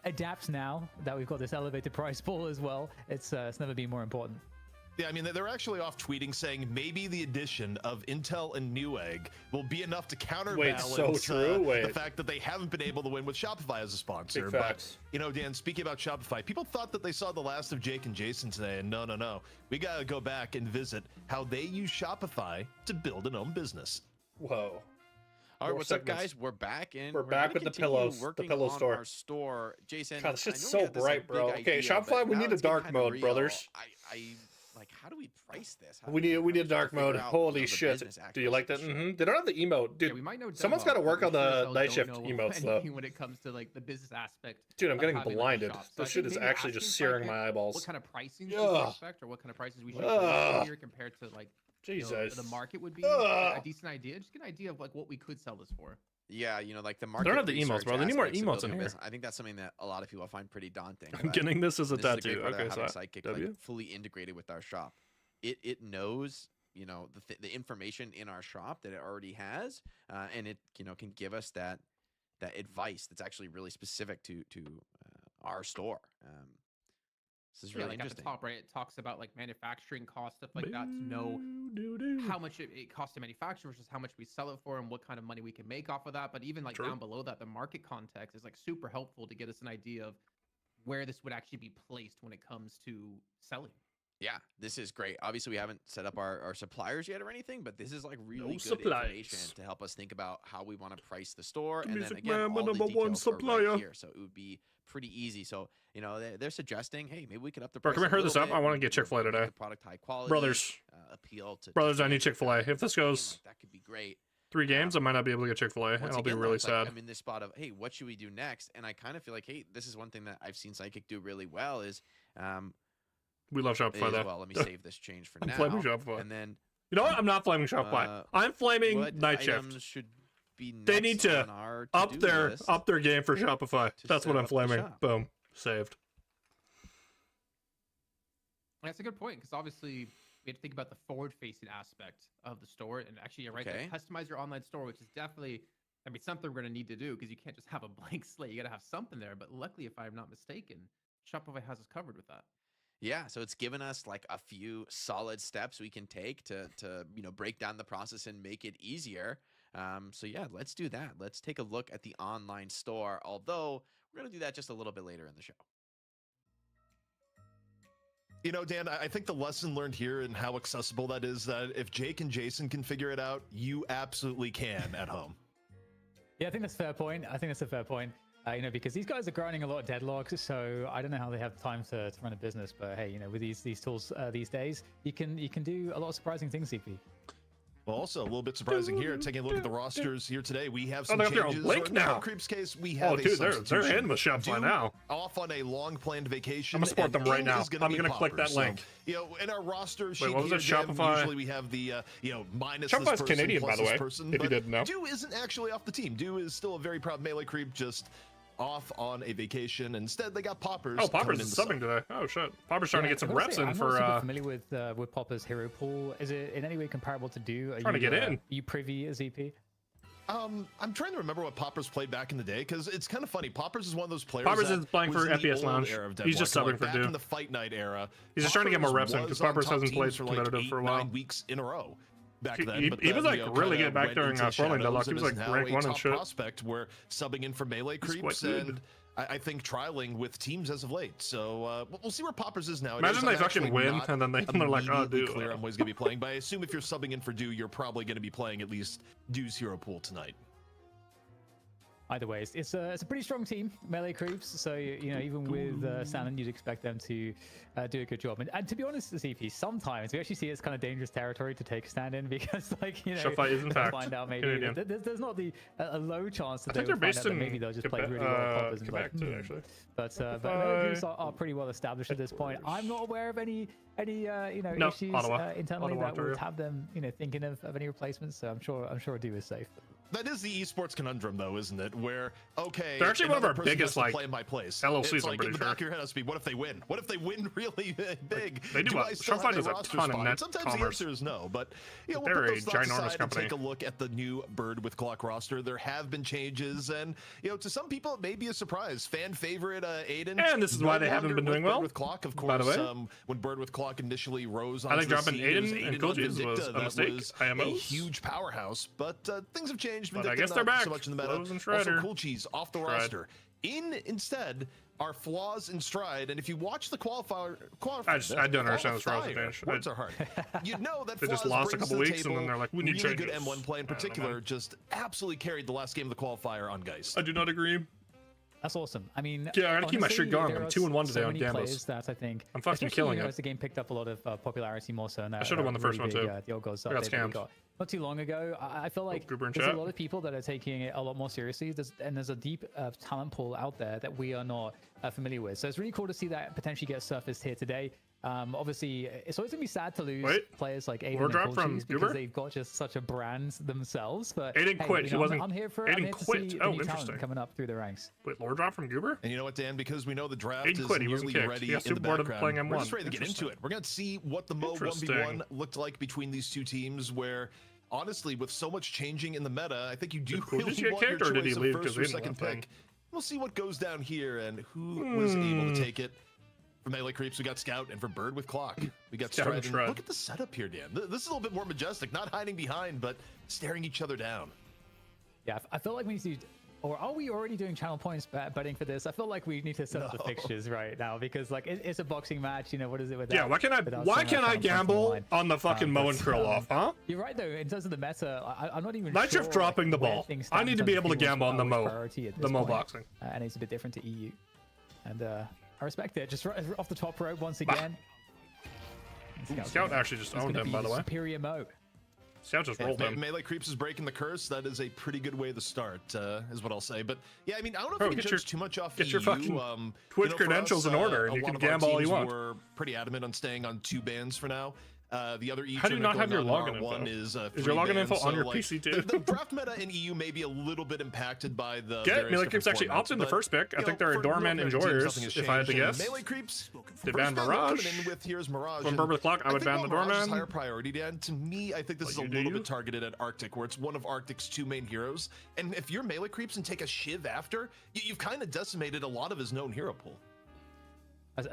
adapt now that we've got this elevated price pool as well. It's never been more important. Yeah, I mean, they're actually off tweeting saying maybe the addition of Intel and Newegg will be enough to counterbalance the fact that they haven't been able to win with Shopify as a sponsor. But, you know, Dan, speaking about Shopify, people thought that they saw the last of Jake and Jason today, and no. We got to go back and visit how they use Shopify to build an own business. Whoa. All right, what's up, guys? We're back, and we're back with the pillows. The pillow store. Our store. Jason, God, this shit's so bright, bro. Okay, Shopify, we need a dark mode, brothers. Like, how do we price this? We need a dark mode. Holy shit! Do you like that? They don't have the emote, dude. Yeah, we might know someone's got to work on the night shift emotes, though. When it comes to like the business aspect, dude, I'm getting blinded. This shit is actually just searing my eyeballs. What kind of pricing should we expect, or what kind of prices we should here compared to like the market would be a decent idea? Just get an idea of like what we could sell this for. Yeah, you know, like the market. They don't have the emotes, bro. They need more emotes in here. I think that's something that a lot of people find pretty daunting. I'm getting this as a tattoo. Okay, so Psychic like fully integrated with our shop. It knows, you know, the information in our shop that it already has, and it, you know, can give us that advice that's actually really specific to our store. This is really interesting. At the top, right, it talks about like manufacturing costs, stuff like that, to know how much it costs to manufacture versus how much we sell it for and what kind of money we can make off of that. But even like down below that, the market context is like super helpful to get us an idea of where this would actually be placed when it comes to selling. Yeah, this is great. Obviously, we haven't set up our suppliers yet or anything, but this is like really good information to help us think about how we want to price the store. And then again, all the details are right here, so it would be pretty easy. So, you know, they're suggesting, hey, maybe we could up the price. Can we hurry this up? I want to get Chick-fil-A today. The product high quality. Brothers, I need Chick-fil-A. If this goes that could be great. 3 games, I might not be able to get Chick-fil-A, and I'll be really sad. Like, I'm in this spot of, hey, what should we do next? And I kind of feel like, hey, this is one thing that I've seen Psychic do really well is we love Shopify, though. Well, let me save this change for now. I'm flaming Shopify. And then, you know what? I'm not flaming Shopify. I'm flaming Night Shift. They need to up their game for Shopify. That's what I'm flaming. Boom. Saved. That's a good point, because obviously we have to think about the forward-facing aspect of the store. And actually, you're right. Okay. Customize your online store, which is definitely, I mean, something we're going to need to do, because you can't just have a blank slate. You got to have something there. But luckily, if I'm not mistaken, Shopify has us covered with that. Yeah, so it's given us like a few solid steps we can take to you know, break down the process and make it easier. So yeah, let's do that. Let's take a look at the online store, although we're going to do that just a little bit later in the show. You know, Dan, I think the lesson learned here and how accessible that is, that if Jake and Jason can figure it out, you absolutely can at home. Yeah, I think that's a fair point. You know, because these guys are grinding a lot of deadlocks, so I don't know how they have time to run a business. But hey, you know, with these tools these days, you can do a lot of surprising things, CP. Well, also a little bit surprising here, taking a look at the rosters here today, we have some changes. Link now. In Creep's case, we have they're in with Shopify now. Off on a long-planned vacation. I'm gonna support them right now. I'm gonna click that link. So, you know, in our roster sheet, what was it? Shopify. Usually we have the you know, minus Shopify's this person, Canadian, plus by the way, person, if you didn't know. Dew isn't actually off the team. Dew is still a very proud melee creep, just off on a vacation. Instead, they got Poppers. Oh, Poppers is subbing today. Oh shit, Poppers trying to get some reps in for. I'm not familiar with Poppers hero pool. Is it in any way comparable to Do? Trying to get in. Are you privy as EP? I'm trying to remember what Poppers played back in the day, because it's kind of funny. Poppers is one of those players. Poppers is playing for FPS Lounge. He's just subbing for Do. In the Fight Night era, he's just trying to get more reps in, because Poppers hasn't played competitive for a while. 9 weeks in a row. Back then, he was like really good back during Furling Deadlock. He was like rank 1 and shit. Prospect were subbing in for melee creeps, and I think trialing with teams as of late. So we'll see where Poppers is now. Imagine they fucking win, and then they're like, oh, dude. Clear on what he's going to be playing. But I assume if you're subbing in for Do, you're probably going to be playing at least Do's hero pool tonight. either way, it's a pretty strong team, melee creeps. So you know, even with Sandin, you'd expect them to do a good job. And to be honest, CP, sometimes we actually see it's kind of dangerous territory to take stand-in because, like, you know, they'll find out maybe there's not a low chance that they're based in maybe they'll just play really well poppers and Quebec too, actually. But melee creeps are pretty well established at this point. I'm not aware of any issues internally that would have them thinking of any replacements. So I'm sure Do is safe. That is the esports conundrum, though, isn't it? Where, okay, they're actually one of our biggest play in my place. LLCs. It's like in the back of your head has to be, what if they win? What if they win really big? They do what? Shopify does a ton of net Sometimes commerce. the answer is no, but we'll they're put those a thoughts ginormous aside company. and take a look at the new Bird with Clock roster. There have been changes, and to some people it may be a surprise. Fan favorite Aiden, and this is why they haven't been doing well. Bird with Clock, of course. By the way, when Bird with Clock initially rose I onto think the dropping scene, Aiden and Koji's was a mistake. was a huge powerhouse, but things have changed. But I guess they're back. So much in the meta. Also, Cool Cheese off the roster. Instead are flaws in Stride, and if you watch the qualifier, I don't understand this roster change. Words are hard. You know that they Flaws just lost a brings couple to the weeks, table and then they're like, we need really changes. good M1 play in particular. Just absolutely carried the last game of the qualifier on Geist. I do not agree. That's awesome. I mean, yeah, I gotta keep my streak going. I'm 2-1 today on Gambas. That I think I'm fucking killing it. As the game picked up a lot of popularity more so now. I should have won the first one too. The old goals I got scammed. Not too long ago. I feel like there's a lot of people that are taking it a lot more seriously. There's a deep talent pool out there that we are not familiar with. So it's really cool to see that potentially get surfaced here today. Obviously, it's always gonna be sad to lose players like Aiden and Cool because they've got just such a brand themselves. But Aiden quit. He wasn't. I'm here for. Aiden I'm here quit. To see oh, new interesting. Coming up through the ranks. Wait, lore drop from Goober? And you know what, Dan? Because we know the draft Aiden is quit. He wasn't nearly kicked. ready He has in the bored of background. playing M1. We're just ready to get into it. We're gonna see what the Mo 1v1 looked like between these two teams. Where honestly, with so much changing in the meta, I think you do really want your choice of first or second pick. We'll see what goes down here and who was able to take it. For melee creeps, we got Scout, and for Bird with Clock, we got Stride. Look at the setup here, Dan. This is a little bit more majestic, not hiding behind, but staring each other down. Yeah, I feel like we need to, or are we already doing channel points betting for this? I feel like we need to set up the fixtures right now because like it's a boxing match. You know, what is it with? Yeah, why can't I gamble on the fucking Mo and Curl off, huh? You're right though. In terms of the meta, I'm not even. NightShift sure, dropping the ball. I need to be able to gamble on the Mo boxing. And it's a bit different to EU, and I respect it. Just off the top rope once again. Scout actually just owned him, by the way. Superior Mo. Scout just rolled him. Melee Creeps is breaking the curse. That is a pretty good way to start, is what I'll say. But yeah, I mean, I don't know if you can judge too much off Get EU. your fucking Twitch credentials in order, and you can gamble all you want. We're pretty adamant on staying on 2 bans for now. The other How do you not have your login info? Is your login info on your PC too? The draft meta in EU may be a little bit impacted by the Melee Creeps actually opted the first pick. I think they're a Doorman Enjoyers, if I had to guess. Melee Creeps, they ban Mirage. From Bird with Clock, I would ban the Doorman. Higher priority, Dan. To me, I think this is a little bit targeted at Arctic, where it's one of Arctic's 2 main heroes. And if you're Melee Creeps and take a Shiv after, you've kind of decimated a lot of his known hero pool.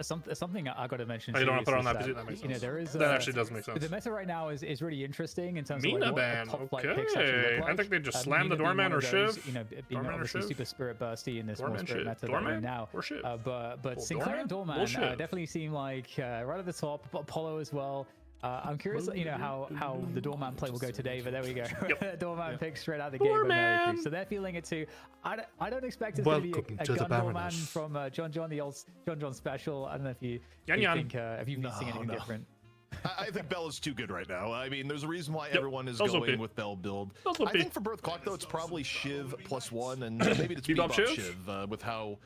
Something I got to mention. I don't want to put on that position. That makes sense. There is that actually does make sense. The meta right now is really interesting in terms Mina of ban. Okay, I think they just slammed the Doorman or Shiv. Being obviously super spirit bursty in this more spirit meta that we're in now. But Sinclair and Doorman definitely seem like right at the top. Apollo as well. I'm curious, how the Doorman play will go today, but there we go. Doorman picks straight out the game. So they're feeling it too. I don't expect it's going to be a gun Doorman from John, the old John special. I don't know if you think, have you been seeing anything different? I think Bell is too good right now. I mean, there's a reason why everyone is going with Bell build. I think for Birth Clock, though, it's probably Shiv +1, and maybe it's Bebop Shiv with how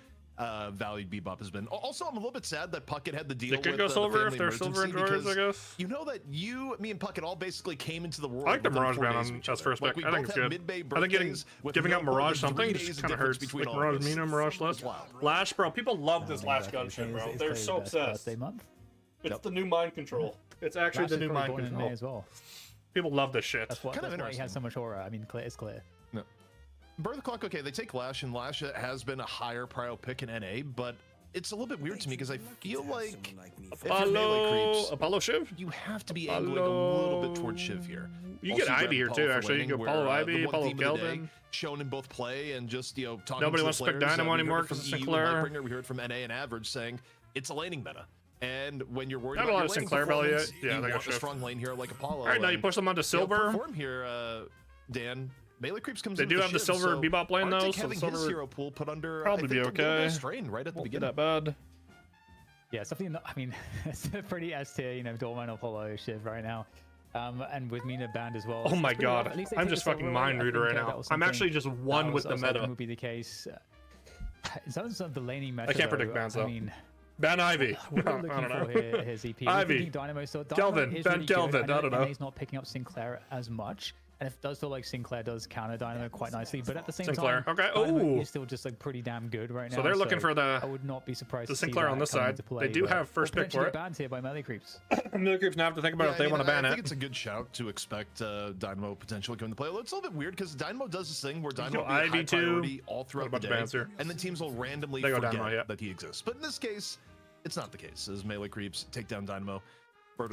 valued Bebop has been. Also, I'm a little bit sad that Puckett had the deal with go silver if they're silver enjoyers, I guess. You know that me and Puckett all basically came into the world. I like the Mirage ban on as first pick. I think it's good. I think giving up Mirage something just kind of hurts. Like Mirage Mina, Mirage less. Lash, bro. People love this Lash gun shit, bro. They're so obsessed. It's the new mind control. It's actually the new mind control as well. People love this shit. That's why he has so much aura. I mean, it's clear. No. Birth Clock, okay, they take Lash, and Lash has been a higher prio pick in NA, but it's a little bit weird to me because I feel like Apollo Shiv, you have to be angling a little bit towards Shiv here. You get Ivy here too, actually. You go Apollo Ivy, Apollo Kelvin. Shown in both play and just talking. Nobody wants to pick Dynamo anymore because it's Sinclair. We heard from NA and Average saying it's a laning meta. And when you're worried about a lot of Sinclair belly yet. Yeah, you want a strong lane hero like Apollo. All right, now you push them onto silver. Perform here, Dan. Melee Creeps comes They do have the silver bebop lane though, so having his hero pool put under probably be okay. Strain right at the Won't be beginning. that bad. Yeah, something. I mean, it's a pretty S tier, you know, Dorman Apollo Shiv right now. And with Mina banned as well. Oh my god, I'm just fucking mind reader right now. I'm actually just one with the meta. Would be the case. In terms of the laning meta, I can't predict bans though. I mean, ban Ivy. What are we looking for here, his EP? Ivy. Dynamo, so Dynamo Kelvin. is Ban really Kelvin. good. I don't know. He's not picking up Sinclair as much. And it does feel like Sinclair does counter Dynamo quite nicely, but at the same Sinclair. time, Okay. Dynamo is still just like pretty damn good right now. So they're looking for I would not be surprised the to see Sinclair that on this come side. into play, They do have first pick for it. Banned here by Melee Creeps. Melee Creeps now have to think about if they want to ban I it. think it's a good shout to expect Dynamo potentially coming to play. It's a little bit weird because Dynamo does this thing where Dynamo will be a high priority all throughout the day, and then teams will randomly forget that he exists. But in this case, it's not the case, as Melee Creeps take down Dynamo.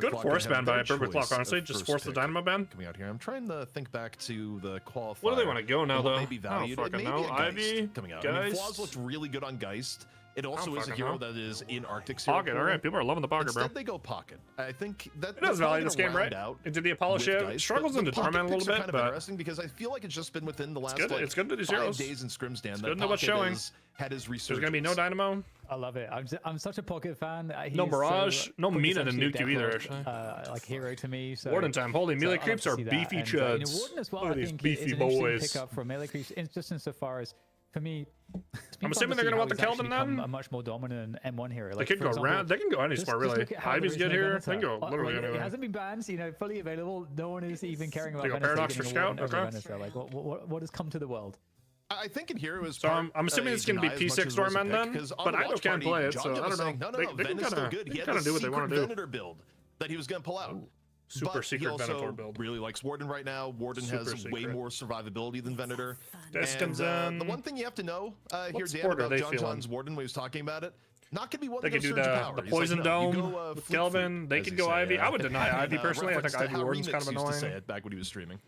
Good force ban by Bird with Clock, honestly. Just force the Dynamo ban. Coming out here. I'm trying to think back to the qualifier. Where do they want to go now, though? Maybe valued. I don't fucking know. Ivy, coming out. Geist. I mean, Flaws looked really good on Geist. It also is a hero that is in Arctic. Pocket, alright. People are loving the Pocket, bro. Instead, they go Pocket. I think that it does value this game, right? Into the Apollo Shiv. Struggles into Torment a little bit, kind of interesting because I feel like it's just been within the last it's good to these 5 heroes. days in Scrimsdan it's that good to what's showing. Had his research. There's gonna be no Dynamo. I love it. I'm such a Pocket fan. No Mirage, no Mina to nuke you either. Actually, like hero to me. So, Warden time. Holy Melee Creeps are beefy chuds. Warden as well. Look at I these think beefy is an boys. Pick up for Melee Creeps, just insofar as for me. I'm assuming they're gonna want the Kelvin then. A much more dominant M1 hero. They could go around. They can go any spot really. Ivy's good here. They can go literally anywhere. It hasn't been banned. You know, fully available. No one is even caring about. They go Paradox for Scout. Okay. Like what has come to the world? I think in here it was. So I'm assuming it's going to be P6 Stormman then, but I just can't play it, so I don't know. They can kind of do what they want to do. Venator build that he was going to pull out. Super secret Venator build. Really likes Warden right now. Warden has way more survivability than Venator. This comes in. The one thing you have to know here, Dan, about John's Warden when he was talking about it, not going to be one they could do the Poison Dome with Kelvin. They could go Ivy. I would deny Ivy personally. I think Ivy Warden's kind of annoying. Say it back when he was streaming.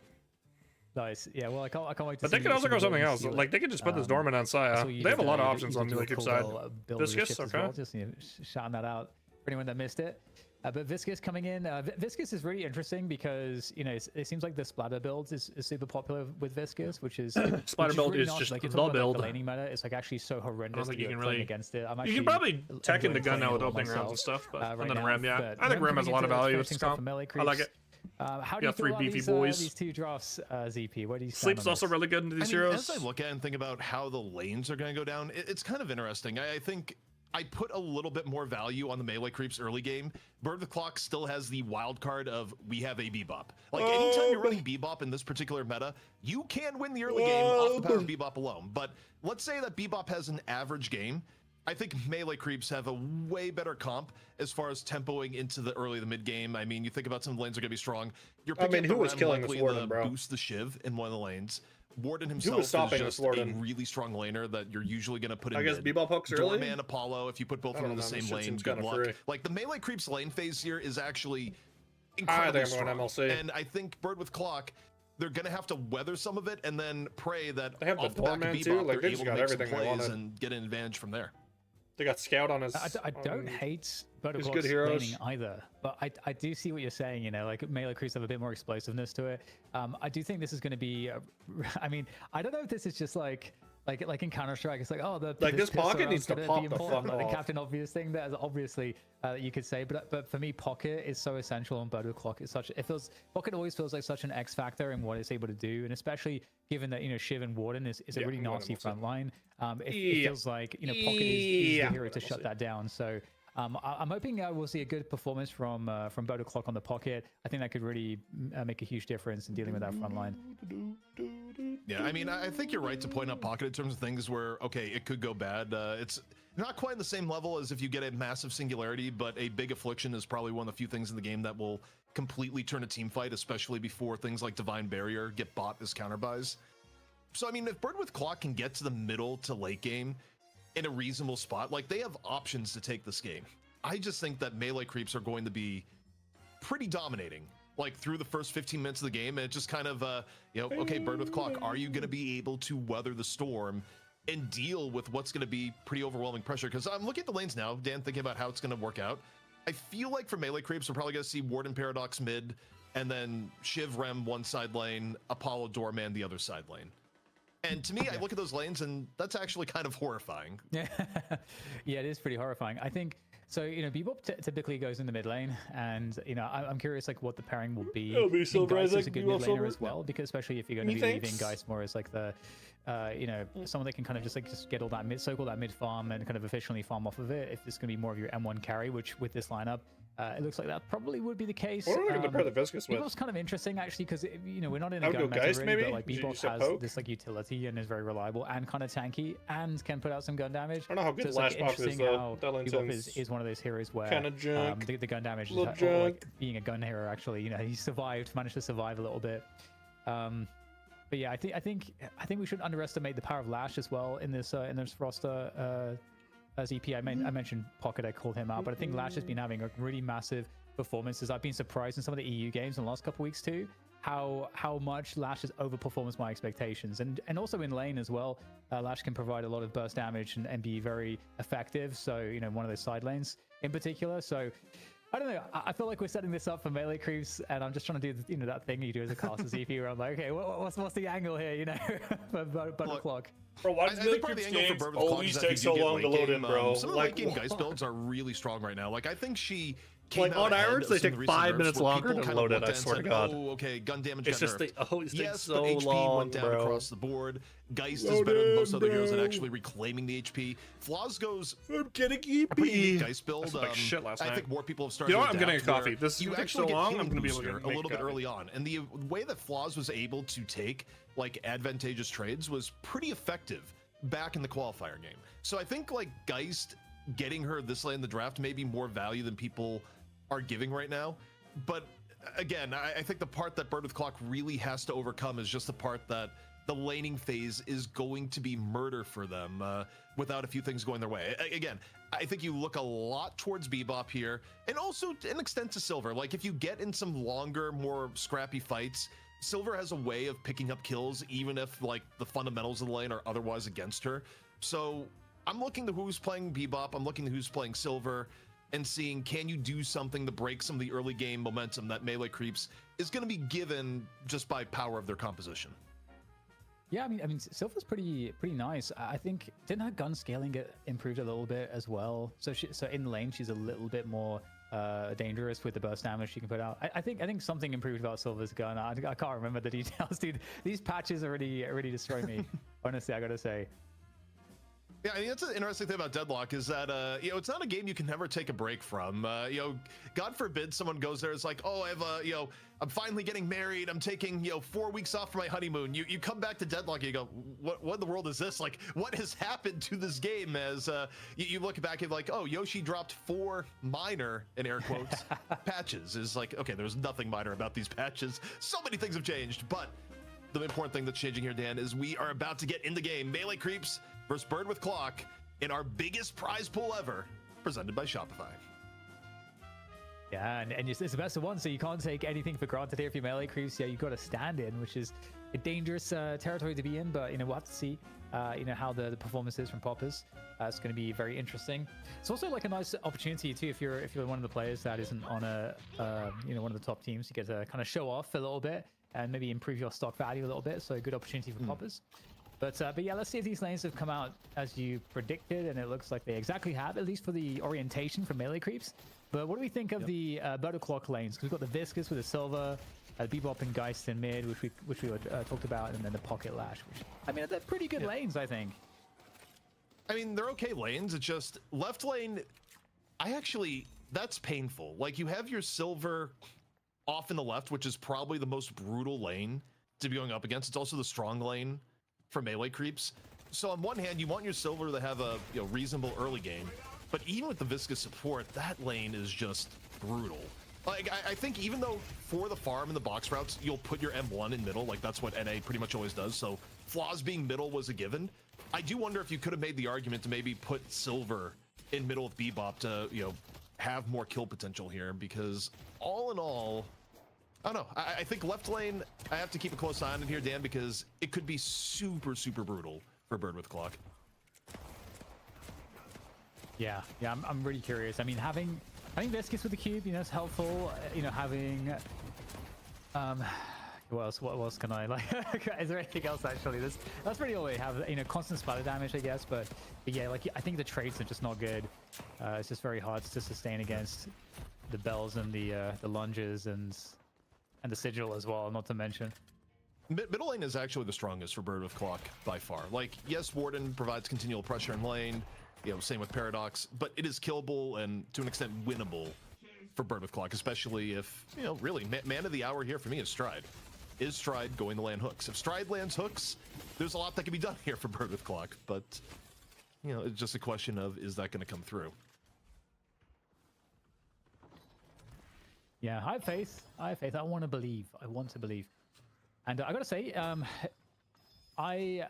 Nice. Yeah, well, I can't wait to see. But they could also go something else. Like, they could just put this Dormant on Saya. They have a lot of options on Melee Creep side. Viscous, okay. Well. Just shouting that out for anyone that missed it. But Viscous coming in. Viscous is really interesting because, you know, it seems like the splatter build is super popular with Viscous, which is... Splatter build really is just like, the build. The laning meta, it's like actually so horrendous that you can really against it. You can probably tech into gun now with opening rounds and stuff, but and then Rem, yeah. I think Rem has a lot of value with this comp. I like it. How do you feel about these 2 drafts, ZP? Where do you stand Sleep's also really good into these heroes. As I look at it and think about how the lanes are going to go down, it's kind of interesting. I think I put a little bit more value on the Melee Creeps early game. Bird the Clock still has the wild card of we have a Bebop. Like anytime you're running Bebop in this particular meta, you can win the early game off the power of Bebop alone. But let's say that Bebop has an average game. I think Melee Creeps have a way better comp as far as tempoing into the early to mid game. I mean, you think about some lanes are going to be strong. You're picking who was killing this Warden, bro? Boost the Shiv in one of the lanes. Warden himself is just a really strong laner that you're usually going to put in. I guess Bebop hooks early. Doorman, Apollo, if you put both of them in the same lane, good luck. Like the Melee Creeps lane phase here is actually incredibly strong. MLC. And I think Bird with Clock, they're gonna have to weather some of it and then pray that they have the Doorman too. Like they just got everything they wanted and get an advantage from there. They got Scout on his. I don't hate Protocol's laning either, but I do see what you're saying. You know, like Melee Creeps have a bit more explosiveness to it. I do think this is going to be. I mean, I don't know if this is just like in Counter-Strike, it's like, oh, this Pocket needs to pop the fuck like off. the Captain Obvious thing that is obviously you could say, but for me, Pocket is so essential on Bird with Clock. It's such Pocket always feels like such an X factor in what it's able to do, and especially given that, you know, Shiv and Warden is a really nasty front line. It feels like, you know, Pocket is the hero to shut that down. So I'm hoping we'll see a good performance from Bird with Clock on the Pocket. I think that could really make a huge difference in dealing with that front line. Yeah, I mean, I think you're right to point out Pocket in terms of things where, okay, it could go bad. It's not quite on the same level as if you get a massive singularity, but a big affliction is probably one of the few things in the game that will completely turn a team fight, especially before things like Divine Barrier get bought as counterbuys. So, I mean, if Bird with Clock can get to the middle to late game in a reasonable spot, like, they have options to take this game. I just think that Melee Creeps are going to be pretty dominating, like, through the first 15 minutes of the game. And it just kind of, you know, okay, Bird with Clock, are you going to be able to weather the storm and deal with what's going to be pretty overwhelming pressure? Because I'm looking at the lanes now, Dan, thinking about how it's going to work out. I feel like for Melee Creeps, we're probably going to see Warden Paradox mid, and then Shiv Rem one side lane, Apollo Doorman the other side lane. And to me, I look at those lanes, and that's actually kind of horrifying. Yeah, yeah, it is pretty horrifying. I think so. You know, Bebop typically goes in the mid lane, and you know, I'm curious like what the pairing will be. It'll be Silver, Geist Isaac, is a good Bebop mid laner Silver. as well, because especially if you're going to be leaving Geist more as like the, you know, someone that can kind of just get all that mid, soak all that mid farm and kind of efficiently farm off of it. If it's going to be more of your M1 carry, which with this lineup. It looks like that probably would be the case. What are we going to pair the Viscous with? Bebop's kind of interesting actually because you know we're not in I a would gun go meta Geist, really, maybe? but like Did you Bebop say has poke? this like utility and is very reliable and kind of tanky and can put out some gun damage. I don't know how good so it's like Lash Pop is interesting though. how That lane Bebop sounds is one of those heroes where kinda junk. The gun damage is Little or, like, junk. being a gun hero actually. You know he managed to survive a little bit. But yeah, I think we should underestimate the power of Lash as well in this roster. As EP, I mentioned Pocket, I called him out, but I think Lash has been having a really massive performances. I've been surprised in some of the EU games in the last couple weeks too, how much Lash has overperformed my expectations, and also in lane as well. Lash can provide a lot of burst damage and be very effective. So you know, one of those side lanes in particular. So I don't know. I feel like we're setting this up for melee creeps, and I'm just trying to do that thing you do as a caster CP where I'm like, okay, what's the angle here? You know, for clock. Bro, why I does think part of the angle for Bird with Clock always is that take you so do get long to late load game, in, bro? Some of the Like, late game Geist builds are really strong right now. Like I think she like came out on ahead average of they some of take the recent 5 nerfs minutes where longer people to kind of load it. looked I at and swear to said, God. oh, okay, gun damage It's got just nerfed. they always take Yes, so but HP long, went down bro. across the board. Geist is Load better than most in, other heroes at bro. actually reclaiming the HP. Flaws goes I'm getting a pretty unique EP. Geist build. I slept like shit last I night. think more people have started. You know to what? I'm getting a adapt coffee. where This is you gonna take actually so get long. healing I'm gonna be able booster to a make little bit coffee. early on, and the way that Flaws was able to take like advantageous trades was pretty effective back in the qualifier game. So I think like Geist getting her this late in the draft may be more value than people are giving right now. But again, I think the part that Bird with Clock really has to overcome is just the part that the laning phase is going to be murder for them without a few things going their way. Again, I think you look a lot towards Bebop here, and also to an extent to Silver. Like if you get in some longer, more scrappy fights, Silver has a way of picking up kills even if like the fundamentals of the lane are otherwise against her. So I'm looking to who's playing Bebop, I'm looking to who's playing Silver, and seeing can you do something to break some of the early game momentum that melee creeps is going to be given just by power of their composition. Yeah, I mean, Silver's pretty nice. I think didn't her gun scaling get improved a little bit as well? So in lane she's a little bit more dangerous with the burst damage she can put out. I think something improved about Silver's gun. I can't remember the details, dude. These patches already destroy me. Honestly, I gotta say. Yeah, I mean, that's an interesting thing about Deadlock is that, you know, it's not a game you can never take a break from. You know, God forbid someone goes there, it's like, oh, I have you know, I'm finally getting married. I'm taking, you know, 4 weeks off for my honeymoon. You come back to Deadlock and you go, what in the world is this? Like, what has happened to this game? As you look back and like, oh, Yoshi dropped 4 minor, in air quotes, patches. Is like, okay, there's nothing minor about these patches. So many things have changed, but the important thing that's changing here, Dan, is we are about to get in the game. Melee Creeps versus Bird with Clock in our biggest prize pool ever, presented by Shopify. Yeah, and it's the best of one, so you can't take anything for granted here. If you're melee creeps, yeah, you've got to stand in, which is a dangerous territory to be in, but you know, we'll have to see you know, how the performance is from Poppers. It's going to be very interesting. It's also like a nice opportunity too if you're one of the players that isn't on a you know, one of the top teams. You get to kind of show off a little bit and maybe improve your stock value a little bit, so a good opportunity for Poppers. But yeah, let's see if these lanes have come out as you predicted, and it looks like they exactly have, at least for the orientation for melee creeps. But what do we think of the Bird Clock lanes? Because we've got the Viscous with the Silver, Bebop and Geist in mid, which we talked about, and then the Pocket Lash, which, I mean, they're pretty good lanes, I think. I mean, they're okay lanes. It's just left lane, that's painful. Like, you have your Silver off in the left, which is probably the most brutal lane to be going up against. It's also the strong lane for melee creeps. So on one hand, you want your Silver to have a reasonable early game, but even with the Viscous support, that lane is just brutal. Like, I think even though for the farm and the box routes, you'll put your M1 in middle, like that's what NA pretty much always does, so Flaws being middle was a given. I do wonder if you could have made the argument to maybe put Silver in middle of Bebop to, you know, have more kill potential here, because all in all, I don't know. I think left lane, I have to keep a close eye on it here, Dan, because it could be super, super brutal for Bird with Clock. Yeah, I'm really curious. I mean, having Viscous with the cube, you know, is helpful. You know, having What else? What else can I like? Is there anything else actually? That's pretty all we have. You know, constant splatter damage, I guess. But yeah, like I think the traits are just not good. It's just very hard to sustain against the bells and the lunges and the sigil as well. Not to mention. Middle lane is actually the strongest for Bird with Clock by far. Like, yes, Warden provides continual pressure in lane. You know, same with Paradox, but it is killable and to an extent winnable for Bird with Clock, especially if, you know, really man of the hour here for me is Stride. Is Stride going to land hooks? If Stride lands hooks, there's a lot that can be done here for Bird with Clock, but, you know, it's just a question of, is that going to come through? Yeah, I have faith. I have faith. I want to believe. I want to believe. And I got to say, I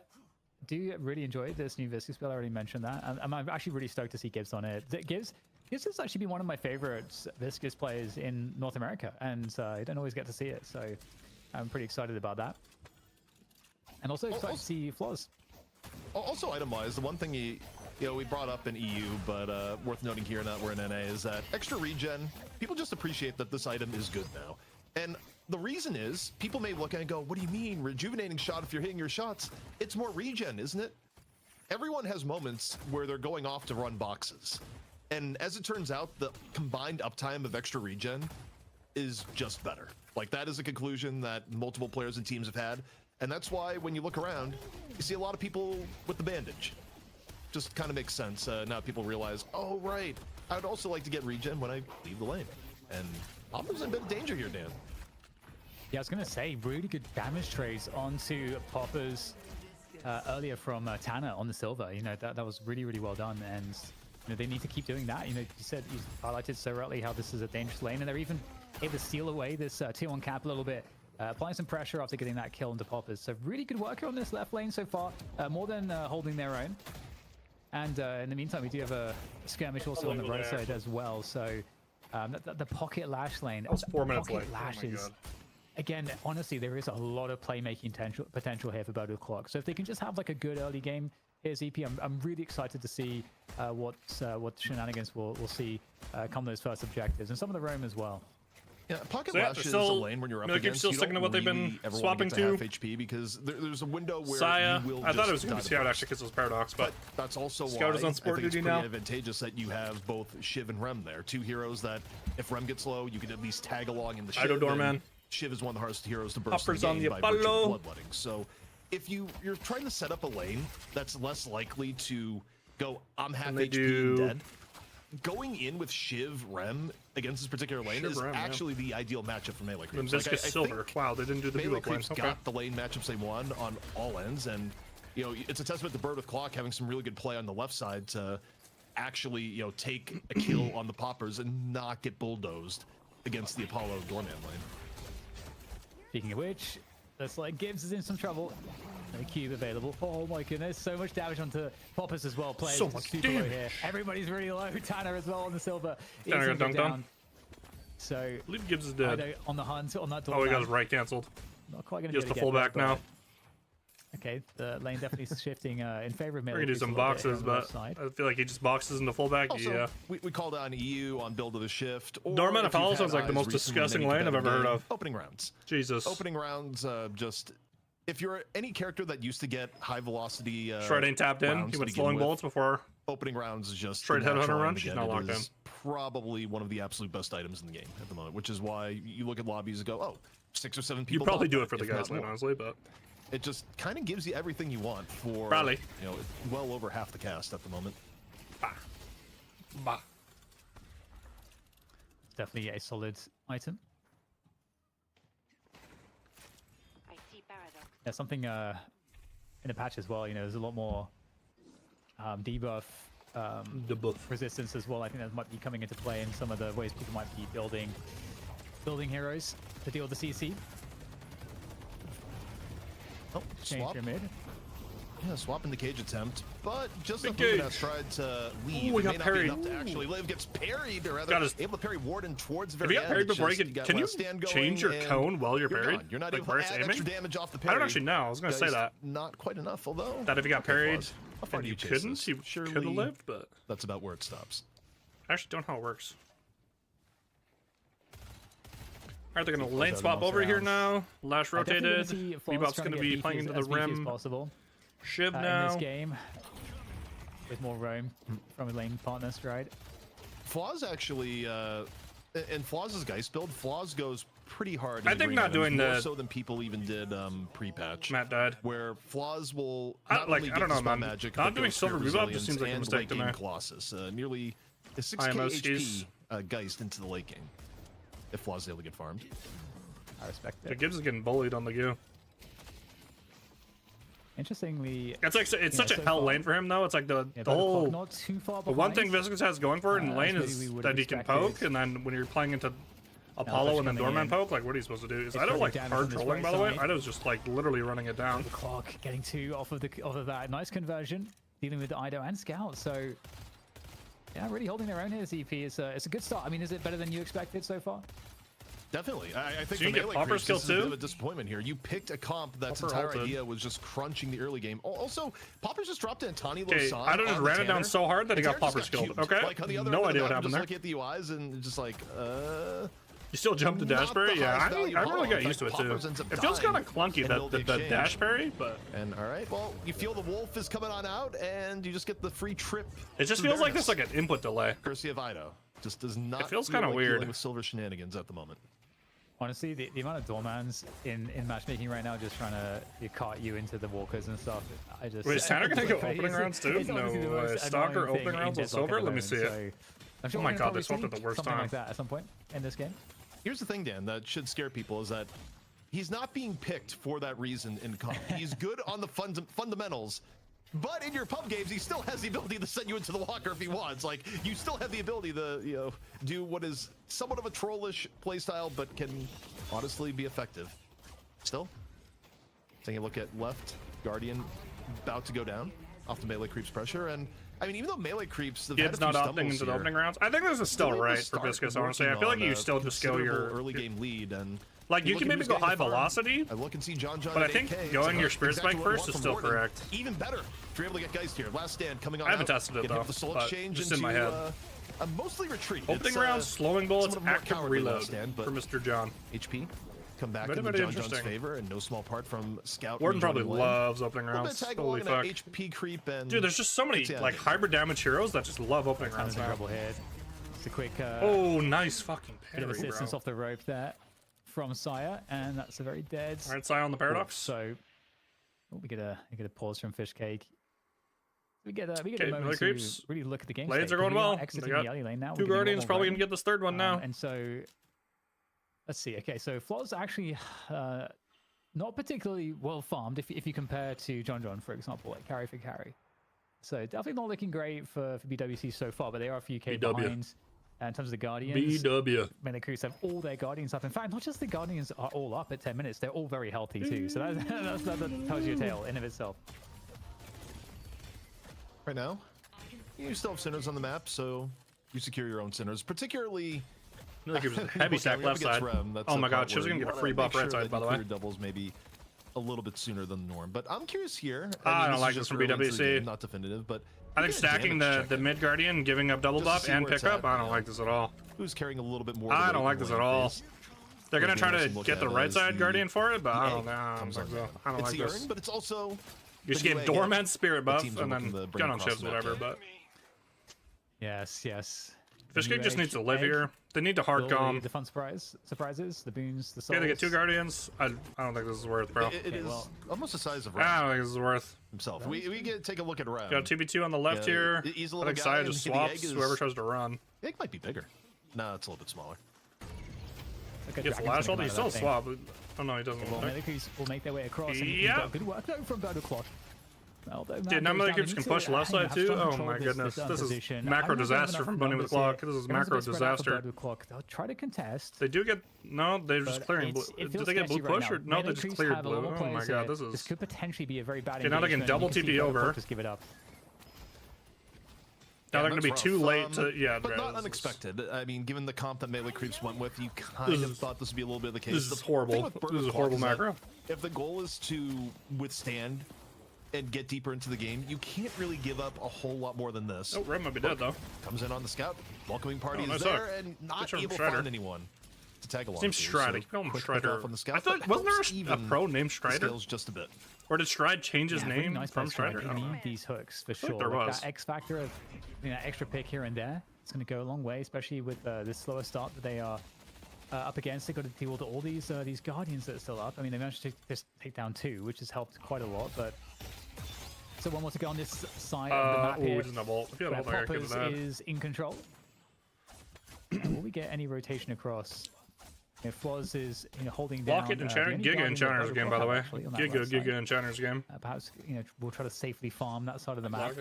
do really enjoy this new Viscus spell. I already mentioned that. I'm actually really stoked to see Gibbs on it. Gibbs has actually been one of my favorites Viscus players in North America, and I don't always get to see it. So I'm pretty excited about that. And also excited to see flaws. Also, item-wise, the one thing you know, we brought up in EU, but worth noting here now that we're in NA, is that extra regen, people just appreciate that this item is good now. And the reason is, people may look at it and go, what do you mean, rejuvenating shot if you're hitting your shots? It's more regen, isn't it? Everyone has moments where they're going off to run boxes. And as it turns out, the combined uptime of extra regen is just better. Like, that is a conclusion that multiple players and teams have had. And that's why when you look around, you see a lot of people with the bandage. Just kind of makes sense. Now people realize, oh, right, I would also like to get regen when I leave the lane. And Popper's in a bit of danger here, Dan. Yeah, I was going to say, really good damage trades onto Poppers earlier from Tanner on the silver. You know, that was really, really well done. And, you know, they need to keep doing that. You know, you highlighted so rightly how this is a dangerous lane, and they're even able to steal away this tier 1 cap a little bit. Applying some pressure after getting that kill into Poppers. So really good work on this left lane so far. More than holding their own. And in the meantime, we do have a skirmish also on the right side as well. So the pocket lash lane. That was 4 minutes late. Lashes. Oh my God. Again, honestly, there is a lot of playmaking potential here for Bird with Clock. So if they can just have like a good early game here, ZP, I'm really excited to see what shenanigans we'll see come those first objectives, and some of the roam as well. Yeah, pocket lash is a lane when you're up against. Still sticking to what they've been swapping to. Half HP because there's a window where Saya. you will I thought it was going to be Scout actually because it was Paradox, but that's also Scout why is on sport I think duty it's pretty now. advantageous that you have both Shiv and Rem there. Two heroes that, if Rem gets low, you can at least tag along in the Shiv. Idodorman. Shiv is one of the hardest heroes to burst Uppers in the game on the by virtue Apollo. of bloodletting. So if you're trying to set up a lane that's less likely to go, I'm half HP and dead, going in with Shiv Rem against this particular lane is actually the ideal matchup for melee creeps. Like, Silver. Wow, they didn't do the melee creeps got the lane matchups they won on all ends, and you know, it's a testament to Bird with Clock having some really good play on the left side to actually, you know, take a kill on the Poppers and not get bulldozed against the Apollo Doorman lane. Speaking of which, looks like Gibbs is in some trouble. No cube available. Oh my goodness, so much damage onto Poppers as well. Players so much super low here. Everybody's really low. Tanner as well on the silver. Tanner got dunked on. So I believe Gibbs is dead. On the hunt on that door. Oh, he got his right cancelled. Not quite going to get the fullback now. Okay, the lane definitely shifting in favor of melee. We're gonna do some boxes, but I feel like he just boxes into fullback. Also, yeah. We called on EU on build of the shift. Dorman Apollo sounds like the most disgusting lane I've ever heard of. Opening rounds. Jesus. Opening rounds, just if you're any character that used to get high velocity. Shred ain't tapped in. He went slowing bullets before. Opening rounds is just Shred headhunter run. She's not locked in. Probably one of the absolute best items in the game at the moment, which is why you look at lobbies and go, oh, 6 or 7 people. You probably do it for the guys lane, honestly, but. It just kind of gives you everything you want for, Rally. you know, well over half the cast at the moment. Bah. Bah. Definitely a solid item. I see Paradox. Yeah, something in the patch as well. You know, there's a lot more debuff, resistance as well. I think that might be coming into play in some of the ways people might be building heroes to deal with the CC. Oh, swap. Your mid. Yeah, swap in the cage attempt, but just as Ruben has tried to leave, Ooh, it may got not parried. be enough to actually live. Gets parried, or rather, able to parry Warden towards the very end. If you got parried before you can you change your cone while you're parried? You're not like able to add extra damage off the parry. I don't actually know. I was going to say that. Not quite enough, although. That if you got parried, how far do you couldn't, you could have lived, but. That's about where it stops. I actually don't know how it works. Alright, they're gonna lane swap over here now. Lash rotated. Bebop's gonna be playing into the rim. Shiv now. In this game. With more roam from a lane partner, Stride. Flaws actually, in Flaws' Geist build, Flaws goes pretty hard. I think not doing more the so than people even did pre-patch. Matt died. Where Flaws will I don't know, man. magic, Not doing silver Bebop just seems like a mistake to me. Colossus, nearly a 6k HP Geist into the late game. If Flaws is able to get farmed. I respect it. The Gibbs is getting bullied on the go. Interestingly, it's like it's such a hell lane for him though. It's like the whole not too far the one thing Viscous has going for it in lane is that he can poke, and then when you're playing into Apollo and then Doorman poke, like what are you supposed to do? Is I don't like hard trolling by the way. I was just like literally running it down. The clock getting 2 off of that nice conversion, dealing with Ido and Scout. So yeah, really holding their own here. ZP. It's a good start. I mean, is it better than you expected so far? Definitely. I think so you get Popper's skill too. A bit of a disappointment here. You picked a comp that's entire idea was just crunching the early game. Also, Popper's just dropped in a tiny little sign. I just ran it down so hard that he got Popper skilled. Okay. Like on the other no idea what happened there. Just look at the UIs and just like, You still jump the dash parry? Yeah, I really got used to it too. It feels kind of clunky the dash parry, but. And all right, well, you feel the wolf is coming on out, and you just get the free trip. It just feels like there's like an input delay. Courtesy of Ido. Just does not. It feels kind of weird with silver shenanigans at the moment. Honestly, the amount of doormans in matchmaking right now, just trying to cart you into the walkers and stuff. I just. Wait, is Tanner gonna go opening rounds too? No, Stalker opening rounds on silver. Let me see it. Oh my god, they swapped at the worst something time. Like that at some point in this game. Here's the thing, Dan, that should scare people is that he's not being picked for that reason in comp. He's good on the fundamentals, but in your pub games, he still has the ability to send you into the walker if he wants. Like, you still have the ability to, do what is somewhat of a trollish playstyle, but can honestly be effective. Still, taking a look at left, Guardian about to go down off the melee creeps pressure, and I mean, even though melee creeps, Gibbs not opting into the opening rounds. I think this is still right for Viscous, honestly. I feel like you still just scale your early game lead, and like you can maybe go high velocity. I look and see John, but I think going your Spirit Spike first is still correct. Even better if you're able to get Geist here. Last stand coming on. I haven't tested it though, but just in my head. A mostly retreat. Opening rounds, slowing bullets, active reload for Mr. John. HP. Come back in John John's favor, and no small part from Scout. Warden probably loves opening rounds. Holy fuck. HP creep and dude, there's just so many like hybrid damage heroes that just love opening rounds now. It's a quick. Oh, nice fucking parry, bit of assistance off the rope there from Saya, and that's a very dead. All right, Saya on the paradox. So we get a pause from Fishcake. We get a moment to really look at the game. Blades are going well. They got now. 2 Guardians, probably gonna get this 3rd one now. And so. Let's see. Okay, so Flaws actually not particularly well farmed if you compare to John, for example, like carry for carry. So definitely not looking great for BWC so far, but they are a few K behind in terms of the Guardians. BW. Melee crews have all their Guardians up. In fact, not just the Guardians are all up at 10 minutes, they're all very healthy too. So that tells you a tale in of itself. Right now, you still have Sinners on the map, so you secure your own Sinners, particularly. Like it was a heavy stack left side. Oh my god, she was gonna get a free buff right side, by the way. Doubles maybe a little bit sooner than the norm, but I'm curious here. I don't like this from BWC. Not definitive, but I think stacking the mid Guardian, giving up double buff and pickup, I don't like this at all. Who's carrying a little bit more? I don't like this at all. They're gonna try to get the right side Guardian for it, but I don't know. I don't like this. But it's also you just gave Doorman's spirit buff and then gun on shivs, whatever. But yes. Fishcake just needs to live here. They need to hard calm. The fun surprises, the boons, the souls. Yeah, they get 2 Guardians. I don't think this is worth, bro. It is almost the size of Ram. I don't think this is worth himself. We take a look at Ram. Got 2v2 on the left here. I think Saya just swaps whoever tries to run. Egg might be bigger. No, it's a little bit smaller. He gets flash ult, he still swap. Oh no, he doesn't. Will make their way across. Yeah. Good work though from Deadlock. Dude, now melee creeps can push left side too? Oh my goodness. This is macro disaster from Bunny with Clock. This is macro disaster. They'll try to contest. They do get... No, they're just clearing blue. Did they get blue push or... No, they just cleared blue. Oh my god, this is... This could potentially be a very bad okay, now they can double TP over. Just give it up. Now they're going to be too late to... Yeah, but not unexpected. I mean, given the comp that melee creeps went with, you kind of thought this would be a little bit of the case. This is horrible. This is a horrible macro. If the goal is to withstand and get deeper into the game, you can't really give up a whole lot more than this. Oh, Red might be dead though. Comes in on the scout, welcoming party is there, and not able to find anyone. to tag along. Named Strider. Keep calling him Strider. I thought, wasn't there a pro named Strider? Just a bit. Or did Stride change his name nice from Strider? You need these hooks for sure. There was. That X factor of extra pick here and there. It's going to go a long way, especially with this slower start that they are up against. They got to deal with all these Guardians that are still up. I mean, they managed to just take down 2, which has helped quite a lot. But so one more to go on this side of the map here. Poppers is in control. Will we get any rotation across? Floz is holding down. Lock it and Giga Enchanter's game, by the way. Giga Enchanter's game. Perhaps we'll try to safely farm that side of the map.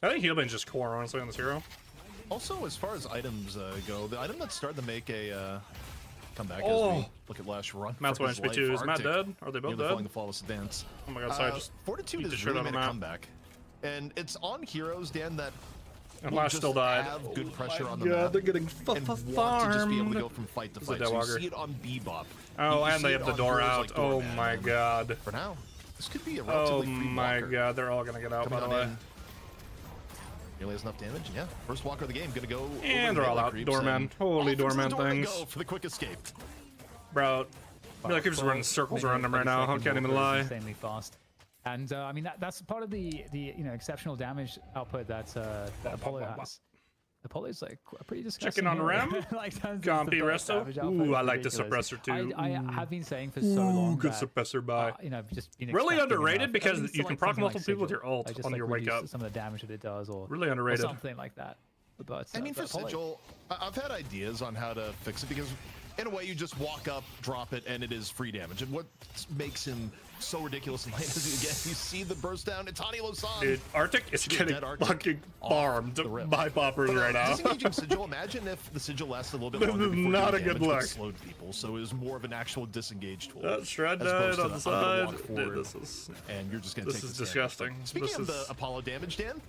I think Healbane's just core, honestly, on this hero. Also, as far as items go, the item that's starting to make a comeback as we look at Lash run. Matt's 1 HP 2. Is Matt dead? Are they both dead? The flawless advance. Oh my god, sorry. Just Fortitude is really made a comeback. And it's on heroes, Dan, that and Lash still died. Have good pressure on the map. They're getting and want to just be able to go from fight to fight. So you see it on Bebop. Oh, and they have the door out. Like oh my god. For now, this could be a relatively free my god, they're all gonna get out, by the way. Nearly has enough damage. Yeah, first walker of the game gonna go. And they're all out. Doorman. Holy doorman things. Go for the quick escape. Bro, Melee Creeps are running circles around them right now. I can't even lie. Insanely fast. And I mean that's part of the exceptional damage output that Apollo has. Apollo's like pretty disgusting. Checking on Ram. Gompy Resto. Ooh, I like the suppressor too. I have been saying for so long. Good suppressor buy. Just really underrated because you can proc multiple people with your ult on your wake up. Some of the damage that it does, or really underrated. Or something like that. But I mean, for Sigil, I've had ideas on how to fix it because in a way you just walk up, drop it, and it is free damage. And what makes him so ridiculously late is again, you see the burst down. It's Hani Losan. Dude, Arctic is getting fucking farmed by poppers right now. Disengaging Sigil, imagine if the Sigil lasted a little bit longer. This is not a good look. Slowed people, so it was more of an actual disengage tool. Shred died on the side. Dude, this is and you're just gonna take this is disgusting. Speaking of the Apollo damage, Dan,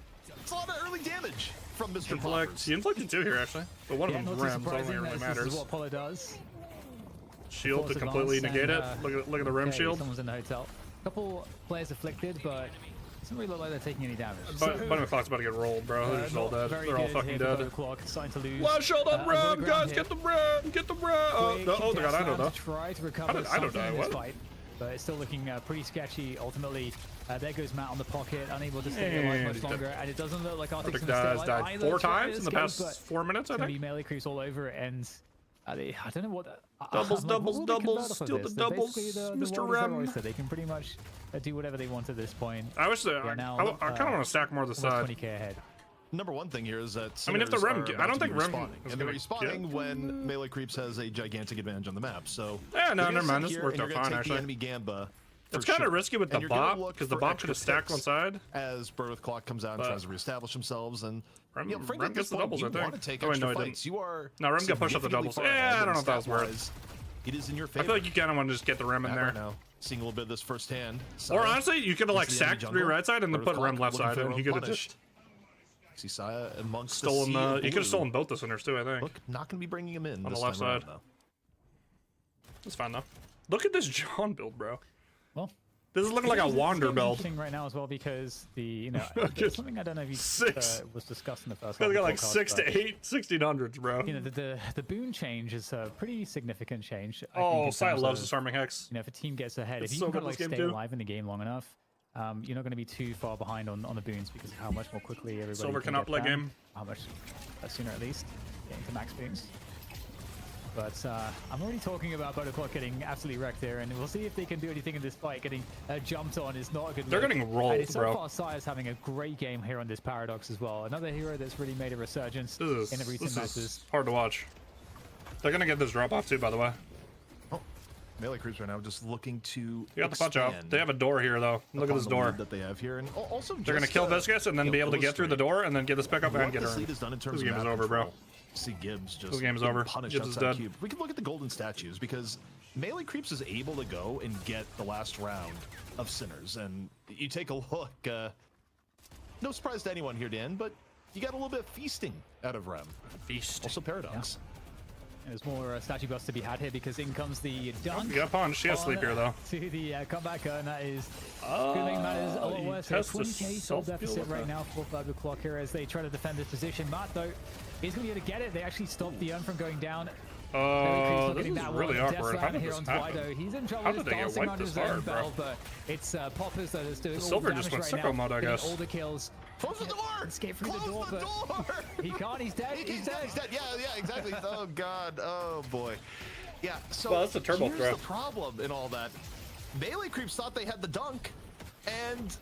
it's a lot of early damage from Mr. Inflect. He inflicted 2 here actually, but one of them's Rim, so I don't think it really matters. This is what Apollo does. Shield to completely negate it. Look at the Rim shield. Someone's in the hotel. A couple players afflicted, but it doesn't really look like they're taking any damage. Bunny McClock's about to get rolled, bro. They're just all dead. They're all fucking dead. Starting to lose. Last shield on Rim, guys! Get the Rim! Get the Rim! Oh, they got I don't know. Try to recover something in this fight, but it's still looking pretty sketchy. Ultimately, there goes Matt on the pocket, unable to stay alive much longer, and it doesn't look like Arctic's gonna stay alive either. 4 times in the past 4 minutes, I think. Melee creeps all over it, and I don't know what. Doubles, steal the doubles, Mr. Rem. They can pretty much do whatever they want at this point. I wish I kind of want to stack more of the side. 20k ahead. Number one thing here is that I mean, if the Rem, I don't think Rem and they're respawning when Melee Creeps has a gigantic advantage on the map. So yeah, no, never mind. This worked out fine actually. Enemy Gamba. It's kind of risky with the bop because the bop could have stacked one side. As Bird with Clock comes out and tries to reestablish themselves, and Rem gets the doubles, I think. Oh, no, I didn't. No, Rem got pushed up the doubles. Yeah, I don't know if that was worth. It is in your favor. I feel like you kind of want to just get the Rem in there. Now, seeing a little bit of this firsthand. Or honestly, you could have like sacked 3 right side and then put Rem left side, and he could have just see Saya amongst stolen. He could have stolen both the centers too, I think. Look, not going to be bringing him in on the left side. That's fine though. Look at this John build, bro. Well. This is looking like a Wander build. Interesting right now as well because the something I don't know if was discussed in the first. They got like 6 to 8 1600s, bro. The boon change is a pretty significant change. Saya loves disarming hex. If a team gets ahead, if you can like stay alive in the game long enough, you're not going to be too far behind on the boons because of how much more quickly everybody. Silver can outplay game. How much sooner at least getting to max boons. But I'm already talking about Clock getting absolutely wrecked here, and we'll see if they can do anything in this fight. Getting jumped on is not a good look. They're getting rolled, and so far, Saya's having a great game here on this Paradox as well. Another hero that's really made a resurgence in the recent matches. Is hard to watch. They're going to get this drop off too, by the way. Oh, Melee Creeps right now just looking to You got the punch out. They have a door here, though. Look at this door. That they have here. And also they're going to kill Viscous and then be able to get through the door and then get this pick up and get her. This game is over, bro. See Gibbs just this game's over. Gibbs is dead. We can look at the golden statues because Melee Creeps is able to go and get the last round of Sinners, and you take a look. No surprise to anyone here, Dan, but you got a little bit of feasting out of Rem. Feast. Also Paradox. Yeah. There's more statue busts to be had here because in comes the dunk. You got punched. She has sleep here though. To the comeback, and that is going to make matters a lot worse. 20k soul deficit right now for Burger Clock here as they try to defend this position. Matt though is going to be able to get it. They actually stopped the urn from going down. This is really awkward. How did this happen? He's in trouble. How did they get wiped this hard, bro? But it's Poppers that is doing all Silver the just damage went right sicko now, mode, I guess. all the kills. Close the door! Escape through the door, but he can't. He's dead. He's dead. He's dead. Yeah, exactly. Oh god. Oh boy. Yeah. So well, that's a turbo here's throw. the problem in all that. Melee creeps thought they had the dunk, and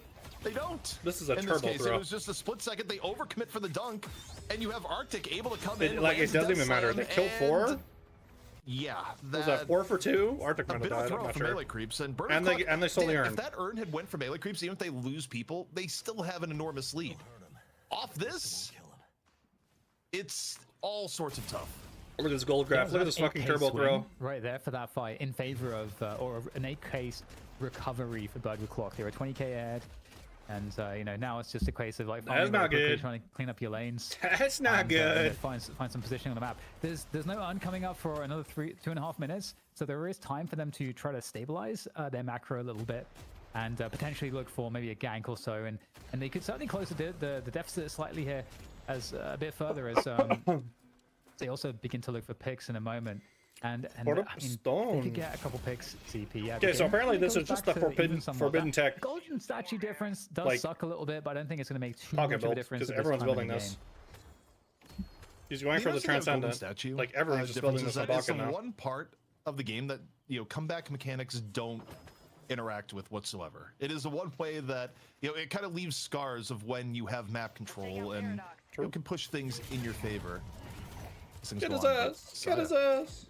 they don't. This is a in turbo this case, throw. It was just a split second. They overcommit for the dunk, and you have Arctic able to come in. Like it doesn't even matter. They kill 4. Yeah, was that 4 for 2? Arctic might have died. I'm not sure. Melee creeps and they slowly earn. If that earn had went for melee creeps, even if they lose people, they still have an enormous lead. Off this, it's all sorts of tough. Look at this gold graph. Look at this fucking turbo throw. Right there for that fight in favor of, or an 8K recovery for Bird with Clock. They were 20K ahead. And, you know, now it's just a case of, like, that's not good. Trying to clean up your lanes. That's not good. Find some positioning on the map. There's no urn coming up for another 2.5 minutes. So there is time for them to try to stabilize their macro a little bit. And potentially look for maybe a gank or so. And they could certainly close the deficit slightly here as a bit further as they also begin to look for picks in a moment. And I mean, they could get a couple picks, CP. Yeah, okay, so apparently this is just the forbidden tech. Golden statue difference does like, suck a little bit, but I don't think it's going to make too much of a difference. Because everyone's building this. He's going for the transcendent. Statue, like everyone's just building this on Baka now. It's one part of the game that comeback mechanics don't interact with whatsoever. It is the one way that it kind of leaves scars of when you have map control and you can push things in your favor. Get his ass! Get his ass!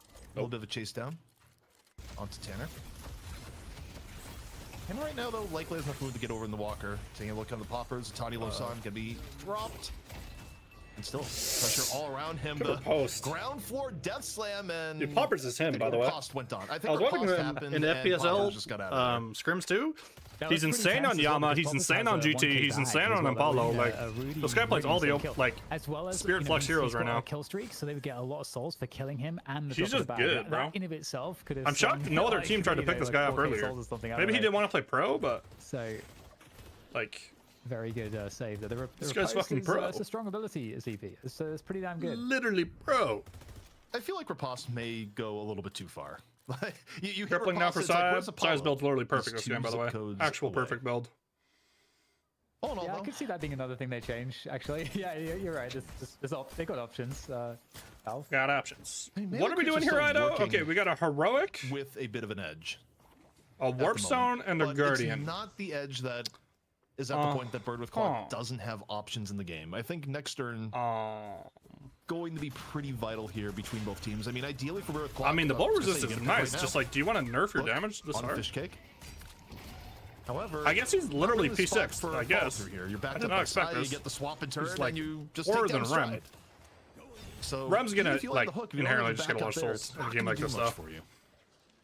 A little bit of a chase down onto Tanner. And right now, though, likely has enough room to get over in the Walker. Taking a look on the poppers. Tani Losan gonna be dropped. And still, pressure all around him. The ground floor death slam and... Dude, poppers is him, by the way. Cost went on. I was watching him in FPSL scrims too. He's insane on Yama, he's insane on GT, he's insane on Impalo. Like, this guy plays all the Spirit Flux heroes right now. Kill streak, so they would get a lot of souls for killing him, and he's just good, bro. In of itself could have. I'm shocked no other team tried to pick this guy up earlier. Maybe he didn't want to play pro, but like. Very good save. This guy's fucking pro. It's a strong ability, CP. It's pretty damn good. Literally pro. I feel like Riposte may go a little bit too far. you crippling now for Size. Size build's literally perfect this game, by the way. Actual perfect build. Oh, yeah, I could see that being another thing they change, actually. Yeah, you're right. They got options. Valve. Got options. What are we doing here, Ido? Okay, we got a heroic with a bit of an edge. A warp stone and a guardian. It's not the edge that is at the point that Bird with Clock doesn't have options in the game. I think next turn going to be pretty vital here between both teams. I mean, ideally for Bird with Clock. I mean, the bull resistance is nice. Just like, do you want to nerf your damage this hard? Fish cake. However, I guess he's literally P6. I guess. Here. You're back I did not expect this. You get the swap and turn, like and you just more take than down Rem. So Rem's gonna like inherently just get a lot of souls in a game like this stuff.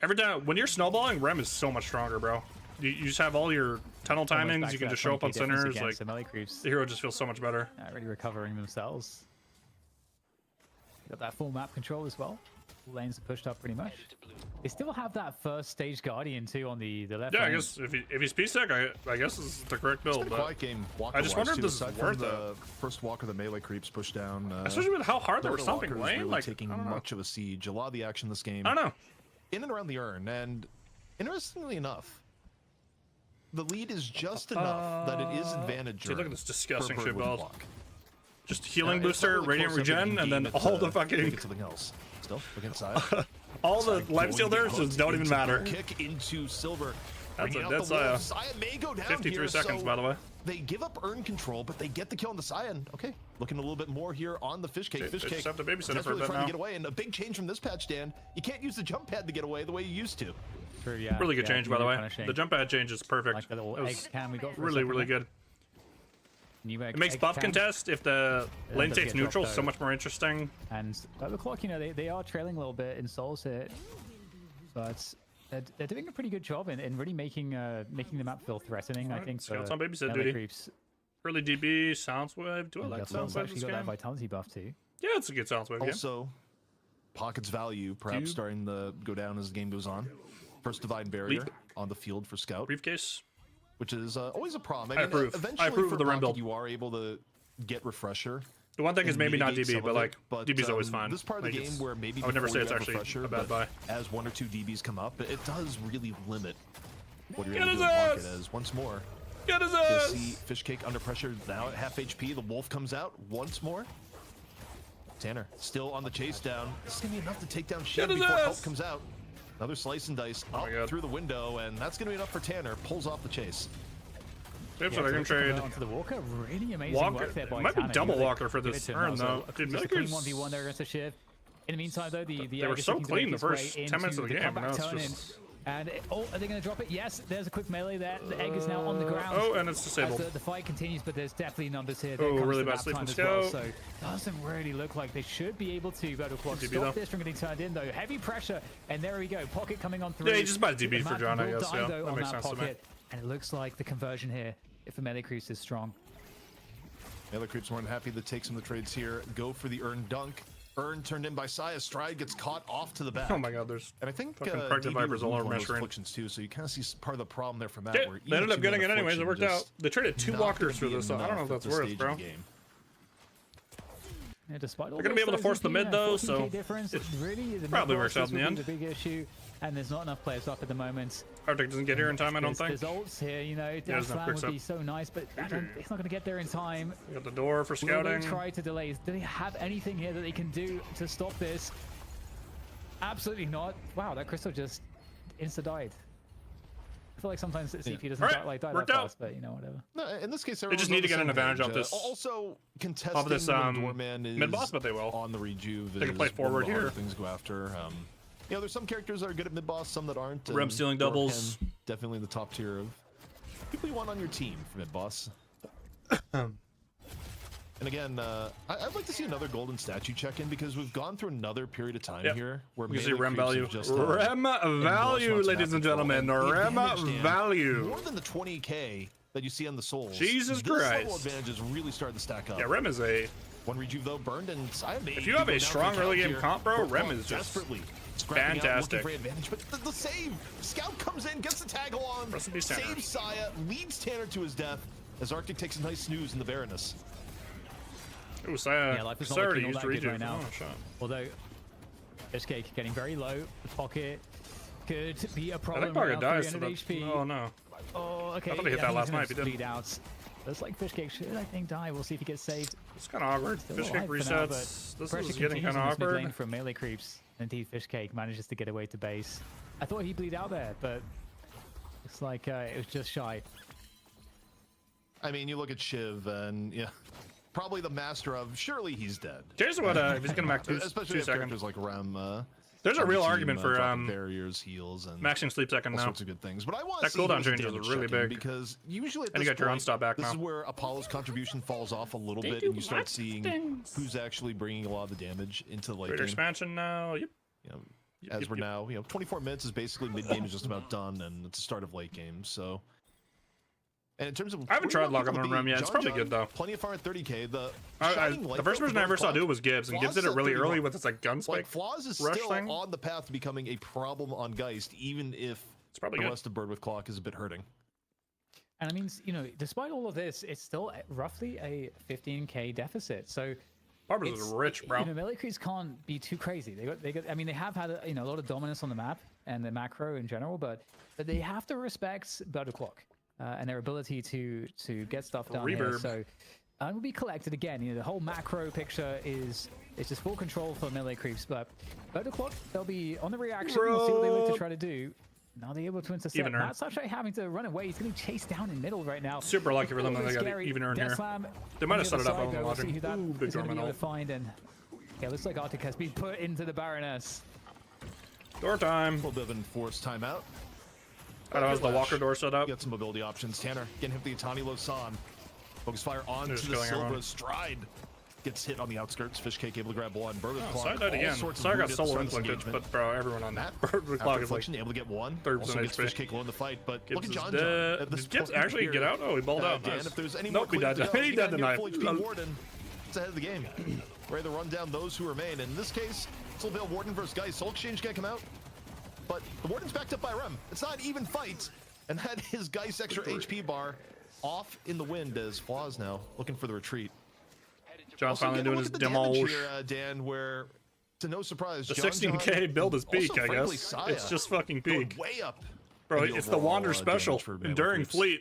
Every time when you're snowballing, Rem is so much stronger, bro. You just have all your tunnel timings. You can just show up on centers. Like the hero just feels so much better. Already recovering themselves. Got that full map control as well. Lanes are pushed up pretty much. They still have that first stage guardian too on the left. Yeah, I guess if he's P-Sec, I guess this is the correct build. But game, I just wonder if this is worth the first Walker, the melee creeps pushed down. Especially with how hard they were stomping lane, really like taking much of a siege. A lot of the action in this game. I don't know. In and around the urn, and interestingly enough, the lead is just enough that it is advantage. Dude, look at this disgusting shit build. Just healing booster, radiant regen, and then all the fucking something else. Still, look inside. all the life steal there just don't even matter. Kick into silver. That's a dead Saya. May go down 53 here, seconds, so by the way. They give up urn control, but they get the kill on the Cyan. Okay, looking a little bit more here on the fish cake. Fish cake just have to babysit it for a bit trying now. to get away, and a big change from this patch, Dan. You can't use the jump pad to get away the way you used to. True, yeah. Really good change, by the way. The jump pad change is perfect. Like the little egg can we got for really good. It makes buff contest if the lane state's neutral so much more interesting. And by the clock, you know, they are trailing a little bit in souls here, but they're doing a pretty good job in really making the map feel threatening. I think. Scouts on babysit duty. Early DB, Soundswave. Do I like Soundswave this got game? that vitality buff too. Yeah, it's a good Soundswave game. Also, Pocket's value perhaps starting to go down as the game goes on. First Divine Barrier on the field for Scout. Briefcase. Which is always a problem. I approve. Eventually, I approve of the Ren build. You are able to get Refresher The one thing is maybe not DB, but like DB's always fine. This part of the game where maybe I would never say it's you have actually pressure, a bad buy. As 1 or 2 DBs come up, it does really limit what you're Get able to his do in market. ass! As once more, Get his you ass! see Fishcake under pressure now at half HP. The Wolf comes out once more. Tanner still on the chase down. This is gonna be enough to take down Shiv before help comes out. Another slice and dice up through the window, and that's gonna be enough for Tanner. Pulls off the chase. Yep, so they're gonna trade onto the Walker. Really amazing Walker. work there by It might be Tanner. double Walker for this turn though. Dude, Just a Millie clean 1v1 there against the Shiv. In the meantime, though, they were so clean the first 10 minutes of the game. Now it's just... And are they going to drop it? Yes, there's a quick melee there. The egg is now on the ground. Oh, and it's disabled. As the fight continues, but there's definitely numbers here. Oh, really bad sleep and scout. So doesn't really look like they should be able to stop this from getting turned in, though. Heavy pressure, and there we go. Pocket coming on through. Yeah, he just buys DB for John, I guess. Yeah, that makes sense to me. And it looks like the conversion here, if the melee creeps is strong. Melee creeps more than happy to take some of the trades here. Go for the Urn dunk. Urn turned in by Saya. Stride gets caught off to the back. Oh my god, there's and I think pregnant vipers all over my screen too, so you kind of see part of the problem there from that. Yeah, they ended up getting it anyways. It worked out. They traded 2 walkers for this, so I don't know if that's worth, bro. Yeah, despite all they're gonna be able to force the mid though, so difference, it really probably works out in the end. The big issue, and there's not enough players up at the moment. Arctic doesn't get here in time, I don't think. There's ults here, you know. Dash Slam would be so nice, but it's not gonna get there in time. We got the door for scouting. Will they try to delay? Do they have anything here that they can do to stop this? Absolutely not. Wow, that crystal just insta died. I feel like sometimes the CP doesn't die that fast, but you know, whatever. No, in this case, they just need to get an advantage off this. Also, contesting this Doorman is mid boss, but they will on the rejuve. They can play forward here. Things go after. You know, there's some characters that are good at mid boss, some that aren't. Rem stealing doubles. Definitely in the top tier of people you want on your team for mid boss. And again, I'd like to see another golden statue check-in because we've gone through another period of time here where we see Rem value. Just, Rem value, ladies and gentlemen. Rem value. More than the 20k that you see on the souls. Jesus Christ. Christ. Level advantage is really starting to stack up. Yeah, Rem is a... One rejuve though burned, and if you have a strong early game comp, bro, Rem is just fantastic. For advantage, but the save. Scout comes in, gets the tag along, saves Saya, leads Tanner to his death as Arctic takes a nice snooze in the Baroness. Ooh, Saya, life is not looking all that good right now. Oh, although Fishcake getting very low, the pocket could be a problem. I think Pocket dies. So HP. Oh no. Oh, okay. I thought he hit that last night. He didn't. Out. Looks like Fishcake should, I think, die. We'll see if he gets saved. It's kind of awkward. Fishcake resets. This is getting kind of awkward. From melee creeps. Indeed, Fishcake manages to get away to base. I thought he'd bleed out there, but it's like it was just shy. I mean, you look at Shiv, and yeah, probably the master of. Surely he's dead. Here's what if he's gonna max especially 2 seconds. Like Rem. There's a real argument for barriers, heals, and maxing sleep second all now. sorts of good things. But I want that cooldown change is really big because usually at and this you got your own point, stop back this now. is where Apollo's contribution falls off a little bit, and you start seeing who's actually bringing a lot of the damage into late game. Expansion now. Yep. You know, as we're now, 24 minutes is basically mid game is just about done, and it's the start of late game. So. And in terms of, I haven't tried locking on Rem yet. It's probably good though. Plenty of farm at 30k. The first person I ever saw do it was Gibbs, and Gibbs did it really early with his like gun spike. Flaws is rush still thing. on the path to becoming a problem on Geist, even if it's probably the rest of Bird with Clock is a bit hurting. And I mean, you know, despite all of this, it's still roughly a 15k deficit. So Barbers is rich, bro. You know, melee creeps can't be too crazy. They got. I mean, they have had a lot of dominance on the map and the macro in general, but they have to respect Bird with Clock. And their ability to get stuff done here. So will be collected again. You know, the whole macro picture is just full control for melee creeps. But Bird with Clock, they'll be on the reaction. We'll see what they look to try to do. Now they're able to intercept. Matt's actually having to run away. He's getting chased down in middle right now. Super lucky for them that they got even earn here. They might have set it up on the logic. Ooh, big dormant find, and yeah, looks like Arctic has been put into the Baroness. Door time. A little bit of enforced timeout. That was the Walker door set up. Got some mobility options. Tanner getting hit the Itani Losan. Focus fire on to the Silva. Stride gets hit on the outskirts. Fishcake able to grab one. Bird with Clock. Side died again. Side got solo inflicted, but bro, everyone on that Bird with Clock is like able to get one. 30% HP. Fishcake low in the fight, but Gibbs look at John. Did Gibbs actually get out? Oh, he balled out. Dan, Nice. if there's any Nope, he died. He died tonight. Warden, it's ahead of the game. Ready to run down those who remain. In this case, Sylvale Warden versus Geist. Soul Exchange can't come out, but the Warden's backed up by Rem. It's not an even fight. And had his Geist extra HP bar off in the wind as Flaws now looking for the retreat. John's finally doing his demo. Dan, where to no surprise, the 16k build is peak, I guess. It's just fucking peak. Way up. Bro, it's the Wander special. Enduring Fleet.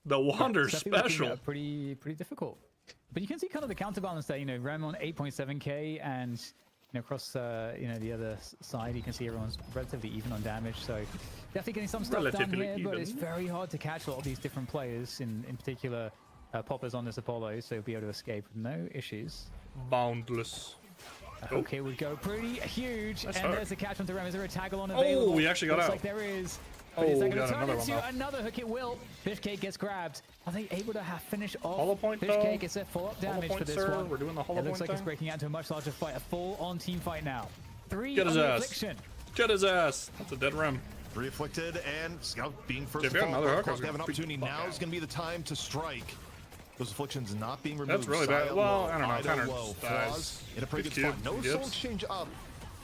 The Wander special. Pretty difficult. But you can see kind of the counterbalance there. You know, Rem on 8.7k, and across the other side, you can see everyone's relatively even on damage. So definitely getting some stuff done here, but it's very hard to catch a lot of these different players. In particular, Poppers on this Apollo, so be able to escape with no issues. Boundless. Okay, we go pretty huge, That's and hard. There's a catch onto Rem. Is there a tag along available? Oh, we actually got Looks out. like there is. Oh, But is that got going to turn another one, into though. another hook? It will. Fishcake gets grabbed. Are they able to finish off? Hollow point, Fishcake though. gets a follow-up damage Point, for this sir. one. We're doing the hollow It looks point like it's thing. breaking out into a much larger fight, a full-on team fight now. 3 Get his on ass. Affliction. Get his ass. That's a dead Rem. 3 Afflicted, and Scout being first If to you have fall. another Of course, hook, they have an I'll opportunity. beat the Now fuck is going to be the time to strike. Those Afflictions not being removed. That's really bad. Saya Well, low, I don't know. Ido Tanner low. dies. Flaws in a pretty Good good spot. cube. No Gibbs. soul exchange up.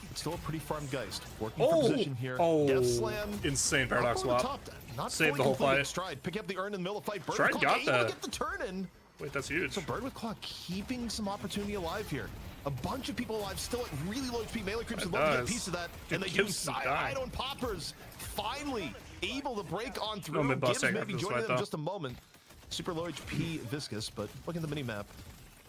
But still a pretty farm Geist. Working for position here. Death Slam. Insane paradox Up on the swap. top, not Saved fully the whole completed. fight. Stride, pick up the urn in the middle of the fight. Bird Stride with got Claw, able that. to get the turn in. Wait, that's huge. So Bird with Claw keeping some opportunity alive here. A bunch of people alive, still at really low HP. Melee creeps would love to get a piece of that. Dude, And they Gibbs use is side dying. Ido and Poppers finally able to break on through. No mid-boss Gibbs take may after be this joining fight, them in though. just a moment. Super low HP Viscous, but look at the mini-map.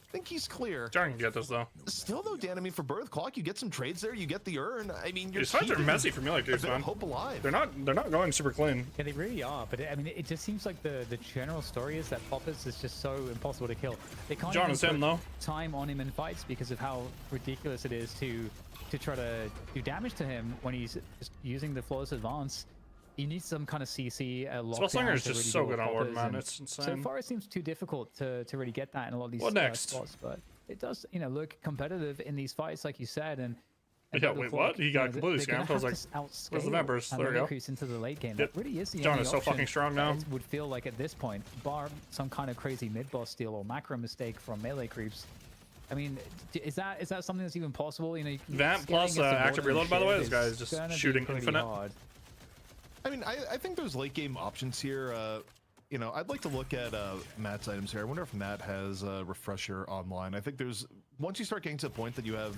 I think he's clear. John can get this, though. Still, though, Dan, I mean, for Bird Clock, you get some trades there, you get the urn. I mean, you're These fights are keeping messy for me, like a this, bit of man. hope alive. They're not going super clean. Yeah, they really are. But it just seems like the general story is that Poppers is just so impossible to kill. They can't John even is him, put though. time on him in fights because of how ridiculous it is to try to do damage to him when he's just using the flawless advance. You need some kind of CC, a lockdown. Spellslinger is to just really so deal with good on Ward, Poppers, man. and It's insane. So far, it seems too difficult to really get that in a lot of these What next? spots. But it does, look competitive in these fights, like you said. And Yeah, wait, what? He got completely scammed. I was like, where's the members? There we go. Into the late game. Yep. That really is the John only is so option fucking strong now. that it would feel like at this point, bar some kind of crazy mid-boss steal or macro mistake from melee creeps. I mean, is that something that's even possible? You Vamp plus active reload, by the way. This guy is just shooting infinite. Hard. I mean, I think there's late game options here. I'd like to look at Matt's items here. I wonder if Matt has a refresher online. I think there's once you start getting to the point that you have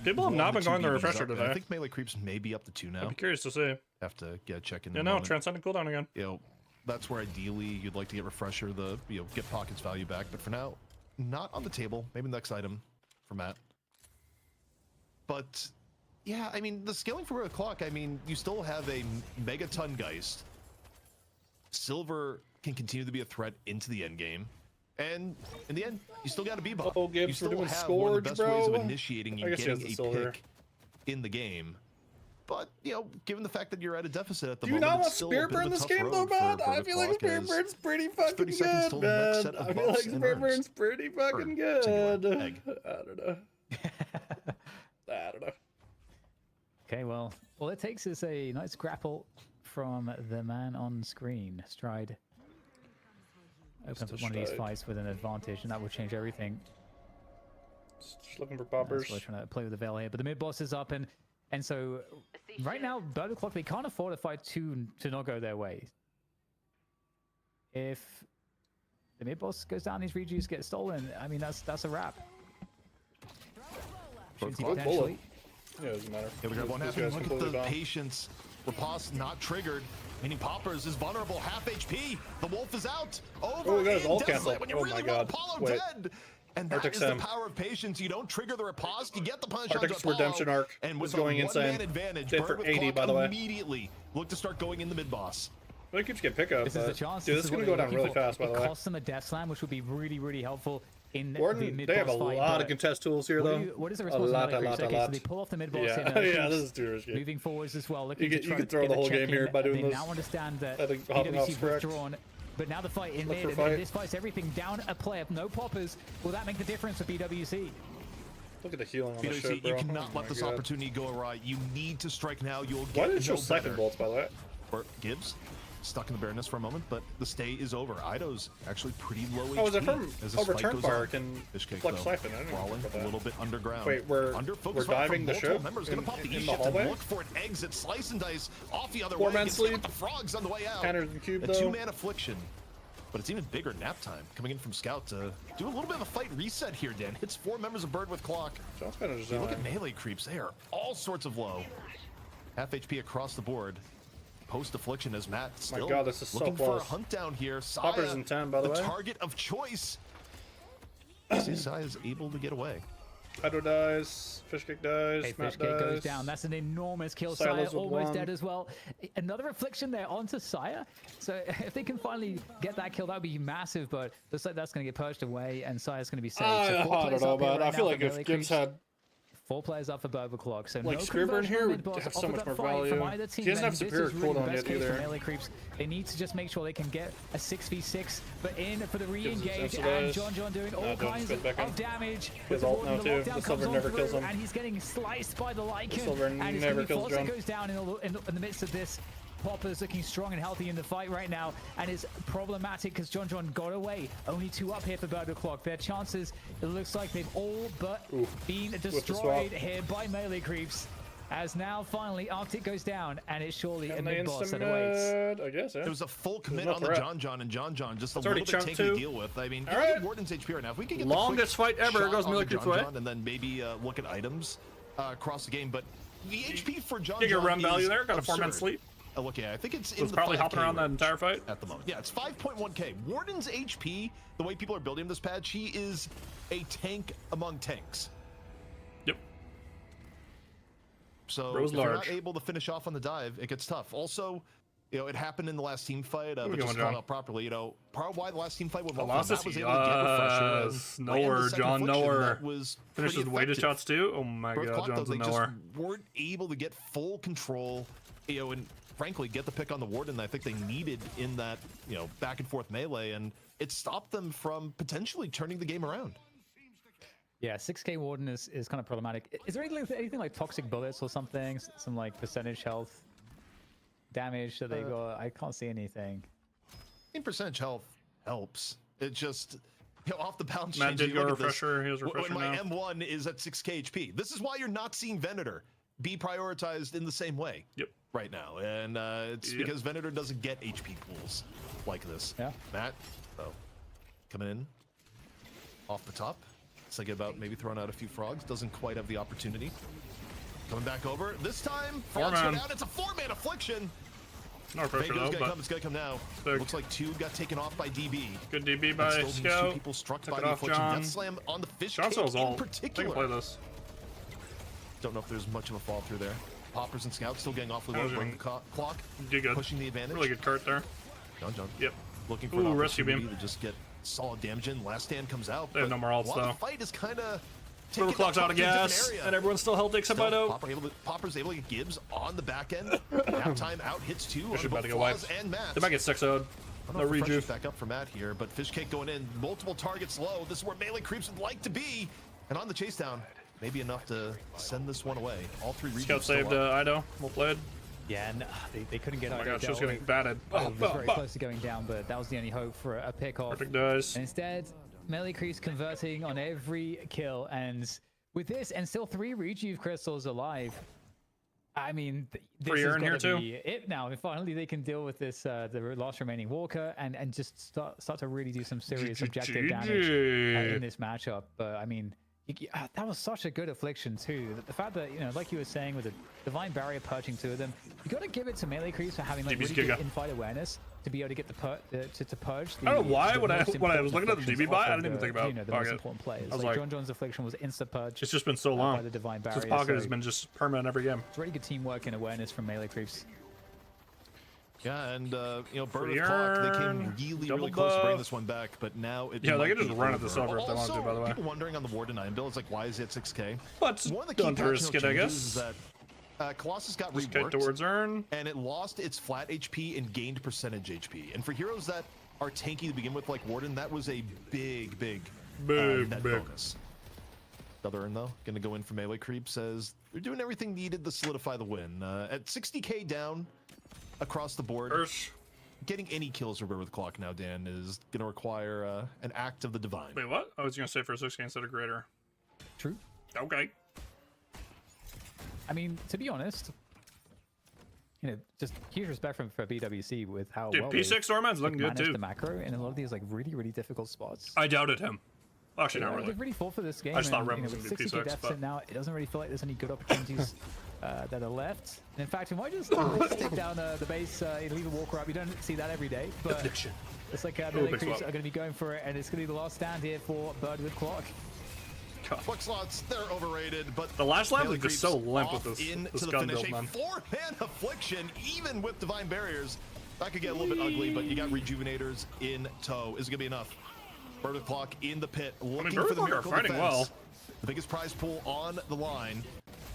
people have not been going the refresher today. I think melee creeps may be up to 2 now. I'd be curious to see. Have to get a check in. Yeah, no, transcendent cooldown again. That's where ideally you'd like to get refresher, get pockets value back. But for now, not on the table. Maybe next item for Matt. But yeah, I mean, the scaling for a clock, I mean, you still have a Megaton Geist. Silver can continue to be a threat into the end game. And in the end, you still got a B-bomb. Oh, Gibbs, you still we're doing have one of the Scourge, best ways of bro. initiating I and guess he has getting the a silver. pick in the game. But, given the fact that you're at a deficit at the Do you moment, not want it's still a Spirit bit of Burn a this tough game, though, road man? for I feel like Clock Spirit as Burn's pretty fucking 30 seconds good, till the next man. set of I feel like buffs and Spirit urns. Burn's pretty fucking good. Egg. I don't know. I don't know. Okay, well, all it takes is a nice grapple from the man on screen. Stride opens up one of these fights with an advantage, and that will change everything. Just looking for poppers. We're trying to play with the veil here, but the mid boss is up, and so right now, Battle Clock, they can't afford a fight to not go their way. If the mid boss goes down, these rejuice get stolen. I mean, that's a wrap. Potentially. Yeah, it doesn't matter. Yeah, we got one This happening. guy's Look at completely the down. patience. Riposte not triggered. Meaning Poppers is vulnerable, half HP. The wolf is out. Over. Oh, we got his ult Desolate cancel. when you Oh really my want God. Apollo Wait. dead. And that Arctic is the Sim. power of patience. You don't trigger the riposte, you get the punish onto Arctic's Apollo. redemption arc and was with going a insane. one-man advantage, Did Bird for with 80, Clock by the way. immediately look to start going in the mid boss. But it keeps getting pickup. This is the chance. Dude, this is what going to go they're down really looking for. fast, by the It way. costs them a death slam, which would be really, really helpful in the Warden, mid they have a boss fight. lot but of contest tools here, though. what is the A response? lot. So they pull off the mid boss. Yeah, yeah, this is too risky. Moving forwards as well. Looking You to try could to throw get the a whole game check here in. by doing They this. now understand that I think hopping off's BWC correct. withdrawn. But now the fight in Look mid, for fight. this fights everything down a player, no poppers. Will that make the difference for BWC? Look at the healing on this BWC, shit, bro. you cannot Oh let my this God. opportunity go awry. You need to strike now. You'll Why get did it show no second better. bolts, by the way? For Gibbs, stuck in the bareness for a moment, but the stay is over. Ido's actually pretty low HP. Oh, is it from as this fight overturn goes fire on. can Fishcake, flex though, siphon? I didn't know crawling about a that. little bit underground. Wait, we're diving the ship Members in gonna pop the the E-shift hallway? and look for an exit. Slice and dice off the other Four way. man Gets hit sleep. with the frogs on the way out. Tanner's in cube, A though. two-man affliction. But it's even bigger nap time coming in from Scout to do a little bit of a fight reset here, Dan. Hits 4 members of Bird with Clock. You look at melee creeps, they are all sorts of low. Half HP across the board. Post Affliction as Matt still this is so looking close. for a hunt down here. Popper's in 10, by the way. Target of choice. Sai is able to get away. Edo dies, Fishcake dies, Hey, Matt Fishcake dies. goes down. That's an enormous kill. Silas Saya with almost one. dead as well. Another Affliction there onto Saya. So if they can finally get that kill, that would be massive, but looks like that's going to get purged away, and Saya's going to be safe. I don't know, but I feel like if Gibbs had 4 players up for Bird with Clock, so like no Spearburn here would mid-boss have off so of much that more fight value. from either team, He doesn't then have this superior is really the cooldown best yet case for either. melee creeps. They need to just make sure they can get a 6v6, but in for the re-engage, and subsidized. John doing all kinds of damage. His With the ult Warden, now the too. lockdown The Silver comes on never kills through, him. and he's getting sliced by the Lycan. Silver And it's never going to be kills Forza John. goes down in the midst of this. Popper's looking strong and healthy in the fight right now, and it's problematic because John got away. Only 2 up here for Bird with Clock. Their chances, it looks like they've all but been destroyed here by melee creeps. As now finally Arctic goes down, and it's surely a mid-boss that awaits. I guess, yeah. There was a full commit no on the threat. John, and John just a It's little already bit chunked tanky too. to deal with. I mean, All right. Warden's HP right now. If we could get Longest the quick fight ever shot goes on melee the creeps away. and then maybe look at items across the game, but the HP for John Get your run is value there. Got a 4-man absurd. sleep. Look, yeah, I think it's So in it's the probably 5K hopping around that range entire fight at the moment. Yeah, it's 5.1k. Warden's HP, the way people are building this patch, he is a tank among tanks. Yep. So Bro's if you're large. not able to finish off on the dive, it gets tough. Also, you know, it happened in the last team fight, we but going, just John? called out properly. You know, part of why the last team fight went well, Matt Velocity, was able to get refresher. yes. and Nowhere, land the second John, affliction nowhere. that was Finishes pretty weighted effective. shots too. Oh my Bird god, Clock, though, John's they in just nowhere. weren't able to get full control, you know, and frankly get the pick on the Warden that I think they needed in that, you know, back and forth melee, and it stopped them from potentially turning the game around. Yeah, 6k Warden is kind of problematic. Is there anything like toxic bullets or something? Some like percentage health damage that they got? I can't see anything. I think percentage health helps. It just, you know, off the balance Matt change, did you go look at this, refresher. He was refresher when my now. M1 is at 6k HP. This is why you're not seeing Venator be prioritized in the same way. Yep. Right now, and it's because Venator doesn't get HP pools like this. Yeah. Matt, coming in off the top. Thinking about maybe throwing out a few frogs. Doesn't quite have the opportunity. Coming back over. This time, frogs go down. It's a 4-man affliction. No pressure though, but it's gonna come now. big. Looks like 2 got taken off by DB. Good DB by Still these 2 Scout. people struck Took by it the off affliction. John. Death slam on the fish John cake sells in ult. They particular. can play this. Don't know if there's much of a fall through there. Poppers and Scouts still getting off the That was break the clock. Did good. Pushing the advantage. Really good cart there. John. Yep. Looking for Ooh, an rescue opportunity beam. to just get solid damage in. Last stand comes out. They have no more ults, while though. The fight is kind of River Clock's out of gas, and everyone's still held except by Dope. Popper's able to get Gibbs on the back end. Halftime out hits 2 on About both to get Flaws wiped. and Matt. They might get 6-0'd. No rejuve. Back up for Matt here, but Fishcake going in. Multiple targets low. This is where melee creeps would like to be. And on the chase down, maybe enough to send this one away. All 3 regions. Scout saved Ido. Well played. Yeah, no, they couldn't get. Oh my Ido god, she was down. getting batted. It was very close to going down, but that was the only hope for a pick off. Perfect dies. And instead, melee creeps converting on every kill, and with this, and still 3 rejuve crystals alive. I mean, this Free has urn here got to too. be it now. And finally, they can deal with this, the last remaining Walker, and just start to really do some serious objective damage in this matchup. But I mean, that was such a good affliction too. The fact that, you know, like you were saying, with the divine barrier purging 2 of them, you got to give it to melee creeps for having like DB's really good Giga. in-fight awareness to be able to get the to purge. I don't know why the when I most was looking at the important DB buy, I afflictions didn't even off think of about you know, the Pocket. most important players. I was Like like, John's affliction was insta purge. It's just been so by long. the divine This barrier. Pocket so has been just permanent every game. it's really good teamwork and awareness from melee creeps. Yeah, and you know, Bird Free with Clock, they came urn, really double close to bringing buff. this one back, but now it Yeah, they might could just be run at this over. over if they wanted to, by the way. People wondering on the Warden 9 build, it's like, why is it 6k? But One of the key don't patch risk note it, I changes guess. is that Colossus got Just get reworked, towards urn. and it lost its flat HP and gained percentage HP. And for heroes that are tanky to begin with, like Warden, that was a big net bonus. Another urn, though, going to go in for melee creeps as they're doing everything needed to solidify the win. At 60k down across the board, getting any kills for Bird with Clock now, Dan, is going to require an act of the divine. Wait, what? I was going to say for 6k instead of greater. True. Okay. I mean, to be honest, you know, just huge respect for BWC with how Dude, well P6 Stormman's looking good too. the macro in a lot of these like really difficult spots. I doubted him. Well, actually, not really. They've really fought for this game. I just thought and, Rem you know, was with gonna be 60 P6, deficit but now, it doesn't really feel like there's any good opportunities that are left. And in fact, we might just take down the base, leave a walk around. We don't see that every day, but it's like melee creeps are going to be going for it, and it's going to be the last stand here for Bird with Clock. Quick slots, they're overrated, but the last lap was just so limp with this gun finish. build, man. 4-man affliction, even with divine barriers. That could get a little bit ugly, but you got rejuvenators in tow. Is it gonna be enough? Bird with Clock in the pit, looking for the miracle defense. Well. The biggest prize pool on the line.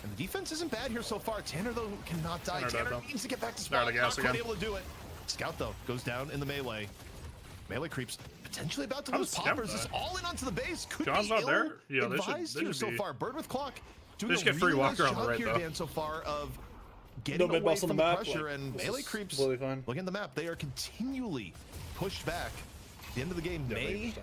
And the defense isn't bad here so far. Tanner, though, cannot die. Tanner needs to get back to spot. Not quite able to do it. Scout, though, goes down in the melee. Melee creeps potentially about to lose poppers. Is all in onto the base. Could John's be not there. Yeah, advised here so far. Bird with Clock doing a get free really nice walker on the job right, here, though. Dan, so far of getting away from the pressure. And melee creeps, looking at the map, they are continually pushed back. The end of the game may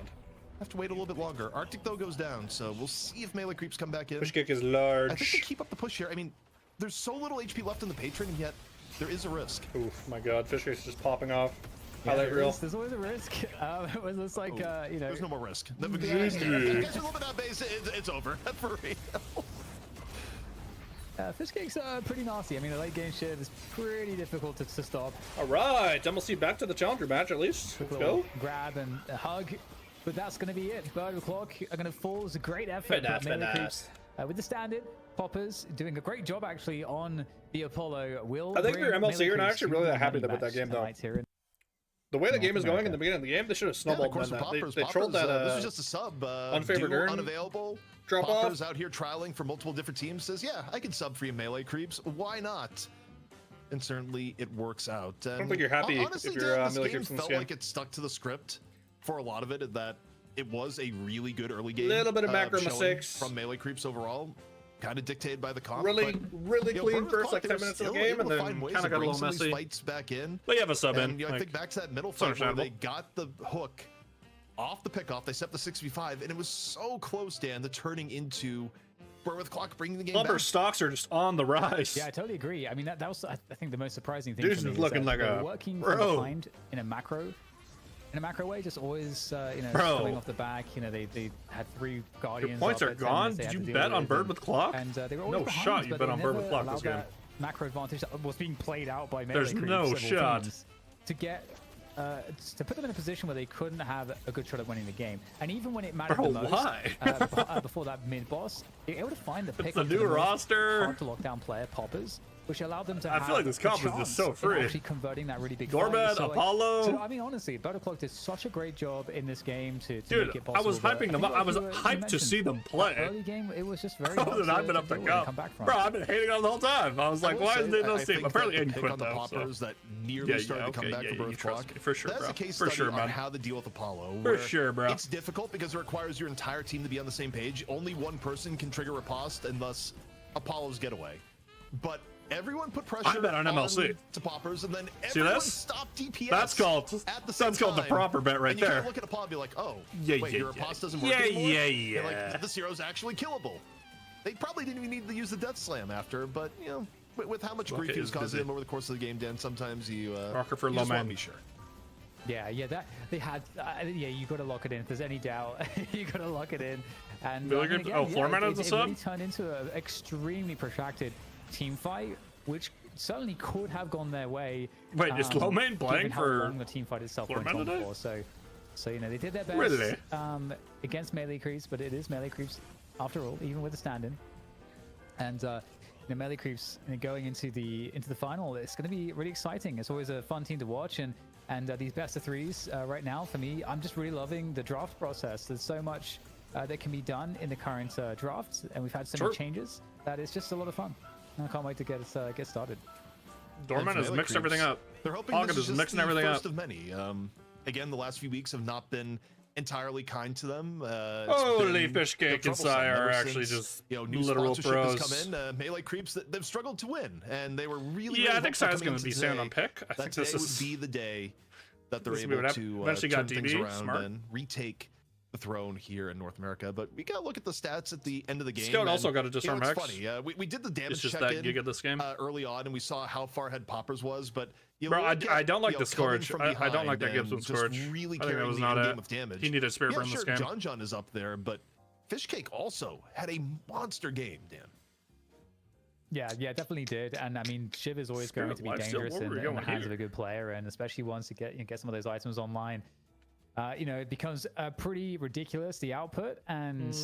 have to wait a little bit longer. Arctic, though, goes down, so we'll see if melee creeps come back in. Push kick is large. I think they keep up the push here. I mean, there's so little HP left in the patron, and yet there is a risk. Oof, my god, fish kick's just popping off. Yeah, there's always a risk. It was just like, you know. There's no more risk. If you guys are a little bit out base, it's over. For real. Fish kicks are pretty nasty. I mean, the late game shit is pretty difficult to stop. All right, MLC back to the challenger match at least. Let's go. Grab and a hug, but that's going to be it. Bird with Clock are going to fall. It's a great effort. With the standard, Poppers doing a great job actually on the Apollo. I think for MLC, you're not actually really that happy with that game though. The way the game is going in the beginning of the game, they should have snowballed that. They trolled that. This was just a sub. Unfavored earn. Unavailable. Drop Poppers off. out here trialing for multiple different teams. Says, yeah, I can sub for you melee creeps. Why not? And certainly it works out. And I don't think you're happy honestly, if you're Dan, this melee game creeps in felt this game. like it stuck to the script for a lot of it. That it was a really good early game. Little bit of macro showing mistakes from melee creeps overall. Kind of dictated by the comp. Really clean Bird first like Clock, 10 minutes of the still game, and able to then find ways kind of to got a bring little some of these messy. fights back in. But you have a sub And, in. I think back to that middle fight where they got the hook off the pickoff. They set the 6v5, and it was so close, Dan, to turning into Bird with Clock bringing the game Lumber back. stocks are just on the rise. Yeah, I totally agree. I mean, that was, I think, the most surprising thing. Dude's for me looking is like that a working bro. from behind in a macro way, just always, you know, coming off the back. You know, they had 3 Guardians. Your points up are at 10 gone. minutes they Did had you to deal bet on with, Bird with Clock? And they were always No behind, shot you but bet they on Bird with never Clock allowed this game. that macro advantage that was being played out by melee There's creeps no several shot. times to get to put them in a position where they couldn't have a good shot at winning the game. And even when it mattered the most, why? before that mid boss, they were able to find the pick. The new roster. Hard to lock down player Poppers, which allowed them to. I feel like this comp is just so free. Actually converting that really big. Doorman, so, Apollo. So I mean, honestly, Bird with Clock did such a great job in this game to Dude, make it possible. I was hyping them up. I was hyped to see them play. Early game, it was just very. I wasn't hyping up the comp. Bro, I've been hating on the whole time. I was like, why isn't there no steam? Apparently, Aiden quit though. Poppers that nearly started to come back for Bird with Clock. For sure, That's bro. a case For study sure, on man. how to deal with Apollo. For sure, bro. It's difficult because it requires your entire team to be on the same page. Only one person can trigger riposte, and thus Apollo's getaway. But everyone put pressure bet on MLC. to Poppers, and then See everyone this? stopped DPS. That's called the proper bet right and you there. can't look at Apollo and be like, oh, Yeah, wait, yeah, your yeah. riposte doesn't work Yeah, anymore? yeah, You're yeah. like, this hero's actually killable. They probably didn't even need to use the Death Slam after, but, you know, with how much grief he was causing him over the course of the game, Dan, sometimes you, Rocker for you low just want man. to be sure. Yeah, that they had. Yeah, you got to lock it in. If there's any doubt, you got to lock it in. And Really good. again, Oh, floor mana it as a sub? really turned into an extremely protracted team fight, which certainly could have gone their way. Wait, is low main playing given how for long the team fight itself floor went mana on today? for? So you know they did their best Really? Against melee creeps, but it is melee creeps after all, even with the stand-in. And melee creeps going into the final, it's going to be really exciting. It's always a fun team to watch, and these best of threes right now for me, I'm just really loving the draft process. There's so much that can be done in the current draft, and we've had so many changes that it's just a lot of fun. And I can't wait to get started. Dorman has mixed everything up. They're hoping August this is is mixing just the everything first up. of many. Again, the last few weeks have not been entirely kind to them. Holy fish cake and Sai are ever actually since, just new literal sponsorship pros. has come in. Melee creeps, they've struggled to win, and they were really. Yeah, really I think hopeful Sai's coming going into to be today sound on pick. I think that this today is would be the day that they're this would be able what to eventually got turn things DB, around smart. and retake throne here in North America. But we gotta look at the stats at the end of the game. Scout also got a disarm X. Funny. We did the damage it's just check that gig of this game early on, and we saw how far ahead Poppers was. But bro, I don't like the Scourge. I don't like that Gibson Scourge. Really I think that was not it. He needed Spirit Burn this game. John is up there, but Fishcake also had a monster game, Dan. Yeah, definitely did. And I mean, Shiv is always going to be dangerous in the hands of a good player, and especially once you get some of those items online. It becomes pretty ridiculous, the output. And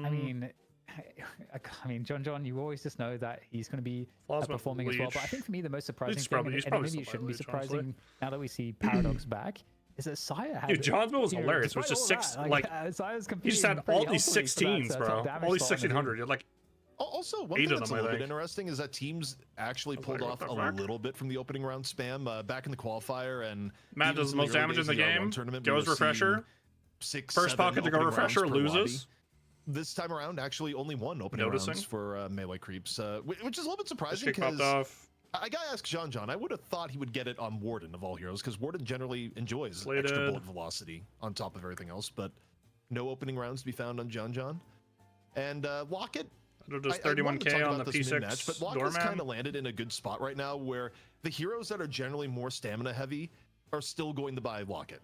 I mean, John, you always just know that he's going to be performing as well. But I think for me, the most surprising thing, and maybe it shouldn't be surprising now that we see Paradox back, is that Saya had... Dude, John's was hilarious. It was just six, Saya's he just had all these 16s, bro. All these 1600. You're like, also, one thing that's a little bit interesting is that teams actually pulled off a little bit from the opening round spam back in the qualifier. And Matt does the most damage in the game, goes Refresher. First pocket to go Refresher, loses. This time around, actually only one opening rounds for melee creeps, which is a little bit surprising because I gotta ask John. I would have thought he would get it on Warden of all heroes, because Warden generally enjoys extra bullet velocity on top of everything else, but no opening rounds to be found on John. And Locket, just 31k on the P6 match, but Locket's kind of landed in a good spot right now where the heroes that are generally more stamina heavy are still going to buy Locket.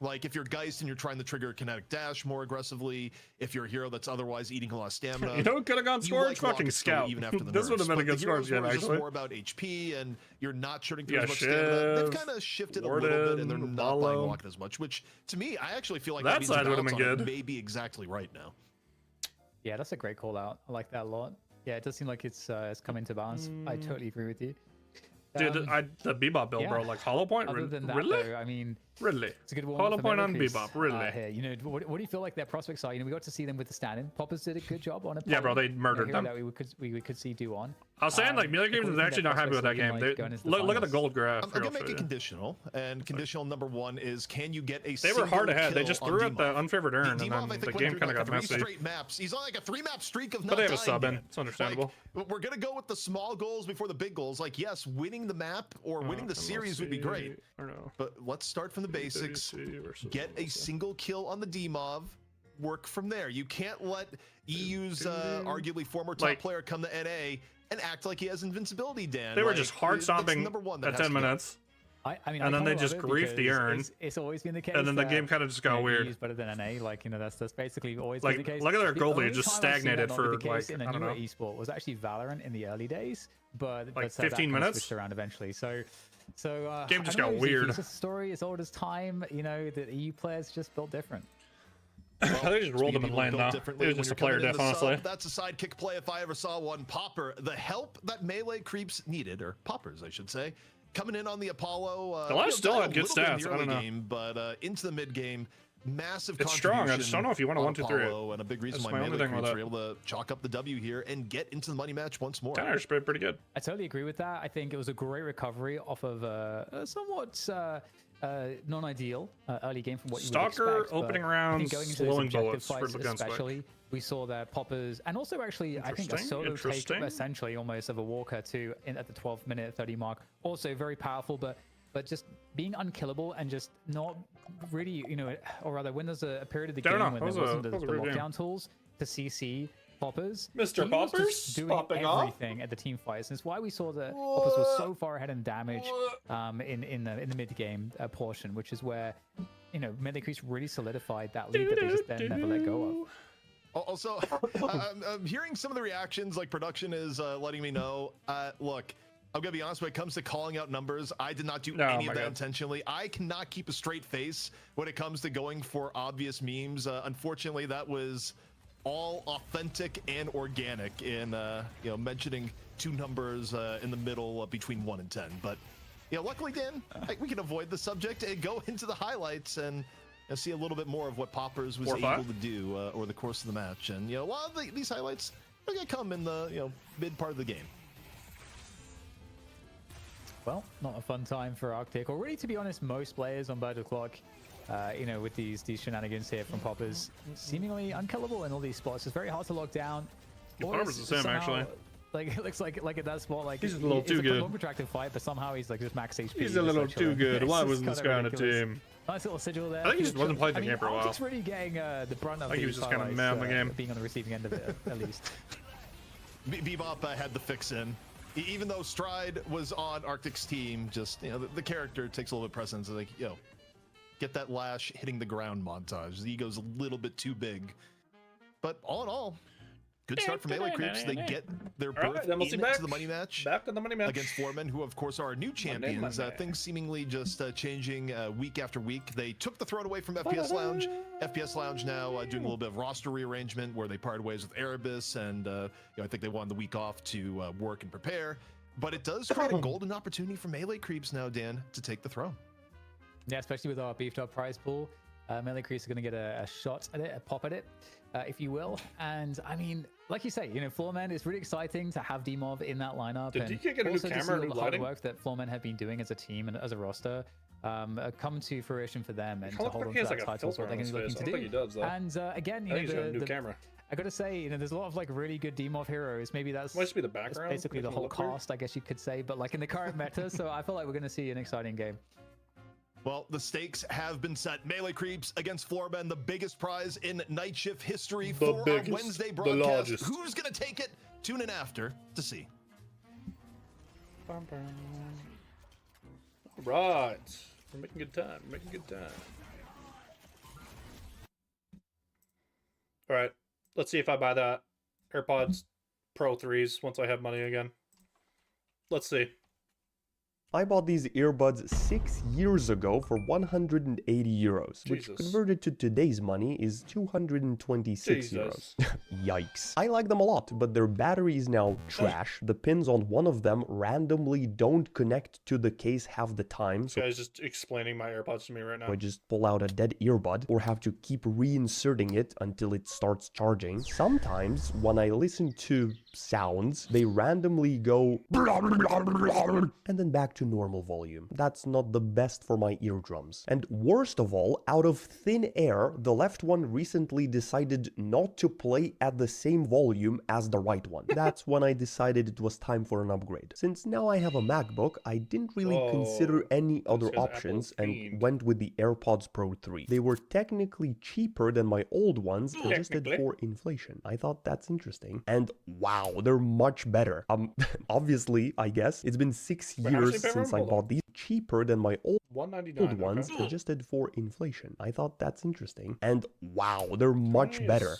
Like if you're Geist and you're trying to trigger kinetic dash more aggressively, if you're a hero that's otherwise eating a lot of stamina, you know what could have gone Scourge? Fucking Scout. Even after the this would have been a good Scourge game, actually. More about HP and you're not churning through as much stamina. They've kind of shifted a little bit and they're not buying Locket as much, which to me, I actually feel like that side would have been good. Maybe exactly right now. Yeah, that's a great call out. I like that a lot. Yeah, it does seem like it's come into balance. I totally agree with you. Dude, the Bebop build, bro, like Hollow Point, other than that, really? Though, I mean, really, it's a good one. Hollow Point on Bebop, really. Here. You know, what do you feel like their prospects are? You know, we got to see them with the stand-in. Poppers did a good job on it. Yeah, bro, they murdered them. That we could see do on. I was saying, like, Melee Games is actually not happy with that game. Look at the gold graph. I'm gonna make it conditional, and conditional number one is, can you get a? They were hard ahead. They just threw out the unfavored urn, and then the game kind of got messy. Straight maps. He's on like a 3-map streak of not dying. But they have a sub in. Yet. It's understandable. Like, we're gonna go with the small goals before the big goals. Like, yes, winning the map or winning the series would be great. But let's start from the basics. Get a single kill on the DMOV. Work from there. You can't let EU's arguably former top player come to NA and act like he has invincibility, Dan. They were just hard stomping at 10 minutes. I mean, and then they just griefed the urn. It's always been the case. And then the game kind of just got weird. EU's better than NA, like, you know, that's basically always like, been the case. Look at their goal lead, just stagnated for like, in I don't know. Esport was actually Valorant in the early days, but like 15 minutes switched around eventually. So game just got weird. It's a story as old as time. You know, the EU players just built different. Well, they just rolled them in lane now. It was just a player diff, honestly. That's a sidekick play if I ever saw one. Popper, the help that melee creeps needed, or poppers, I should say, coming in on the Apollo. The last still had good stats. I don't know. Game, but into the mid game, massive. It's strong. I just don't know if you want to 1, 2, 3. And a big reason why melee creeps were able to chalk up the W here and get into the money match once more. Tyler's pretty good. I totally agree with that. I think it was a great recovery off of a somewhat non-ideal early game from what you would expect. Stalker opening rounds, going into slowing those bullets fights for the especially, we saw their poppers, and also actually I think a solo take essentially almost of a Walker too at the 12-minute 30 mark. Also very powerful, but just being unkillable and just not really, you know, or rather when there's a period of the game when there wasn't the lockdown tools to CC Poppers. Mr. Poppers doing everything at the team fights. And it's why we saw that Poppers was so far ahead in damage in the mid game portion, which is where, you know, melee creeps really solidified that lead that they just then never let go of. Also, I'm hearing some of the reactions, like production is letting me know. Look, I'm gonna be honest, when it comes to calling out numbers, I did not do any of that intentionally. I cannot keep a straight face when it comes to going for obvious memes. Unfortunately, that was all authentic and organic in you know, mentioning two numbers in the middle between 1 and 10. But you know, luckily, Dan, we can avoid the subject and go into the highlights and see a little bit more of what Poppers was able to do over the course of the match. And you know, a lot of these highlights are gonna come in the mid part of the game. Well, not a fun time for Arctic, or really, to be honest, most players on Bird of Clock. You know, with these shenanigans here from Poppers, seemingly unkillable in all these spots. It's very hard to lock down. Poppers the same, actually. Like it looks like at that spot, like he's a little too good. Long protracted fight, but somehow he's like just max HP. He's a little too good. Why wasn't this guy on a team? Nice little sigil there. I think he just wasn't playing the game for a while. He's really getting the brunt of I think he was just kind of mad in the game. Being on the receiving end of it, at least. Bebop had the fix in. Even though Stride was on Arctic's team, just, you know, the character takes a little bit of precedence. Like, yo, get that lash hitting the ground montage. The ego's a little bit too big. But all in all, good start for Melee Creeps. They get their berth into the money match. Back to the money match. Against Floormen, who of course are our new champions. Things seemingly just changing week after week. They took the throne away from FPS Lounge. FPS Lounge now doing a little bit of roster rearrangement where they parted ways with Erebus, and you know, I think they wanted the week off to work and prepare. But it does create a golden opportunity for Melee Creeps now, Dan, to take the throne. Yeah, especially with our beefed up prize pool. Melee Creeps are going to get a shot at it, a pop at it, if you will. And I mean, like you say, you know, Floormen, it's really exciting to have DMOV in that lineup. Did DK get a new camera and the hard work that Floormen have been doing as a team and as a roster come to fruition for them, and to hold on to that title is what they're going to be looking to do. He does, though. And again, you know, the camera. I gotta say, you know, there's a lot of like really good DMOV heroes. Maybe that's must be the background. Basically, the whole cast, I guess you could say. But like in the current meta, so I feel like we're going to see an exciting game. Well, the stakes have been set. Melee Creeps against Floormen, the biggest prize in Night Shift history for our Wednesday broadcast. Who's going to take it? Tune in after to see. All right. We're making good time. We're making good time. All right. Let's see if I buy that AirPods Pro 3s once I have money again. Let's see. I bought these earbuds 6 years ago for 180 euros, which converted to today's money is 226 euros. Yikes. I like them a lot, but their battery is now trash. The pins on one of them randomly don't connect to the case half the time. This guy's just explaining my AirPods to me right now. I just pull out a dead earbud or have to keep reinserting it until it starts charging. Sometimes when I listen to sounds, they randomly go and then back to normal volume. That's not the best for my eardrums. And worst of all, out of thin air, the left one recently decided not to play at the same volume as the right one. That's when I decided it was time for an upgrade. Since now I have a MacBook, I didn't really consider any other options and went with the AirPods Pro 3. They were technically cheaper than my old ones, adjusted for inflation. I thought that's interesting. And wow, they're much better. Obviously, I guess. It's been 6 years since I bought these. Cheaper than my old ones, adjusted for inflation. I thought that's interesting. And wow, they're much better.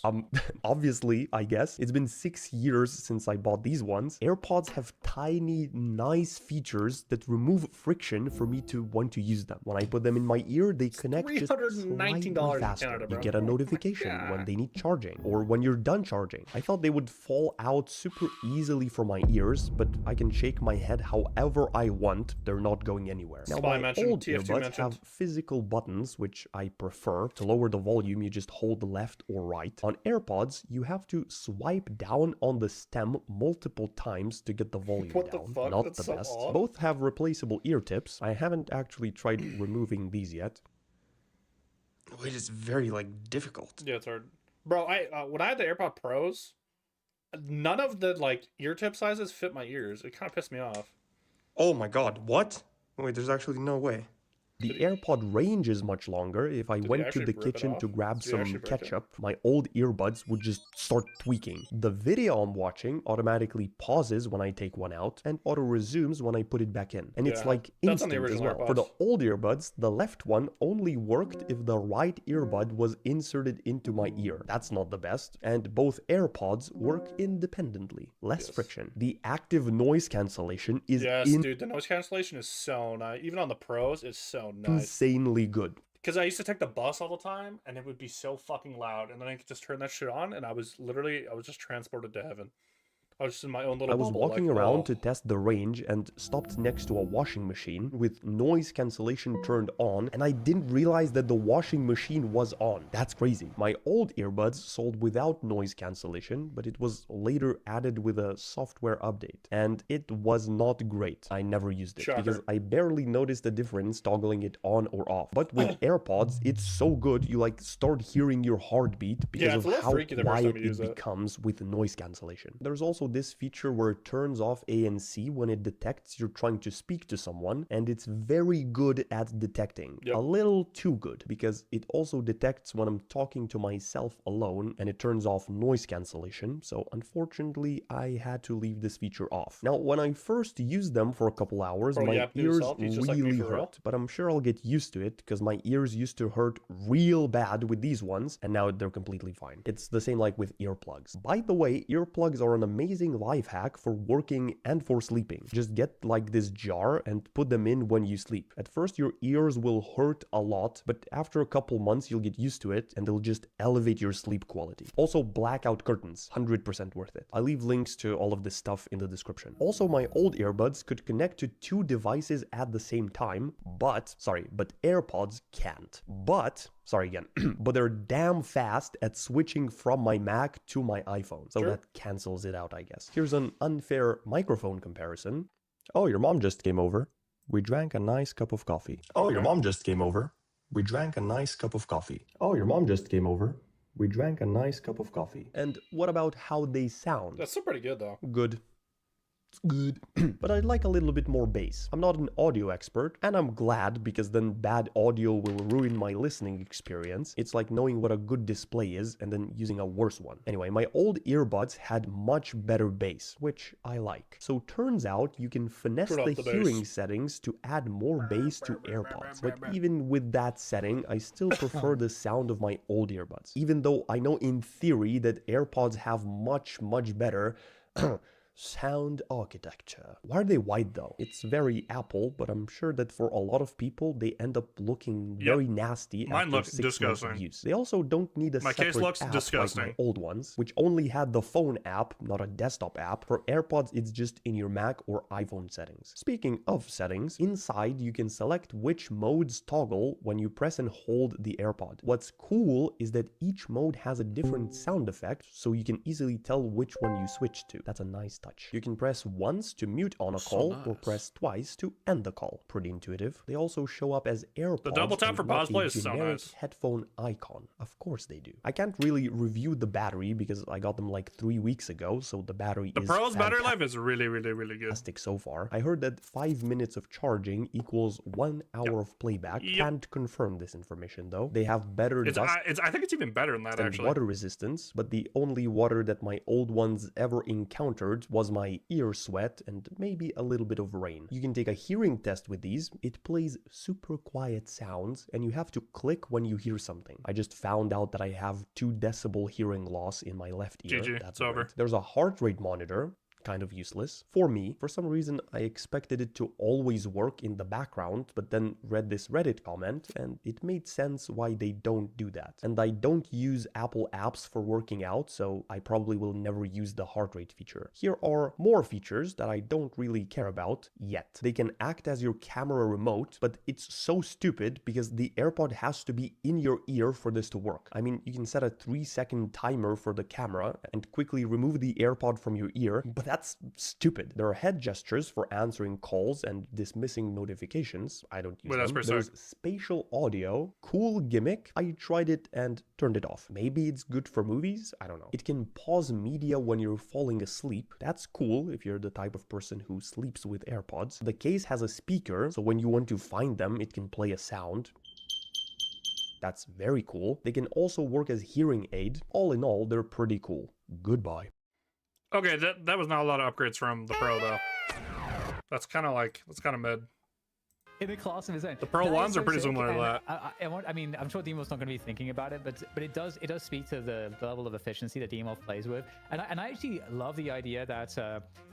Obviously, I guess. It's been 6 years since I bought these ones. AirPods have tiny, nice features that remove friction for me to want to use them. When I put them in my ear, they connect just slightly faster. You get a notification when they need charging or when you're done charging. I thought they would fall out super easily from my ears, but I can shake my head however I want. They're not going anywhere. Now, my old earbuds have physical buttons, which I prefer. To lower the volume, you just hold left or right. On AirPods, you have to swipe down on the stem multiple times to get the volume down. Not the best. Both have replaceable ear tips. I haven't actually tried removing these yet. It is very, like, difficult. Yeah, it's hard. Bro, when I had the AirPod Pros, none of the, like, ear tip sizes fit my ears. It kind of pissed me off. Oh my god, what? Wait, there's actually no way. The AirPod range is much longer. If I went to the kitchen to grab some ketchup, my old earbuds would just start tweaking. The video I'm watching automatically pauses when I take one out and auto-resumes when I put it back in. And it's like instant as well. For the old earbuds, the left one only worked if the right earbud was inserted into my ear. That's not the best. And both AirPods work independently. Less friction. The active noise cancellation is dude, the noise cancellation is so nice. Even on the Pros, it's so nice. Insanely good. Because I used to take the bus all the time and it would be so fucking loud, and then I could just turn that shit on and I was just transported to heaven. I was just in my own little bubble. I was walking around to test the range and stopped next to a washing machine with noise cancellation turned on, and I didn't realize that the washing machine was on. That's crazy. My old earbuds sold without noise cancellation, but it was later added with a software update, and it was not great. I never used it because I barely noticed the difference toggling it on or off. But with AirPods, it's so good, you like start hearing your heartbeat because of how quiet it becomes with noise cancellation. There's also this feature where it turns off ANC when it detects you're trying to speak to someone, and it's very good at detecting. A little too good, because it also detects when I'm talking to myself alone, and it turns off noise cancellation, so unfortunately I had to leave this feature off. Now, when I first used them for a couple hours, my ears really hurt, but I'm sure I'll get used to it, because my ears used to hurt real bad with these ones, and now they're completely fine. It's the same like with earplugs. By the way, earplugs are an amazing life hack for working and for sleeping. Just get like this jar and put them in when you sleep. At first your ears will hurt a lot, but after a couple months you'll get used to it and they'll just elevate your sleep quality. Also, blackout curtains, 100% worth it. I leave links to all of this stuff in the description. Also, my old earbuds could connect to 2 devices at the same time, but AirPods can't. But they're damn fast at switching from my Mac to my iPhone, so that cancels it out, I guess. Here's an unfair microphone comparison. Oh, your mom just came over. We drank a nice cup of coffee. Oh, your mom just came over. We drank a nice cup of coffee. Oh, your mom just came over. We drank a nice cup of coffee. And what about how they sound? That's still pretty good, though. Good. It's good. But I'd like a little bit more bass. I'm not an audio expert, and I'm glad, because then bad audio will ruin my listening experience. It's like knowing what a good display is and then using a worse one. Anyway, my old earbuds had much better bass, which I like. So turns out you can finesse the hearing settings to add more bass to AirPods. But even with that setting, I still prefer the sound of my old earbuds. Even though I know in theory that AirPods have much better sound architecture. Why are they white though? It's very Apple, but I'm sure that for a lot of people, they end up looking very nasty. Mine looks disgusting. Use. They also don't need a separate app like my old ones, which only had the phone app, not a desktop app. For AirPods, it's just in your Mac or iPhone settings. Speaking of settings, inside you can select which modes toggle when you press and hold the AirPod. What's cool is that each mode has a different sound effect, so you can easily tell which one you switch to. That's a nice touch. You can press once to mute on a call, or press twice to end the call. Pretty intuitive. They also show up as AirPods. The double tap for pause play is so nice. Headphone icon. Of course they do. I can't really review the battery because I got them like 3 weeks ago, so the battery is Pro's battery life is really good. So far. I heard that 5 minutes of charging equals 1 hour of playback. Can't confirm this information though. They have better dust. I think it's even better than that actually. Water resistance, but the only water that my old ones ever encountered was my ear sweat and maybe a little bit of rain. You can take a hearing test with these. It plays super quiet sounds and you have to click when you hear something. I just found out that I have 2 decibel hearing loss in my left ear. GG, that's over. There's a heart rate monitor. Kind of useless. For me, for some reason, I expected it to always work in the background, but then read this Reddit comment and it made sense why they don't do that. And I don't use Apple apps for working out, so I probably will never use the heart rate feature. Here are more features that I don't really care about yet. They can act as your camera remote, but it's so stupid because the AirPod has to be in your ear for this to work. I mean, you can set a 3-second timer for the camera and quickly remove the AirPod from your ear, but that's stupid. There are head gestures for answering calls and dismissing notifications. I don't use them. There's spatial audio. Cool gimmick. I tried it and turned it off. Maybe it's good for movies? I don't know. It can pause media when you're falling asleep. That's cool if you're the type of person who sleeps with AirPods. The case has a speaker, so when you want to find them, it can play a sound. That's very cool. They can also work as hearing aid. All in all, they're pretty cool. Goodbye. Okay, that was not a lot of upgrades from the Pro though. That's kind of mid. In a class of his own. The Pro ones are pretty similar to that. I mean, I'm sure Demo's not going to be thinking about it, but it does speak to the level of efficiency that Demo plays with, and I actually love the idea that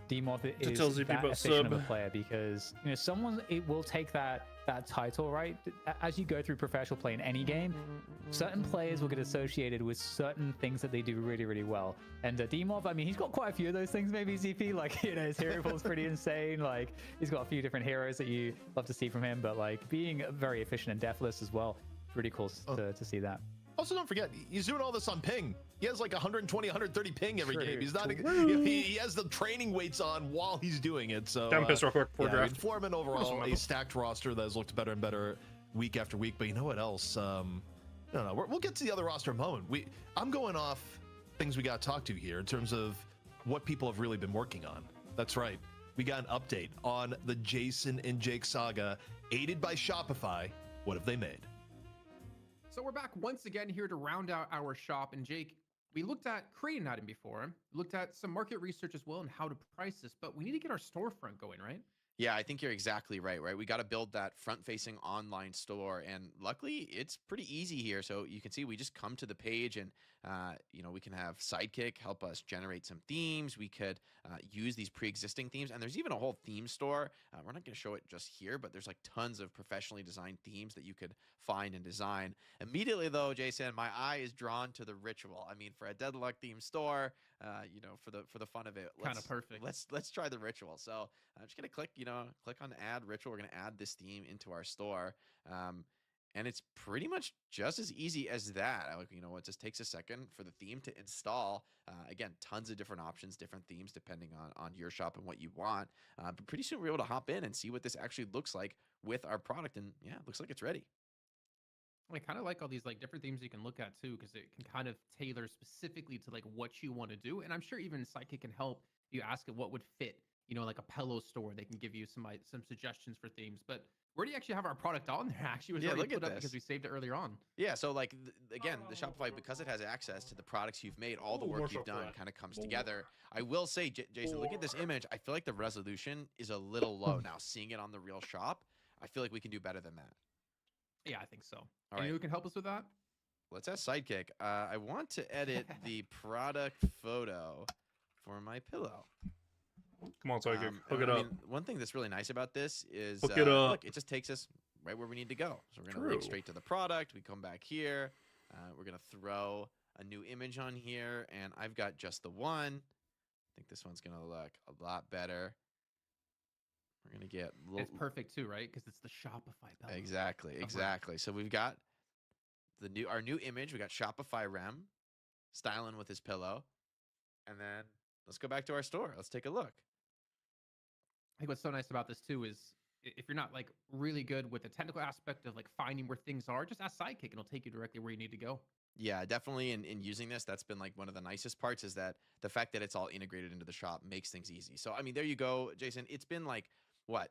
Demo is that efficient of a player, because someone will take that title, right? As you go through professional play in any game, certain players will get associated with certain things that they do really well. And Demov, I mean, he's got quite a few of those things, maybe, ZP. Like, his hero pool's pretty insane. Like, he's got a few different heroes that you love to see from him, but like being very efficient and deathless as well, it's really cool to see that. Also, don't forget, he's doing all this on ping. He has like 120, 130 ping every game. He's not. He has the training weights on while he's doing it. So. Down piss real quick before draft. I mean, Foreman overall, a stacked roster that has looked better and better week after week. But you know what else? No. We'll get to the other roster in a moment. I'm going off things we got to talk to here in terms of what people have really been working on. That's right. We got an update on the Jason and Jake saga, aided by Shopify. What have they made? So we're back once again here to round out our shop. And Jake, we looked at creating an item before, looked at some market research as well and how to price this, but we need to get our storefront going, right? Yeah, I think you're exactly right, right? We got to build that front-facing online store, and luckily, it's pretty easy here. So you can see we just come to the page, and you know, we can have Sidekick help us generate some themes. We could use these pre-existing themes, and there's even a whole theme store. We're not going to show it just here, but there's like tons of professionally designed themes that you could find and design. Immediately, though, Jason, my eye is drawn to the ritual. I mean, for a Deadlock themed store, you know, for the fun of it, kind of perfect. Let's try the ritual. So I'm just gonna click on add ritual. We're gonna add this theme into our store, and it's pretty much just as easy as that. You know, it just takes a second for the theme to install. Again, tons of different options, different themes depending on your shop and what you want. But pretty soon we're able to hop in and see what this actually looks like with our product, and yeah, it looks like it's ready. I kind of like all these like different themes you can look at too, because it can kind of tailor specifically to like what you want to do. And I'm sure even Sidekick can help you ask it what would fit, you know, like a pillow store. They can give you some suggestions for themes. But where do you actually have our product on there? Actually, it was already put up because we saved it earlier on. Yeah, so like again, the Shopify, because it has access to the products you've made, all the work you've done kind of comes together. I will say, Jason, look at this image. I feel like the resolution is a little low now. Seeing it on the real shop, I feel like we can do better than that. Yeah, I think so. All right. Who can help us with that? Let's ask Sidekick. I want to edit the product photo for my pillow. Come on, Sidekick. Hook it up. One thing that's really nice about this is look, it just takes us right where we need to go. So we're going to link straight to the product. We come back here. We're going to throw a new image on here, and I've got just the one. I think this one's going to look a lot better. We're going to get... It's perfect too, right? Because it's the Shopify pillow. Exactly. So we've got our new image. We got Shopify Rem styling with his pillow. And then let's go back to our store. Let's take a look. I think what's so nice about this too is if you're not like really good with the technical aspect of like finding where things are, just ask Sidekick and it'll take you directly where you need to go. Yeah, definitely. In using this, that's been like one of the nicest parts, is that the fact that it's all integrated into the shop makes things easy. So, I mean, there you go, Jason. It's been like, what,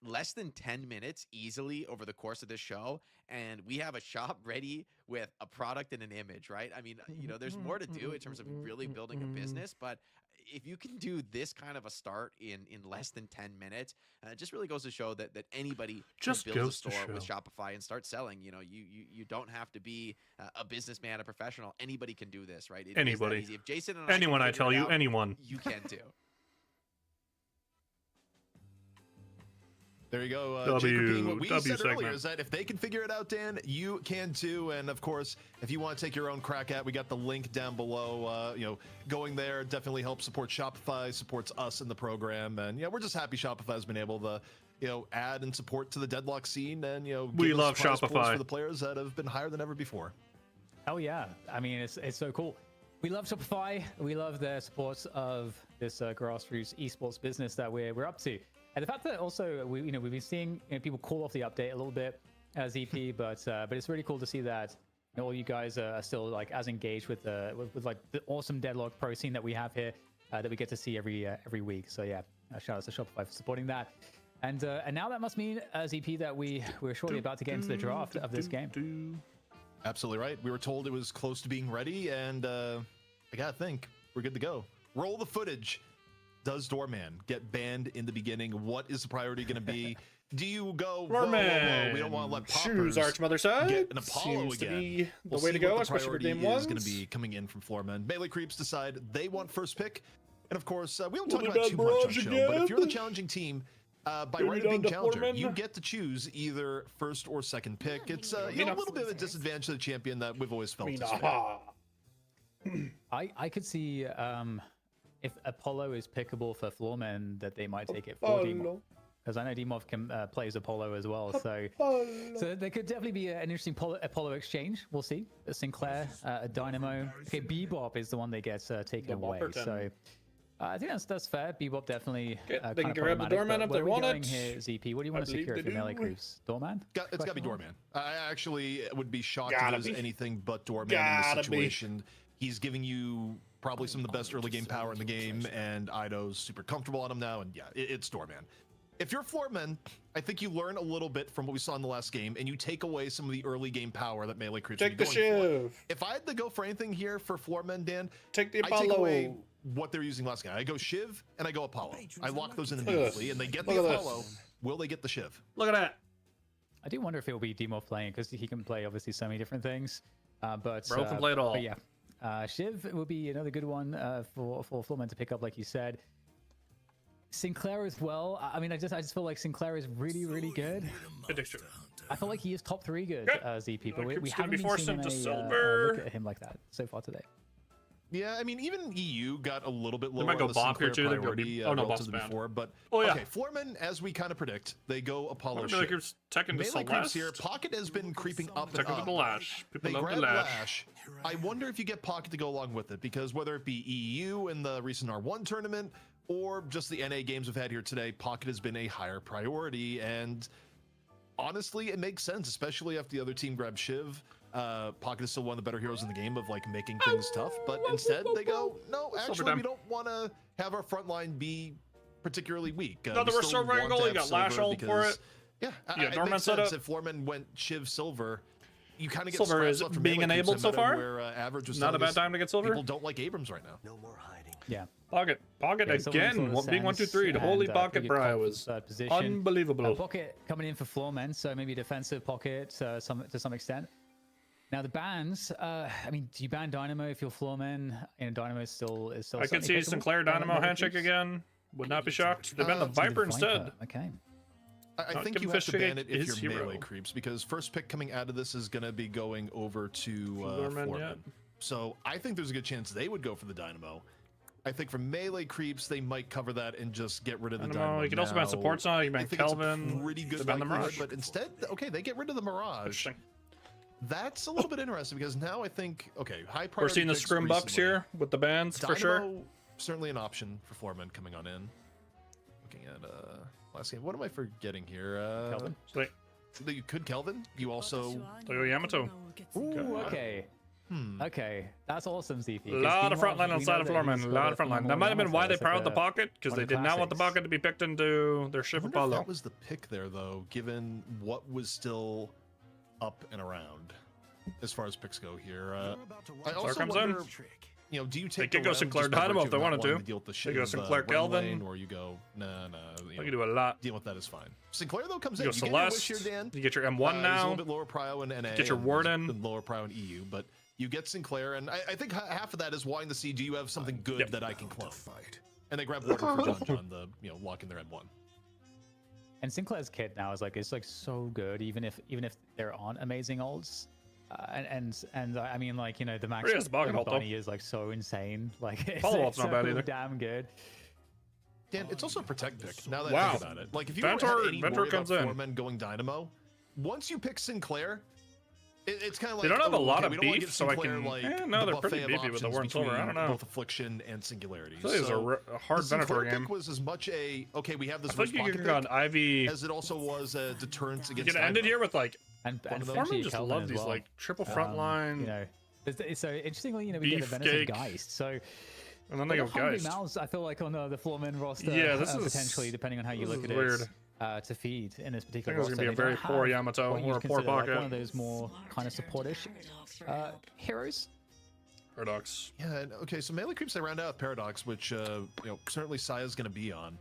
less than 10 minutes easily over the course of this show, and we have a shop ready with a product and an image, right? I mean, you know, there's more to do in terms of really building a business, but if you can do this kind of a start in less than 10 minutes, it just really goes to show that anybody just can build a store with Shopify and start selling. You know, you don't have to be a businessman, a professional. Anybody can do this, right? Anybody. If Jason and anyone, I tell you, anyone. You can too. There you go. What we said earlier is that if they can figure it out, Dan, you can too. And of course, if you want to take your own crack at, we got the link down below. You know, going there definitely helps support Shopify, supports us in the program, and yeah, we're just happy Shopify has been able to, you know, add and support to the Deadlock scene, and you know, we love Shopify for the players that have been higher than ever before. Hell yeah! I mean, it's so cool. We love Shopify. We love their support of this grassroots esports business that we're up to. And the fact that also we've been seeing people call off the update a little bit as EP, but it's really cool to see that all you guys are still like as engaged with like the awesome Deadlock Pro scene that we have here that we get to see every week. So yeah, shout out to Shopify for supporting that. And now that must mean as EP that we're shortly about to get into the draft of this game. Absolutely right. We were told it was close to being ready, and I gotta think we're good to go. Roll the footage. Does Doorman get banned in the beginning? What is the priority going to be? Do you go, whoa, we don't want to let choose Archmother side? Get an Apollo Seems again. To be the way to go, especially for game one. Is going to be coming in from Floorman. Melee Creeps decide they want first pick. And of course, we don't talk about too much on the show, but if you're the challenging team, by right of being challenger, you get to choose either first or second pick. It's a little bit of a disadvantage to the champion that we've always felt. I could see if Apollo is pickable for Floormen, that they might take it for Demov, because I know Demov can play as Apollo as well. So there could definitely be an interesting Apollo exchange. We'll see. Sinclair, Dynamo. Okay, Bebop is the one that gets taken away. So I think that's fair. Bebop definitely. They can grab the Doorman if they want it. Here, ZP, what do you want to secure for Melee Creeps? Doorman? It's got to be Doorman. I actually would be shocked if it was anything but Doorman in this situation. He's giving you probably some of the best early game power in the game, and Ido's super comfortable on him now, and yeah, it's Doorman. If you're Floorman, I think you learn a little bit from what we saw in the last game, and you take away some of the early game power that melee creeps. Take the shiv. If I had to go for anything here for Floorman, Dan, take the Apollo. I take away what they're using last game. I go Shiv and I go Apollo. I lock those in immediately, and they get the Apollo. Will they get the Shiv? Look at that. I do wonder if it'll be Demorph playing, because he can play obviously so many different things. But Bro can play it all. But yeah, Shiv will be another good one for Floorman to pick up, like you said. Sinclair as well. I mean, I just feel like Sinclair is really good. I feel like he is top 3 good, ZP, but we haven't been seeing look at him like that so far today. Yeah, I mean, even EU got a little bit lower. They might go on the Bop here Sinclair too. priority, Oh no, relative Bop's to before, but yeah. Okay, Floorman, as we kind of predict, they go Apollo. Melee creeps Tekken to Celeste here. Pocket has been creeping up and Tekken up. to the Lash. People They love grab the Lash. I wonder if you get Pocket to go along with it, because whether it be EU in the recent R1 tournament or just the NA games we've had here today, Pocket has been a higher priority, and honestly, it makes sense, especially after the other team grabs Shiv. Pocket is still one of the better heroes in the game of like making things tough, but instead they go, no, actually we don't want to have our front line be particularly weak. No, we're Silver Goal. You got Lash ult for it. Yeah, it makes sense. If Floorman went Shiv Silver, you kind of get Silver is being enabled so far. Where Average was not a bad time to get Silver. People don't like Abrams right now. No more hiding. Yeah. Pocket again. Being 1-2-3. Holy Pocket, bro, was unbelievable. Pocket coming in for Floorman, so maybe defensive Pocket to some extent. Now the bans, I mean, do you ban Dynamo if you're Floorman? You know, Dynamo is still. I could see Sinclair Dynamo handshake again. Would not be shocked. They ban the Viper instead. Okay. I think you have to ban it if you're melee creeps, because first pick coming out of this is going to be going over to Floorman. So I think there's a good chance they would go for the Dynamo. I think for melee creeps, they might cover that and just get rid of the Dynamo. You can also ban supports now. You ban Kelvin. Pretty good ban the Mirage. But instead, okay, they get rid of the Mirage. That's a little bit interesting, because now I think, okay, high priority. We're seeing the scrim bucks here with the bans for sure. Certainly an option for Floorman coming on in. Looking at last game, what am I forgetting here? Kelvin. You could Kelvin. You also Yamato. Ooh, okay. Okay, that's awesome, ZP. A lot of frontline on the side of Floorman. A lot of frontline. That might have been why they powered the Pocket, because they did not want the Pocket to be picked into their Shiv Apollo. That was the pick there, though, given what was still up and around as far as picks go here. I also wonder, you know, do you take? They could go Sinclair Dynamo if they wanted to. They go Sinclair Kelvin, or you go nah. You can do a lot. Dealing with that is fine. Sinclair though comes in. You go Celeste. Here, Dan. You get your M1 now. A little bit lower prio in NA. Get your Warden. Lower prio in EU, but you get Sinclair, and I think half of that is wanting to see, do you have something good that I can clone? And they grab Warden for John, the lock in their M1. And Sinclair's kit now is like, it's like so good, even if there aren't amazing ults. And I mean, like, you know, the max bunny is like so insane. Like, it's follow-up's so not bad either. Damn good. Dan, it's also a protect pick. Now that I think about it, like if you Ventor comes in. Floorman going Dynamo, once you pick Sinclair, it's kind of like they don't have a lot of beef, so I can. No, they're pretty beefy with the War and Silver. I don't know. Both Affliction and Singularity. So it's a hard Venator game. Was as much a okay. We have this. I think you could go on Ivy, as it also was a deterrence against. You can end it here with like. And Foreman just love these like triple frontline. You know, so interestingly, you know, we get a Venator Geist. So. And then they go Geist. Mouths, I feel like on the Floorman roster. Yeah, this is potentially, depending on how you look at weird. It, to feed in this particular. I think it's gonna be a very poor Yamato or a poor Pocket. Like one of those more kind of supportish heroes. Paradox. Yeah. Okay. So melee creeps they round out with Paradox, which you know certainly Saya's going to be on.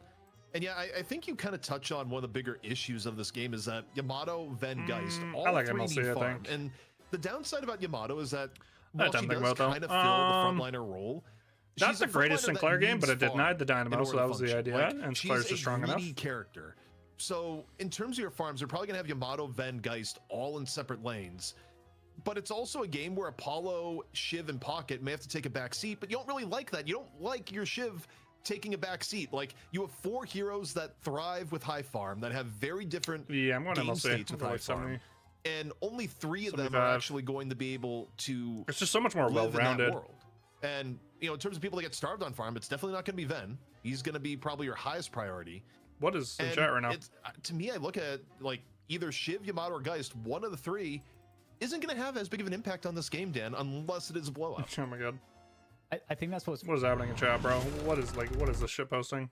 And yeah, I think you kind of touch on one of the bigger issues of this game is that Yamato, Ven, Geist, all like three MLC, need I farm. think. And the downside about Yamato is that while she does kind of fill the frontliner role, not the greatest Sinclair game, but it denied the Dynamo, so that was the idea. Like, and Sinclair's just strong enough. Character. So in terms of your farms, you're probably gonna have Yamato, Ven, Geist all in separate lanes. But it's also a game where Apollo, Shiv, and Pocket may have to take a back seat, but you don't really like that. You don't like your Shiv taking a back seat. Like, you have 4 heroes that thrive with high farm, that have very different I'm going game MLC. states with high farm. And only 3 of them 75. are actually going to be able to It's just so much more well-rounded. And, you know, in terms of people that get starved on farm, it's definitely not going to be Ven. He's going to be probably your highest priority. What is in chat right now? To me, I look at, like, either Shiv, Yamato, or Geist, one of the 3 isn't going to have as big of an impact on this game, Dan, unless it is a blowout. Oh my god. I think that's what is happening in chat, bro. What is the shit posting?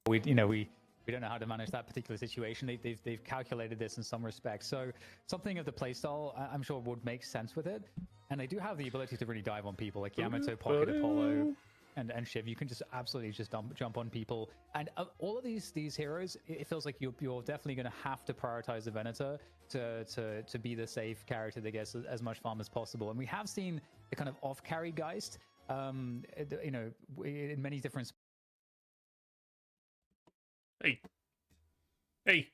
We don't know how to manage that particular situation. They've calculated this in some respects. So something of the playstyle, I'm sure, would make sense with it. And they do have the ability to really dive on people like Yamato, Pocket, Apollo, and Shiv. You can just absolutely just jump on people. And all of these heroes, it feels like you're definitely going to have to prioritize the Venator to be the safe character that gets as much farm as possible. And we have seen the kind of off-carry Geist, in many different. Hey.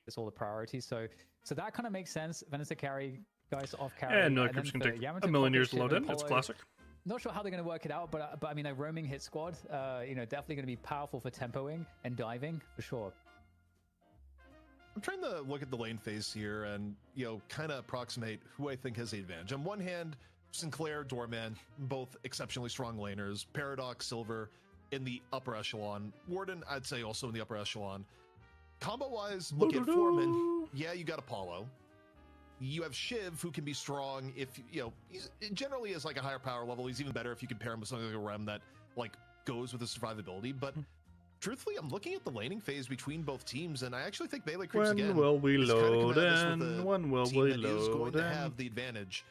It's all the priorities. So that kind of makes sense. Venator carry, Geist off carry. And no creeps can take Yamato, a million years to Pocket, load in. Apollo, It's classic. Not sure how they're going to work it out, but I mean, a roaming hit squad, definitely going to be powerful for tempoing and diving for sure. I'm trying to look at the lane phase here and, kind of approximate who I think has the advantage. On one hand, Sinclair, Doorman, both exceptionally strong laners. Paradox, Silver in the upper echelon. Warden, I'd say also in the upper echelon. Combo-wise, look at Foreman. Yeah, you got Apollo. You have Shiv, who can be strong if, he's generally is like a higher power level. He's even better if you compare him with something like a Rem that, goes with the survivability. But truthfully, I'm looking at the laning phase between both teams, and I actually think melee creeps again. When will we load in? When will we load in? Have the advantage.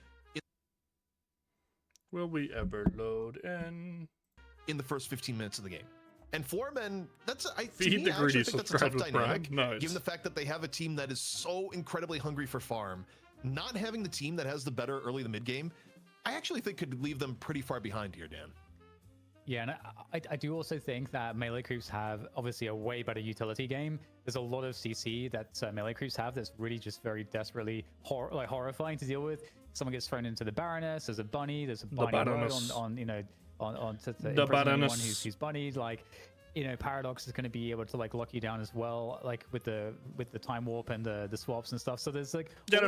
Will we ever load in the first 15 minutes of the game? And Floormen, Feed the greedy, subscribe with Prime. Nice. Given the fact that they have a team that is so incredibly hungry for farm, not having the team that has the better early to mid game, I actually think could leave them pretty far behind here, Dan. Yeah, and I do also think that melee creeps have obviously a way better utility game. There's a lot of CC that melee creeps have that's really just very desperately horrifying to deal with. Someone gets thrown into the Baroness. There's a bunny. There's a bunny on the Baroness who's bunnied. Paradox is going to be able to lock you down as well, with the time warp and the swaps and stuff. So there's all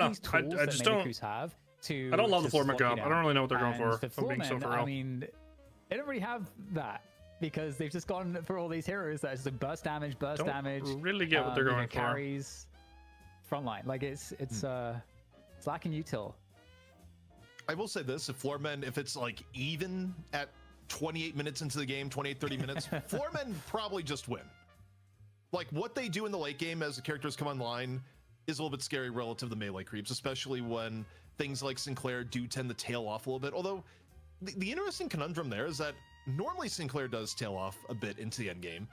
these tools that melee creeps have to. I don't love the floor comp. I don't really know what they're going for. If I'm being so for real. I mean, they don't really have that because they've just gone for all these heroes that is the burst damage. Really get what they're going for. Carries frontline. It's lacking util. I will say this: if Floormen, if it's even at 28 minutes into the game, 28-30 minutes, Floormen probably just win. What they do in the late game as the characters come online is a little bit scary relative to melee creeps, especially when things like Sinclair do tend to tail off a little bit. Although the interesting conundrum there is that normally Sinclair does tail off a bit into the end game,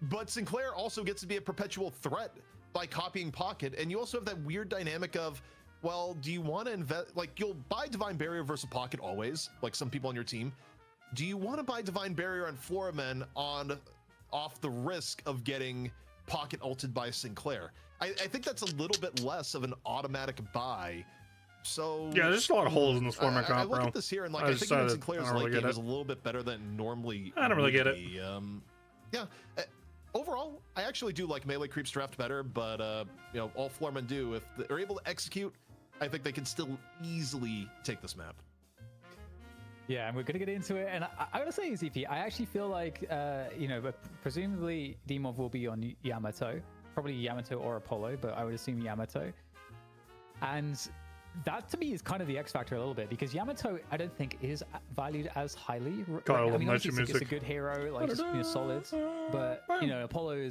but Sinclair also gets to be a perpetual threat by copying Pocket, and you also have that weird dynamic of, well, do you want to invest? You'll buy Divine Barrier versus Pocket always, some people on your team. Do you want to buy Divine Barrier on Floormen off the risk of getting Pocket ulted by Sinclair? I think that's a little bit less of an automatic buy. So yeah, there's just a lot of holes in this Floormen comp, I look at this here and I think even Sinclair's late game is a little bit better than normally. I don't really get it. Yeah. Overall, I actually do like melee creeps draft better, but all Floormen do, if they're able to execute, I think they can still easily take this map. Yeah, and we're gonna get into it, and I gotta say, ZP, I actually feel like presumably Demov will be on Yamato, probably Yamato or Apollo, but I would assume Yamato. And that to me is kind of the X factor a little bit, because Yamato I don't think is valued as highly. I mean, obviously it's a good hero, just solid, but Apollo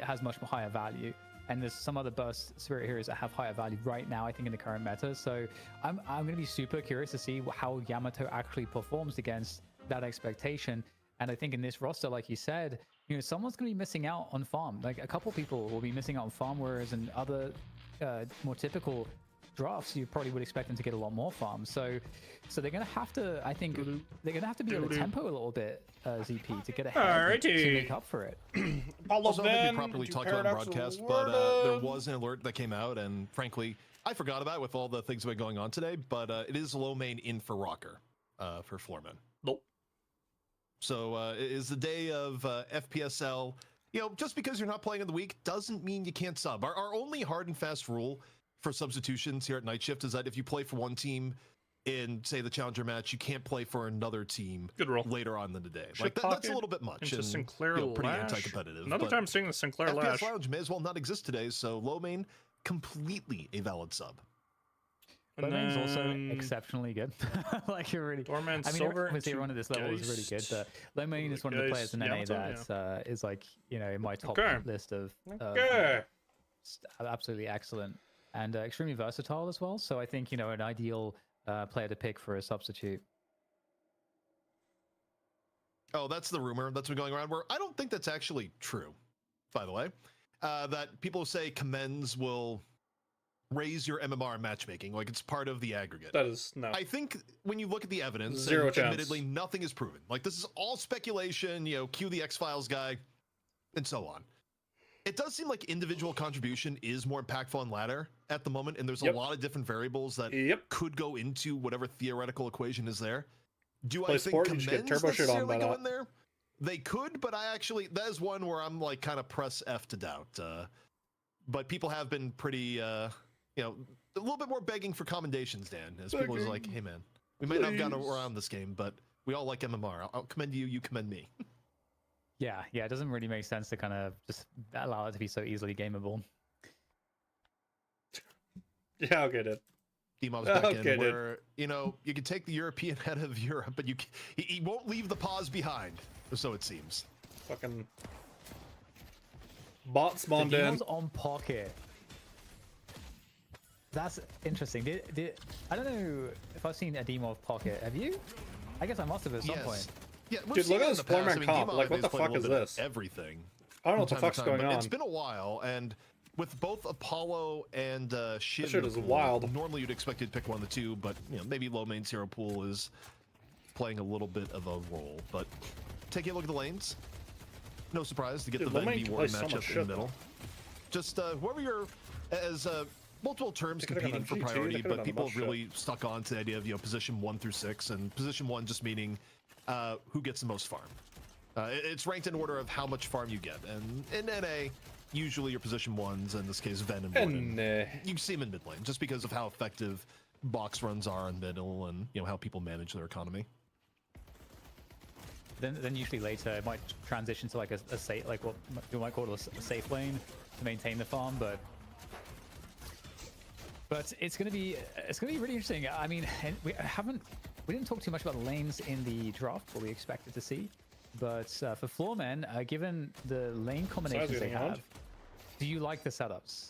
has much more higher value. And there's some other burst spirit heroes that have higher value right now, I think, in the current meta. So I'm going to be super curious to see how Yamato actually performs against that expectation. And I think in this roster, like you said, someone's going to be missing out on farm. A couple people will be missing out on farm, whereas in other more typical drafts, you probably would expect them to get a lot more farm. So they're going to have to, I think, they're going to have to be at the tempo a little bit, ZP, to get ahead to make up for it. Also, I don't think we properly talked about broadcast, but there was an alert that came out, and frankly, I forgot about it with all the things that have been going on today, but it is low main in for Rocker for Floormen. Nope. So it is the day of FPSL. Just because you're not playing in the week doesn't mean you can't sub. Our only hard and fast rule for substitutions here at NightShift is that if you play for one team in, say, the challenger match, you can't play for another team later on in the day. That's a little bit much. Into Sinclair pretty anti-competitive. Another time seeing the Sinclair FPS Lash. Lounge may as well not exist today, so low main, completely a valid sub. Lomaine's also exceptionally good. Like you're really. Doorman I mean, Silver. obviously everyone at this level is really good, but Lomaine is one of the players in NA that is like, you know, in my top list of absolutely excellent and extremely versatile as well. So I think, you know, an ideal player to pick for a substitute. Oh, that's the rumor that's been going around, where I don't think that's actually true, by the way. That people say commends will raise your MMR matchmaking, like it's part of the aggregate. That is no. I think when you look at the evidence, Zero chance. admittedly, nothing is proven. Like, this is all speculation, you know, cue the X-Files guy, and so on. It does seem like individual contribution is more impactful on ladder at the moment, and there's a lot of different variables that could go into whatever theoretical equation is there. Do I think commends necessarily go in there? They could, but I actually, that is one where I'm like kind of press F to doubt. But people have been pretty, you know, a little bit more begging for commendations, Dan, as people are like, hey man, we might not have gotten around this game, but we all like MMR. I'll commend you, you commend me. Yeah, it doesn't really make sense to kind of just allow it to be so easily gameable. Yeah, okay, dude. Demov's back in, where, you know, you can take the European head of Europe, but he won't leave the pause behind, or so it seems. Fucking bot spawned in. Demov's on pocket. That's interesting. I don't know if I've seen a Demov pocket. Have you? I guess I must have at some point. Yeah, dude, look at this four-man comp. Like, what the fuck is this? Everything. I don't know what the fuck's going on. It's been a while, and with both Apollo and Shiv, that shit is wild. Normally you'd expect you to pick one of the two, but you know, maybe low main Zero Pool is playing a little bit of a role. But taking a look at the lanes, no surprise to get the Ven v War matchup in the middle. Just whoever you're, as multiple terms competing for priority, but people have really stuck on to the idea of, you know, position 1 through 6, and position 1 just meaning who gets the most farm. It's ranked in order of how much farm you get, and in NA, usually your position 1s, in this case Ven and Warden, you see them in mid lane, just because of how effective box runs are in middle, and you know how people manage their economy. Then usually later it might transition to like a safe, like what you might call a safe lane to maintain the farm, but it's gonna be really interesting. I mean, we didn't talk too much about the lanes in the draft, what we expected to see, but for Floormen, given the lane combinations they have, do you like the setups?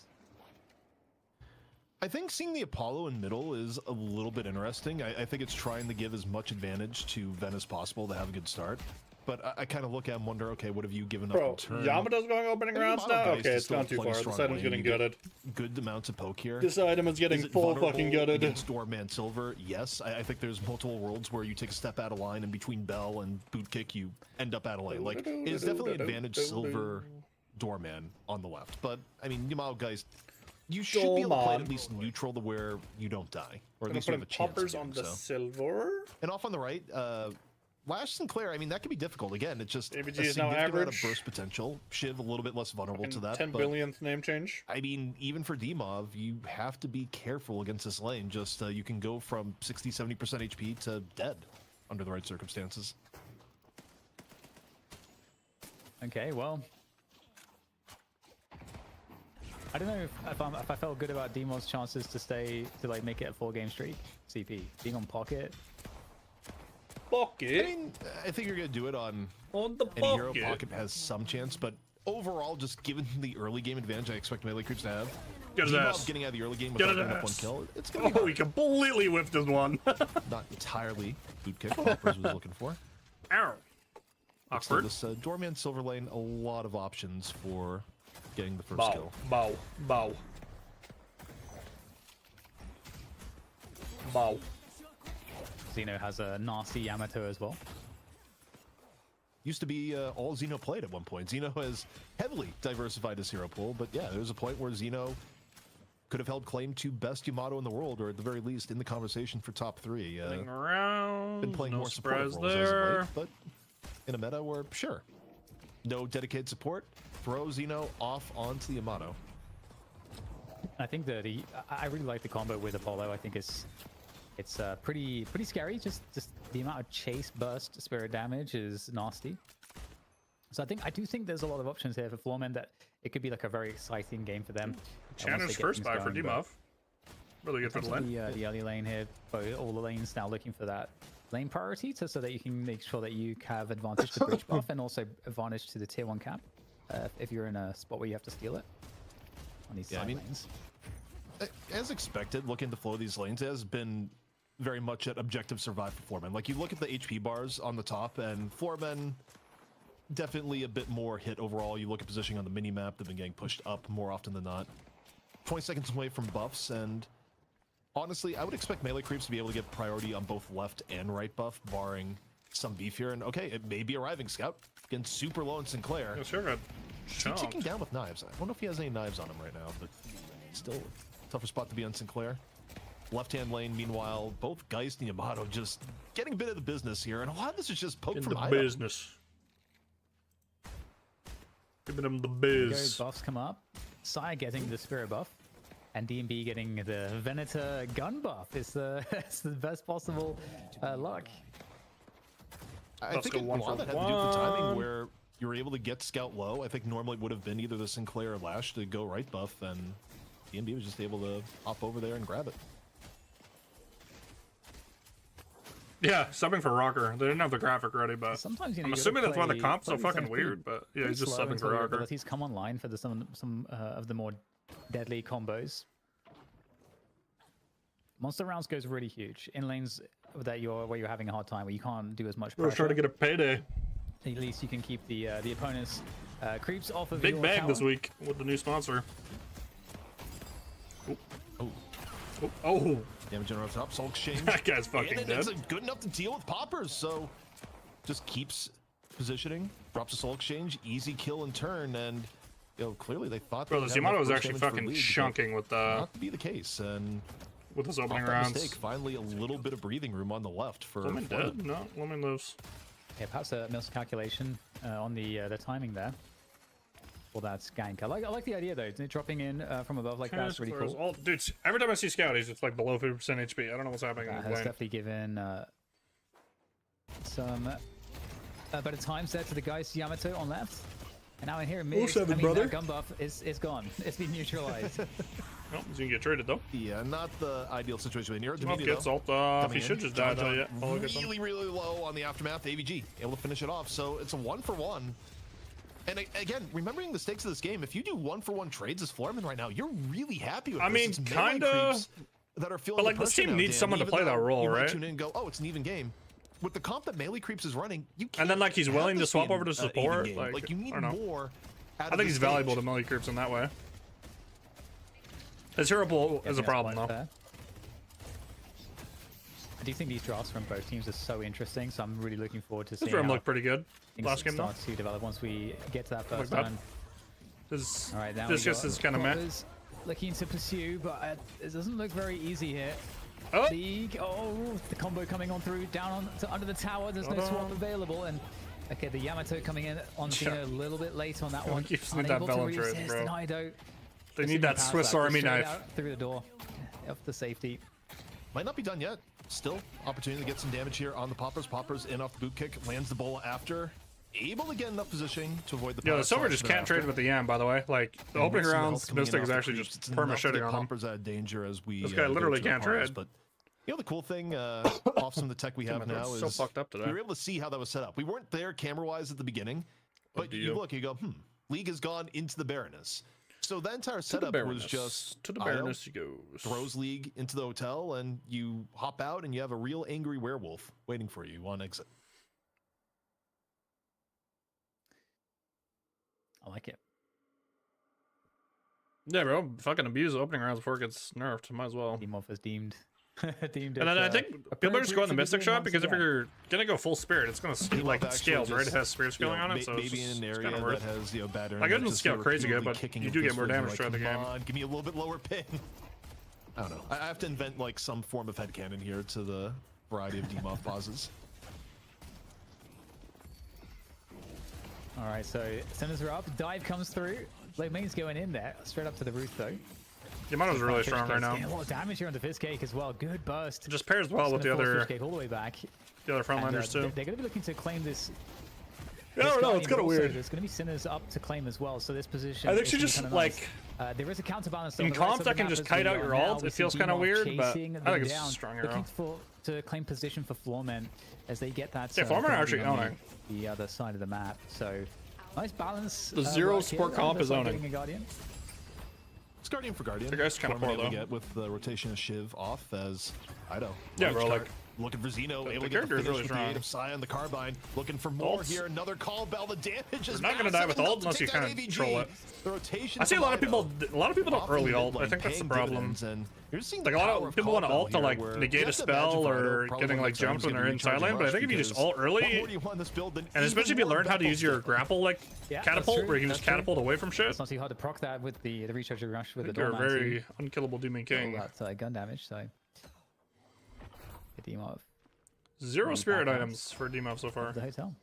I think seeing the Apollo in middle is a little bit interesting. I think it's trying to give as much advantage to Ven as possible to have a good start. But I kind of look at him and wonder, okay, what have you given up in turn? Yamato's going opening rounds now? Okay, it's gone too far. This item's getting gutted. Good amounts of poke here. This item is getting full fucking gutted. Against Doorman Silver, yes. I think there's multiple worlds where you take a step out of line, and between Bell and Boot Kick, you end up out of lane. Like, it's definitely advantage Silver Doorman on the left. But, I mean, Yamato guys, you should be able to play it at least neutral to where you don't die. Or at least you have a chance poppers on the Silver. And off on the right, Lash Sinclair, I mean, that can be difficult. Again, it's just ABG a is now significant amount of average. burst potential. Shiv a little bit less vulnerable to that. 10 billionth name change. I mean, even for Demov, you have to be careful against this lane. Just you can go from 60-70% HP to dead under the right circumstances. Okay, well, I don't know if I felt good about Demon's chances to like make it a 4-game streak. CP being on pocket. Pocket. I mean, I think you're gonna do it on the any hero. Pocket has some chance, but overall, just given the early game advantage I expect melee creeps to have, Demov getting out of the early game without getting up 1 kill, it's gonna be he completely whiffed his one. Not entirely boot kick Hoppers was looking for. Ow. So this Doorman Silver lane, a lot of options for getting the first kill. Bow. Xeno has a nasty Yamato as well. Used to be all Xeno played at one point. Xeno has heavily diversified his hero pool, but yeah, there's a point where Xeno could have held claim to best Yamato in the world, or at the very least in the conversation for top 3. Been playing more supportive roles as of late, but in a meta where, sure, no dedicated support, throw Xeno off onto the Yamato. I think that I really like the combo with Apollo. I think it's pretty scary. Just the amount of chase, burst, spirit damage is nasty. So I do think there's a lot of options here for Floormen that it could be like a very exciting game for them. Channer's first buy for Demov. Really good for the lane. The early lane here, but all the lanes now looking for that lane priority so that you can make sure that you have advantage to bridge buff and also advantage to the tier 1 cap if you're in a spot where you have to steal it on these side lanes. As expected, looking to flow these lanes has been very much at objective survive for Floormen. Like, you look at the HP bars on the top, and Floormen definitely a bit more hit overall. You look at positioning on the mini-map, they've been getting pushed up more often than not. 20 seconds away from buffs, and honestly, I would expect melee creeps to be able to get priority on both left and right buff, barring some beef here. And okay, it may be arriving. Scout getting super low in Sinclair. Yeah, sure. He's ticking down with knives. I don't know if he has any knives on him right now, but still tougher spot to be on Sinclair. Left-hand lane, meanwhile, both Geist and Yamato just getting a bit of the business here, and a lot of this is just poke from the business. Giving them the biz. Buffs come up. Sai getting the spirit buff, and DMB getting the Venator gun buff. It's the best possible luck. I think a lot of that had to do with the timing where you were able to get Scout low. I think normally would have been either the Sinclair or Lash to go right buff, and DMB was just able to hop over there and grab it. Yeah, subbing for Rocker. They didn't have the graphic ready, but sometimes I'm assuming that's why the comp's so fucking weird. But yeah, he's just subbing for Rocker. He's come online for some of the more deadly combos. Monster rounds goes really huge in lanes where you're having a hard time, where you can't do as much pressure. We're trying to get a payday. At least you can keep the opponent's creeps off of big bag tower. This week with the new sponsor. Oh. Damage on top, Soul Exchange. That guy's fucking dead. It's good enough to deal with poppers, so just keeps positioning, drops a Soul Exchange, easy kill and turn, and clearly they thought. Bro, the Yamato was actually fucking chunking with not to be the case, and with his opening rounds. Mistake, finally a little bit of breathing room on the left for. Woman dead? No, woman lives. Yeah, perhaps a miscalculation on the timing there. Well, that's gank. I like the idea though. Dropping in from above like that's really cool. Dude, every time I see Scout, he's just like below 50% HP. I don't know what's happening. That has definitely given some better times there to the guys Yamato on left. And now in here, that gun buff is gone. It's been neutralized. Well, he's gonna get traded though. Yeah, not the ideal situation. Near the gets ult off. He should just die though. Yeah, really low on the aftermath. AVG able to finish it off. So it's a 1-for-1. And again, remembering the stakes of this game, if you do 1-for-1 trades as Floorman right now, you're really happy with this. I mean, kinda. That are feeling but like this team needs someone to play that role, right? Tune in and go, oh, it's an even game. With the comp that melee creeps is running, you can't. And then like he's willing to swap over to support. Like you need more. I think he's valuable to melee creeps in that way. His hero pool is a problem though. I do think these drafts from both teams are so interesting, so I'm really looking forward to seeing. This room looked pretty good last game. Start to develop once we get to that first one. This, all right, now this just is kind of meh. Looking to pursue, but it doesn't look very easy here. Oh, the combo coming on through down under the tower. There's no swap available, and okay, the Yamato coming in on a little bit late on that one. Unable to resist, bro. They need that Swiss Army knife through the door. Up the safety. Might not be done yet. Still, opportunity to get some damage here on the Poppers. Poppers in off the boot kick, lands the bola after. Able to get enough positioning to avoid the. Yeah, the Silver just can't trade with the Yam, by the way. Like, the opening rounds, Mystic is actually just perma-shitting on him. Poppers out of danger as we. This guy literally can't trade. But, the cool thing off some of the tech we have now is so fucked up today. We were able to see how that was set up. We weren't there camera-wise at the beginning, but you look, you go, League has gone into the Baroness. So the entire setup was just to the Baroness he goes. Throws League into the hotel, and you hop out, and you have a real angry werewolf waiting for you on exit. I like it. Yeah, bro. Fucking abuse opening rounds before it gets nerfed. Might as well. Team off is deemed. And then I think people are just going the Mystic shot because if you're gonna go full Spirit, it's gonna like scales, right? It has Spirit scaling on it, so maybe in an area that has bad. I didn't scale crazy good, but you do get more damage throughout the game. Give me a little bit lower ping. I don't know. I have to invent like some form of headcanon here to the variety of demoff pauses. All right, so centers are up. Dive comes through. Blade Main's going in there, straight up to the roof though. Yamato's really strong right now. A lot of damage here on the Fist Cake as well. Good burst. It just pairs well with the other all the way back. The other frontliners too. They're going to be looking to claim this I don't know. It's kind of weird. There's going to be Sinners up to claim as well. So this position. I think she just like. There is a counterbalance. In comps, I can just kite out your ult. It feels kind of weird, but I think it's a strong hero. Looking to claim position for Floormen as they get that. Yeah, Floormen are actually owning the other side of the map. So nice balance. The zero sport comp is owning. A Guardian. It's Guardian for Guardian. The guy's kind of poor though. Get with the rotation of Shiv off as Ido. Yeah, bro. Like looking for Zeno, able the to get the finish really with the aid of Sai on the Carbine. Looking for more here. Another call bell. The damage is not gonna die with ult unless you kind of control it. The rotation. I see a lot of people don't early ult. I think that's the problem. And you're seeing like a lot of people want to ult to like negate a spell or getting like jumped when they're inside lane. But I think if you just ult early, and especially if you learn how to use your grapple like catapult, where you can just catapult away from shit. It's not too hard to proc that with the recharge rush with the You're a very unkillable Demon King. That's gun damage. So get Demov. 0 spirit items for Demov so far. The hotel.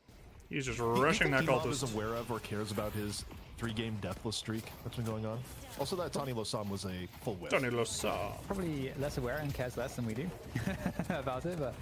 He's just rushing that cultist. Is aware of or cares about his 3-game deathless streak that's been going on. Also, that Tani Losam was a full whiff. Tani Losam. Probably less aware and cares less than we do about it, but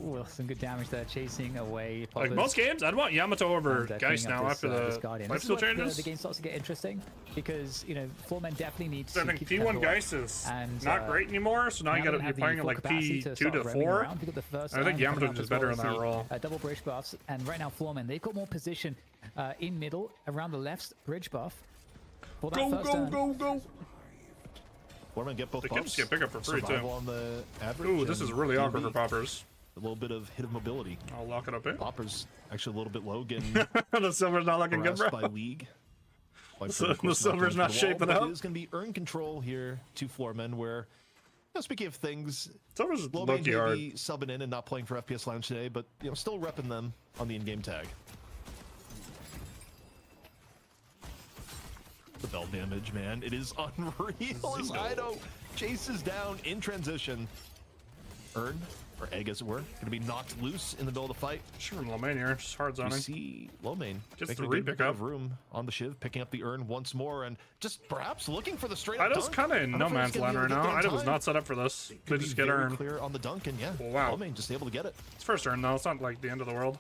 ooh, some good damage there, chasing away. Like most games, I'd want Yamato over Geist now after the lifesteal changes. The game starts to get interesting because Floormen definitely need to. I think P1 Geist is not great anymore, so now you're playing like P2 to 4. I think Yamato is better in that role. Double bridge buffs, and right now Floormen they've got more position in middle around the left bridge buff. Go! Floormen get both buffs. They can just get pickup for free too. On the average. Ooh, this is really awkward for Poppers. A little bit of hit of mobility. I'll lock it up here. Popper's actually a little bit low, getting the silver's not looking good, bro. By league. The silver's not shaping up. It is going to be earn control here to Floormen, where, speaking of things, silver's low-main may be subbing in and not playing for FPS Lounge today, but still repping them on the in-game tag. The bell damage, man, it is unreal. As Ido chases down in transition. Earn, or egg as it were, going to be knocked loose in the middle of the fight. Sure, low main here, just hard zoning. You see low main gets the re-pick up room on the Shiv, picking up the Earn once more, and just perhaps looking for the straight up Ido's kind of in no man's land right now. Ido was not set up for this. They just get Earn. Clear on the dunk, and wow. Low main just able to get it. It's first Earn though. It's not like the end of the world.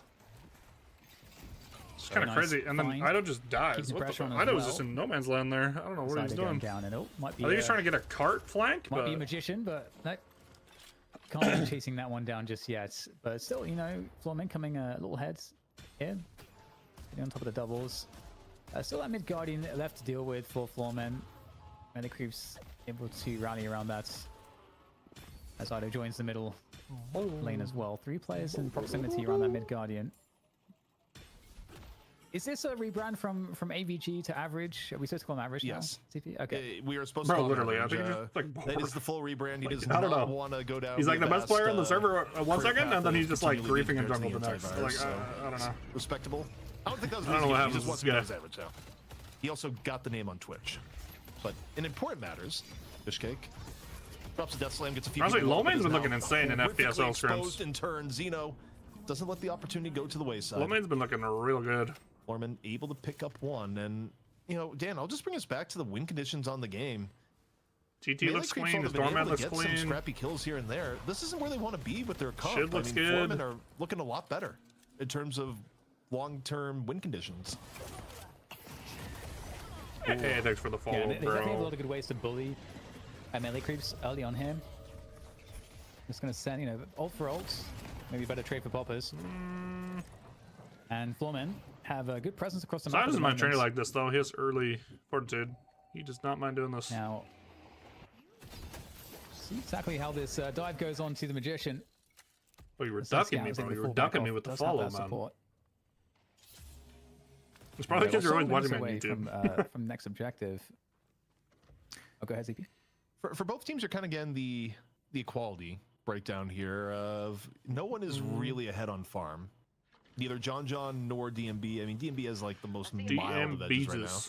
It's kind of crazy, and then Ido just dies. What the fuck? Ido was just in no man's land there. I don't know what he's doing. Down and I think he's trying to get a cart flank. Might be a magician, but no. Can't be chasing that one down just yet. But still, Floormen coming a little ahead here. Getting on top of the doubles. Still that mid Guardian left to deal with for Floormen. Melee creeps able to rally around that. As Ido joins the middle lane as well. 3 players in proximity around that mid Guardian. Is this a rebrand from AVG to average? Are we supposed to call him average now? CP? Okay. We are supposed to call literally, average. I think he's that is the full rebrand. He does I don't know. not want to go down. He's like the best player in the server 1 second, and then he's just like griefing in jungle the next. Like, I don't know. Respectable. I don't think that was. I don't know what happens. He just wants to go as average now. He also got the name on Twitch, but in important matters, Fishcake drops a death slam, gets a few. Honestly, low main's been looking insane in FPSL scrims. In turn, Zeno doesn't let the opportunity go to the wayside. Low main's been looking real good. Floormen able to pick up one, and Dan, I'll just bring us back to the win conditions on the game. GT looks clean, the Stormman looks clean. Some scrappy kills here and there. This isn't where they want to be with their comp. Shit looks good. Floormen are looking a lot better in terms of long-term win conditions. Hey, thanks for the follow, they definitely have a lot of good ways to bully melee creeps early on here. Just gonna send, ult for ults, maybe better trade for poppers. And Floormen have a good presence across the map. Simon doesn't mind training like this though. He has early fortitude. He does not mind doing this. Now, see exactly how this dive goes on to the magician. Oh, you were ducking me, bro. You were ducking me with the follow, man. It's probably because you're always watching me on YouTube. From next objective. Oh, go ahead, ZP. For both teams, you're kind of getting the equality breakdown here of no one is really ahead on farm. Neither John nor DMB. I mean, DMB has like the most mild of edges right now.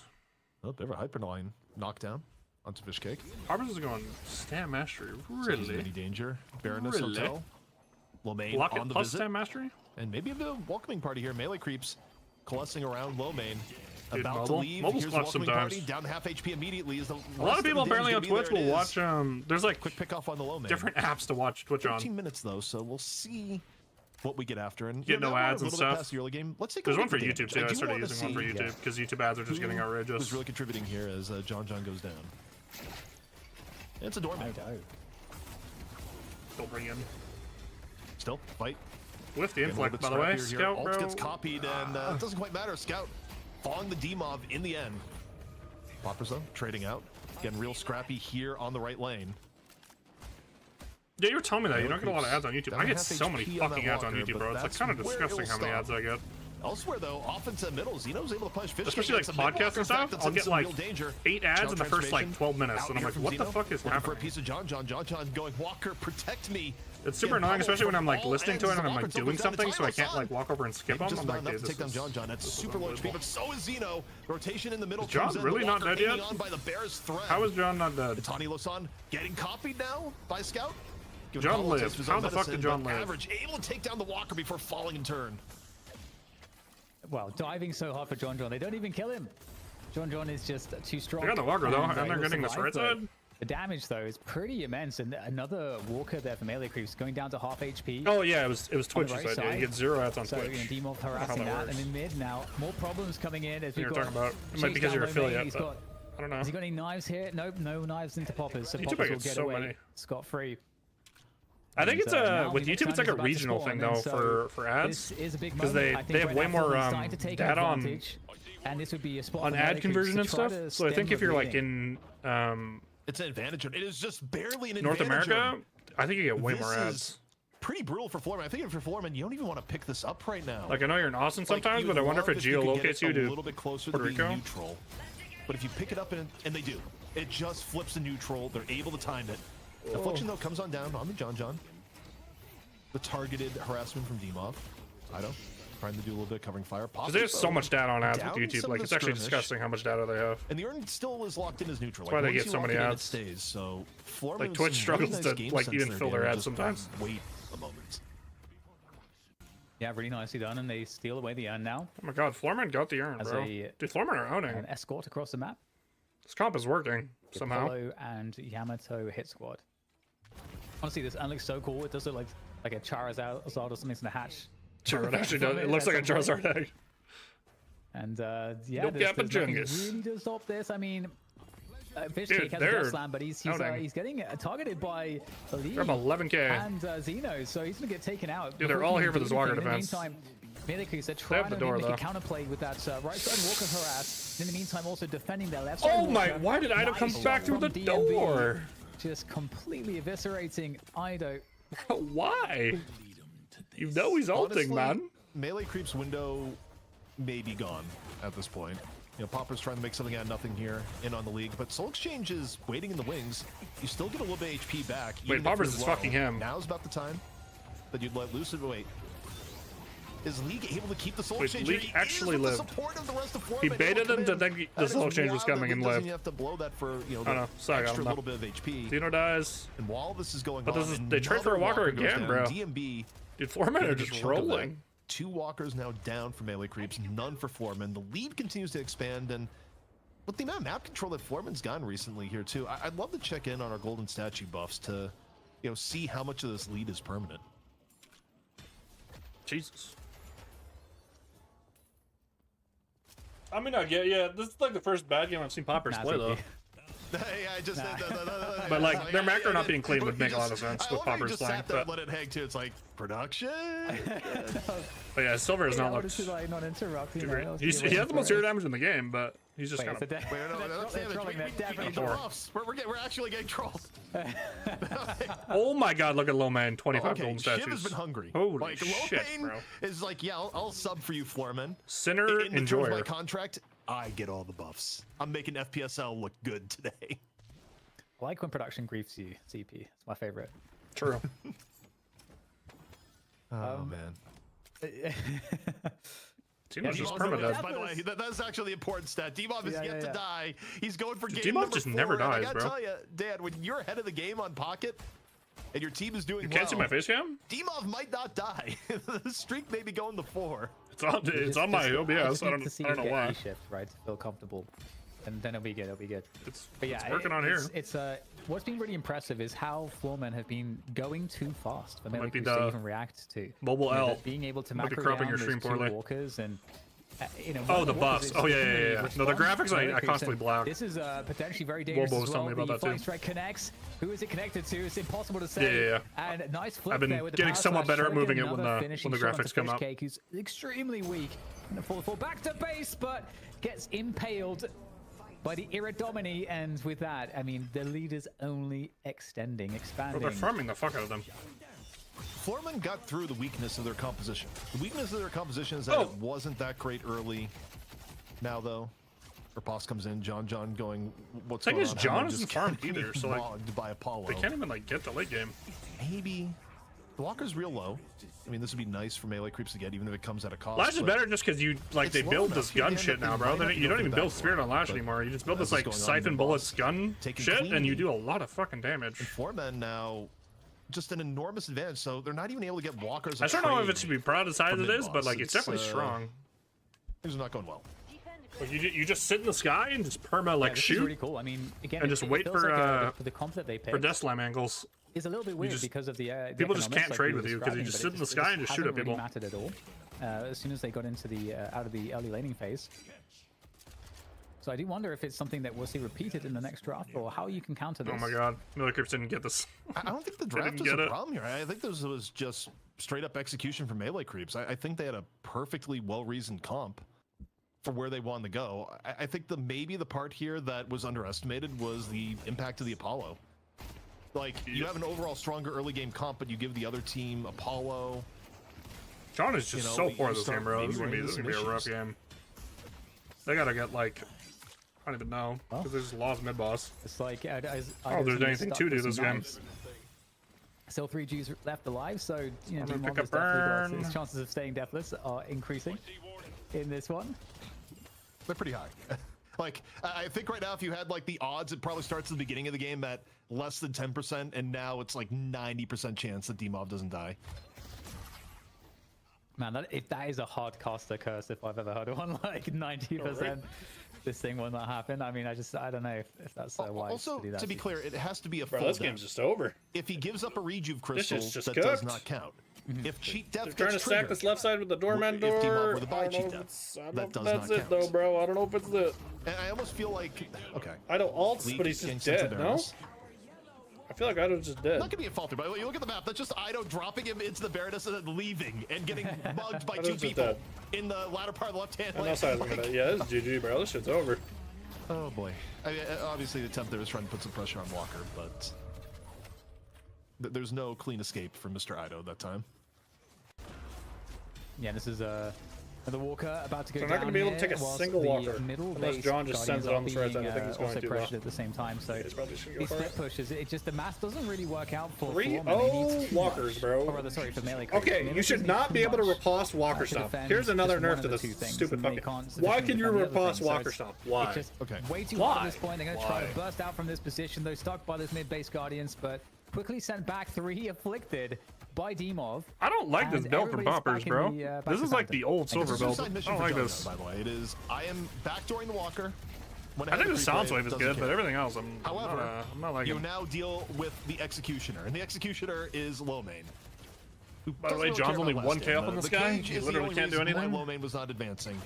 Oh, bit of a Hyperline knockdown onto Fishcake. Harvest is going Stam Mastery. Really? So any danger. Baroness Hotel. Low main Block on it the plus visit. Stam Mastery? And maybe the welcoming party here. Melee creeps coalescing around low main. Dude, about to leave. Mobile's Here's clutch welcoming sometimes. party. Down to half HP immediately. Is the a lot of people apparently on Twitch will watch. There's like quick pick off on the low main. Different apps to watch Twitch on. 15 minutes though, so we'll see what we get after. And get no ads and stuff. Past the early game. Let's take There's one for YouTube too. I started using one for YouTube because YouTube ads are just getting outrageous. Who's really contributing here as John goes down? It's a doorman. Still bring in. Still fight. With the inflict, by the way. Scout, bro. Ult gets copied, and it doesn't quite matter. Scout falling the D-Mob in the end. Poppers though, trading out. Getting real scrappy here on the right lane. Yeah, you were telling me that. You don't get a lot of ads on YouTube. I get so many fucking ads on YouTube, bro. It's like kind of disgusting how many ads I get. Elsewhere, though, off into middle, Xeno's able to punch fish. Especially like podcasts and stuff, I'll get like 8 ads in the first like 12 minutes, and I'm like, what the fuck is happening? For a piece of John going, Walker, protect me. It's super annoying, especially when I'm like listening to it and I'm like doing something, so I can't like walk over and skip them. I'm like, dude, this is John. That's super low HP, but so is Xeno. Rotation in the middle. Is John really not dead yet? How is John not dead? Tani Losan getting copied now by Scout. John lived. How the fuck did John live? Average able to take down the Walker before falling in turn. Well, diving so hard for John. They don't even kill him. John is just too strong. They got the Walker though, and they're getting this right side. The damage though is pretty immense, and another Walker there for melee creeps going down to half HP. Oh yeah, it was Twitch's idea. Right, you get 0 ads on so, Twitch. You know, D-Mob harassing that, and in mid now, more problems coming in. As you're talking about, it might be because you're affiliate, but I don't know. Has he got any knives here? Nope, no knives into Poppers, so YouTube Poppers will get so away many. scot-free. I think it's with YouTube, it's like a regional thing though for ads, because they have way more data on and this would be a spot on ad conversion and stuff. So I think if you're like in it's an advantage. It is just barely an North America, I think you get way more ads. Pretty brutal for Florman. I think if you're Florman, you don't even want to pick this up right now. Like I know you're in Austin sometimes, but I wonder if it geolocates you to a little bit closer to being neutral. But if you pick it up and they do, it just flips to neutral. They're able to time it. Affliction though comes on down on the John. The targeted harassment from D-Mob. Ido trying to do a little bit covering fire. Because there's so much data on ads with YouTube. Like it's actually disgusting how much data they have. And the Urn still is locked in as neutral. That's why they get so many ads. Stays. So like Twitch struggles to like even fill their ads sometimes. Wait a moment. Yeah, really nicely done, and they steal away the Urn now. Oh my god, Florman got the Urn, bro. Dude, Florman are owning. An escort across the map. This comp is working somehow. Apollo and Yamato hit squad. Honestly, this Urn looks so cool. It does look like a Charizard or something in the hatch. Sure, it actually does. It looks like a Charizard egg. And yeah, there's nothing really to stop this. I mean, Fish Cake has a death slam, but he's getting targeted by the lead. They're 11k. And Xeno, so he's gonna get taken out. Dude, they're all here for this Walker defense. In the meantime, melee creeps are trying to make a counterplay with that right side Walker harass. In the meantime, also defending their left side. Oh my! Why did Ido come back through the door? Just completely eviscerating Ido. Why? You know he's ulting, man. Melee creeps window may be gone at this point. You know, Popper's trying to make something out of nothing here in on the league, but Soul Exchange is waiting in the wings. You still get a little bit of HP back. Wait, Popper's is fucking him. Now's about the time that you'd let loose. Wait. Is League able to keep the Soul Exchange? League actually lived. He baited him to think the Soul Exchange was coming and lived. You have to blow that for, you know, I know. So extra little bit of HP. Xeno dies. And while this is going on, but they trade for a Walker again, bro. DMB, dude, Foreman are just rolling. 2 Walkers now down for melee creeps, none for Foreman. The lead continues to expand, and with the amount of map control that Foreman's gotten recently here too, I'd love to check in on our golden statue buffs to, you know, see how much of this lead is permanent. Jesus. I mean, yeah, this is like the first bad game I've seen Poppers play, though. Hey, I just but like their macro not being clean would make a lot of sense with Poppers playing. But let it hang too. It's like production. But yeah, Silver has not looked. Not interrupting. He has the most zero damage in the game, but he's just kind of. We're actually getting trolled. Oh my god! Look at Low Man, 25 golden statues. Shiv has been hungry. Holy like, shit, bro! Is like, yeah, I'll sub for you, Floorman. Sinner enjoyer. My contract. I get all the buffs. I'm making FPSL look good today. I like when production griefs you, CP. It's my favorite. True. Oh, man. D-Mob's just permadead. By the way, that's actually the important stat. D-Mob is yet to die. He's going for game D-Mob just 4, never dies, I gotta tell you, Dan, when you're ahead of the game on Pocket, and your team is doing well, you can't see my face cam? D-Mob might not die. The streak may be going to 4. It's on my OBS. I don't know why. Shift, right, to feel comfortable. and then it'll be good. It'll be good. It's working on here. It's what's been really impressive is how Floormen have been going too fast for Melee Creeps to even react to. Mobile L. Being able to macro down your stream poorly. walkers and the buffs. Oh yeah. No, the graphics I constantly block. This is potentially very dangerous as well. The flying strike connects. Who is it connected to? It's impossible to say. Yeah. And nice flip I've been there with the getting somewhat better at moving it when the graphics come up. Cake, who's extremely weak. And fall back to base, but gets impaled by the Iridomini, and with that, I mean, the lead is only expanding. Bro, they're farming the fuck out of them. Floormen got through the weakness of their composition. The weakness of their composition is that it wasn't that great early. Now, though, Riposte comes in, John going, what's going on? The thing is, John isn't farmed either, so like, by Apollo. They can't even like get the late game. Maybe. The walker's real low. I mean, this would be nice for melee creeps to get, even if it comes at a cost. Lash is better just because you like they build this gun shit now, bro. You don't even build Spirit on Lash anymore. You just build this like Siphon Bullets gun shit, and you do a lot of fucking damage. And Floormen now, just an enormous advantage. So they're not even able to get walkers. I don't know if it should be proud as high as it is, but like it's definitely strong. Things are not going well. Like you just sit in the sky and just perma like shoot. Really cool. I mean, again, and just wait for the comp that they pick for death slam angles. Is a little bit weird because of the people just can't trade with you because you just sit in the sky and just shoot at people. Really mattered at all. As soon as they got into the out of the early laning phase. So I do wonder if it's something that we'll see repeated in the next draft, or how you can counter this. Oh my god, Melee Creeps didn't get this. I don't think the draft is a problem here. I think this was just straight up execution for Melee Creeps. I think they had a perfectly well-reasoned comp for where they wanted to go. I think maybe the part here that was underestimated was the impact of the Apollo. Like, you have an overall stronger early game comp, but you give the other team Apollo. John is just so poor this game, bro. This is gonna be a rough game. They gotta get like, I don't even know, because there's lost mid boss. It's like, there's anything to do this game. Still 3 Gs left alive, so you know, pick up burn. His chances of staying deathless are increasing in this one. They're pretty high. Like, I think right now, if you had like the odds, it probably starts at the beginning of the game at less than 10%, and now it's like 90% chance that D-Mob doesn't die. Man, if that is a hard caster curse if I've ever heard one, like 90%, this thing will not happen. I mean, I don't know if that's wise also, to do that. To be clear, it has to be a full this game's just over. If he gives up a rejuve crystal, that cooked. does not count. If cheat death trying to stack this left side with the doorman door. With a I don't know if that's it though, bro. I don't know if it's it. And I almost feel like Ido ults, but he's just dead. No. I feel like Ido's just dead. Not gonna be a falter, by the way. You look at the map. That's just Ido dropping him into the Baroness and then leaving and getting mugged by 2 people in the latter part of the left hand lane. Yeah, this is GG, bro. This shit's over. Oh boy. I mean, obviously the attempt there was trying to put some pressure on Walker, but there's no clean escape for Mr. Ido that time. Yeah, this is the Walker about to go down. They're not going to be able to take a single Walker unless John just sends it on the right side. I think he's going also to pressured at the same time. So these split pushes, it just the math doesn't really work out for 3-0 Walkers, bro. Or rather, sorry, for melee. Okay, you should not be able to riposte Walker Stomp. Here's another nerf to this stupid puppy. Why can you riposte Walker Stomp? Why? Way too hard at this point. They're going to try to burst out from this position. They're stuck by those mid-base Guardians, but quickly sent back 3 afflicted by Demov. I don't like this build from Poppers, bro. This is like the old silver build. I don't like this. By the way, it is. I am backdooring the Walker. I think the sound wave is good, but everything else, I'm not liking. You now deal with the Executioner, and the Executioner is low main. By the way, John's only 1k up on this guy. He literally can't do anything. Low main was not advancing,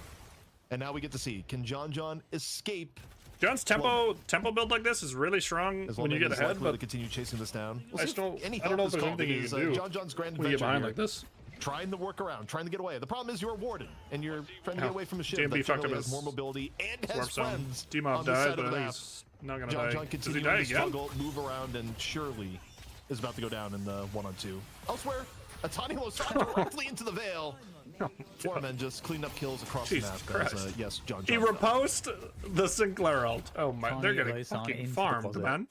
and now we get to see, can John escape? John's tempo build like this is really strong when you get ahead, but to continue chasing this down. I don't know if there's anything you can do. John's grand when you get behind like this. Trying to work around, trying to get away. The problem is you're warded, and you're trying to get away from a ship JMB that has more mobility and has friends. D-Mob died, but he's not gonna die. John continues to struggle, move around, and surely is about to go down in the 1-on-2. Elsewhere, a tiny low shot directly into the Veil. Floormen just cleaned up kills across the map. Yes, John. He repost the Sinclair ult. Oh my, they're getting fucking farmed, man.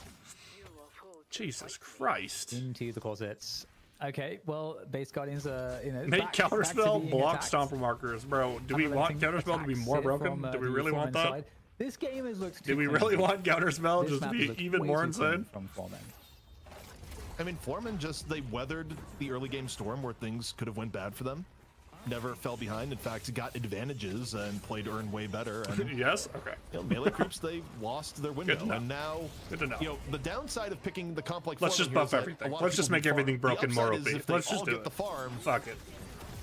Jesus Christ. Into the closets. Okay, well, base Guardians make counterspell block stomper markers, bro. Do we want counterspell to be more broken? Do we really want that? This game has looked. Do we really want counterspell just to be even more insane? From Floormen. I mean, Floormen they weathered the early game storm where things could have went bad for them. never fell behind. In fact, got advantages and played Earn way better. And, yes? Okay. You know, Melee Creeps, they lost their window. And now, you know, the downside of picking the comp like let's just buff everything. Let's just make everything broken more OP. Let's just do it. The farm, fuck it.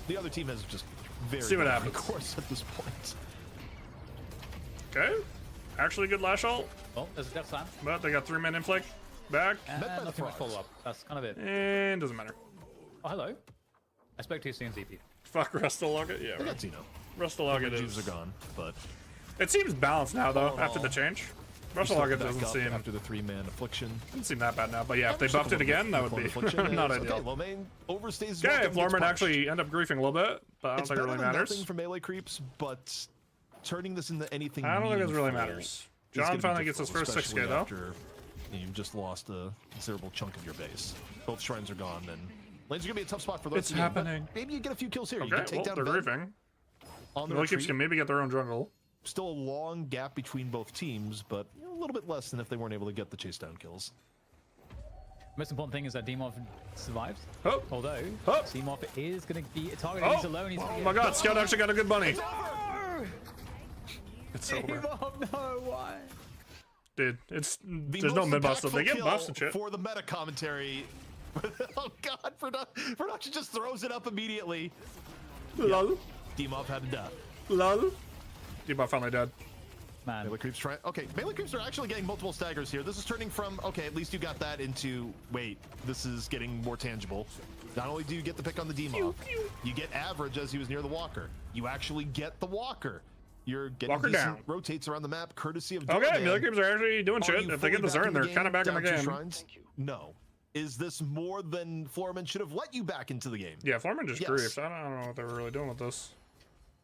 The other team has just very see what happens. Of course, at this point. Okay. Actually, good lash ult. Oh, there's a death slam. But they got 3-man inflict. Back. Not too much follow-up. That's kind of it. And doesn't matter. Oh, hello. I spoke too soon, ZP. Fuck Rustalog it. Yeah, right. Rustalog it is. Are gone, but it seems balanced now though after the change. Rustalog it doesn't seem after the 3-man affliction. Doesn't seem that bad now, but yeah, if they buffed it again, that would be not ideal. Okay, Lomain overstays. Okay, if Lorman actually end up griefing a little bit, but I don't think it really matters. Nothing for Melee Creeps, but turning this into anything. I don't think it really matters. John finally gets his first 6K though. After you've just lost a considerable chunk of your base. Both shrines are gone, and lane's gonna be a tough spot for the rest of the game. It's happening. Maybe you get a few kills here. Okay, you can take down they're griefing. Melee Creeps can maybe get their own jungle. Still a long gap between both teams, but a little bit less than if they weren't able to get the chase down kills. Most important thing is that Demov survives. Oh. Although Demov is going to be targeted. Oh. He's alone. He's my god, Scout actually got a good bunny. It's over. Demov, no, why? Dude, there's no mid boss, so they get buffs and shit. For the meta commentary. Oh god, production just throws it up immediately. Lol. Demov had a death. Lol. Demov finally dead. Man. Melee Creeps try. Okay, Melee Creeps are actually getting multiple staggers here. This is turning from, okay, at least you got that, into, wait, this is getting more tangible. Not only do you get the pick on the Demov, you get average as he was near the Walker. You actually get the Walker. You're getting Walker decent down. Rotates around the map, courtesy of Okay, Melee Creeps are actually doing shit. If they get the Zern, they're kind of back in the game. No. Is this more than Florman should have let you back into the game? Yeah, Florman just griefed. I don't know what they were really doing with this.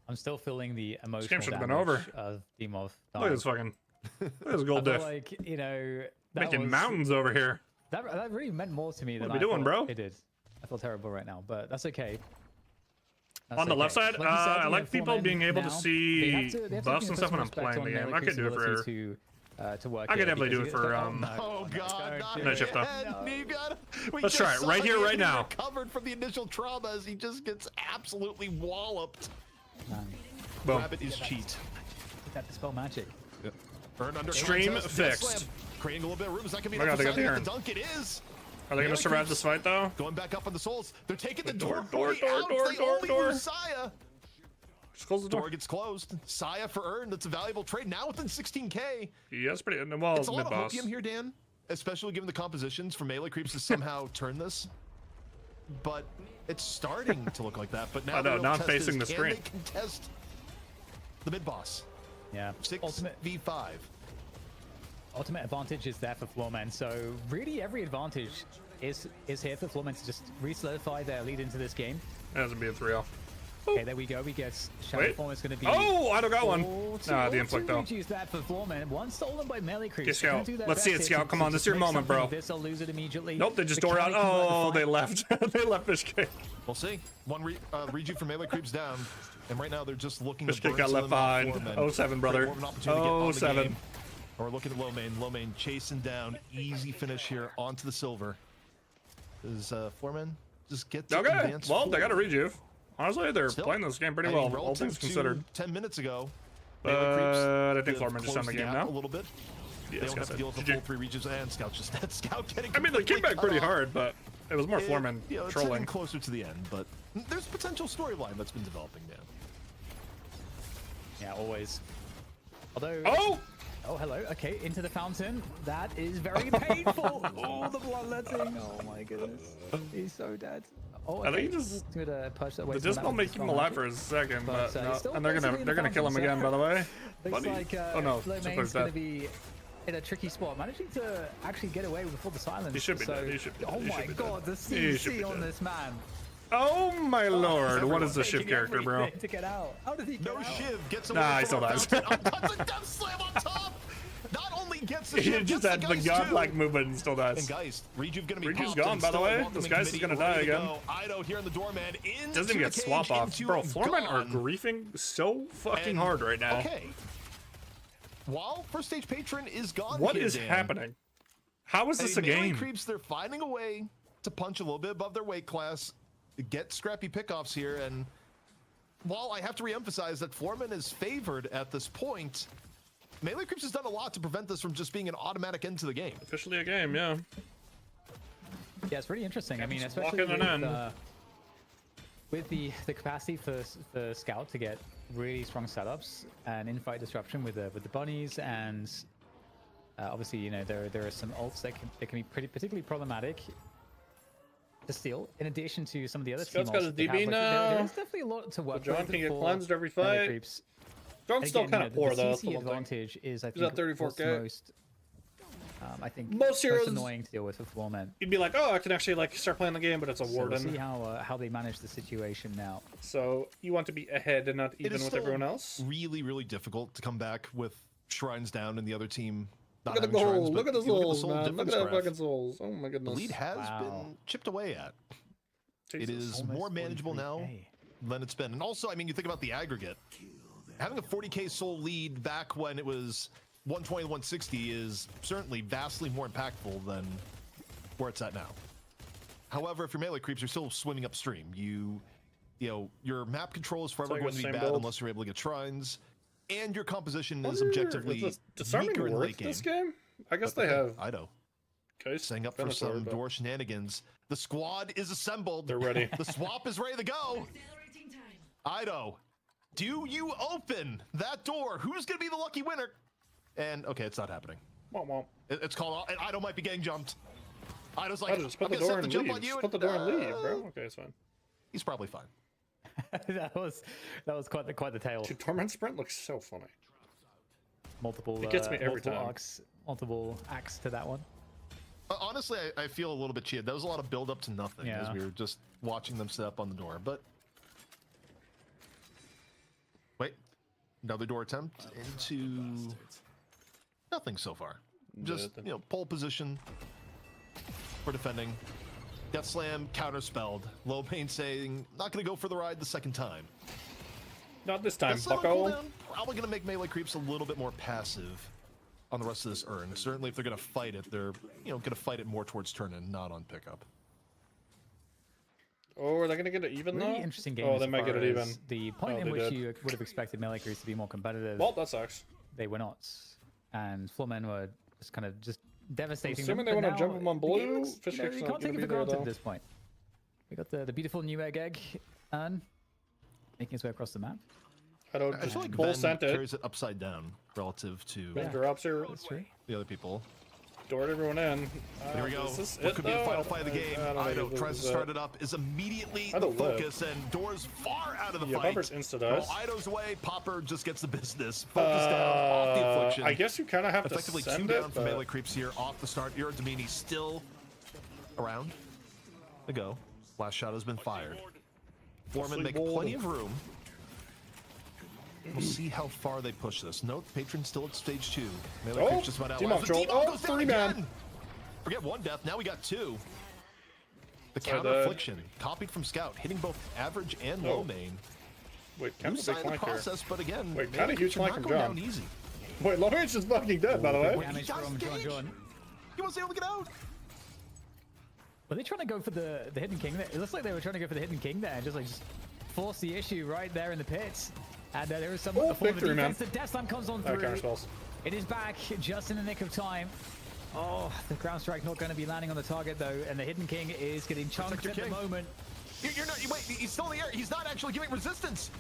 I'm still feeling the emotional this game should have damage been over. Of Demov. Look at this fucking. Look at this gold diff. Like, you know, making mountains over here. That really meant more to me than what are we doing, bro? It did. I feel terrible right now, but that's okay. On the left side, like I like people being able to see buffs and stuff when I'm playing the game. I could do it for. To work I could definitely do it for oh god, NightShift though. No. Let's try it right here, right now. Recovered from the initial trauma as he just gets absolutely walloped. Boom. Rabbit is cheat. That dispel magic. Yep. Earn under Stream fixed. Creating a little bit of room. Is that gonna be enough for the dunk? It is. Are they gonna survive this fight though? Going back up on the souls. They're taking the door. Saya. Just close the door. Door gets closed. Saya for Earn. That's a valuable trade. Now within 16k. Yeah, that's pretty. Well, it's a lot of hopium here, Dan. Especially given the compositions for Melee Creeps to somehow turn this. But it's starting to look like that. But now, now I'm facing the screen. Can they contest the mid boss? Yeah. 6v5. Ultimate advantage is there for Floorman. So really, every advantage is here for Floorman to just re-solidify their lead into this game. That doesn't be a 3-0. Okay, there we go. We get Shadow Form is going to be. Oh, I don't got one. Nah, the inflict though. Use that for Floorman. One stolen by Melee Creeps. Scout. Let's see it, Scout. Come on, this is your moment, bro. This will lose it immediately. Nope, they just door out. Oh, they left. They left Fish Cake. We'll see. One reju for Melee Creeps down, and right now they're just looking. Fish Cake got left behind. 07, brother. 07. Or looking at Lomain. Lomain chasing down. Easy finish here onto the silver. Does Foreman just get to advance? Well, they got a rejuve. Honestly, they're playing this game pretty well, all things considered. 10 minutes ago. I think Florman just on the game now. A little bit. Yeah, they don't have to deal with the full 3 reaches, and Scout's just that Scout getting. I mean, they came back pretty hard, but it was more Florman trolling. It's closer to the end, but there's potential storyline that's been developing now. Yeah, always. Although. Oh, hello. Okay, into the fountain. That is very painful. Oh, the bloodletting. Oh my goodness. He's so dead. Oh, okay. I think he just push that way. The dismal make him alive for a second, but no. And they're gonna kill him again, by the way. Looks like oh no, Lomain's gonna be in a tricky spot, managing to actually get away before the silence. He should be dead. He should be dead. Oh my god, the CC on this man. Oh my lord, what is the Shiv character, bro? To get out. How did he get out? No Shiv gets away. Nah, he still dies. Death slam on top. Not only gets the Shiv, just had the godlike movement and still dies. And guys, Rejuve gonna be Rejuve's gone, by the way. This guy's gonna die again. Ido here in the doorman. Doesn't even get swap off. Bro, Florman are griefing so fucking hard right now. Okay. While first stage patron is gone. What is happening? How is this a game? Creeps, they're finding a way to punch a little bit above their weight class, get scrappy pickoffs here, and while I have to reemphasize that Foreman is favored at this point, Melee Creeps has done a lot to prevent this from just being an automatic end to the game. Officially a game, yeah. Yeah, it's really interesting. I mean, Just especially walking with the capacity for Scout to get really strong setups and in-fight disruption with the bunnies, and obviously, you know, there are some ults that can be particularly problematic to steal. In addition to some of the other Scout's team got his ults that they DB have, now. there's definitely a lot to work John with can get for cleansed every Melee fight. Creeps. John's still Again, kind you of know, poor the though. CC advantage is, I He's think, at 34K. what's most I think most heroes annoying to deal with Foreman. You'd be like, oh, I can actually like start playing the game, but it's a So warden. we'll see how they manage the situation now. So you want to be ahead and not even with everyone else. Really, really difficult to come back with shrines down and the other team. Look at the goal! Look at the souls, man! Look at that fucking souls! Oh my goodness! The lead has been chipped away at. Jesus. It is more manageable now than it's been, and also, I mean, you think about the aggregate. Having a 40k soul lead back when it was 120 to 160 is certainly vastly more impactful than where it's at now. However, if you're Melee Creeps, you're still swimming upstream. You know, your map control is forever going to be bad unless you're able to get shrines, and your composition is objectively weaker in the late game. This game? I guess they have. Ido. Okay, setting up for some door shenanigans. The squad is assembled. They're ready. The swap is ready to go. Ido, do you open that door? Who's going to be the lucky winner? And okay, it's not happening. It's called off, and Ido might be getting jumped. Ido's like, just put the door and leave. Just put the door and leave, bro. Okay, it's fine. He's probably fine. that was quite the tale. Dude, Torment Sprint looks so funny. Multiple. It gets me every multiple time. Multiple acts to that one. Honestly, I feel a little bit cheated. That was a lot of build up to nothing as we were just watching them set up on the door. But wait, another door attempt into nothing so far. Just pole position for defending. Death Slam counterspelled. Low Pain saying not going to go for the ride the second time. Not this time, Death Slam bucko. cooldown, probably going to make Melee Creeps a little bit more passive on the rest of this urn. Certainly, if they're going to fight it, they're going to fight it more towards turn and not on pickup. Oh, are they going to get it even really though? Interesting game. Oh, they might get it even. The point in which you would have expected Melee Creeps to be more competitive. Well, that sucks. They were not, and Floormen were just kind of devastating. Assuming them, they want to jump them on blue, you can't take it for granted at this point. We got the beautiful new egg urn making its way across the map. I don't feel like full Ben sent it. carries it upside down relative to the other people. Doored everyone in. Here we go. What could be the final fight of the game? Ido tries to start it up, is immediately the focus, and Door's far out of the fight. Popper's insta-dice. Well, Ido's away, Popper just gets the business. Focus down, off the affliction. I guess you kind of have effectively to send two down it, for Melee Creeps here off the start. Ira Domini still around to go. Last shot has been fired. Foreman make plenty of room. We'll see how far they push this. Note, Patron still at stage 2. Melee Creeps just about out. Demon goes down man. again. Forget one death. Now we got two. The counter affliction, copied from Scout, hitting both average and low main. Wait, kind of a big flank process, but again, wait, kind of huge flank from down John. easy. Wait, low range is fucking dead, by the way. Damage from John. He wasn't able to get out. Were they trying to go for the Hidden King there? It looks like they were trying to go for the Hidden King there, just force the issue right there in the pits. And there is some form of defense. The Death Slam comes on through. It is back just in the nick of time. Oh, the ground strike not going to be landing on the target though, and the Hidden King is getting chunked at the moment. You're not. Wait, he's still in the air. He's not actually giving resistance.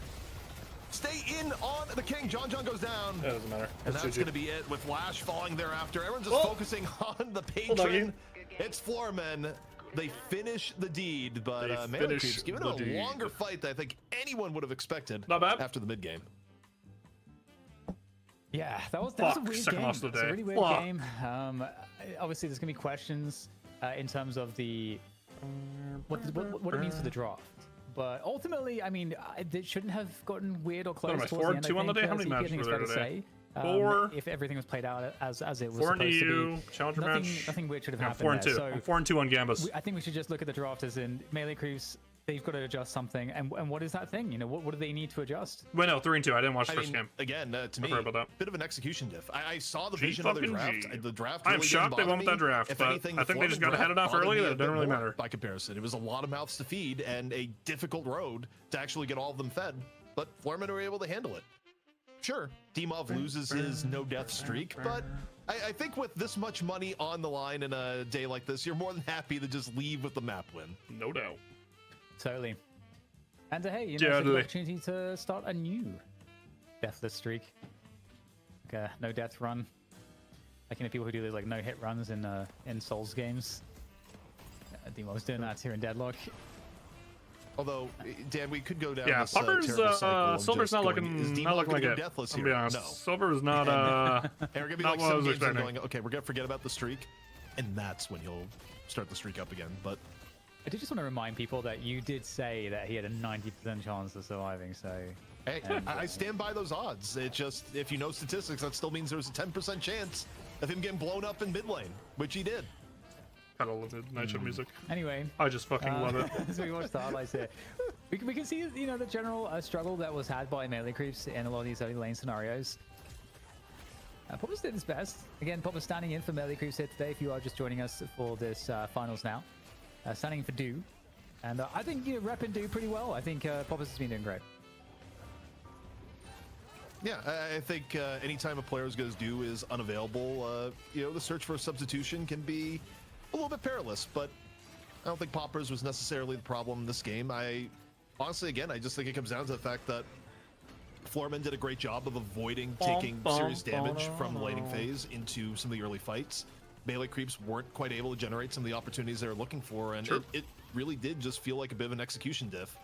Stay in on the King. John goes down. That doesn't matter. And that's going to be it with Lash falling thereafter. Everyone's just focusing on the Patron. It's Floormen. They finish the deed, but Melee Creeps giving it a longer fight than I think anyone would have expected. Not bad. After the mid game. Yeah, that was a weird game. It's a really weird game. Obviously, there's gonna be questions in terms of the what it means for the draft. But ultimately, I mean, it shouldn't have gotten weird or close. 4-2 on the day. How many matches were there today? 4. If everything was played out as it was supposed to be. Challenger match. Nothing weird should have happened. 4-2. So I'm 4-2 on Gambus. I think we should just look at the draft as in Melee Creeps. They've got to adjust something, and what is that thing? You know, what do they need to adjust? Well, no, 3-2. I didn't watch the first game. Again, to me, bit of an execution diff. I saw the vision of their draft. The draft. I'm shocked they went with that draft, but I think they just got to head it off early. That didn't really matter. By comparison, it was a lot of mouths to feed and a difficult road to actually get all of them fed. but Florman were able to handle it. Sure, Dimov loses his no-death streak, but I think with this much money on the line in a day like this, you're more than happy to just leave with the map win. No doubt. Totally. And hey, you know, it's a good opportunity to start a new deathless streak. Like a no-death run. Like, you know, people who do those like no-hit runs in Souls games. Dimov's doing that here in Deadlock. Although, Dan, we could go down. Yeah, this, Pupper's Silver's not looking like it. Deathless I'll here? be honest. No. Silver is not. And we're gonna be not like what I some was games are expecting. going. Okay, we're gonna forget about the streak, and that's when he'll start the streak up again. But I did just want to remind people that you did say that he had a 90% chance of surviving. So hey, I stand by those odds. It just, if you know statistics, that still means there's a 10% chance of him getting blown up in mid lane, which he did. Kind of love the NightShift music. Anyway, I just fucking love it. As we watch the highlights here, we can see, you know, the general struggle that was had by melee creeps in a lot of these early lane scenarios. Popper's did his best. Again, Popper's standing in for melee creeps here today. If you are just joining us for this finals now, standing in for Do, and I think you know, repping Do pretty well. I think Popper's has been doing great. Yeah, I think anytime a player as good as Do is unavailable, you know, the search for a substitution can be a little bit perilous, but I don't think Poppers was necessarily the problem in this game. I honestly, again, I just think it comes down to the fact that Florman did a great job of avoiding taking serious damage from the laning phase into some of the early fights. Melee creeps weren't quite able to generate some of the opportunities they were looking for, and it really did just feel like a bit of an execution diff.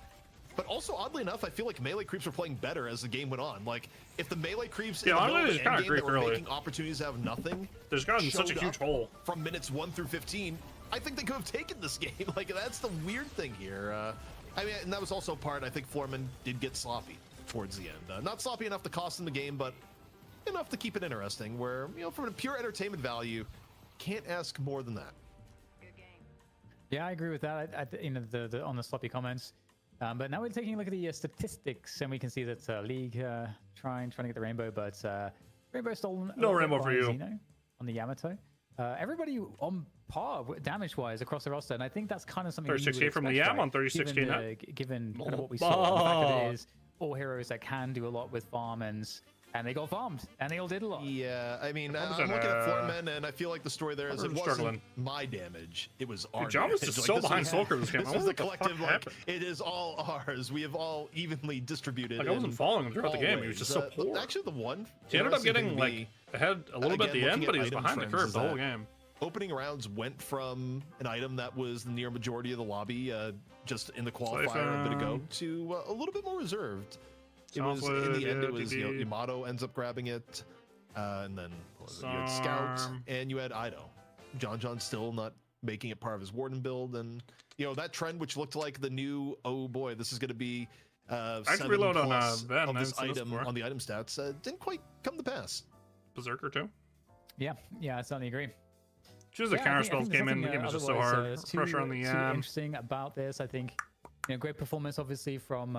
But also, oddly enough, I feel like melee creeps were playing better as the game went on. Like, if the melee creeps in the middle of the end game that were making opportunities out of nothing, there's gotten such a huge hole from minutes 1 through 15. I think they could have taken this game. Like, that's the weird thing here. I mean, and that was also part. I think Florman did get sloppy towards the end. Not sloppy enough to cost him the game, but enough to keep it interesting. Where, you know, from a pure entertainment value, can't ask more than that. Yeah, I agree with that. You know, the on the sloppy comments. But now we're taking a look at the statistics, and we can see that League trying to get the rainbow, but rainbow stolen. No rainbow for you. Xeno on the Yamato. Everybody on par damage-wise across the roster, and I think that's kind of something. 36k from the Yam on 36k. Given kind of what we saw, the fact that it is all heroes that can do a lot with farm and they got farmed, and they all did a lot. Yeah, I mean, I'm looking at Florman, and I feel like the story there is it wasn't my damage, it was our damage. Dude, is so behind Sulker this game. This was the collective, like, it is all ours. We have all evenly distributed. Like, I wasn't following him throughout the game. He was just so poor. Actually, the one... He ended up getting, like, ahead a little bit at the end, but he was behind the curve the whole game. Opening rounds went from an item that was the near majority of the lobby, just in the qualifier a bit ago, to a little bit more reserved. It was in the end. It was, you know, Yamato ends up grabbing it, and then you had Scout and you had Ido. John still not making it part of his Warden build, and you know that trend which looked like the new, oh boy, this is going to be 7+ reload on of this item on the item stats, didn't quite come to pass. Berserker too. Yeah, I certainly agree. Just the counter spells came in. The game was just so hard. Pressure on the interesting about this, I think. You know, great performance obviously from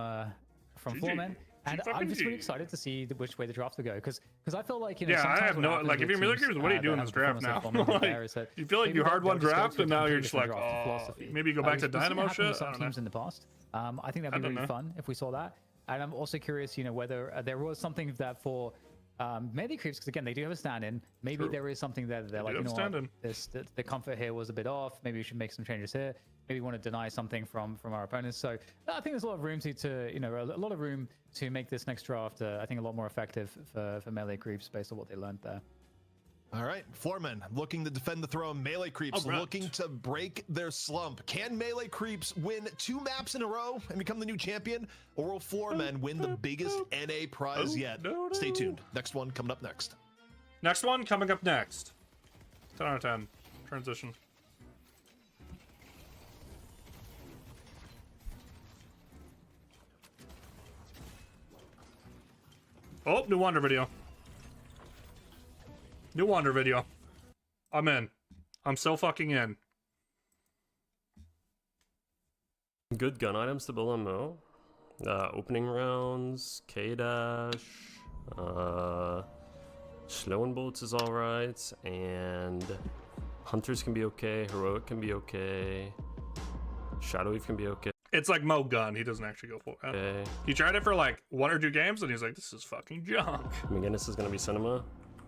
Florman. And I'm just really excited to see which way the draft will go, because I feel like, you know, I have no, like, if you're melee creeps, what are you doing in this draft now? Like, you feel like you hard won draft, and now you're just like, oh, maybe you go back to Dynamo shit. Some teams in the past. I think that'd be really fun if we saw that. And I'm also curious, you know, whether there was something that for melee creeps, because again, they do have a stand-in. Maybe there is something that they're like, you know what, the comfort here was a bit off. Maybe we should make some changes here. Maybe we want to deny something from our opponents. So I think there's a lot of room to you know, a lot of room to make this next draft, I think, a lot more effective for melee creeps based on what they learned there. All right, Florman looking to defend the throne. Melee creeps looking to break their slump. Can melee creeps win 2 maps in a row and become the new champion, or will Florman win the biggest NA prize yet? Stay tuned. Next one coming up next. Next one coming up next. 10 out of 10. Transition. Oh, new Wander video. New Wander video. I'm in. I'm so fucking in. Good gun items to build on Mo. Opening rounds, K-Dash, Slow and Bolts is alright, and Hunters can be okay, Heroic can be okay, Shadow Eve can be okay. It's like Mo Gun. He doesn't actually go for it. Okay. He tried it for like 1 or 2 games, and he's like, "This is fucking junk." McGinnis is gonna be cinema.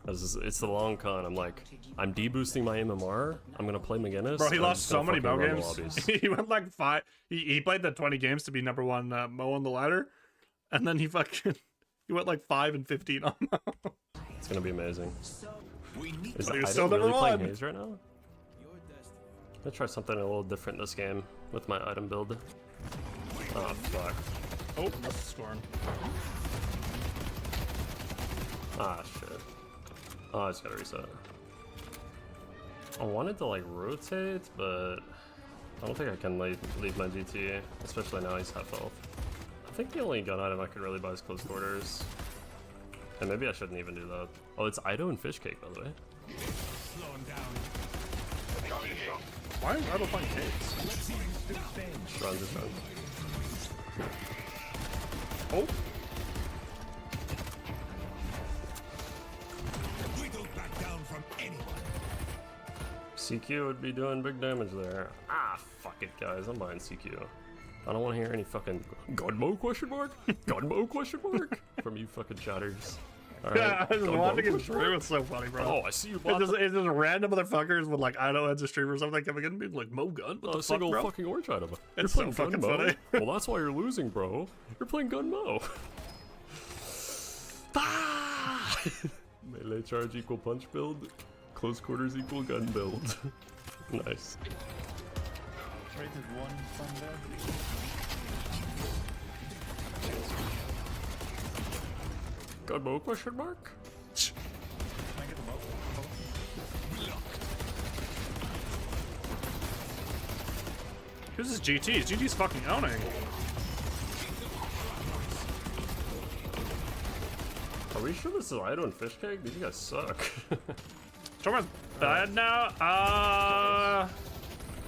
It's the long con. I'm like, I'm deboosting my MMR. I'm gonna play McGinnis. Bro, he lost so many Mo games. He went like 5. He played the 20 games to be #1 Mo on the ladder, and then he went like 5 and 15 on Mo. It's gonna be amazing. Is he I still really #1 playing Haze right now? I'm gonna try something a little different this game with my item build. Oh fuck. Oh, that's the storm. Ah shit. Oh, I just gotta reset. I wanted to like rotate, but I don't think I can leave my GT, especially now he's half health. I think the only gun item I could really buy is close quarters. And maybe I shouldn't even do that. Oh, it's Ido and fish cake, by the way. Why is Ido playing cakes? Run, just run. Oh. CQ would be doing big damage there. Ah, fuck it, guys. I'm buying CQ. I don't want to hear any fucking Gunmo question mark? Gunmo question mark? From you fucking chatters. Right. Yeah, I just wanted to get through. It's so funny, bro. Oh, I see you. It's just random motherfuckers with like Ido as a stream or something coming in and being like, Mo Gun? What the fuck, single bro? fucking orange item. It's so fucking funny. Well, that's why you're losing, bro. You're playing Gunmo. Ah! Melee charge equal punch build. Close quarters equal gun build. Nice. Rated 1 from there. Gunmo question mark? Who's this GT? GT's fucking owning. Are we sure this is Ido and fish cake? These guys suck. Storm's bad now? I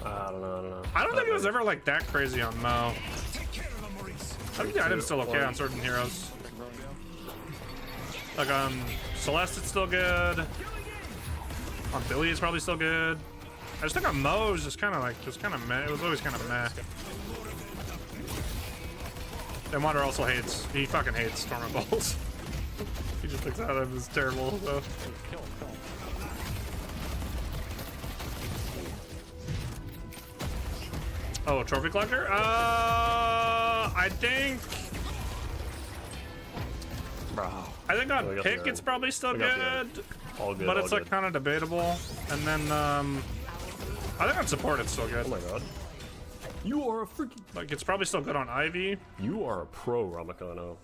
don't know. I don't think it was ever like that crazy on Mo. I think the item's still okay on certain heroes. Like on Celeste it's still good. On Billy it's probably still good. I just think on Mo is just kind of meh. It was always kind of meh. And Wander also hates. He fucking hates Torment Balls. He just thinks that of him is terrible. So. Oh, trophy collector? I think. Bro. I think on pick it's probably still good. All good. But it's like kind of debatable. And then I think on support it's still good. Oh my god. You are a freaking like it's probably still good on Ivy. You are a pro, Ramakano.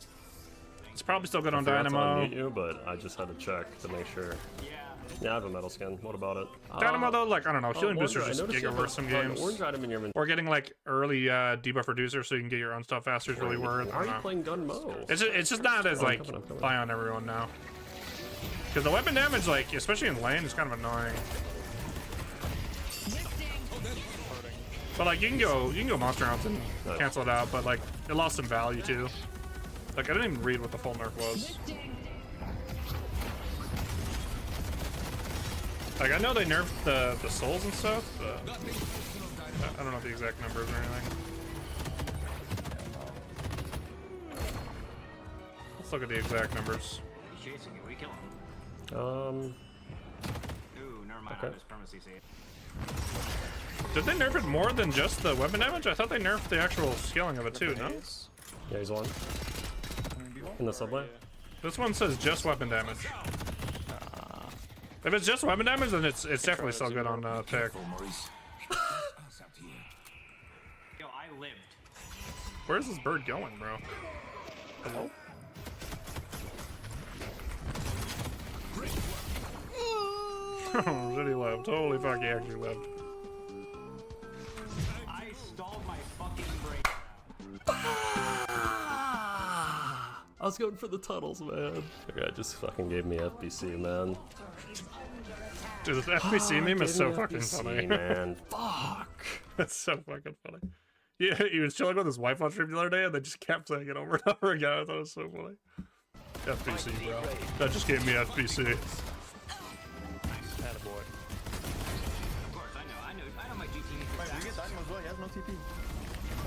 It's probably still good on I forgot Dynamo. to unmute you, but I just had to check to make sure. Yeah, I have a metal skin. What about it? Dynamo though, like I don't know, healing boosters just giga worth some games. Orange item in your or getting like early debuff reducer so you can get your own stuff faster is really worth. Why are you playing Gunmo? It's just not as like buy on everyone now. Because the weapon damage, like especially in lane, is kind of annoying. But like you can go monster rounds and cancel it out, but like it lost some value too. Like I didn't even read what the full nerf was. Like I know they nerfed the souls and stuff, but I don't know the exact numbers or anything. Let's look at the exact numbers. Okay. Did they nerf it more than just the weapon damage? I thought they nerfed the actual scaling of it too, no? Yeah, he's one. In the subway? This one says just weapon damage. If it's just weapon damage, then it's definitely still good on pick. Yo, I lived. Where's this bird going, bro? Hello? Oh, shit, he left. Holy fuck, he actually left. I stalled my fucking break. I was going for the tunnels, man. The guy just fucking gave me FBC, man. Dude, this FBC meme is so fucking funny. Man, fuck. That's so fucking funny. Yeah, he was chilling with his wife on stream the other day, and they just kept saying it over and over again. I thought it was so funny. FBC, bro. That just gave me FBC. Of course, I know my GT needs to Wait, we get Dynamo as well, he has no TP.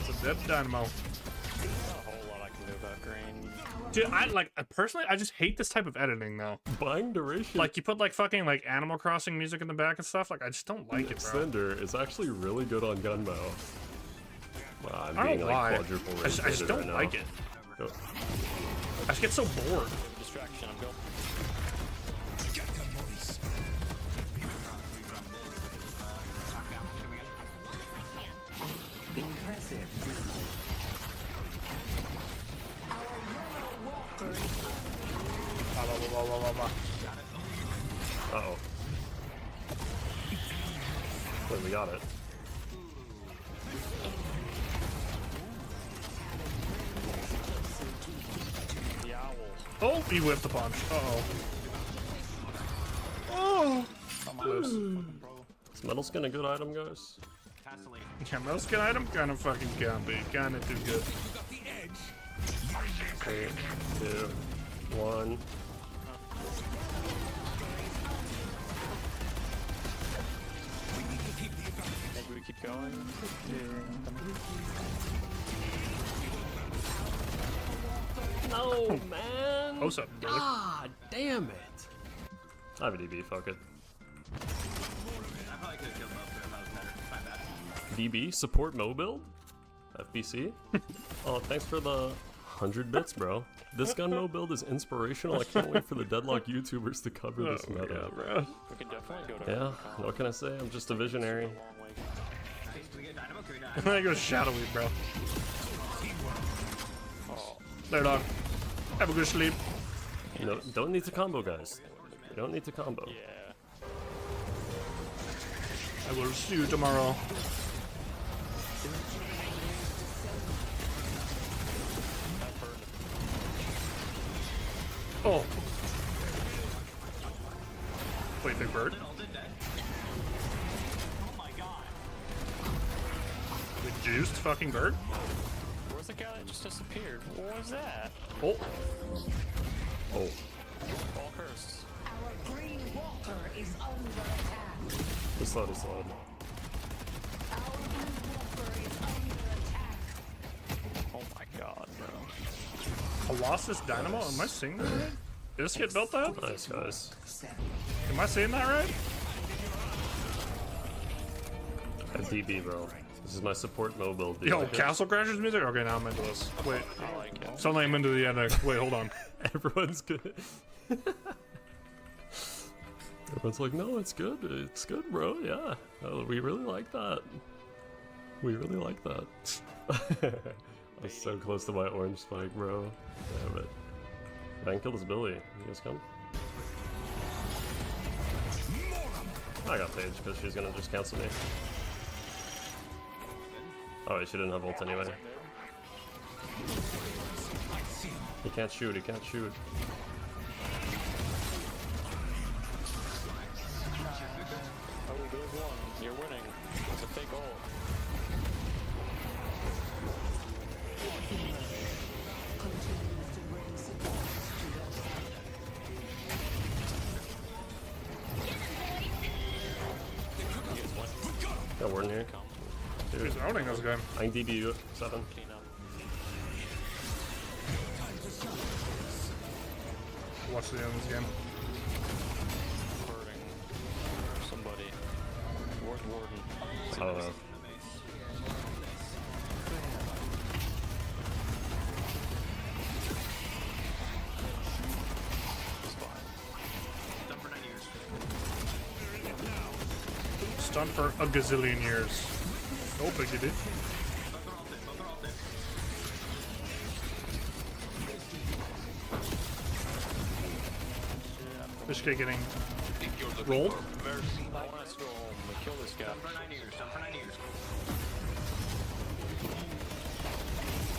It's a dead dynamo. Not a whole lot I can do about green. Dude, personally, I just hate this type of editing though. Buying duration. Like you put like fucking like Animal Crossing music in the back and stuff. Like I just don't like it, bro. Extender is actually really good on gun mouth. I'm I don't being know like why. quadruple I just don't right like now. it. I just get so bored. Distraction, I'm going. Uh-oh. Wait, we got it. The owl. Oh, he whipped the punch. Oh. Is metal skin a good item, guys? Yeah, metal skin item kind of fucking can be. Kind of too good. 3, 2, 1. Maybe we keep going. No, man. What's up, brother? God damn it. I have a DB, fuck it. I probably could have killed both if I was better. My bad. DB, support Mo build? FBC? Oh, thanks for the 100 bits, bro. This gun Mo build is inspirational. I can't wait for the Deadlock YouTubers to cover this meta. Yeah, bro. We can definitely go to Yeah, what can I say? I'm just a visionary. I'm gonna go shadowy, bro. Oh. There, dog. Have a good sleep. No, don't need to combo, guys. You don't need to combo. Yeah. I will see you tomorrow. Oh. Wait, big bird? Oh my god. The juiced fucking bird? Where's the guy that just disappeared? What was that? Oh. Oh. All cursed. Our green Walker is under attack. Just slide, just slide. Our blue Walker is under attack. Oh my god, bro. Colossus Dynamo? Am I seeing that right? Did this get built that? Nice, guys. Am I saying that right? A DB, bro. This is my support Mo build. Yo, Castle Crashers music? Okay, now I'm into this. Wait. I like it. Suddenly I'm into the ending. Wait, hold on. Everyone's good. Everyone's like, no, it's good. It's good, bro. Yeah. We really like that. We really like that. I was so close to my orange spike, bro. Damn it. I can kill this Billy. You guys come? I got Paige because she's gonna just cancel me. Oh, wait, she didn't have ult anyway. He can't shoot, he can't shoot. Oh, there's one. You're winning. It's a fake ult. Got Warden here. Who's owning this game? I can DB you 7. Clean up. Watch the end of this game. Hurting. Somebody. Warden. I don't know. Stun for a gazillion years. Oh, big you did. This guy getting rolled. I want us to go home and kill this guy.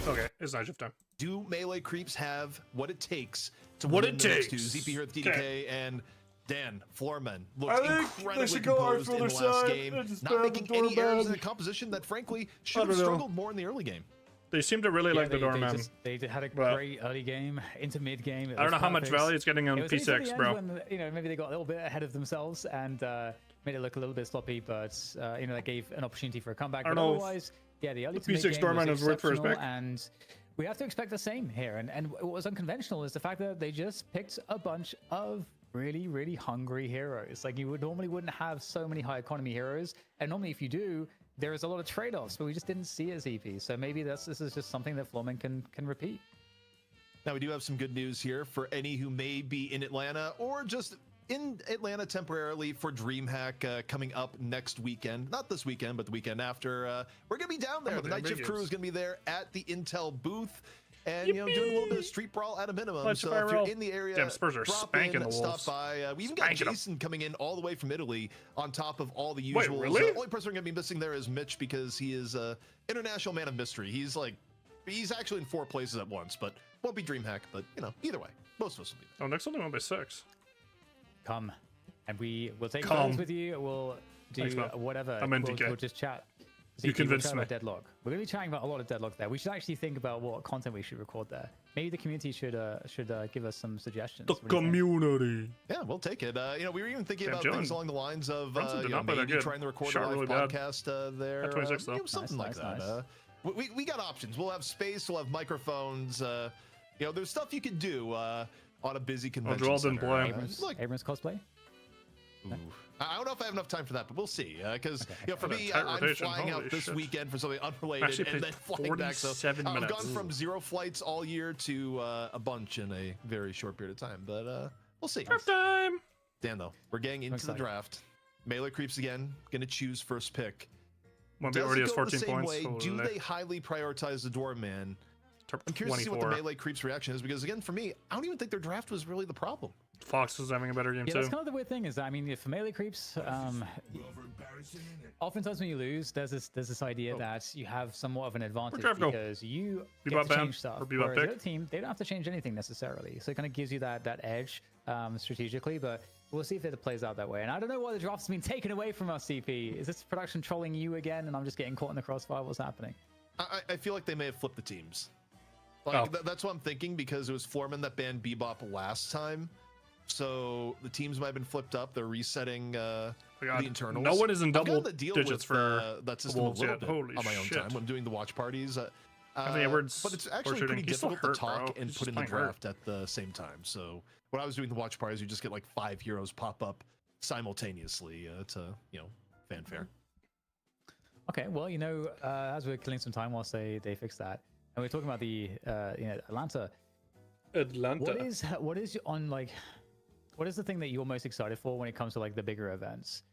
Okay, it's NightShift time. Do melee creeps have what it takes to What win it the next takes. two? ZP here at the DDK and Dan Floorman I looked think they incredibly should go composed for in their the last side game, and just not ban making the any errors in doorman. the composition that frankly I should have don't know. struggled more in the early game. They seem to really like the doorman. They had a But- great early game into mid game. I don't know how much value it's getting on It was only till P6, the end bro. When, you know, maybe they got a little bit ahead of themselves and made it look a little bit sloppy, but you know, that gave an opportunity for a comeback. I don't But know if- otherwise, Yeah, the early The P6 Doorman is worth for his pick. And we have to expect the same here. And what was unconventional is the fact that they just picked a bunch of really, really hungry heroes. Like, you normally wouldn't have so many high economy heroes. And normally if you do, there is a lot of trade-offs, but we just didn't see it as EP. So maybe this is just something that Florman can repeat. Now, we do have some good news here for any who may be in Atlanta or just in Atlanta temporarily for DreamHack coming up next weekend. Not this weekend, but the weekend after. We're going to be down there. The Night Shift crew is going to be there at the Intel booth. And, you know, doing a little bit of street brawl at a minimum. So if you're in the area, damn, Spurs are spanking the stop by. We even got Jason coming in all the way from Italy on top of all the usuals. Wait, really? The only person we're going to be missing there is Mitch because he is an international man of mystery. He's actually in 4 places at once, but won't be DreamHack. But, you know, either way, most of us will be there. Oh, next only 1x6. Come. And we will take turns with you. We'll do whatever. I'm in we'll just chat. You convinced me. Deadlock. We're going to be chatting about a lot of Deadlock there. We should actually think about what content we should record there. Maybe the community should give us some suggestions. The community. Yeah, we'll take it. You know, we were even thinking about things along the lines of maybe trying to record a live podcast there. 26, though. Something like that. We got options. We'll have space. We'll have microphones. You know, there's stuff you can do on a busy convention center. Abrams cosplay? Ooh. I don't know if I have enough time for that, but we'll see. Because you know, for me, I'm flying out this weekend for something unrelated and then flying back. So I've gone from 0 flights all year to a bunch in a very short period of time. But we'll see. Draft time. Dan, though, we're getting into the draft. Melee creeps again. Going to choose first pick. Does already has 14 points. Way? Do they highly prioritize the doorman? I'm curious to see what the melee creeps reaction is because, again, for me, I don't even think their draft was really the problem. Fox is having a better game too. That's kind of the weird thing is that, I mean, for melee creeps, oftentimes when you lose, there's this idea that you have somewhat of an advantage because you get to change stuff. Whereas the other team, they don't have to change anything necessarily. So it kind of gives you that edge strategically, but we'll see if it plays out that way. And I don't know why the draft's been taken away from us, CP. Is this production trolling you again and I'm just getting caught in the crossfire? What's happening? I feel like they may have flipped the teams. Like, that's what I'm thinking because it was Foreman that banned Bebop last time. So the teams might have been flipped up. They're resetting the internals. No one is in double digits with, for that system a little bit on my own time when I'm doing the watch parties. I think Edwards, but it's actually pretty difficult to talk and put in the draft at the same time. So when I was doing the watch parties, you just get like 5 heroes pop up simultaneously to, you know, fanfare. Okay, well, you know, as we're killing some time whilst they fix that, and we're talking about the Atlanta. What is on like? What is the thing that you're most excited for when it comes to like the bigger events?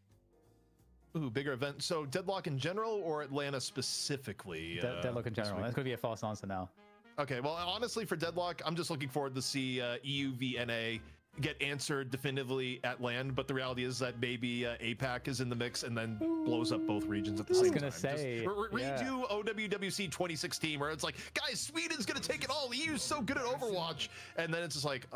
Ooh, bigger events. So Deadlock in general or Atlanta specifically? Deadlock in general. That's going to be a fast answer now. Okay, well, honestly, for Deadlock, I'm just looking forward to see EU v NA get answered definitively at land, but the reality is that maybe APAC is in the mix and then blows up both regions at the same time. I was gonna say, redo OWWC 2016, where it's like, guys, Sweden's gonna take it all. The EU's so good at Overwatch, and then it's just like,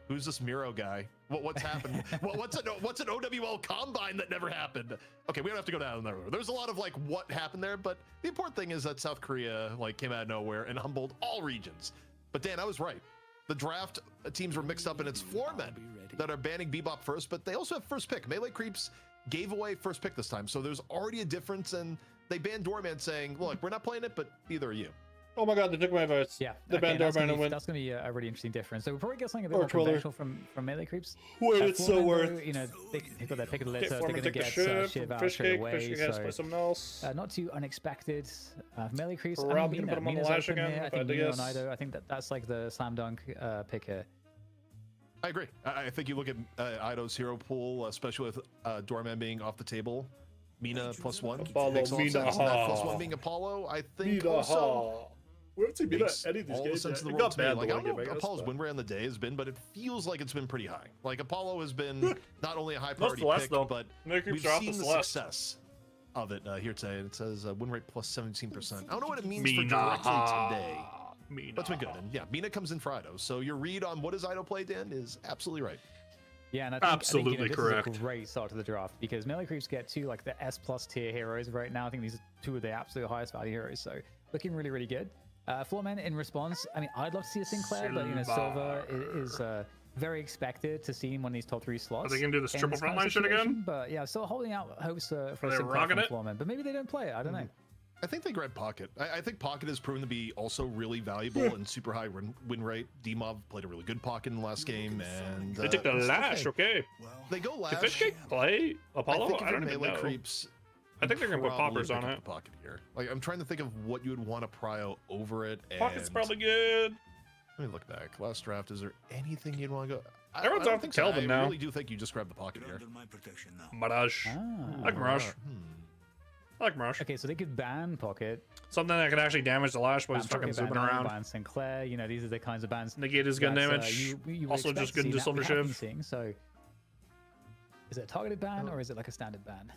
who's this Miro guy? What's happened? What's an OWL combine that never happened? Okay, we don't have to go down that road. There's a lot of like what happened there, but the important thing is that South Korea like came out of nowhere and humbled all regions. But Dan, I was right. The draft teams were mixed up in its floor men that are banning Bebop first, but they also have first pick. Melee Creeps gave away first pick this time, so there's already a difference, and they banned Doorman saying, look, we're not playing it, but neither are you. Oh my god, they took my votes. Yeah, the banned Doorman and win. That's going to be a really interesting difference. So we'll probably get something a bit more conventional from Melee Creeps. Wait, it's so worth. You know, they got their pick of the list, so they're going to get Shiv out fish straight cake, away. Fish cake has to play something else. Not too unexpected. Melee Creeps. Probably going to put him on the lash again. I think Mina and Ido, I think that's like the slam dunk pick here. I agree. I think you look at Ido's hero pool, especially with Doorman being off the table. Mina +1. Apollo, Mina +1 being Apollo, I think Mina also. We haven't seen Mina any of these games. It got bad. Like, I don't know what Apollo's win rate on the day has been, but it feels like it's been pretty high. Like Apollo has been not only a high priority pick, but we've seen the success of it here today. It says win rate +17%. I don't know what it means for directly today. But it's been good. And yeah, Mina comes in for Ido. So your read on what does Ido play, Dan, is absolutely right. Yeah, and I think, correct. This is a great start to the draft because Melee Creeps get two like the S+ tier heroes right now. I think these are two of the absolute highest value heroes. So looking really, really good. Floorman in response, I mean, I'd love to see a Sinclair, but you know, Silver is very expected to see him on these top 3 slots. Are they gonna do this triple frontline shit again? But yeah, still holding out hopes for a Sinclair from Floorman. But maybe they don't play it. I don't know. I think they grab Pocket. I think Pocket has proven to be also really valuable and super high win rate. D-Mob played a really good Pocket in the last game, and they took the Lash. Okay. They go Lash. Can Fishcake play Apollo? I don't even know. Creeps, I think they're gonna put poppers on it. Pocket here. Like, I'm trying to think of what you would want to prio over it. And Pocket's probably good. Let me look back. Last draft, is there anything you'd want to go? Everyone's off Kelvin now. I really do think you just grab the Pocket here. Mirage. I like Mirage. I like Mirage. Okay, so they could ban Pocket. Something that could actually damage the Lash while he's fucking zooming around. Ban Sinclair, you know, these are the kinds of bans. Negate his gun damage. You also just good into Silver Shiv. So, is it a targeted ban or is it like a standard ban?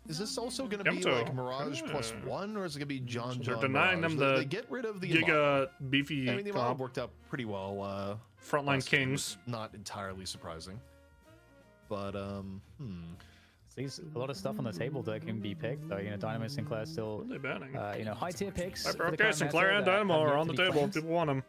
Is this also going to be like Mirage +1, or is it going to be John? They're denying Mirage? them the they get rid of the Giga beefy. I mean, the Immortal worked out pretty well. Frontline Kings. Not entirely surprising, but There's a lot of stuff on the table that can be picked, though. You know, Dynamo Sinclair still, you know, high tier picks. Okay, Sinclair and Dynamo are on the table. People want them.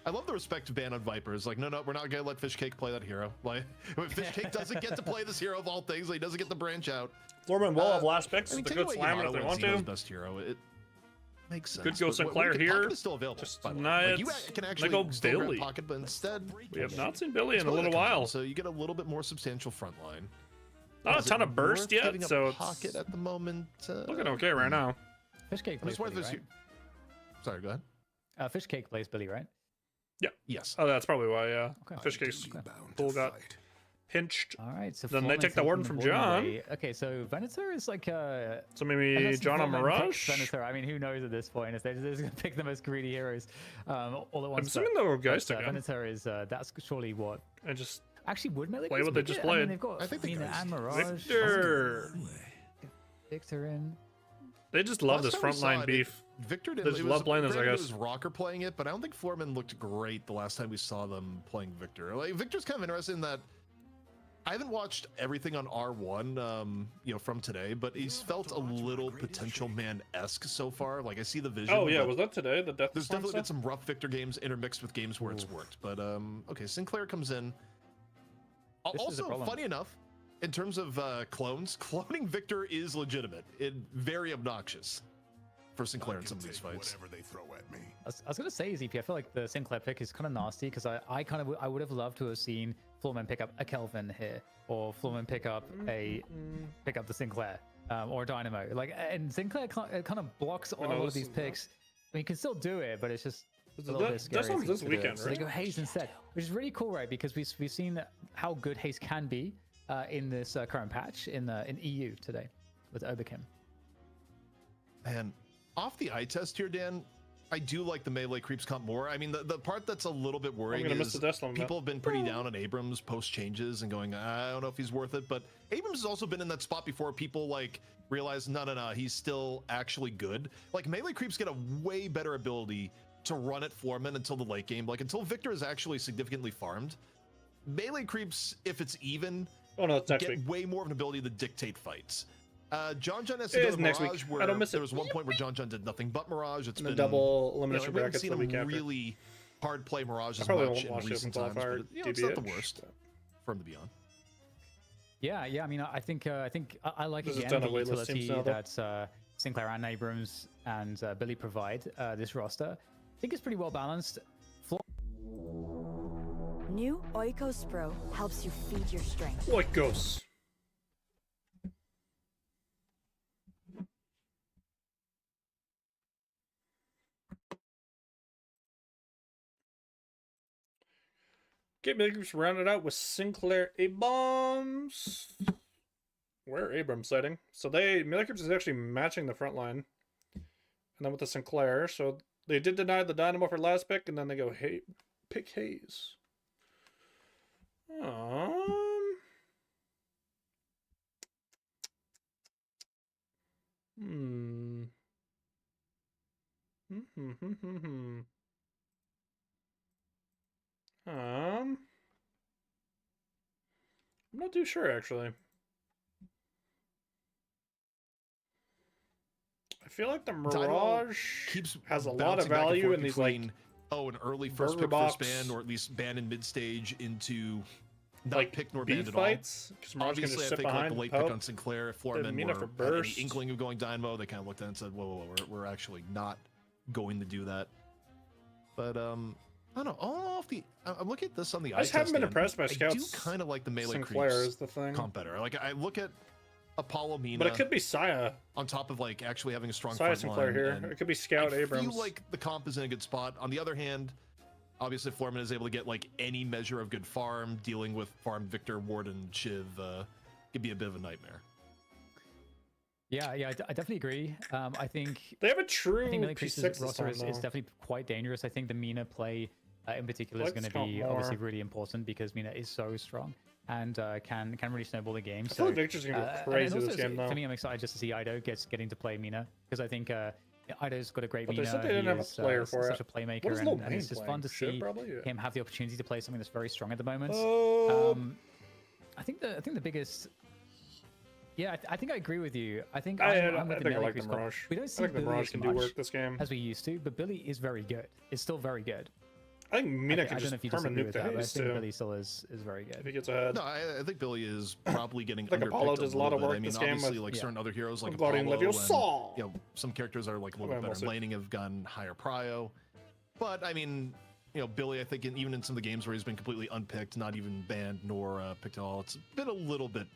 I love the respect ban on Vipers. Like, no, we're not gonna let Fishcake play that hero. Like, Fishcake doesn't get to play this hero of all things. He doesn't get to branch out. Floorman will have last picks. I mean, They could slam it if they want to. Best hero. It makes sense. Could go Sinclair here. Pocket is still available. Just deny you it. can actually go still grab Billy. Pocket, but instead We have not seen Billy in a little while. So you get a little bit more substantial front line. Not a ton of burst yet, so it's Pocket at the moment. Looking okay right now. Fishcake plays Billy, right? Sorry, go ahead. Fishcake plays Billy, right? Yeah. Yes. Oh, that's probably why. Yeah. Okay. Fishcake's pool got pinched. All right. So then they take the warden from John. Okay, so Venator is like so maybe John on Mirage. Venator. I mean, who knows at this point? If they're just gonna pick the most greedy heroes all at once. I'm assuming they were Geist again. Venator is that's surely what. I just actually would melee play what they just played. I mean, they've got Mina and Mirage. Victor in. They just love this frontline beef. Victor did. They just love playing this, I guess. It was Rocker playing it, but I don't think Foreman looked great the last time we saw them playing Victor. Like, Victor's kind of interesting in that I haven't watched everything on R1, you know, from today, but he's felt a little potential man-esque so far. Like, I see the vision. Oh yeah, was that today? The Death. There's definitely been some rough Victor games intermixed with games where it's worked. But okay, Sinclair comes in. Also, funny enough, in terms of clones, cloning Victor is legitimate. It's very obnoxious for Sinclair in some of these fights. They throw at me. I was gonna say, ZP, I feel like the Sinclair pick is kind of nasty because I would have loved to have seen Floorman pick up a Kelvin here, or Floorman pick up the Sinclair, or Dynamo. Like, and Sinclair kind of blocks all of these picks. I mean, you can still do it, but it's just a little bit scary. That's this weekend, right? So they go Haze instead, which is really cool, right? Because we've seen how good Haze can be in this current patch in EU today with Oberkim. And off the eye test here, Dan, I do like the melee creeps comp more. I mean, the part that's a little bit worrying is people have been pretty down on Abrams post changes and going, I don't know if he's worth it. But Abrams has also been in that spot before people like realize, no, he's still actually good. Like, melee creeps get a way better ability to run at Floorman until the late game. Like, until Victor is actually significantly farmed, melee creeps, if it's even, get way more of an ability to dictate fights. John has to go to Mirage, where there was one point where John did nothing but Mirage. It's been double elimination brackets the week after. Really hard play Mirage as much in recent times, but it's not the worst for him to be on. Yeah. I mean, I think I like again the utility that Sinclair and Abrams and Billy provide this roster. I think it's pretty well balanced. New Oikos Pro helps you feed your strength. Oikos. Okay, Abrams rounded out with Sinclair A-bombs. Where Abrams sighting? So Abrams is actually matching the front line. And then with the Sinclair, so they did deny the Dynamo for last pick, and then they go, hey, pick Haze. I'm not too sure, actually. I feel like the Mirage has a lot of value in these, like, an early first pick, first ban, or at least ban in mid stage into not pick nor banned at all. Fights? Obviously, I think like the late pick on Sinclair, if Florman were had any inkling of going Dynamo, they kind of looked at it and said, whoa, we're actually not going to do that. But I don't know. I'm looking at this on the I just haven't been impressed by Scouts. I do kind of like the melee Sinclair creeps is the thing. comp better. Like I look at Apollo Mina, but it could be Saya on top of like actually having a strong Saya front Sinclair line, here. It could be Scout Abrams. I feel like the comp is in a good spot. On the other hand, obviously if Florman is able to get like any measure of good farm, dealing with farm Victor, Warden, Shiv could be a bit of a nightmare. Yeah, I definitely agree. I think they have a true P6 roster is definitely quite dangerous. I think the Mina play in particular is going to be obviously really important because Mina is so strong and can really snowball the game. So Victor's going to go crazy this game, though. For me, I'm excited just to see Ido getting to play Mina because I think Ido's got a great Mina. They said they didn't have a player for such a playmaker, and it's just fun to see him have the opportunity to play something that's very strong at the moment. I think the biggest. Yeah, I think I agree with you. I think I'm with the like the Mirage. We don't see the Mirage can do work this game as we used to, but Billy is very good. It's still very good. I think Mina can just permanent nuke the haze too. Billy still is very good. If he gets ahead. No, I think Billy is probably getting like Apollo does a lot of work I mean, this game obviously, with, like certain other heroes like Apollo, and, you know, some characters are like a little bit better laning, have gotten higher prio. But I mean, you know, Billy, I think even in some of the games where he's been completely unpicked, not even banned nor picked at all, it's been a little bit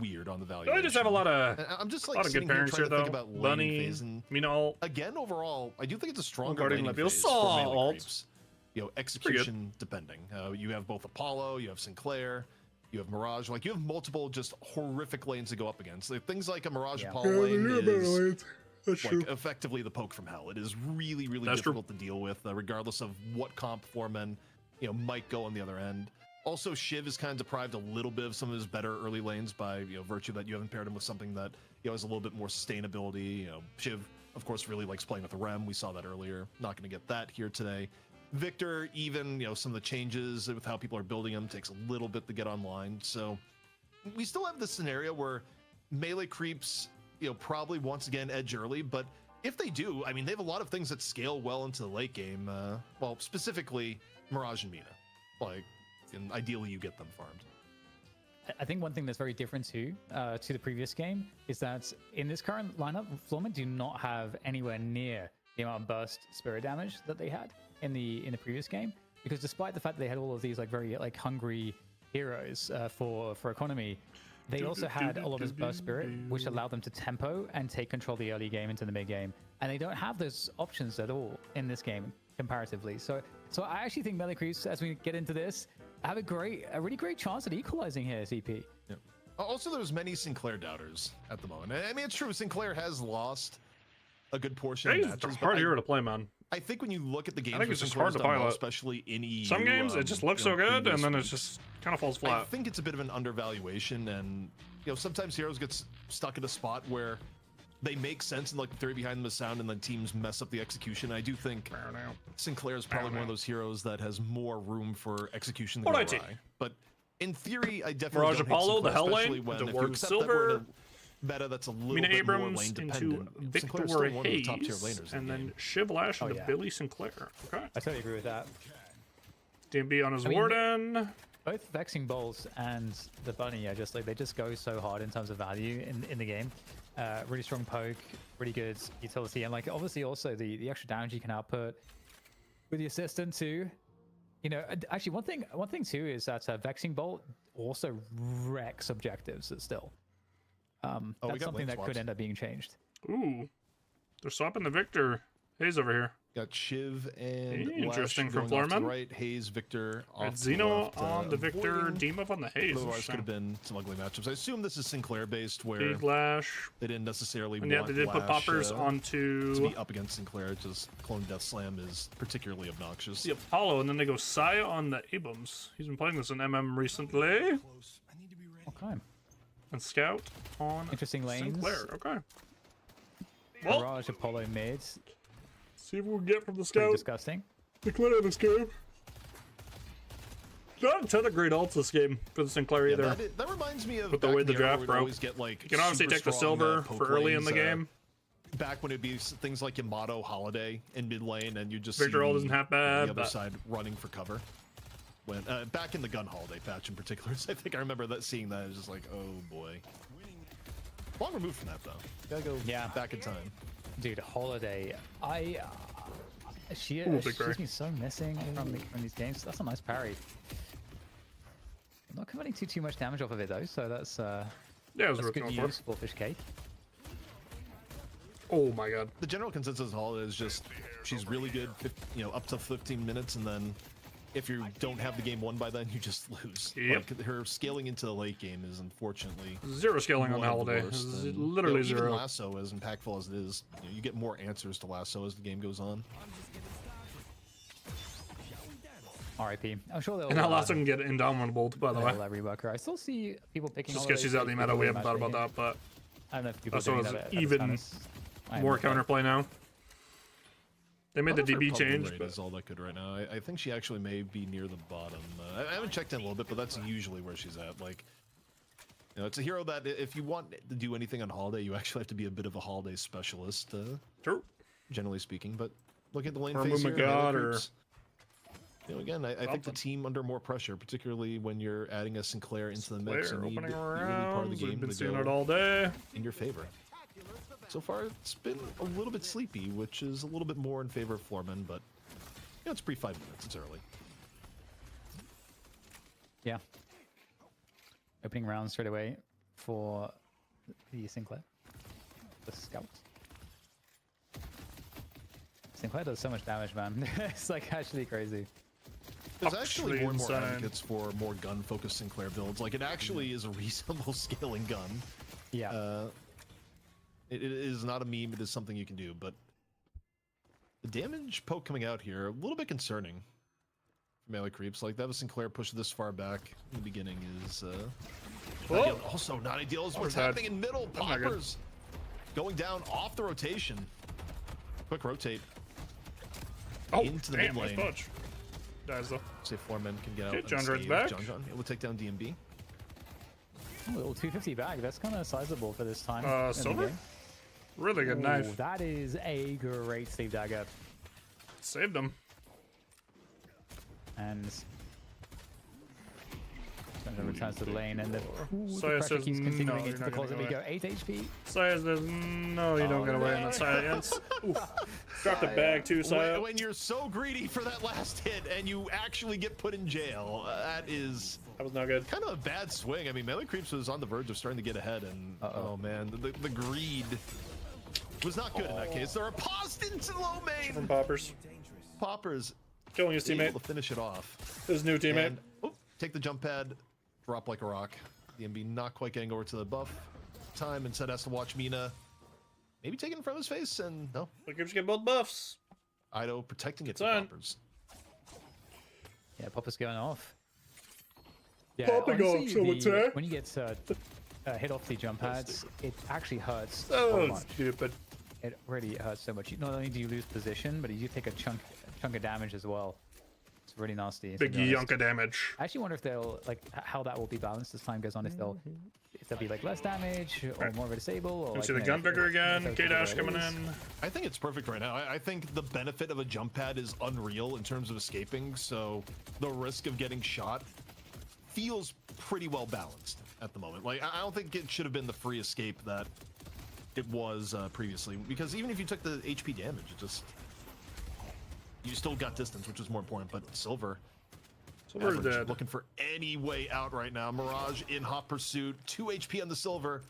weird on the value. I just have a lot of I'm just like a lot of good pairings here though. Bunny, Minol. Again, overall, I do think it's a strong Guardian laning phase for melee creeps. You know, execution depending. You have both Apollo, you have Sinclair, you have Mirage. Like you have multiple just horrific lanes to go up against. Like, things like a Mirage Apollo lane is like effectively the poke from hell. It is really difficult to deal with, regardless of what comp foremen might go on the other end. Also, Shiv is kind of deprived a little bit of some of his better early lanes by virtue that you haven't paired him with something that has a little bit more sustainability. Shiv, of course, really likes playing with the Rem. We saw that earlier. Not going to get that here today. Victor, even some of the changes with how people are building him takes a little bit to get online. So we still have this scenario where melee creeps, probably once again edge early. But if they do, I mean, they have a lot of things that scale well into the late game. Well, specifically Mirage and Mina. Like, and ideally you get them farmed. I think one thing that's very different to the previous game is that in this current lineup, Florman do not have anywhere near the amount of burst spirit damage that they had in the previous game, because despite the fact that they had all of these very hungry heroes for economy, they also had a lot of burst spirit, which allowed them to tempo and take control of the early game into the mid game, and they don't have those options at all in this game comparatively. So I actually think melee creeps, as we get into this, have a really great chance at equalizing here, CP. Yeah. Also, there's many Sinclair doubters at the moment. I mean, it's true, Sinclair has lost a good portion of matches. It's hard hero to play, man. I think when you look at the games, I think it's just hard to pilot, especially in EU. Some games it just looks so good, and then it just kind of falls flat. I think it's a bit of an undervaluation, and sometimes heroes get stuck in a spot where they make sense and like the theory behind them is sound, and then teams mess up the execution. I do think Sinclair is probably one of those heroes that has more room for execution to go awry. But in theory, I definitely Mirage Apollo, the Hell Lane, the Work Silver. Meta that's a little Mina bit Abrams more lane into dependent. Victor Hayes, and then Shiv Lash into Billy Sinclair. Okay, I totally agree with that. DMB on his Warden. Both Vexing Bolts and the Bunny are just they just go so hard in terms of value in the game. Really strong poke, really good utility, and obviously also the extra damage you can output with the assistant too. Actually one thing too is that Vexing Bolt also wrecks objectives still. That's something that could end up being changed. Ooh, they're swapping the Victor Hayes over here. Got Shiv and interesting from Florman. Right, Hayes, Victor. Zeno on the Victor, Demov on the Hayes. Otherwise, could have been some ugly matchups. I assume this is Sinclair based, where Big Lash. They didn't necessarily. And yeah, they did put poppers onto. To be up against Sinclair, just clone Death Slam is particularly obnoxious. The Apollo, and then they go Saya on the Abrams. He's been playing this in MM recently. Okay. And Scout on interesting lanes. Sinclair. Okay. Well, Mirage Apollo mid. See what we can get from the Scout. Pretty disgusting. The Sinclair this game. Not a ton of great ults this game for the Sinclair either. That reminds me of with the way the draft broke. You can obviously take the silver for early in the game. Back when it'd be things like Yamato Holiday in mid lane, and you just Victor ult isn't half bad. The other side running for cover. when back in the gun holiday patch in particular. So I think I remember seeing that. It was just like, oh boy. Long removed from that though. Gotta go back in time. Dude, holiday. She's been so missing from these games. That's a nice parry. I'm not committing too much damage off of it though, so that's that's good news for Fish Cake. Oh my god. The general consensus of Holiday is just she's really good, up to 15 minutes, and then if you don't have the game won by then, you just lose. Yep. Like, her scaling into the late game is unfortunately zero scaling on Holiday. Literally zero. Even Lasso, as impactful as it is, you get more answers to Lasso as the game goes on. RIP. I'm sure they'll. And now Lasso can get Indomitable, by the way. Reworker. I still see people picking. Just because she's out of the meta, we haven't thought about that, but I don't know if people Lasso is even more counterplay now. They made the DB change, but is all that good right now. I think she actually may be near the bottom. I haven't checked in a little bit, but that's usually where she's at. Like, it's a hero that if you want to do anything on Holiday, you actually have to be a bit of a Holiday specialist. True. Generally speaking, but look at the lane phase here. Again, I think the team under more pressure, particularly when you're adding a Sinclair into the mix and need part of the game been to seeing go it all day in your favor. So far, it's been a little bit sleepy, which is a little bit more in favor of Floorman, but it's pre 5 minutes. It's early. Yeah. Opening round straight away for the Sinclair, the Scout. Sinclair does so much damage, man. It's like actually crazy. There's actually more and more advocates for more gun-focused Sinclair builds. Like, it actually is a reasonable scaling gun. Yeah. It is not a meme. It is something you can do, but the damage poke coming out here, a little bit concerning for melee creeps. Like, that was Sinclair pushed this far back in the beginning is also not ideal. Is what's happening in middle. Poppers going down off the rotation. Quick rotate into the mid lane. Dies though. See if 4 men can get out. John John's back. John able to take down DMB. A little 250 bag. That's kind of sizable for this time. Silver. Really good knife. That is a great save dagger. Saved him. And returns to the lane, and the Saya pressure says keeps continuing no, into the closet. We go 8 HP. Saya says no, you don't get away in that science. Dropped a bag too, Saya. When you're so greedy for that last hit and you actually get put in jail, that was not good. Kind of a bad swing. I mean, melee creeps was on the verge of starting to get ahead, and oh man, the greed was not good in that case. There are paused into low main from Poppers. Poppers killing his teammate to finish it off. His new teammate. And, take the jump pad, drop like a rock. DMB not quite getting over to the buff time. Instead has to watch Mina maybe taking it from his face, and no. Look, you get both buffs. Ido protecting it from Poppers. Yeah, Poppers going off. Yeah, popping off, so would say. When you get hit off the jump pads, it actually hurts so so much. Stupid. It really hurts so much. Not only do you lose position, but you take a chunk of damage as well. It's really nasty. Big yonka damage. I actually wonder if they'll how that will be balanced as time goes on. If there'll be like less damage or more of a disable. Or see the gun vigor again. K-Dash coming in. I think it's perfect right now. I think the benefit of a jump pad is unreal in terms of escaping. So the risk of getting shot feels pretty well balanced at the moment. Like, I don't think it should have been the free escape that it was previously, because even if you took the HP damage, you still got distance, which is more important. But Silver's dead. Looking for any way out right now. Mirage in hot pursuit, 2 HP on the Silver.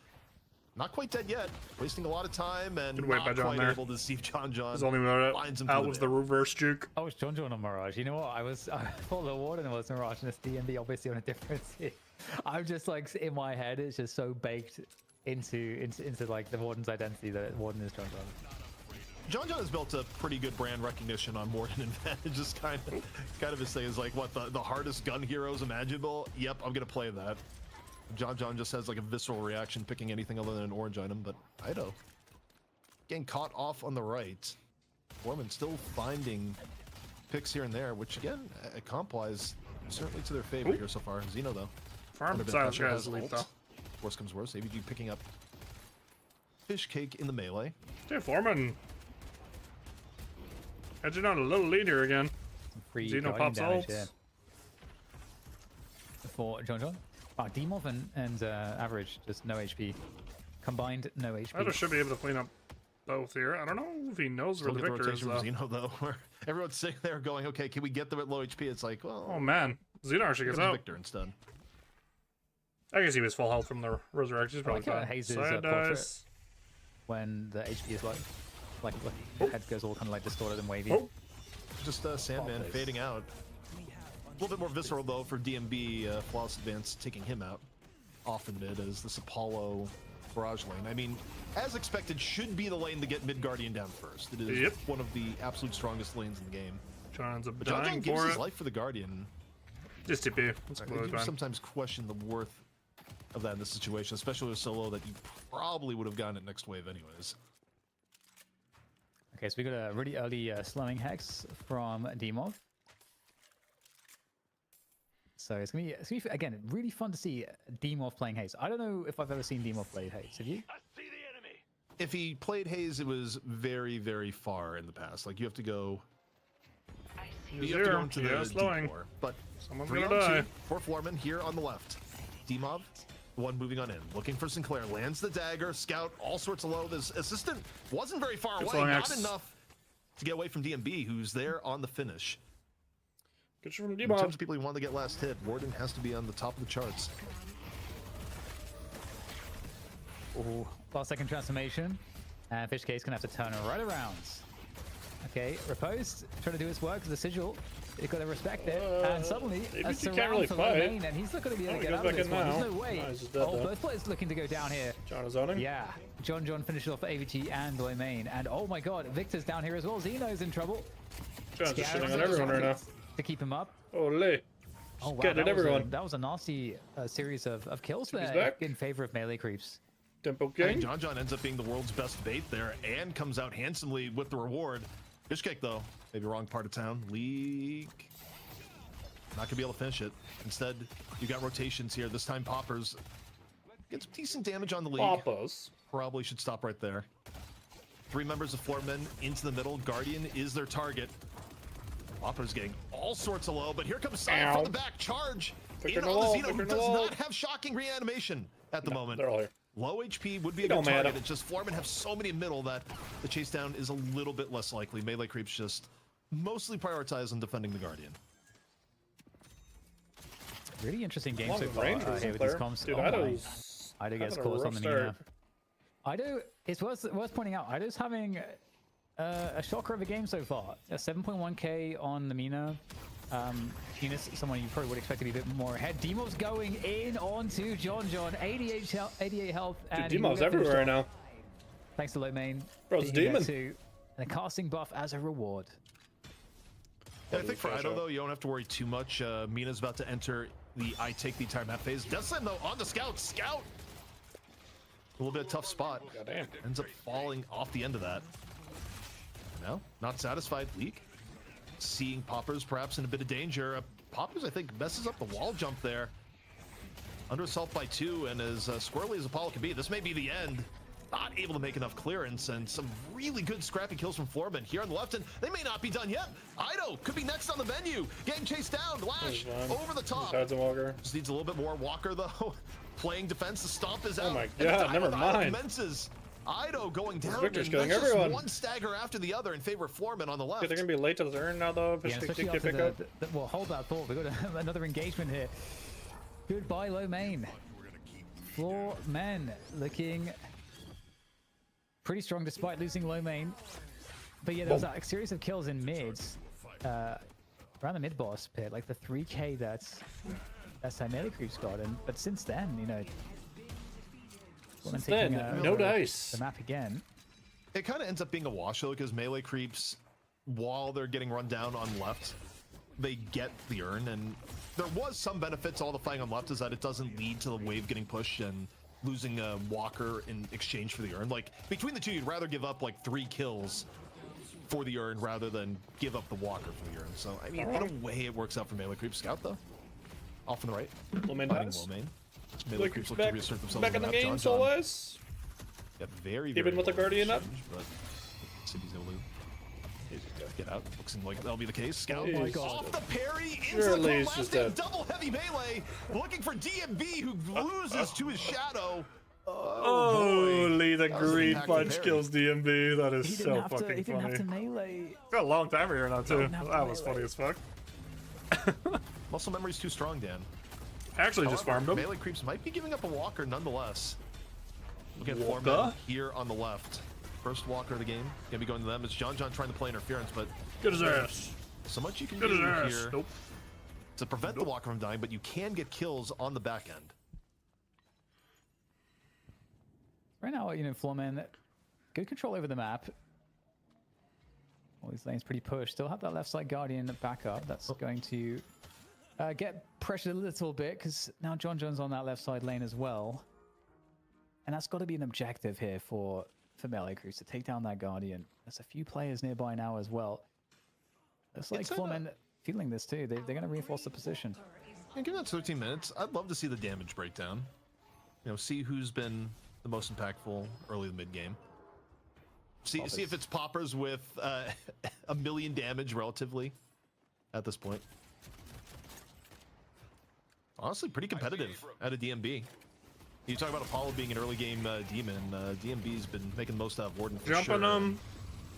Not quite dead yet. Wasting a lot of time and not quite able to see John. His only out was the reverse juke. I was John on Mirage. You know what? I thought the Warden was Mirage and it's DMB obviously on a different team. I'm just like, in my head, it's just so baked into like the Warden's identity that Warden is John. John has built a pretty good brand recognition on Warden Advantage. Just kind of his thing is like, what, the hardest gun heroes imaginable? Yep, I'm gonna play that. John just has like a visceral reaction picking anything other than an orange item, but Ido getting caught off on the right. Foreman still finding picks here and there, which again, comp-wise, certainly to their favor here so far. Xeno though. Farm silence has leap though. Worst comes worst, ABG picking up Fish Cake in the melee. Dude, Foreman edging on a little lead here again. Free Xeno pops damage, ults. for John. Wow, Demov and Average, just no HP. Combined, no HP. Either should be able to clean up both here. I don't know if he knows where the victor is, though. Xeno, though, where everyone's sitting there going, okay, can we get them at low HP? It's like, well... Oh, man. Xeno actually gets out. Victor instead. I guess he was full health from the resurrection. He's probably fine. Hayes' portrait when the HP is like the head goes all kind of like distorted and wavy. Oh. Just Sandman fading out. A little bit more visceral, though, for DMB. Flawless Advance taking him out off in mid as this Apollo barrage lane. I mean, as expected, should be the lane to get mid Guardian down first. It is one of the absolute strongest lanes in the game. John's but John gives his life for the Guardian. Just TP. I do sometimes question the worth of that in this situation, especially with solo that you probably would have gotten it next wave anyways. Okay, so we got a really early slowing hex from Demov. So it's gonna be again really fun to see Demov playing Haze. I don't know if I've ever seen Demov play Haze. Have you? If he played Haze, it was very, very far in the past. Like you have to go. You have to go into the slowing. Core, but someone's gonna die. For Florman here on the left. Demov, one moving on in, looking for Sinclair, lands the dagger, scout, all sorts of low. This assistant wasn't very far away, not enough to get away from DMB, who's there on the finish. Good shot from In terms of people who want to get last hit, Warden has to be on the top of the charts. Oh, last second transformation, and Fishcase gonna have to turn right around. Okay, Riposte trying to do his work as a sigil. You've got to respect it. And suddenly, a surround for Main, and he's not going to be able to get out of this one. There's no way. Both players looking to go down here. John is owning. Yeah, John finishes off AVG and low main. And oh my god, Victor's down here as well. Xeno's in trouble. John's just shitting on everyone right now. To keep him up. Ole. Oh wow, that was a nasty series of kills there in favor of melee creeps. Tempo King. John ends up being the world's best bait there and comes out handsomely with the reward. Fishcake though, maybe wrong part of town. Leak. Not gonna be able to finish it. Instead, you got rotations here. This time Poppers gets decent damage on the league. Poppers. Probably should stop right there. 3 members of Floormen into the middle. Guardian is their target. Poppers getting all sorts of low, but here comes Sire from the back. Charge in on the Xeno, who does not have shocking reanimation at the moment. They're all here. Low HP would be a good target. It's just Floormen have so many middle that the chase down is a little bit less likely. Melee creeps just mostly prioritize on defending the Guardian. Really interesting game so far here with these comms. Dude, Ido gets caught on the Mina. Ido, it's worth pointing out, Ido's having a shocker of a game so far. 7.1k on the Mina. Eunice, someone you probably would expect to be a bit more ahead. Demov's going in onto John. 88 health. Dude, Demov's everywhere now. Thanks to low main. Bro's demon. And a casting buff as a reward. Yeah, I think for Ido, though, you don't have to worry too much. Mina's about to enter the I take the entire map phase. Deathslam, though, on the scout. Scout! A little bit of tough spot. Goddamn. Ends up falling off the end of that. No, not satisfied. Leak. Seeing Poppers perhaps in a bit of danger. Poppers, I think, messes up the wall jump there. Under assault by 2, and as squirrely as Apollo can be, this may be the end. Not able to make enough clearance, and some really good scrappy kills from Floorman here on the left, and they may not be done yet. Ido could be next on the menu. Getting chased down. Lash over the top. Just needs a little bit more. Walker, though, playing defense. The stomp is out. Oh my god, never mind. Commences. Ido going down. Victor's killing everyone. One stagger after the other in favor of Floorman on the left. They're gonna be late to the turn now, though. Yeah, especially after well, hold that thought. We've got another engagement here. Goodbye, low main. Floormen looking pretty strong despite losing low main. But yeah, there was a series of kills in mids around the mid boss pit, like the 3k that's melee creeps got. But since then, you know. Then, no dice. The map again. It kind of ends up being a wash though, because melee creeps, while they're getting run down on left, they get the urn, and there was some benefit to all the fighting on left is that it doesn't lead to the wave getting pushed and losing a Walker in exchange for the urn. Like between the two, you'd rather give up like 3 kills for the urn rather than give up the Walker for the urn. So I mean, in a way, it works out for melee creeps. Scout though, off on the right, low main dies. Low main. Melee creeps look to reassert themselves back in the game, Solas. Yeah, very Even with the Guardian up. But City's gonna lose. Get out. Looks like that'll be the case. Scout off the parry into Surely the he's collapsing double heavy melee, looking for DMB who loses to his shadow. Holy, the green punch kills DMB. That is so fucking funny. He didn't have to melee. Got a long timer here now too. That was funny as fuck. Muscle memory's too strong, Dan. Actually, just farmed him. Melee creeps might be giving up a walker nonetheless. Look at Foreman here on the left. First walker of the game. Gonna be going to them. It's John trying to play interference, but good as ass. So much you can do here to prevent the walker from dying, but you can get kills on the back end. Right now, you know, Floorman, good control over the map. All these lanes pretty pushed. Still have that left side Guardian back up. That's going to get pressured a little bit because now John's on that left side lane as well. And that's got to be an objective here for Melee Crews to take down that Guardian. There's a few players nearby now as well. Looks like Floorman feeling this too. They're going to reinforce the position. Yeah, given that 13 minutes, I'd love to see the damage breakdown. You know, see who's been the most impactful early in the mid game. See if it's poppers with 1 million damage relatively at this point. Honestly, pretty competitive out of DMB. You talk about Apollo being an early game demon. DMB's been making the most out of Warden for jumping them.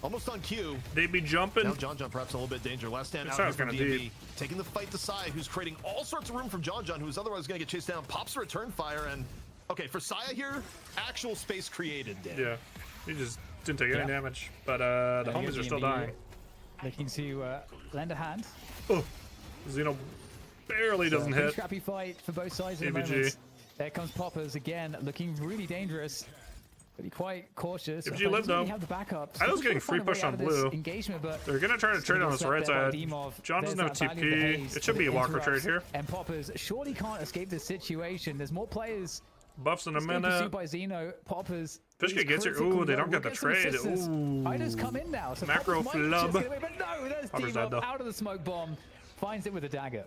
Almost on cue. They be jumping. Now John perhaps a little bit danger. Last stand out here from DMB. Taking the fight to Saya, who's creating all sorts of room from John, who's otherwise going to get chased down. Pops a return fire, and okay, for Saya here, actual space created, Dan. Yeah, he just didn't take any damage, but the homies are still dying. Looking to lend a hand. Oh, Xeno barely doesn't hit. Scrappy fight for both sides at the moment. There comes Poppers again, looking really dangerous. But be quite cautious. If you live though, have the backup. I was getting free push on blue. Engagement, but they're gonna try to trade on this right side. John doesn't have TP. It should be a walker trade here. And Poppers surely can't escape this situation. There's more players. Buffs in a minute. By Xeno. Poppers. Fishka gets here. Ooh, they don't get the trade. Ooh. Ido's come in now. So macro flub. But no, there's Demo out of the smoke bomb. Finds it with a dagger.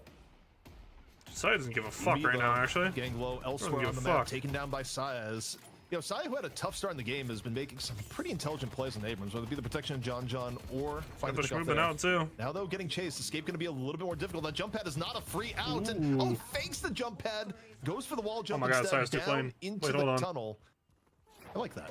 Saya doesn't give a fuck right now, actually. Getting low elsewhere on the map, taken down by Saya's. You know, Saya, who had a tough start in the game, has been making some pretty intelligent plays on Abrams, whether it be the protection of John or find the moving out too. Now though, getting chased, escape going to be a little bit more difficult. That jump pad is not a free out, and fakes the jump pad, goes for the wall jump instead, down into the tunnel. I like that.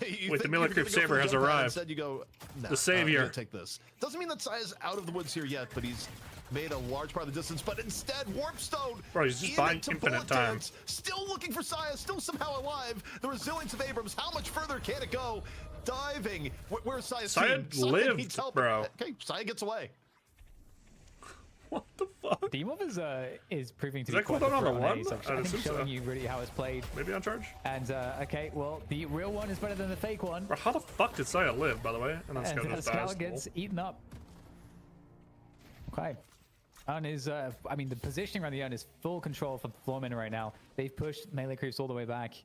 Wait, the Melee Creep Saber has arrived. Instead, you go, nah, the savior. Take this. Doesn't mean that Saya's out of the woods here yet, but he's made a large part of the distance, but instead Warpstone, bro, he's just buying infinite time. Still looking for Saya, still somehow alive. The resilience of Abrams, how much further can it go? Diving. Where's Saya's team? Lived, bro. Okay, Saya gets away. What the fuck? Demov is proving to be quite on the one. I think showing you really how it's played. Maybe on charge. And okay, well, the real one is better than the fake one. Bro, how the fuck did Saya live, by the way? And then Scout gets eaten up. Okay. Urn is, I mean, the positioning around the Urn is full control for Floorman right now. They've pushed Melee Creeps all the way back.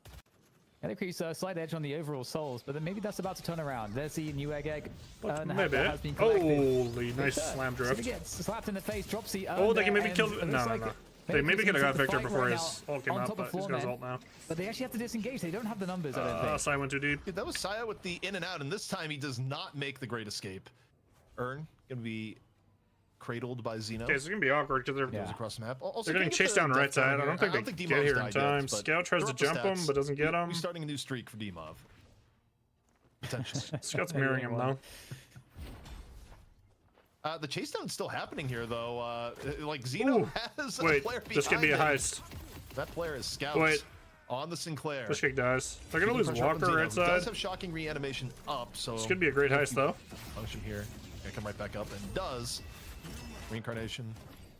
Melee Creeps slight edge on the overall souls, but then maybe that's about to turn around. There's the new egg. Maybe. Has been collected. Holy, nice slam drift. So he gets slapped in the face, drops the Urn. Oh, they can maybe kill. No. They maybe could have got Victor before his ult came out, but he's got his ult now. But they actually have to disengage. They don't have the numbers, I don't think. Saya went too deep. Yeah, that was Saya with the in and out, and this time he does not make the great escape. Urn gonna be cradled by Xeno. Okay, so it's gonna be awkward because they're across the map. Also, they're getting chased down the right side. I don't think they get here in time. Scout tries to jump him, but doesn't get him. We're starting a new streak for Demov. Potentially. Scout's mirroring him though. The chase down's still happening here though. Like Xeno has a player behind this could be a heist. That player is Scout. On the Sinclair. Fish kick dies. They're gonna lose Walker right side. Does have shocking reanimation up, so this could be a great heist though. Function here. Gonna come right back up and does. Reincarnation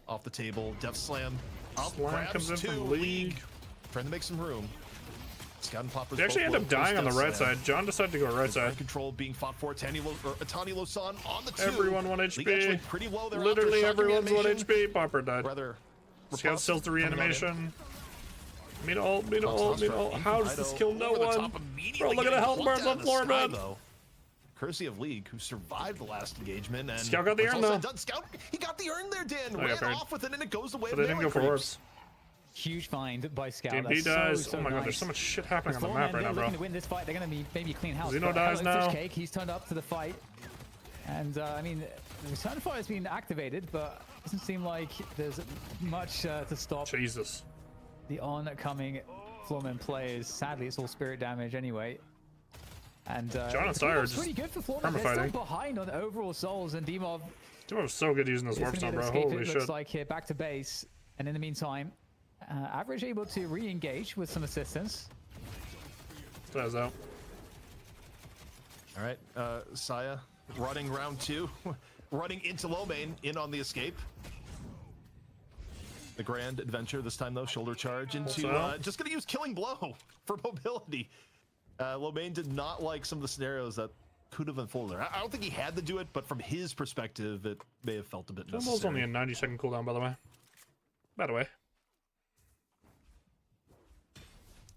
off the table. Death Slam up. Slam comes in from League. Trying to make some room. Scout and Poppers. They actually end up dying on the right side. John decided to go right side. Control being fought for. Atani Losan on the 2. Everyone 1 HP. Pretty low there. Literally everyone's 1 HP. Popper died. Rather. Scout steals the reanimation. Meet all. How does this kill no one? Bro, look at the health bars on floor, man. Courtesy of League, who survived the last engagement, and Scout got the urn though. Scout, he got the urn there, Dan. Ran off with it, and it goes away. So they didn't go for orbs. Huge find by Scout. DMB dies. Oh my god, there's so much shit happening on the map right now, bro. Looking to win this fight. They're gonna be maybe clean house. Xeno dies now. He's turned up to the fight. And I mean, the return fire has been activated, but it doesn't seem like there's much to stop the oncoming Floorman players. Sadly, it's all spirit damage anyway. And John and Sire are just pretty good for Floorman. They're still behind on overall souls, and Dimov is so good using this warp stone, bro. Holy shit! Looks like here back to base, and in the meantime, Average able to re-engage with some assistance. Saya's out. All right, Saya running round 2, running into low main, in on the escape. The grand adventure this time though, shoulder charge into just gonna use killing blow for mobility. Low main did not like some of the scenarios that could have unfolded there. I don't think he had to do it, but from his perspective, it may have felt a bit necessary. Jumbo's only a 90-second cooldown, by the way.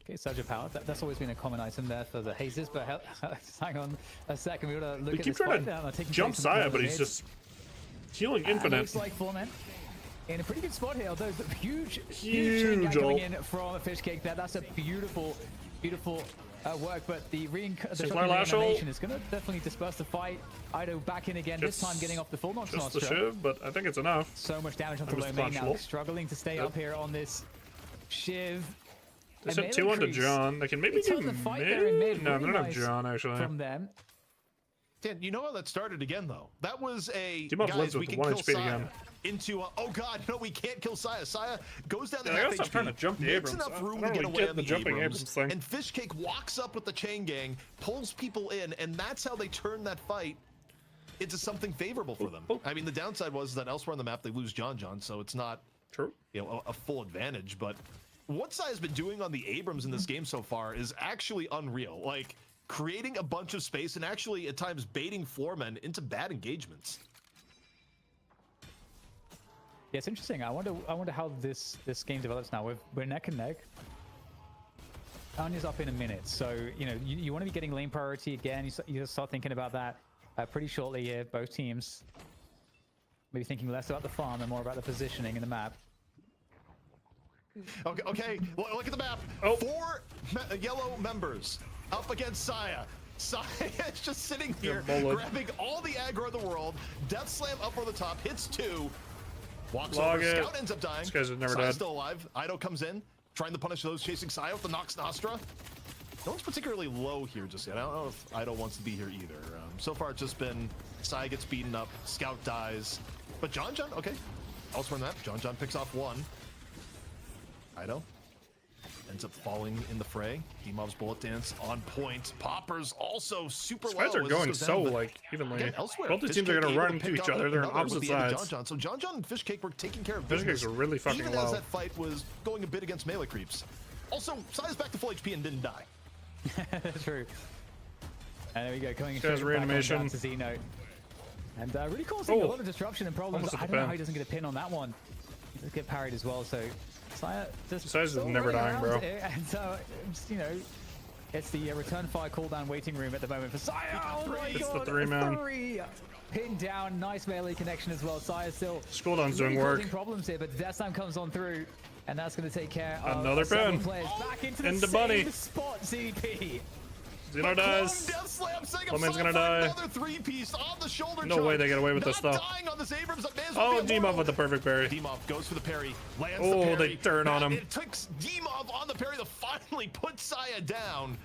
Okay, Surge of Power. That's always been a common item there for the hazes, but hang on a second. We gotta look at this fight now. Jump Saya, but he's just healing infinite. Looks like Floorman in a pretty good spot here. Although the huge chain gang coming in from a fish cake there. That's a beautiful work, but the reanimation is going to definitely disperse the fight. Ido back in again, this time getting off the full notch. Just the shiv, but I think it's enough. So much damage onto low main now. Struggling to stay up here on this shiv. They sent 2 onto John. They can maybe do mid? No, they don't have John, actually. From them. Dan, you know how that started again, though? That was a guys, we can kill Saya again. Into oh god, no, we can't kill Saya. Saya goes down the half HP, trying to jump the Abrams. enough room to get away on the jumping Abrams thing. And Fishcake walks up with the chain gang, pulls people in, and that's how they turn that fight into something favorable for them. I mean, the downside was that elsewhere on the map they lose John, so it's not true, you know, a full advantage. But what Saya's been doing on the Abrams in this game so far is actually unreal. Like, creating a bunch of space and actually at times baiting Floormen into bad engagements. Yeah, it's interesting. I wonder how this game develops now. We're neck and neck. Anya's up in a minute, so you know you want to be getting lane priority again. You start thinking about that pretty shortly here. Both teams maybe thinking less about the farm and more about the positioning in the map. Okay. Look at the map. 4 yellow members up against Saya. Saya is just sitting here, grabbing all the aggro in the world. Death Slam up over the top, hits 2. Walks over, Scout ends up dying. These guys are never Saya's dead. Still alive. Ido comes in, trying to punish those chasing Saya with the Nox Nostra. No one's particularly low here just yet. I don't know if Ido wants to be here either. So far it's just been Saya gets beaten up, Scout dies. But John, okay. Elsewhere in that, John picks off 1. Ido ends up falling in the fray. Demov's bullet dance on point. Poppers also super low. These guys are going so like evenly. Again, elsewhere, both the teams are going to run into each other. They're on opposite sides. So John and Fishcake were taking care of business. Fishcake's are really fucking even low. As that fight was going a bit against melee creeps. Also, Saya's back to full HP and didn't die. True. And there we go, coming straight reanimation back to Zeno. And really causing a lot of disruption and problems. I don't know how he doesn't get a pin on that one. He does get parried as well, so Saya just Saya's never dying, bro. And so, you know, it's the return fire cooldown waiting room at the moment for Saya. Oh my it's god, the 3-man. 3 pinned down, nice melee connection as well. Saya still cooldown's doing work. Causing problems here, but Death Slam comes on through, and that's going to take care of another pin. Back into the bunny spot, CDP. Zeno dies. Loman's gonna die. No way they get away with this stuff. Oh, Demov with the perfect parry. Demov goes for the parry. Lands the parry. They turn on him. It takes Demov on the parry to finally put Saya down.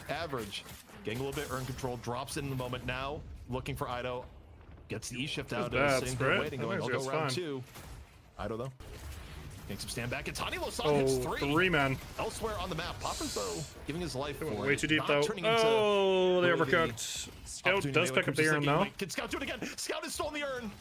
Average. Getting a little bit earn control. Drops in the moment now. Looking for Ido. Gets the E-shift out. Sitting there waiting. Going, I'll go round 2. Ido though. Makes him stand back. It's Honeylow hits 3. 3-man. Elsewhere on the map, Poppers though giving his life for it. Way too deep though. Oh, they overcooked. Scout does pick up the urn though. Can Scout do it again? Scout has stolen the urn,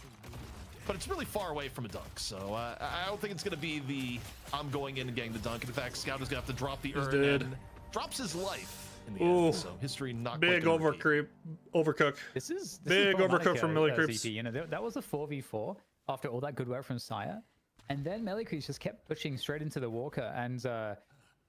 but it's really far away from a dunk. So I don't think it's going to be the I'm going in and getting the dunk. In fact, Scout is going to have to drop the urn and drops his life in the end. So history not big overcook. This is big overcook from melee creeps. You know, that was a 4v4 after all that good work from Saya. And then melee creeps just kept pushing straight into the walker, and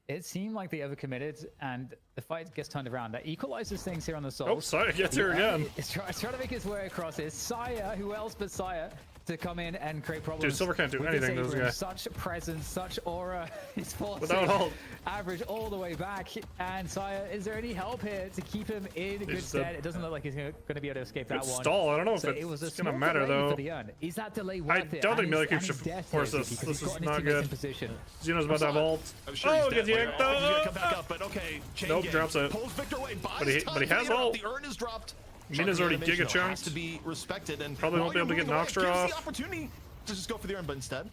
it seemed like they overcommitted, and the fight gets turned around. That equalizes things here on the Souls. Oh, Saya gets here again. It's trying to make his way across. It's Saya, who else but Saya, to come in and create problems. Dude, Silver can't do anything to this guy. Such presence, such aura. He's forcing Without ult. average all the way back. And Saya, is there any help here to keep him in good stead? It doesn't look like he's going to be able to escape that one. Stall. I don't know if so it's going to matter though. Is that delay worth it? I don't think Millie should force this. This is not good. Xeno's about to have ult. Oh, gets yanked though. Come back up, but okay. Nope, drops it. Pulls Victor away. But he has ult. The urn is dropped. Mina's already giga chunked. To be respected and probably won't be able to get Noxtra off. The opportunity to just go for the urn, but instead,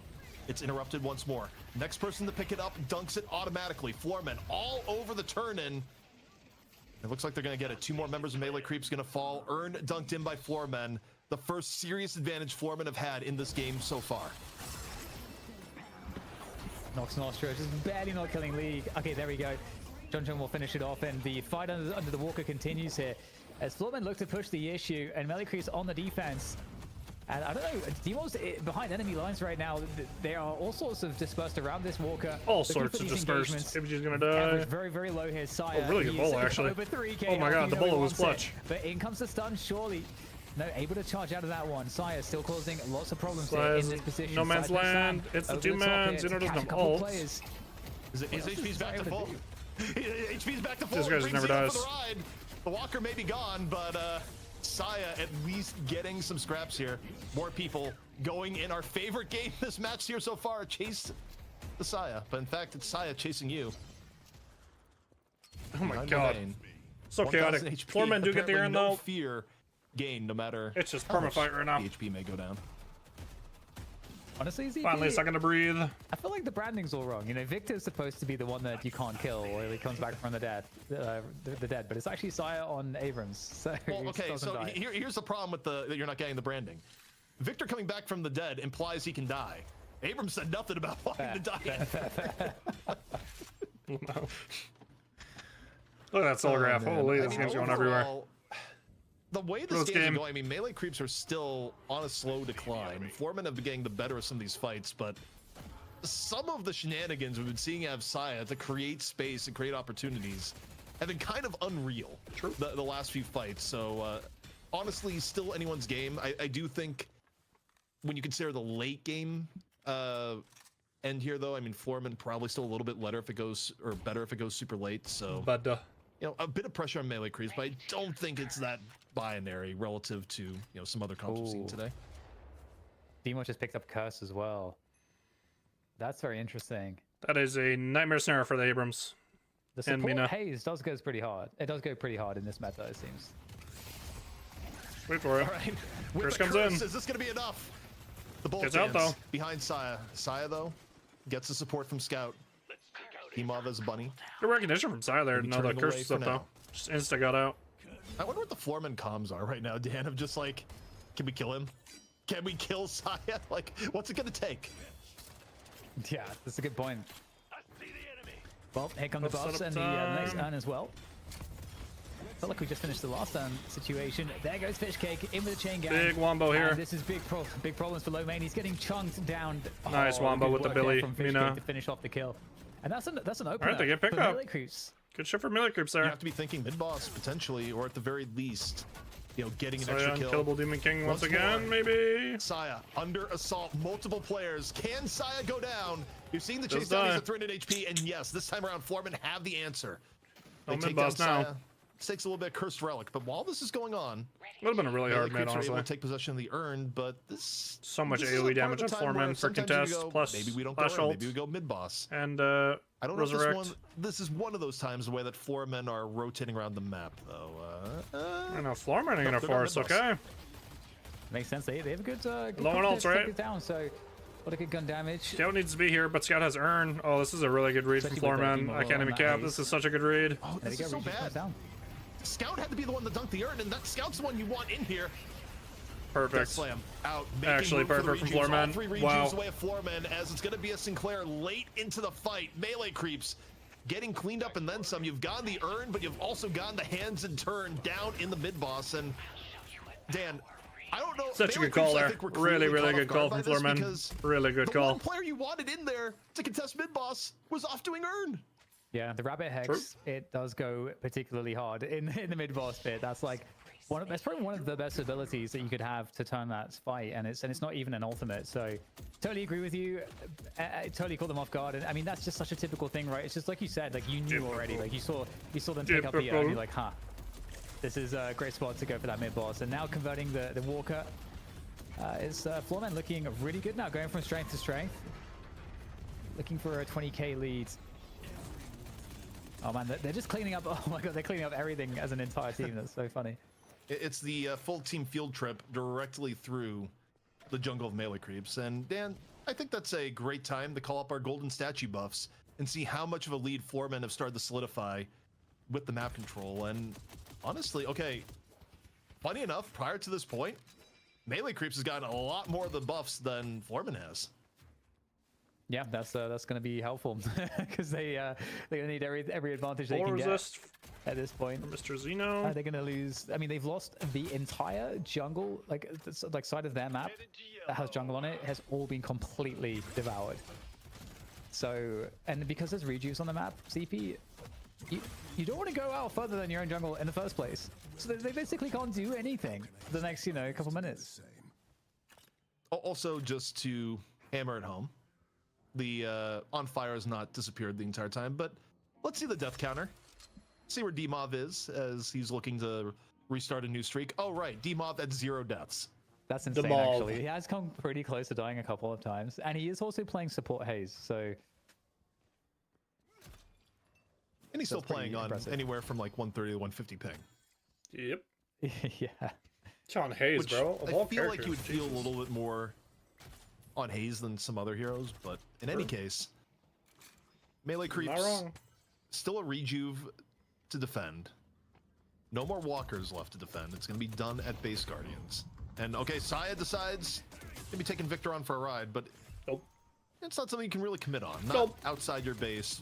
it's interrupted once more. Next person to pick it up dunks it automatically. Floormen all over the turn-in. It looks like they're going to get it. 2 more members of Melee Creep's going to fall. Urn dunked in by Floormen. The first serious advantage Floormen have had in this game so far. Nox Nostra just barely not killing League. Okay, there we go. Jung will finish it off, and the fight under the Walker continues here. As Floormen look to push the issue, and Melee Creeps on the defense. And I don't know, Demo's behind enemy lines right now. They are all sorts of dispersed around this Walker. All sorts of dispersed. Image's gonna die. Very, very low here. Saya, really good bolo, actually. Oh my god, the bolo was clutch. But in comes the stun, surely. No, able to charge out of that one. Saya still causing lots of problems here in this position. No man's land. It's the 2-man. Xeno doesn't have ult. His HP's back to full. HP's back to full. This guy just never dies. The Walker may be gone, but Saya at least getting some scraps here. More people going in our favorite game this match here so far. Chase the Saya, but in fact, it's Saya chasing you. Oh my god. So chaotic. Floormen do get the urn though. Fear gain no matter. It's just perma-fight right now. HP may go down. Honestly, finally a second to breathe. I feel like the branding's all wrong. You know, Victor's supposed to be the one that you can't kill, or he comes back from the dead, but it's actually Saya on Abrams. So well, okay, so here's the problem with that you're not getting the branding. Victor coming back from the dead implies he can die. Abrams said nothing about wanting to die. Look at that soul graph. Holy, this game's going everywhere. The way this game is going, I mean, Melee Creeps are still on a slow decline. Floormen have been getting the better of some of these fights, but some of the shenanigans we've been seeing out of Saya to create space and create opportunities have been kind of unreal. True. The last few fights. So, honestly, still anyone's game. I do think when you consider the late game end here, though, I mean, Floormen probably still a little bit better if it goes super late. So, but you know, a bit of pressure on Melee Creeps, but I don't think it's that binary relative to, you know, some other comps we've seen today. Demo just picked up Curse as well. That's very interesting. That is a nightmare scenario for the Abrams. The support haze does go pretty hard. It does go pretty hard in this meta, it seems. Wait for it. All right. Curse comes in. Is this going to be enough? The bolt gets out though. Behind Saya. Saya though gets the support from Scout. Hemov as a bunny. Good recognition from Saya there. No, the curse is up though. Just insta got out. I wonder what the Floormen comms are right now, Dan. Of just like, can we kill him? Can we kill Saya? Like, what's it gonna take? Yeah, that's a good point. Well, here come the buffs and the next urn as well. Felt like we just finished the last urn situation. There goes Fishcake in with the chain gang. Big Wombo here. And this is big problems for Low Main. He's getting chunked down. Nice Wombo with the Billy. From Fishcake to finish off the kill. And that's an opener. All right, they get pick up. Good shit for Melee Creeps there. You have to be thinking mid-boss potentially, or at the very least, you know, getting an Saya extra kill. Unkillable Demon King once again, maybe. Saya under assault, multiple players. Can Saya go down? You're seeing the chase down. He's at 300 HP, and yes, this time around, Floormen have the answer. They take down Saya. Takes a little bit of Cursed Relic, but while this is going on, would have been a really hard mid, honestly. Able to take possession of the urn, but this so much AoE damage on Floormen for contest plus maybe we don't go maybe we go mid boss and I don't know if this is one of those times the way that Floormen are rotating around the map though. I know Floormen are gonna force. Okay, makes sense. They have a good low on ults, right? Down, so what a good gun damage. Scout needs to be here, but Scout has urn. Oh, this is a really good read from Floormen. I can't even cap. This is such a good read. Oh, this is so bad. Scout had to be the one to dunk the urn, and that Scout's the one you want in here. Perfect. Slam out. Actually, perfect from Floormen. 3 rejuves away of Floormen, as it's going to be a Sinclair late into the fight. Melee Creeps getting cleaned up and then some. You've gotten the urn, but you've also gotten the hands and turn down in the mid boss. And Dan, I don't know. Such a good call there. Really, really good call from Floormen. Really good call. The one player you wanted in there to contest mid boss was off doing urn. Yeah, the Rabbit Hex, it does go particularly hard in the mid-boss bit. That's like That's probably one of the best abilities that you could have to turn that fight, and it's not even an ultimate. So totally agree with you. I totally caught them off guard, and I mean that's just such a typical thing, right? It's just like you said, like you knew already, like you saw them pick up the and you're like, huh, this is a great spot to go for that mid boss. And now converting the Walker is Floorman looking really good now, going from strength to strength, looking for a 20k lead. Oh man, they're just cleaning up. Oh my god, they're cleaning up everything as an entire team. That's so funny. It's the full team field trip directly through the jungle of melee creeps. And Dan, I think that's a great time to call up our golden statue buffs and see how much of a lead Floormen have started to solidify with the map control. And honestly, okay, funny enough, prior to this point, melee creeps has gotten a lot more of the buffs than Floormen has. Yeah, that's going to be helpful because they're going to need every advantage they can get at this point. Mr. Zeno. They're going to lose. I mean, they've lost the entire jungle, like side of their map that has jungle on it, has all been completely devoured. So, and because there's rejuice on the map, CP, you don't want to go out further than your own jungle in the first place. So they basically can't do anything for the next, couple minutes. Also, just to hammer it home, the on fire has not disappeared the entire time, but let's see the death counter. See where D-Mauve is as he's looking to restart a new streak. Oh right, D-Mauve at 0 deaths. That's insane, actually. He has come pretty close to dying a couple of times, and he is also playing support Haze, so... And he's still playing on anywhere from like 130 to 150 ping. Yep. Yeah. It's on Haze, which bro. I feel like you would feel a little bit more on Haze than some other heroes, but in any case, melee creeps, still a rejuve to defend. No more walkers left to defend. It's going to be done at base guardians. And okay, Saya decides to be taking Victor on for a ride, but it's not something you can really commit on. Not outside your base,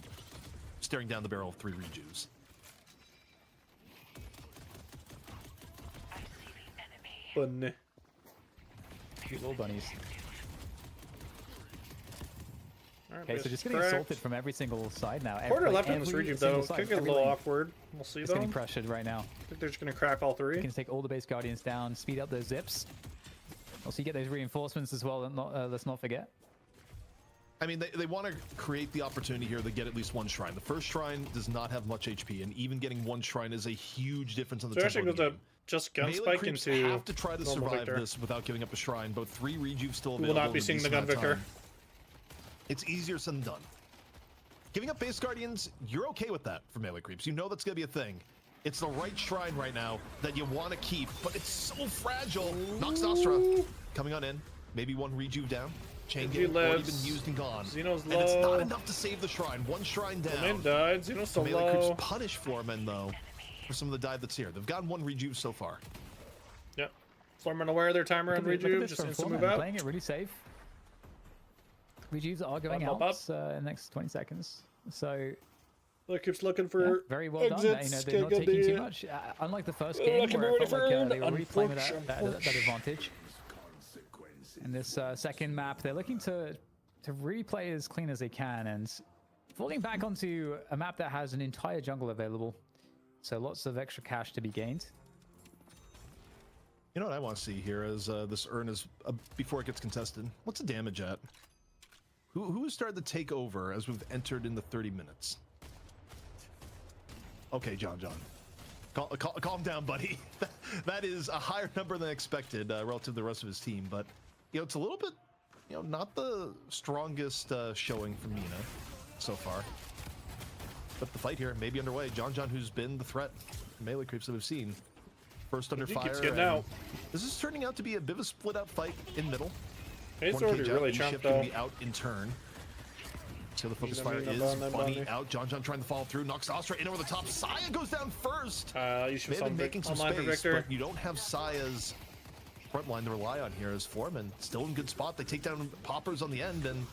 staring down the barrel of 3 rejuves. Bunny. Cute little bunnies. Okay, so just getting assaulted from every single side now. Quarter left on this region, though. Could get a little awkward. We'll see, though. Getting pressured right now. I think they're just going to crack all 3. Can take all the base guardians down, speed up those zips. Also, you get those reinforcements as well. Let's not forget. I mean, they want to create the opportunity here to get at least 1 shrine. The first shrine does not have much HP, and even getting 1 shrine is a huge difference on the tempo of the game. Just gunspike into have to try to survive this without giving up a shrine. Both 3 rejuves still available. We will not be seeing the gun Victor. It's easier said than done. Giving up base guardians, you're okay with that for melee creeps. You know that's gonna be a thing. It's the right shrine right now that you want to keep, but it's so fragile. Noxostra coming on in. Maybe 1 rejuve down. Chain game already been used and gone. Xeno's low. And it's not enough to save the shrine. 1 shrine down. Domain died. Xeno's so melee low. creeps punish Floormen though for some of the dive that's here. They've gotten 1 rejuve so far. Yep. Floormen aware of their timer on rejuve. Just instant move out. Playing it really safe. Rejuves are going out in the next 20 seconds. So keeps looking for very well exits. done. They're not taking too much. Unlike the first game where it felt like they were really playing with that advantage. In this second map, they're looking to really play as clean as they can and falling back onto a map that has an entire jungle available. So lots of extra cash to be gained. You know what I want to see here is this urn is before it gets contested. What's the damage at? Who has started to take over as we've entered in the 30 minutes? Okay, John. Calm down, buddy. That is a higher number than expected relative to the rest of his team, but it's a little bit, not the strongest showing from Mina so far. But the fight here may be underway. John, who's been the threat melee creeps that we've seen, first under fire. Keeps getting out. This is turning out to be a bit of a split out fight in middle. It's already really chunked though. Be out in turn. So the focus fire is Bunny out. John trying to follow through. Noxostra in over the top. Saya goes down first. You should be making some space, but you don't have Saya's front line to rely on here as Floormen. Still in good spot. They take down poppers on the end, and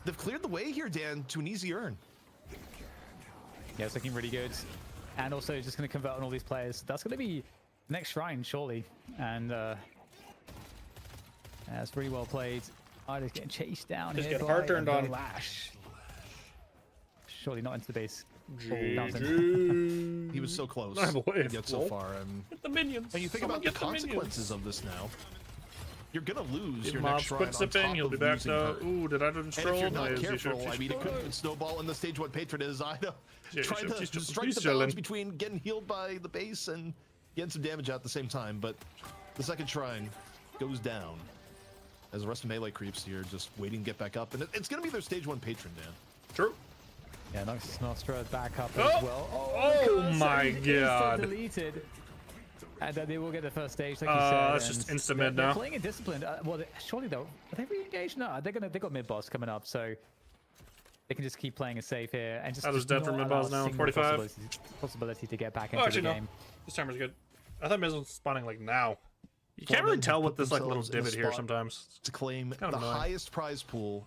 they've cleared the way here, Dan, to an easy earn. Yeah, it's looking really good. And also just going to convert on all these players. That's going to be next shrine, surely. And that's really well played. Just getting chased down just here. Just get hard turned on. Lash. Surely not into the base He was so close. Yet so far. With the minions. And you think about the consequences of this now. You're gonna lose your Mob next shrine on top sipping. He'll be of back losing though. her. Ooh, did I just troll? And if you're not careful, I mean, it could snowball in the stage one patron is Ida trying to strike the balance between getting healed by the base and getting some damage out at the same time. But the second shrine goes down as the rest of melee creeps here, just waiting to get back up. And it's gonna be their stage one patron, man. True. Yeah, nice Nostra back up as well. Oh my god. Deleted. And they will get the first stage, like you said. That's just instant mid now. They're playing it disciplined. Well, surely though, are they re-engaged? No, they got mid boss coming up, so they can just keep playing it safe here and just. That was dead for mid boss now. 45. Possibility to get back into the game. No. This timer's good. I thought Miz was spawning like now. You can't really tell with this like little divot here sometimes. To claim the highest prize pool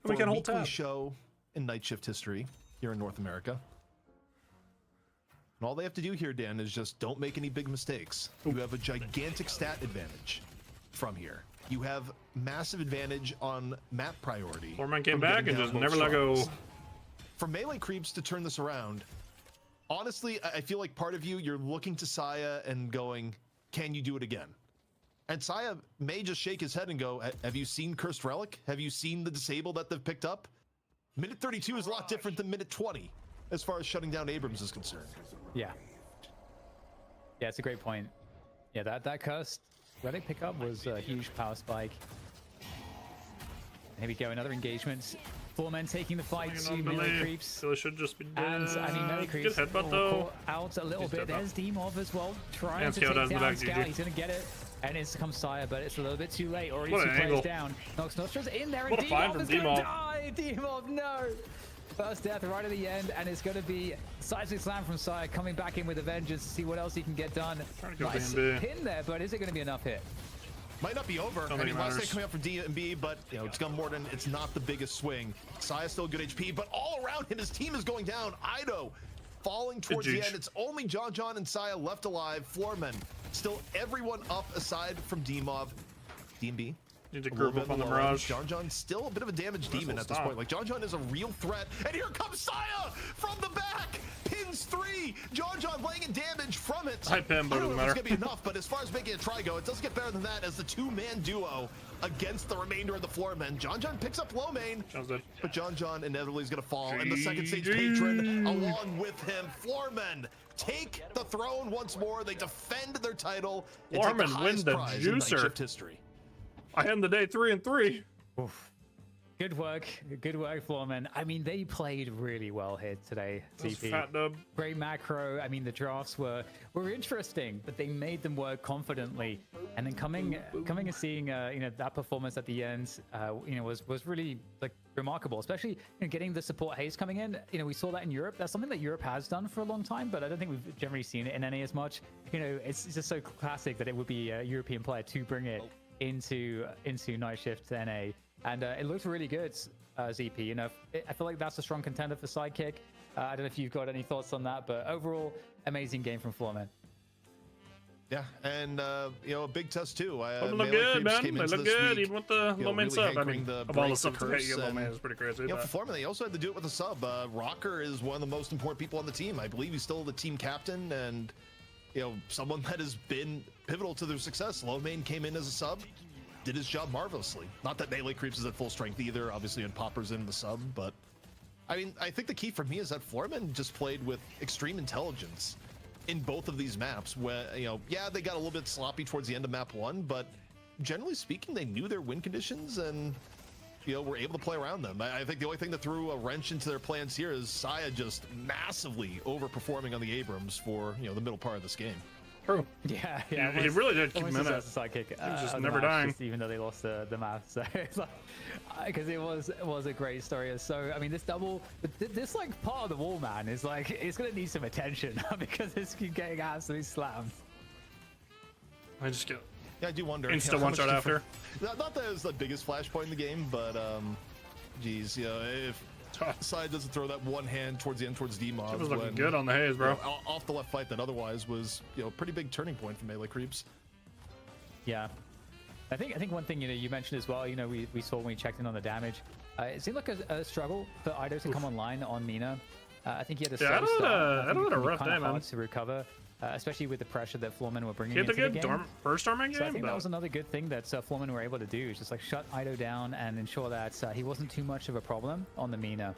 for we can a hold weekly tab. show in Night Shift history here in North America. And all they have to do here, Dan, is just don't make any big mistakes. You have a gigantic stat advantage from here. You have massive advantage on map priority. Foreman came back and just never let go. For melee creeps to turn this around, honestly, I feel like part of you're looking to Saya and going, can you do it again? And Saya may just shake his head and go, have you seen Cursed Relic? Have you seen the disable that they've picked up? Minute 32 is a lot different than minute 20 as far as shutting down Abrams is concerned. Yeah. Yeah, it's a great point. Yeah, that Cursed Relic pickup was a huge power spike. And here we go, another engagement. Four men taking the fight to melee creeps. So it should just be dead. And I mean, melee creeps Good headbutt though. Out a little bit. There's Demov as well, trying and to Scout take down Scout. Scout. He's gonna get it. And it's come Saya, but it's a little bit too late. Already What two an players angle. down. Nox Nostra's in there, and What a find Demov from is gonna Demov. die. Demov, no. First death right at the end, and it's going to be Seismic Slam from Saya coming back in with a vengeance to see what else he can get done. Nice pin there, but is it going to be enough hit? Might not be over. I mean, last day coming up for D and B, but you know, it's Gummorden. It's not the biggest swing. Saya's still good HP, but all around him, his team is going down. Ido falling towards the end. It's only John and Saya left alive. Floormen, still everyone up aside from Demov. DMB. Need to group up on the Mirage. John's still a bit of a damage demon at this point. Like, John is a real threat. And here comes Saya from the back. Pins 3. John laying in damage from it. I pin, but it doesn't matter. It's going to be enough, but as far as making a try go, it doesn't get better than that as the two-man duo against the remainder of the floor men. John picks up low main, but John inevitably is going to fall. And the second stage patron along with him. Floormen take the throne once more. They defend their title. Floormen win the juicer. History. I end the day 3-3. Oof. Good work, Floormen. I mean, they played really well here today. CP. Fat dub. Great macro. I mean, the drafts were interesting, but they made them work confidently. And then coming and seeing that performance at the end, was really like remarkable. Especially getting the support haze coming in. We saw that in Europe. That's something that Europe has done for a long time, but I don't think we've generally seen it in NA as much. It's just so classic that it would be a European player to bring it into NightShift NA. And it looks really good, ZP. I feel like that's a strong contender for Sidekick. I don't know if you've got any thoughts on that, but overall, amazing game from Floormen. Yeah, and a big test too. They look good, man. They look good, even with the low main sub. I mean, of all the subs to get low main is pretty crazy. For Floormen, they also had to do it with a sub. Rocker is one of the most important people on the team. I believe he's still the team captain, and someone that has been pivotal to their success. Low main came in as a sub. Did his job marvelously. Not that melee creeps is at full strength either, obviously, and Popper's in the sub, but I mean, I think the key for me is that Floormen just played with extreme intelligence in both of these maps. Where they got a little bit sloppy towards the end of map 1, but generally speaking, they knew their win conditions and were able to play around them. I think the only thing that threw a wrench into their plans here is Saya just massively overperforming on the Abrams for the middle part of this game. True. Yeah. He really did keep him in it. Sidekick, he was just never dying. Even though they lost the map, so it's like, because it was a great story. So I mean, this double, this like part of the wall, man, is like it's gonna need some attention because it's getting absolutely slammed. I just get. Yeah, I do wonder. Insta one shot after. Not that it was the biggest flashpoint in the game, but geez, if Side doesn't throw that one hand towards the end towards Demov. It was looking good on the haze, bro. Off the left fight that otherwise was a pretty big turning point for melee creeps. Yeah, I think one thing you mentioned as well. We saw when we checked in on the damage. It seemed like a struggle for Ido to come online on Mina. I think he had a Yeah, slow start. I don't had a rough day, man. To recover, especially with the pressure that Floorman were bringing He had into a the good game. first Dormant game. So I think that was another good thing that Floorman were able to do, is just like shut Ido down and ensure that he wasn't too much of a problem on the Mina.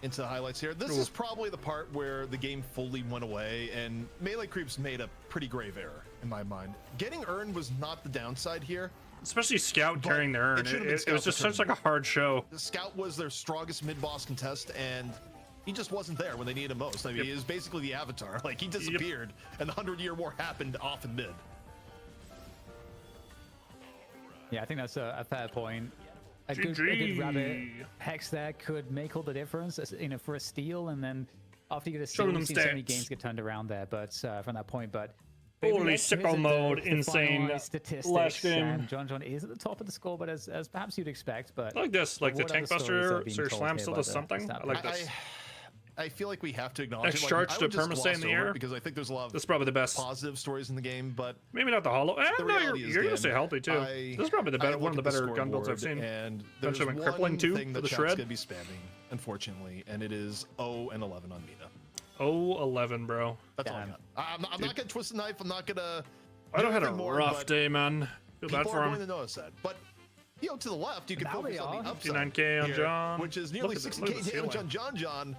Into the highlights here. This is probably the part where the game fully went away, and Melee Creeps made a pretty grave error in my mind. Getting Urn was not the downside here. Especially Scout carrying the Urn. It was just such like a hard show. The Scout was their strongest mid-boss contest, and he just wasn't there when they needed him most. I mean, he was basically the Avatar. Like, he disappeared, and the 100-year war happened off in mid. Yeah, I think that's a fair point. A good rabbit hex there could make all the difference, you know, for a steal, and then after you get a steal, you see so many games get turned around there. But from that point, but holy sicko mode, insane last game. And John is at the top of the score, but as perhaps you'd expect. But I like this, like the Tank Buster, Sir Slam still does something. I like this. I feel like we have to acknowledge Next charge to perma-stay in the air, because I think there's a lot of that's probably the best positive stories in the game, but maybe not the hollow. No, you're gonna stay healthy too. This is probably one of the better gun builds I've seen. And there's one crippling too thing for the chat's shred. gonna be spamming, unfortunately, and it is 0 and 11 on Mina. 0-11, bro. That's all I got. I'm not gonna twist the knife. I'm not gonna. I don't had a rough day, man. Feel bad for him. People are going to notice that, but. You know, to the left, you can focus on the upside 59K on here, John, which is nearly 60K damage on John.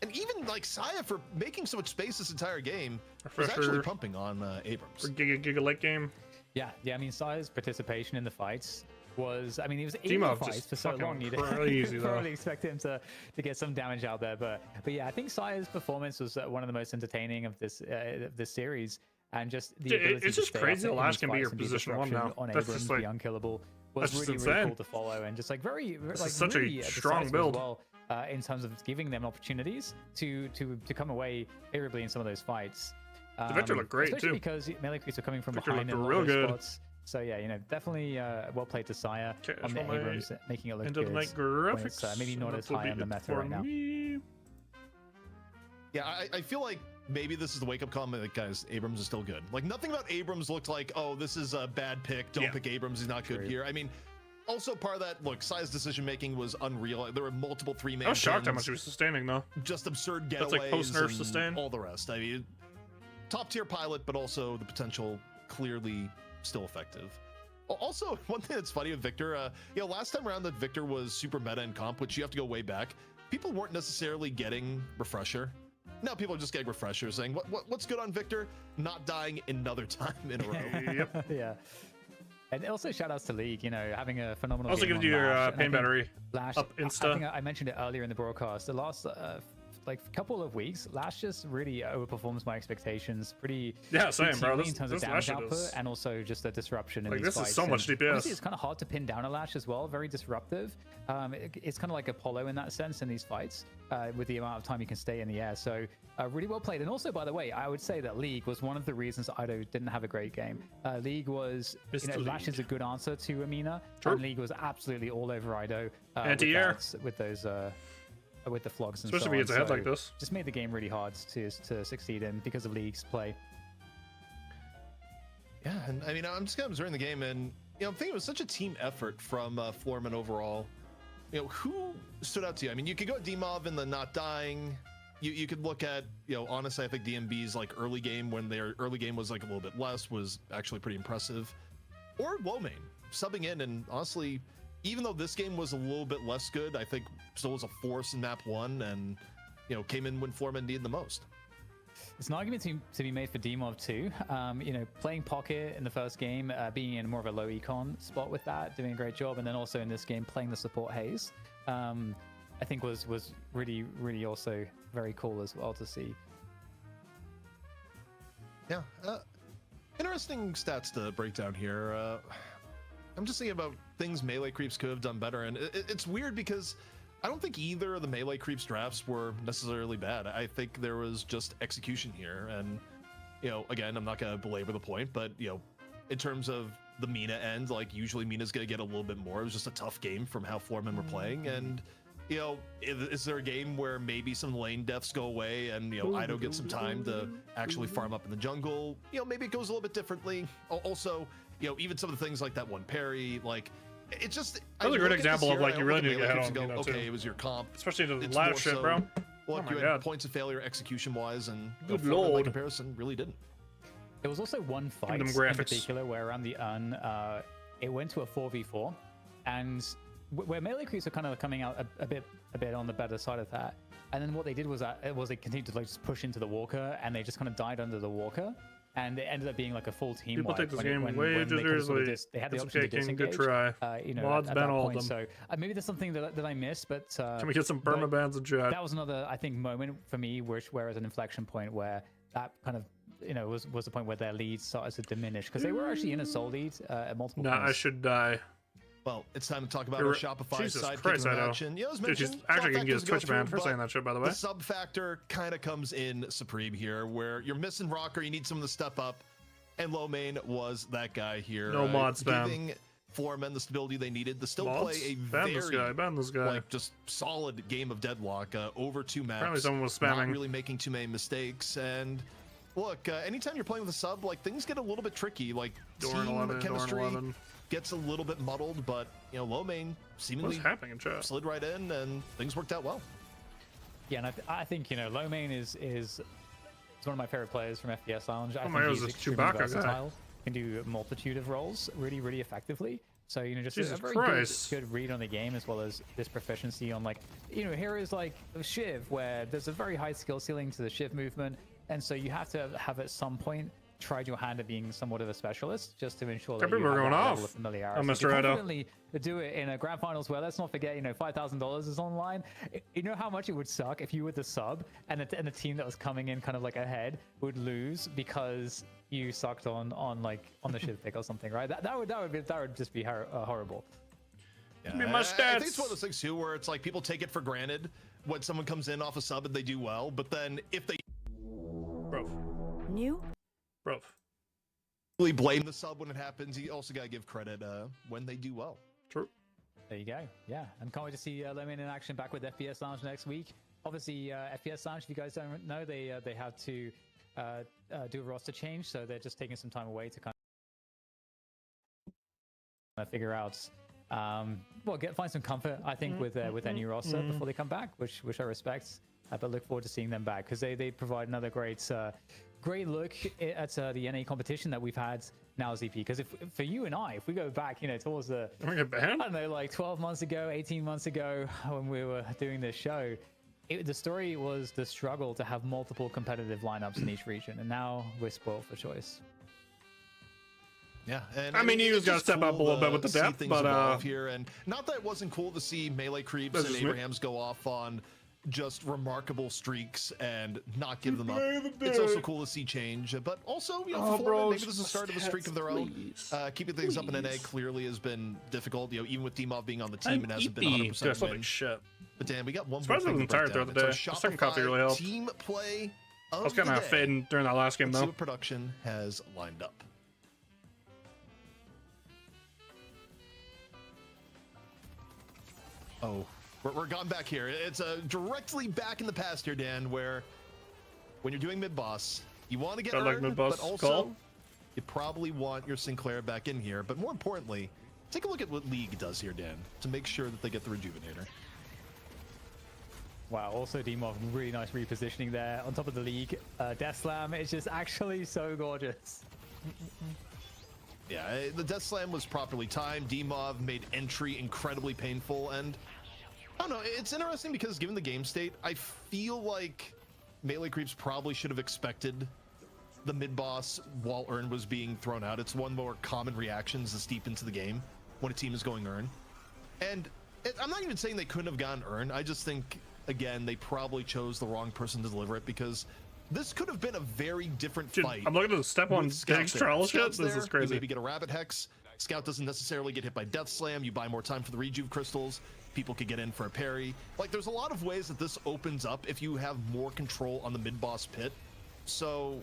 And even like Saya, for making so much space this entire game, was actually pumping on Abrams. For Giga late game. Yeah. I mean, Saya's participation in the fights was, I mean, he was in the fights for so long. You didn't probably expect him to get some damage out there. But yeah, I think Saya's performance was one of the most entertaining of this series. And just the ability it's just to crazy. The last can be your position one now. On That's Abrams, just like the unkillable, was really cool to follow, and just like very like such really a strong build. Well, in terms of giving them opportunities to come away favorably in some of those fights. The Victor looked great especially too. because Melee Creeps are coming from Victor behind in real good. spots. So yeah, you know, definitely well played to Saya on the Abrams, making it look End of good. the night graphics. Maybe not as high on the meta right now. Yeah, I feel like maybe this is the wake-up call. Like, guys, Abrams is still good. Like, nothing about Abrams looked like, oh, this is a bad pick. Don't pick Abrams. He's not good here. I mean, also part of that, look, Saya's decision-making was unreal. There were multiple three-man I was shocked how much he was sustaining, though. Just absurd getaways. That's like post-nerf sustain. All the rest. I mean, top-tier pilot, but also the potential clearly still effective. Also, one thing that's funny with Victor, you know, last time around that Victor was super meta in comp, which you have to go way back, people weren't necessarily getting Refresher. Now people are just getting Refresher, saying, what's good on Victor? Not dying another time in a row. Yep. Yeah. And also shout outs to League, you know, having a phenomenal also game give you your pain battery Lash, up Insta. I think I mentioned it earlier in the broadcast. The last like couple of weeks, Lash just really overperforms my expectations. Pretty same, bro. In terms of damage output and also just a disruption in these fights. This is so much DPS. Honestly, it's kind of hard to pin down a Lash as well. Very disruptive. It's kind of like Apollo in that sense in these fights, with the amount of time you can stay in the air. So really well played. And also, by the way, I would say that League was one of the reasons Ido didn't have a great game. League was, you know, Lash is a good answer to Amina. And League was absolutely all over Ido. Anti-air. With those... with the flogs and especially if he gets ahead like this, just made the game really hard to succeed in because of League's play. Yeah, and I mean, I'm just kind of observing the game, and you know, I'm thinking it was such a team effort from Floorman overall. You know, who stood out to you? I mean, you could go at D-Mob in the not dying. You could look at, you know, honestly, I think DMB's like early game, when their early game was like a little bit less, was actually pretty impressive. Or Lomane subbing in, and honestly, even though this game was a little bit less good, I think still was a force in map 1, and you know, came in when Floorman needed the most. It's an argument to be made for D-Mob too. You know, playing Pocket in the first game, being in more of a low econ spot with that, doing a great job, and then also in this game playing the support Haze, I think was really also very cool as well to see. Yeah, interesting stats to break down here. I'm just thinking about things Melee Creeps could have done better, and it's weird because I don't think either of the Melee Creeps drafts were necessarily bad. I think there was just execution here, and you know, again, I'm not gonna belabor the point, but you know, in terms of the Mina end, like usually Mina's gonna get a little bit more. It was just a tough game from how Floorman were playing, and you know, is there a game where maybe some lane deaths go away and, you know, Ido gets some time to actually farm up in the jungle? You know, maybe it goes a little bit differently. Also, you know, even some of the things like that one parry, like it's just that's a great example of like you really need to get ahead on. Okay, it was your comp, especially to the ladder shit, bro. Look, you had points of failure execution-wise, and by comparison, really didn't. There was also one fight in particular where around the urn, it went to a 4v4, and where melee creeps are kind of coming out a bit on the better side of that. And then what they did was they continued to like just push into the walker, and they just kind of died under the walker, and it ended up being like a full team. People take this game way too seriously. They had the option to disengage. Good try. Mods ban all of them. So maybe there's something that I missed, but can we get some perma bans in chat? That was another, I think, moment for me, where as an inflection point where that kind of was the point where their lead started to diminish, because they were actually in a sole lead at multiple points. I should die. Well, it's time to talk about our Shopify sidekick interaction. Dude, she's actually going to get his Twitch ban for saying that shit, by the way. The sub factor kind of comes in supreme here, where you're missing Rocker, you need someone to step up, and Low Main was that guy here. No mod spam. Giving Floormen the stability they needed to still Mods? play a ban this guy. like just solid game of Deadlock over 2 maps. Apparently someone was spamming. Not really making too many mistakes, and look, anytime you're playing with a sub, like things get a little bit tricky. Like team chemistry gets a little bit muddled, but Low Main seemingly slid right in, and things worked out well. Yeah, and I think Low Main is one of my favorite players from FPS Lounge. I think he's this extremely versatile. Can do a multitude of roles really effectively. So just Jesus a very good read on the game, as well as this proficiency on heroes like Shiv, where there's a very high skill ceiling to the Shiv movement, and so you have to have at some point tried your hand at being somewhat of a specialist, just to ensure that you have that level of familiarity. Mr. You confidently do it in a grand finals where, let's not forget, $5,000 is online. You know how much it would suck if you were the sub and the team that was coming in kind of like ahead would lose because you sucked on the Shiv pick or something, right? That would just be horrible. Yeah, I think it's one of those things too, where it's like people take it for granted when someone comes in off a sub and they do well, but then if they Bro. Really blame the sub when it happens. You also gotta give credit when they do well. True. There you go. Yeah, and can't wait to see Low Main in action back with FPS Lounge next week. Obviously, FPS Lounge, if you guys don't know, they had to do a roster change, so they're just taking some time away to kind of figure out, find some comfort, I think, with their new roster before they come back, which I respect. But look forward to seeing them back, because they provide another great look at the NA competition that we've had now, ZP. Because for you and I, if we go back, towards the, I don't know, like 12 months ago, 18 months ago, when we were doing this show, the story was the struggle to have multiple competitive lineups in each region, and now we're spoiled for choice. Yeah, and I mean, you just got to step up a little bit with the depth, but here, and not that it wasn't cool to see melee creeps and Abrahams go off on just remarkable streaks and not give them up. It's also cool to see change, but also, for maybe this is the start of a streak of their own. Keeping things up in NA clearly has been difficult. Even with Demov being on the team, it hasn't been 100% win. Shit. But Dan, we got one more thing. Tired throughout the day. Second coffee really helped. Team play. I was kind of fading during that last game, though. See what production has lined up. Oh. We're gone back here. It's directly back in the past here, Dan, where when you're doing mid-boss, you want to get earned, but also you probably want your Sinclair back in here. But more importantly, take a look at what League does here, Dan, to make sure that they get the Rejuvenator. Wow, also Demov, really nice repositioning there. On top of the League, Death Slam is just actually so gorgeous. Yeah, the Death Slam was properly timed. Demov made entry incredibly painful, and I don't know, it's interesting because given the game state, I feel like melee creeps probably should have expected the mid-boss while Urn was being thrown out. It's one of the more common reactions as deep into the game when a team is going Urn. And I'm not even saying they couldn't have gotten Urn. I just think, again, they probably chose the wrong person to deliver it, because this could have been a very different fight. I'm looking at the step on Diggs trial shit. This is crazy. You maybe get a Rabbit Hex. Scout doesn't necessarily get hit by Death Slam. You buy more time for the Rejuve crystals. People could get in for a parry. Like, there's a lot of ways that this opens up if you have more control on the mid-boss pit. So,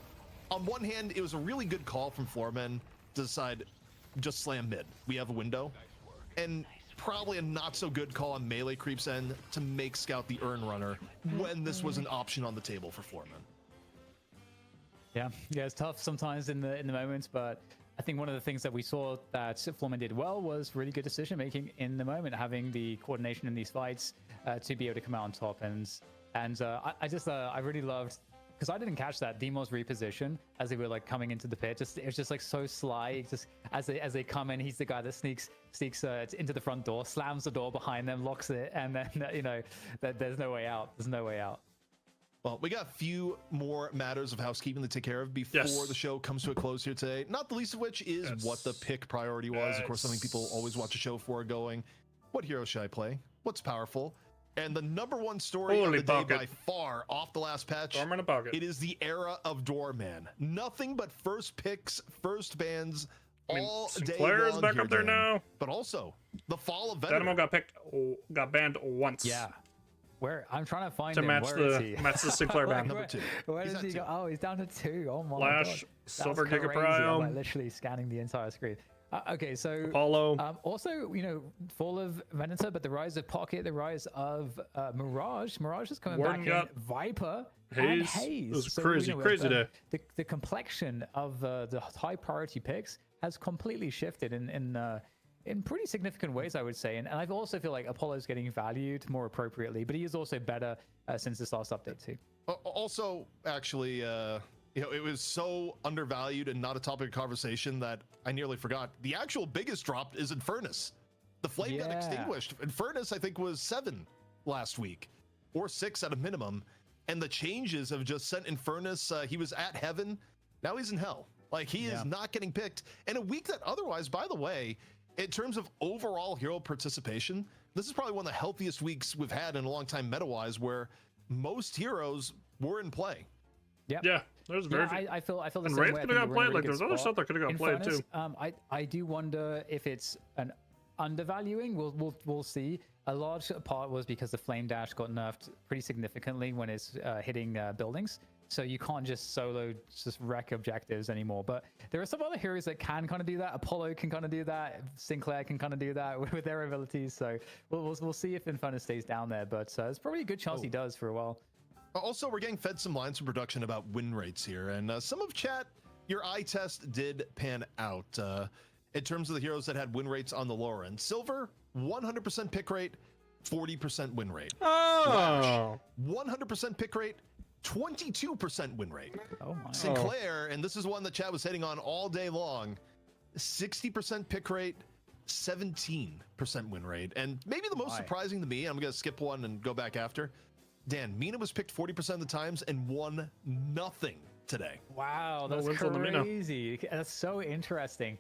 on one hand, it was a really good call from Floormen to decide, just slam mid. We have a window. And probably a not-so-good call on melee creeps end to make Scout the Urn runner when this was an option on the table for Floormen. Yeah, it's tough sometimes in the moments, but I think one of the things that we saw that Florman did well was really good decision making in the moment, having the coordination in these fights to be able to come out on top. And I really loved, because I didn't catch that Demon's reposition as they were like coming into the pit. It was just like so sly. Just as they come in, he's the guy that sneaks into the front door, slams the door behind them, locks it, and then there's no way out. There's no way out. Well, we got a few more matters of housekeeping to take care of before the show comes to a close here today. Not the least of which is what the pick priority was. Of course, something people always watch a show for, going, what hero should I play? What's powerful? And the #1 story of the day by far off the last patch, it is the era of Doorman. Nothing but first picks, first bans, all day Sinclair is long back here, up there Dan. now. But also, the fall of Venom. Dynamo got banned once. Yeah. Where I'm trying to find to him. match Where is he? the Sinclair ban. Where does he go? Oh, he's down to 2. Oh my Flash, god. Silver That's Giga crazy. I'm Prime. like literally scanning the entire screen. Okay, so Apollo. Also, fall of Venator, but the rise of Pocket, the rise of Mirage. Mirage is coming Warden back in. Viper and Haze. Haze. It was So, crazy day. The complexion of the high priority picks has completely shifted in pretty significant ways, I would say. And I also feel like Apollo's getting valued more appropriately, but he is also better since this last update too. Also, actually, it was so undervalued and not a topic of conversation that I nearly forgot. The actual biggest drop is Infernus. The flame got extinguished. Infernus, I think, was 7 last week, or 6 at a minimum. And the changes have just sent Infernus. He was at heaven. Now he's in hell. Like, he is not getting picked. In a week that otherwise, by the way, in terms of overall hero participation, this is probably one of the healthiest weeks we've had in a long time meta-wise, where most heroes were in play. Yeah, there's very few. I feel the and same Wraith way. could have got played. Like, there's other stuff that could have got played too. I do wonder if it's an undervaluing. We'll see. A large part was because the Flame Dash got nerfed pretty significantly when it's hitting buildings. So you can't just solo just wreck objectives anymore. But there are some other heroes that can kind of do that. Apollo can kind of do that. Sinclair can kind of do that with their abilities. So we'll see if Infernus stays down there. But it's probably a good chance he does for a while. Also, we're getting fed some lines from production about win rates here. And some of chat, your eye test did pan out in terms of the heroes that had win rates on the lower end. Silver, 100% pick rate, 40% win rate. Oh. Flash, 100% pick rate, 22% win rate. Oh my. Sinclair, and this is one that chat was hitting on all day long, 60% pick rate, 17% win rate. And maybe the most surprising to me, I'm going to skip one and go back after. Dan, Mina was picked 40% of the times and won nothing today. Wow, that's crazy. That's so interesting.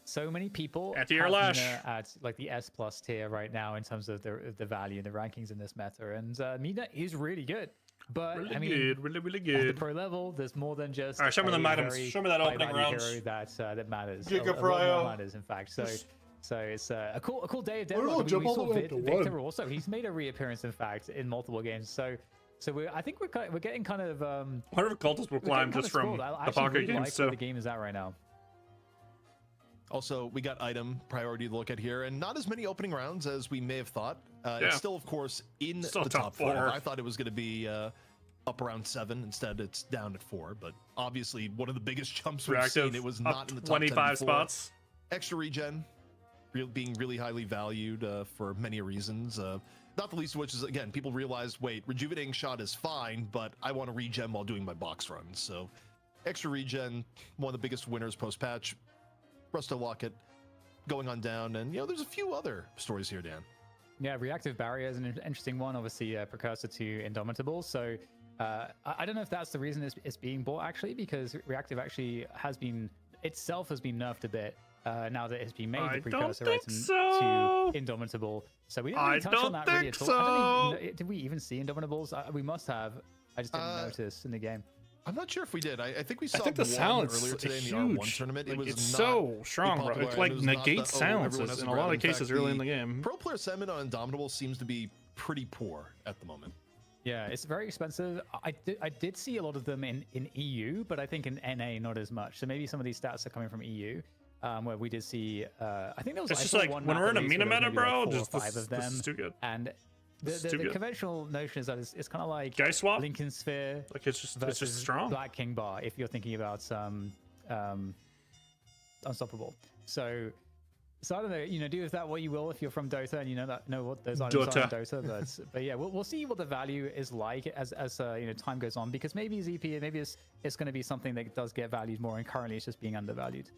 So many people have Lash Mina at like the S+ tier right now in terms of the value and the rankings in this meta. And Mina is really good. But really I mean, good, really good. At the pro level, there's more than just. All right, show me the items. Show me that opening round. That matters. Giga a lot more matters, in fact. So it's a cool day of Deadlock. We saw Victor also. He's made a reappearance, in fact, in multiple games. So I think we're getting kind of. Wonder if Cultist will climb just from the pocket really games. Like So where the game is at right now. Also, we got item priority to look at here, and not as many opening rounds as we may have thought. It's still, of course, in the top 4. I thought it was going to be up around 7. Instead, it's down at 4. But obviously, one of the biggest jumps we've seen. It was not in the top 25 spots. Extra regen, being really highly valued for many reasons. Not the least of which is, again, people realized, wait, rejuvenating shot is fine, but I want to regen while doing my box runs. So extra regen, one of the biggest winners post-patch. Rusto Locket going on down, and there's a few other stories here, Dan. Yeah, reactive barrier is an interesting one, obviously precursor to Indomitable. So I don't know if that's the reason it's being bought, actually, because reactive actually has been nerfed a bit now that it's been made the precursor item to Indomitable. So we didn't really touch on that really at all. I don't even, did we even see Indomitables? We must have. I just didn't notice in the game. I'm not sure if we did. I think we saw the silence earlier today is in the R1 huge. tournament. Like, it was it's so strong, bro. It's like negates silences in a lot of cases early in the game. Pro player sentiment on Indomitable seems to be pretty poor at the moment. Yeah, it's very expensive. I did see a lot of them in EU, but I think in NA not as much. So maybe some of these stats are coming from EU, where we did see. I think there was. It's just like when we're in a Mina meta, bro. Like just 5 of them. This is too good. And the conventional notion is that it's kind of like Guy swap, Lincoln Sphere. Like it's just strong. Black King Bar. If you're thinking about unstoppable. So I don't know, you know, do with that what you will if you're from Dota and you know what those items are in Dota. But yeah, we'll see what the value is like as you know, time goes on, because maybe ZP, maybe it's going to be something that does get valued more, and currently it's just being undervalued.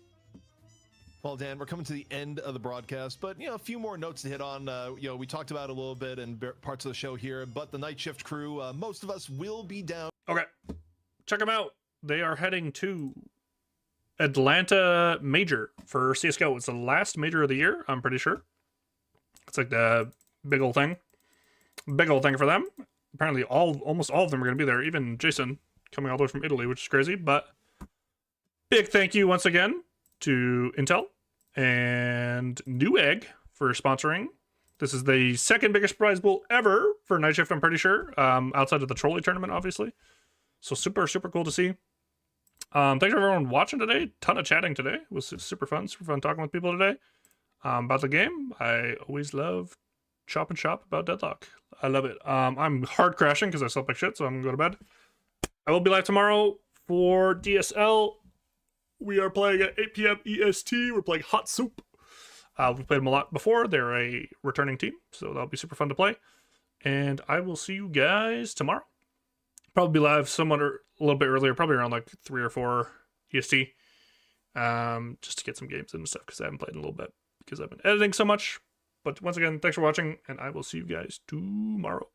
Well, Dan, we're coming to the end of the broadcast, but you know, a few more notes to hit on. You know, we talked about it a little bit in parts of the show here, but the Night Shift crew, most of us will be down. Okay, check them out. They are heading to Atlanta Major for CSGO. It's the last major of the year, I'm pretty sure. It's like the big old thing. Big old thing for them. Apparently almost all of them are going to be there. Even Jason coming all the way from Italy, which is crazy. But big thank you once again to Intel and Newegg for sponsoring. This is the second biggest prize pool ever for Night Shift, I'm pretty sure. Outside of the trolley tournament, obviously. So super, super cool to see. Thanks for everyone watching today. Ton of chatting today. It was super fun talking with people today about the game. I always love chopping shop about Deadlock. I love it. I'm hard crashing because I slept like shit, so I'm gonna go to bed. I will be live tomorrow for DSL. We are playing at 8 p.m. EST. We're playing Hot Soup. We've played them a lot before. They're a returning team, so that'll be super fun to play. And I will see you guys tomorrow. Probably be live somewhat a little bit earlier, probably around like 3 or 4 EST, just to get some games in and stuff, because I haven't played in a little bit because I've been editing so much. But once again, thanks for watching, and I will see you guys tomorrow.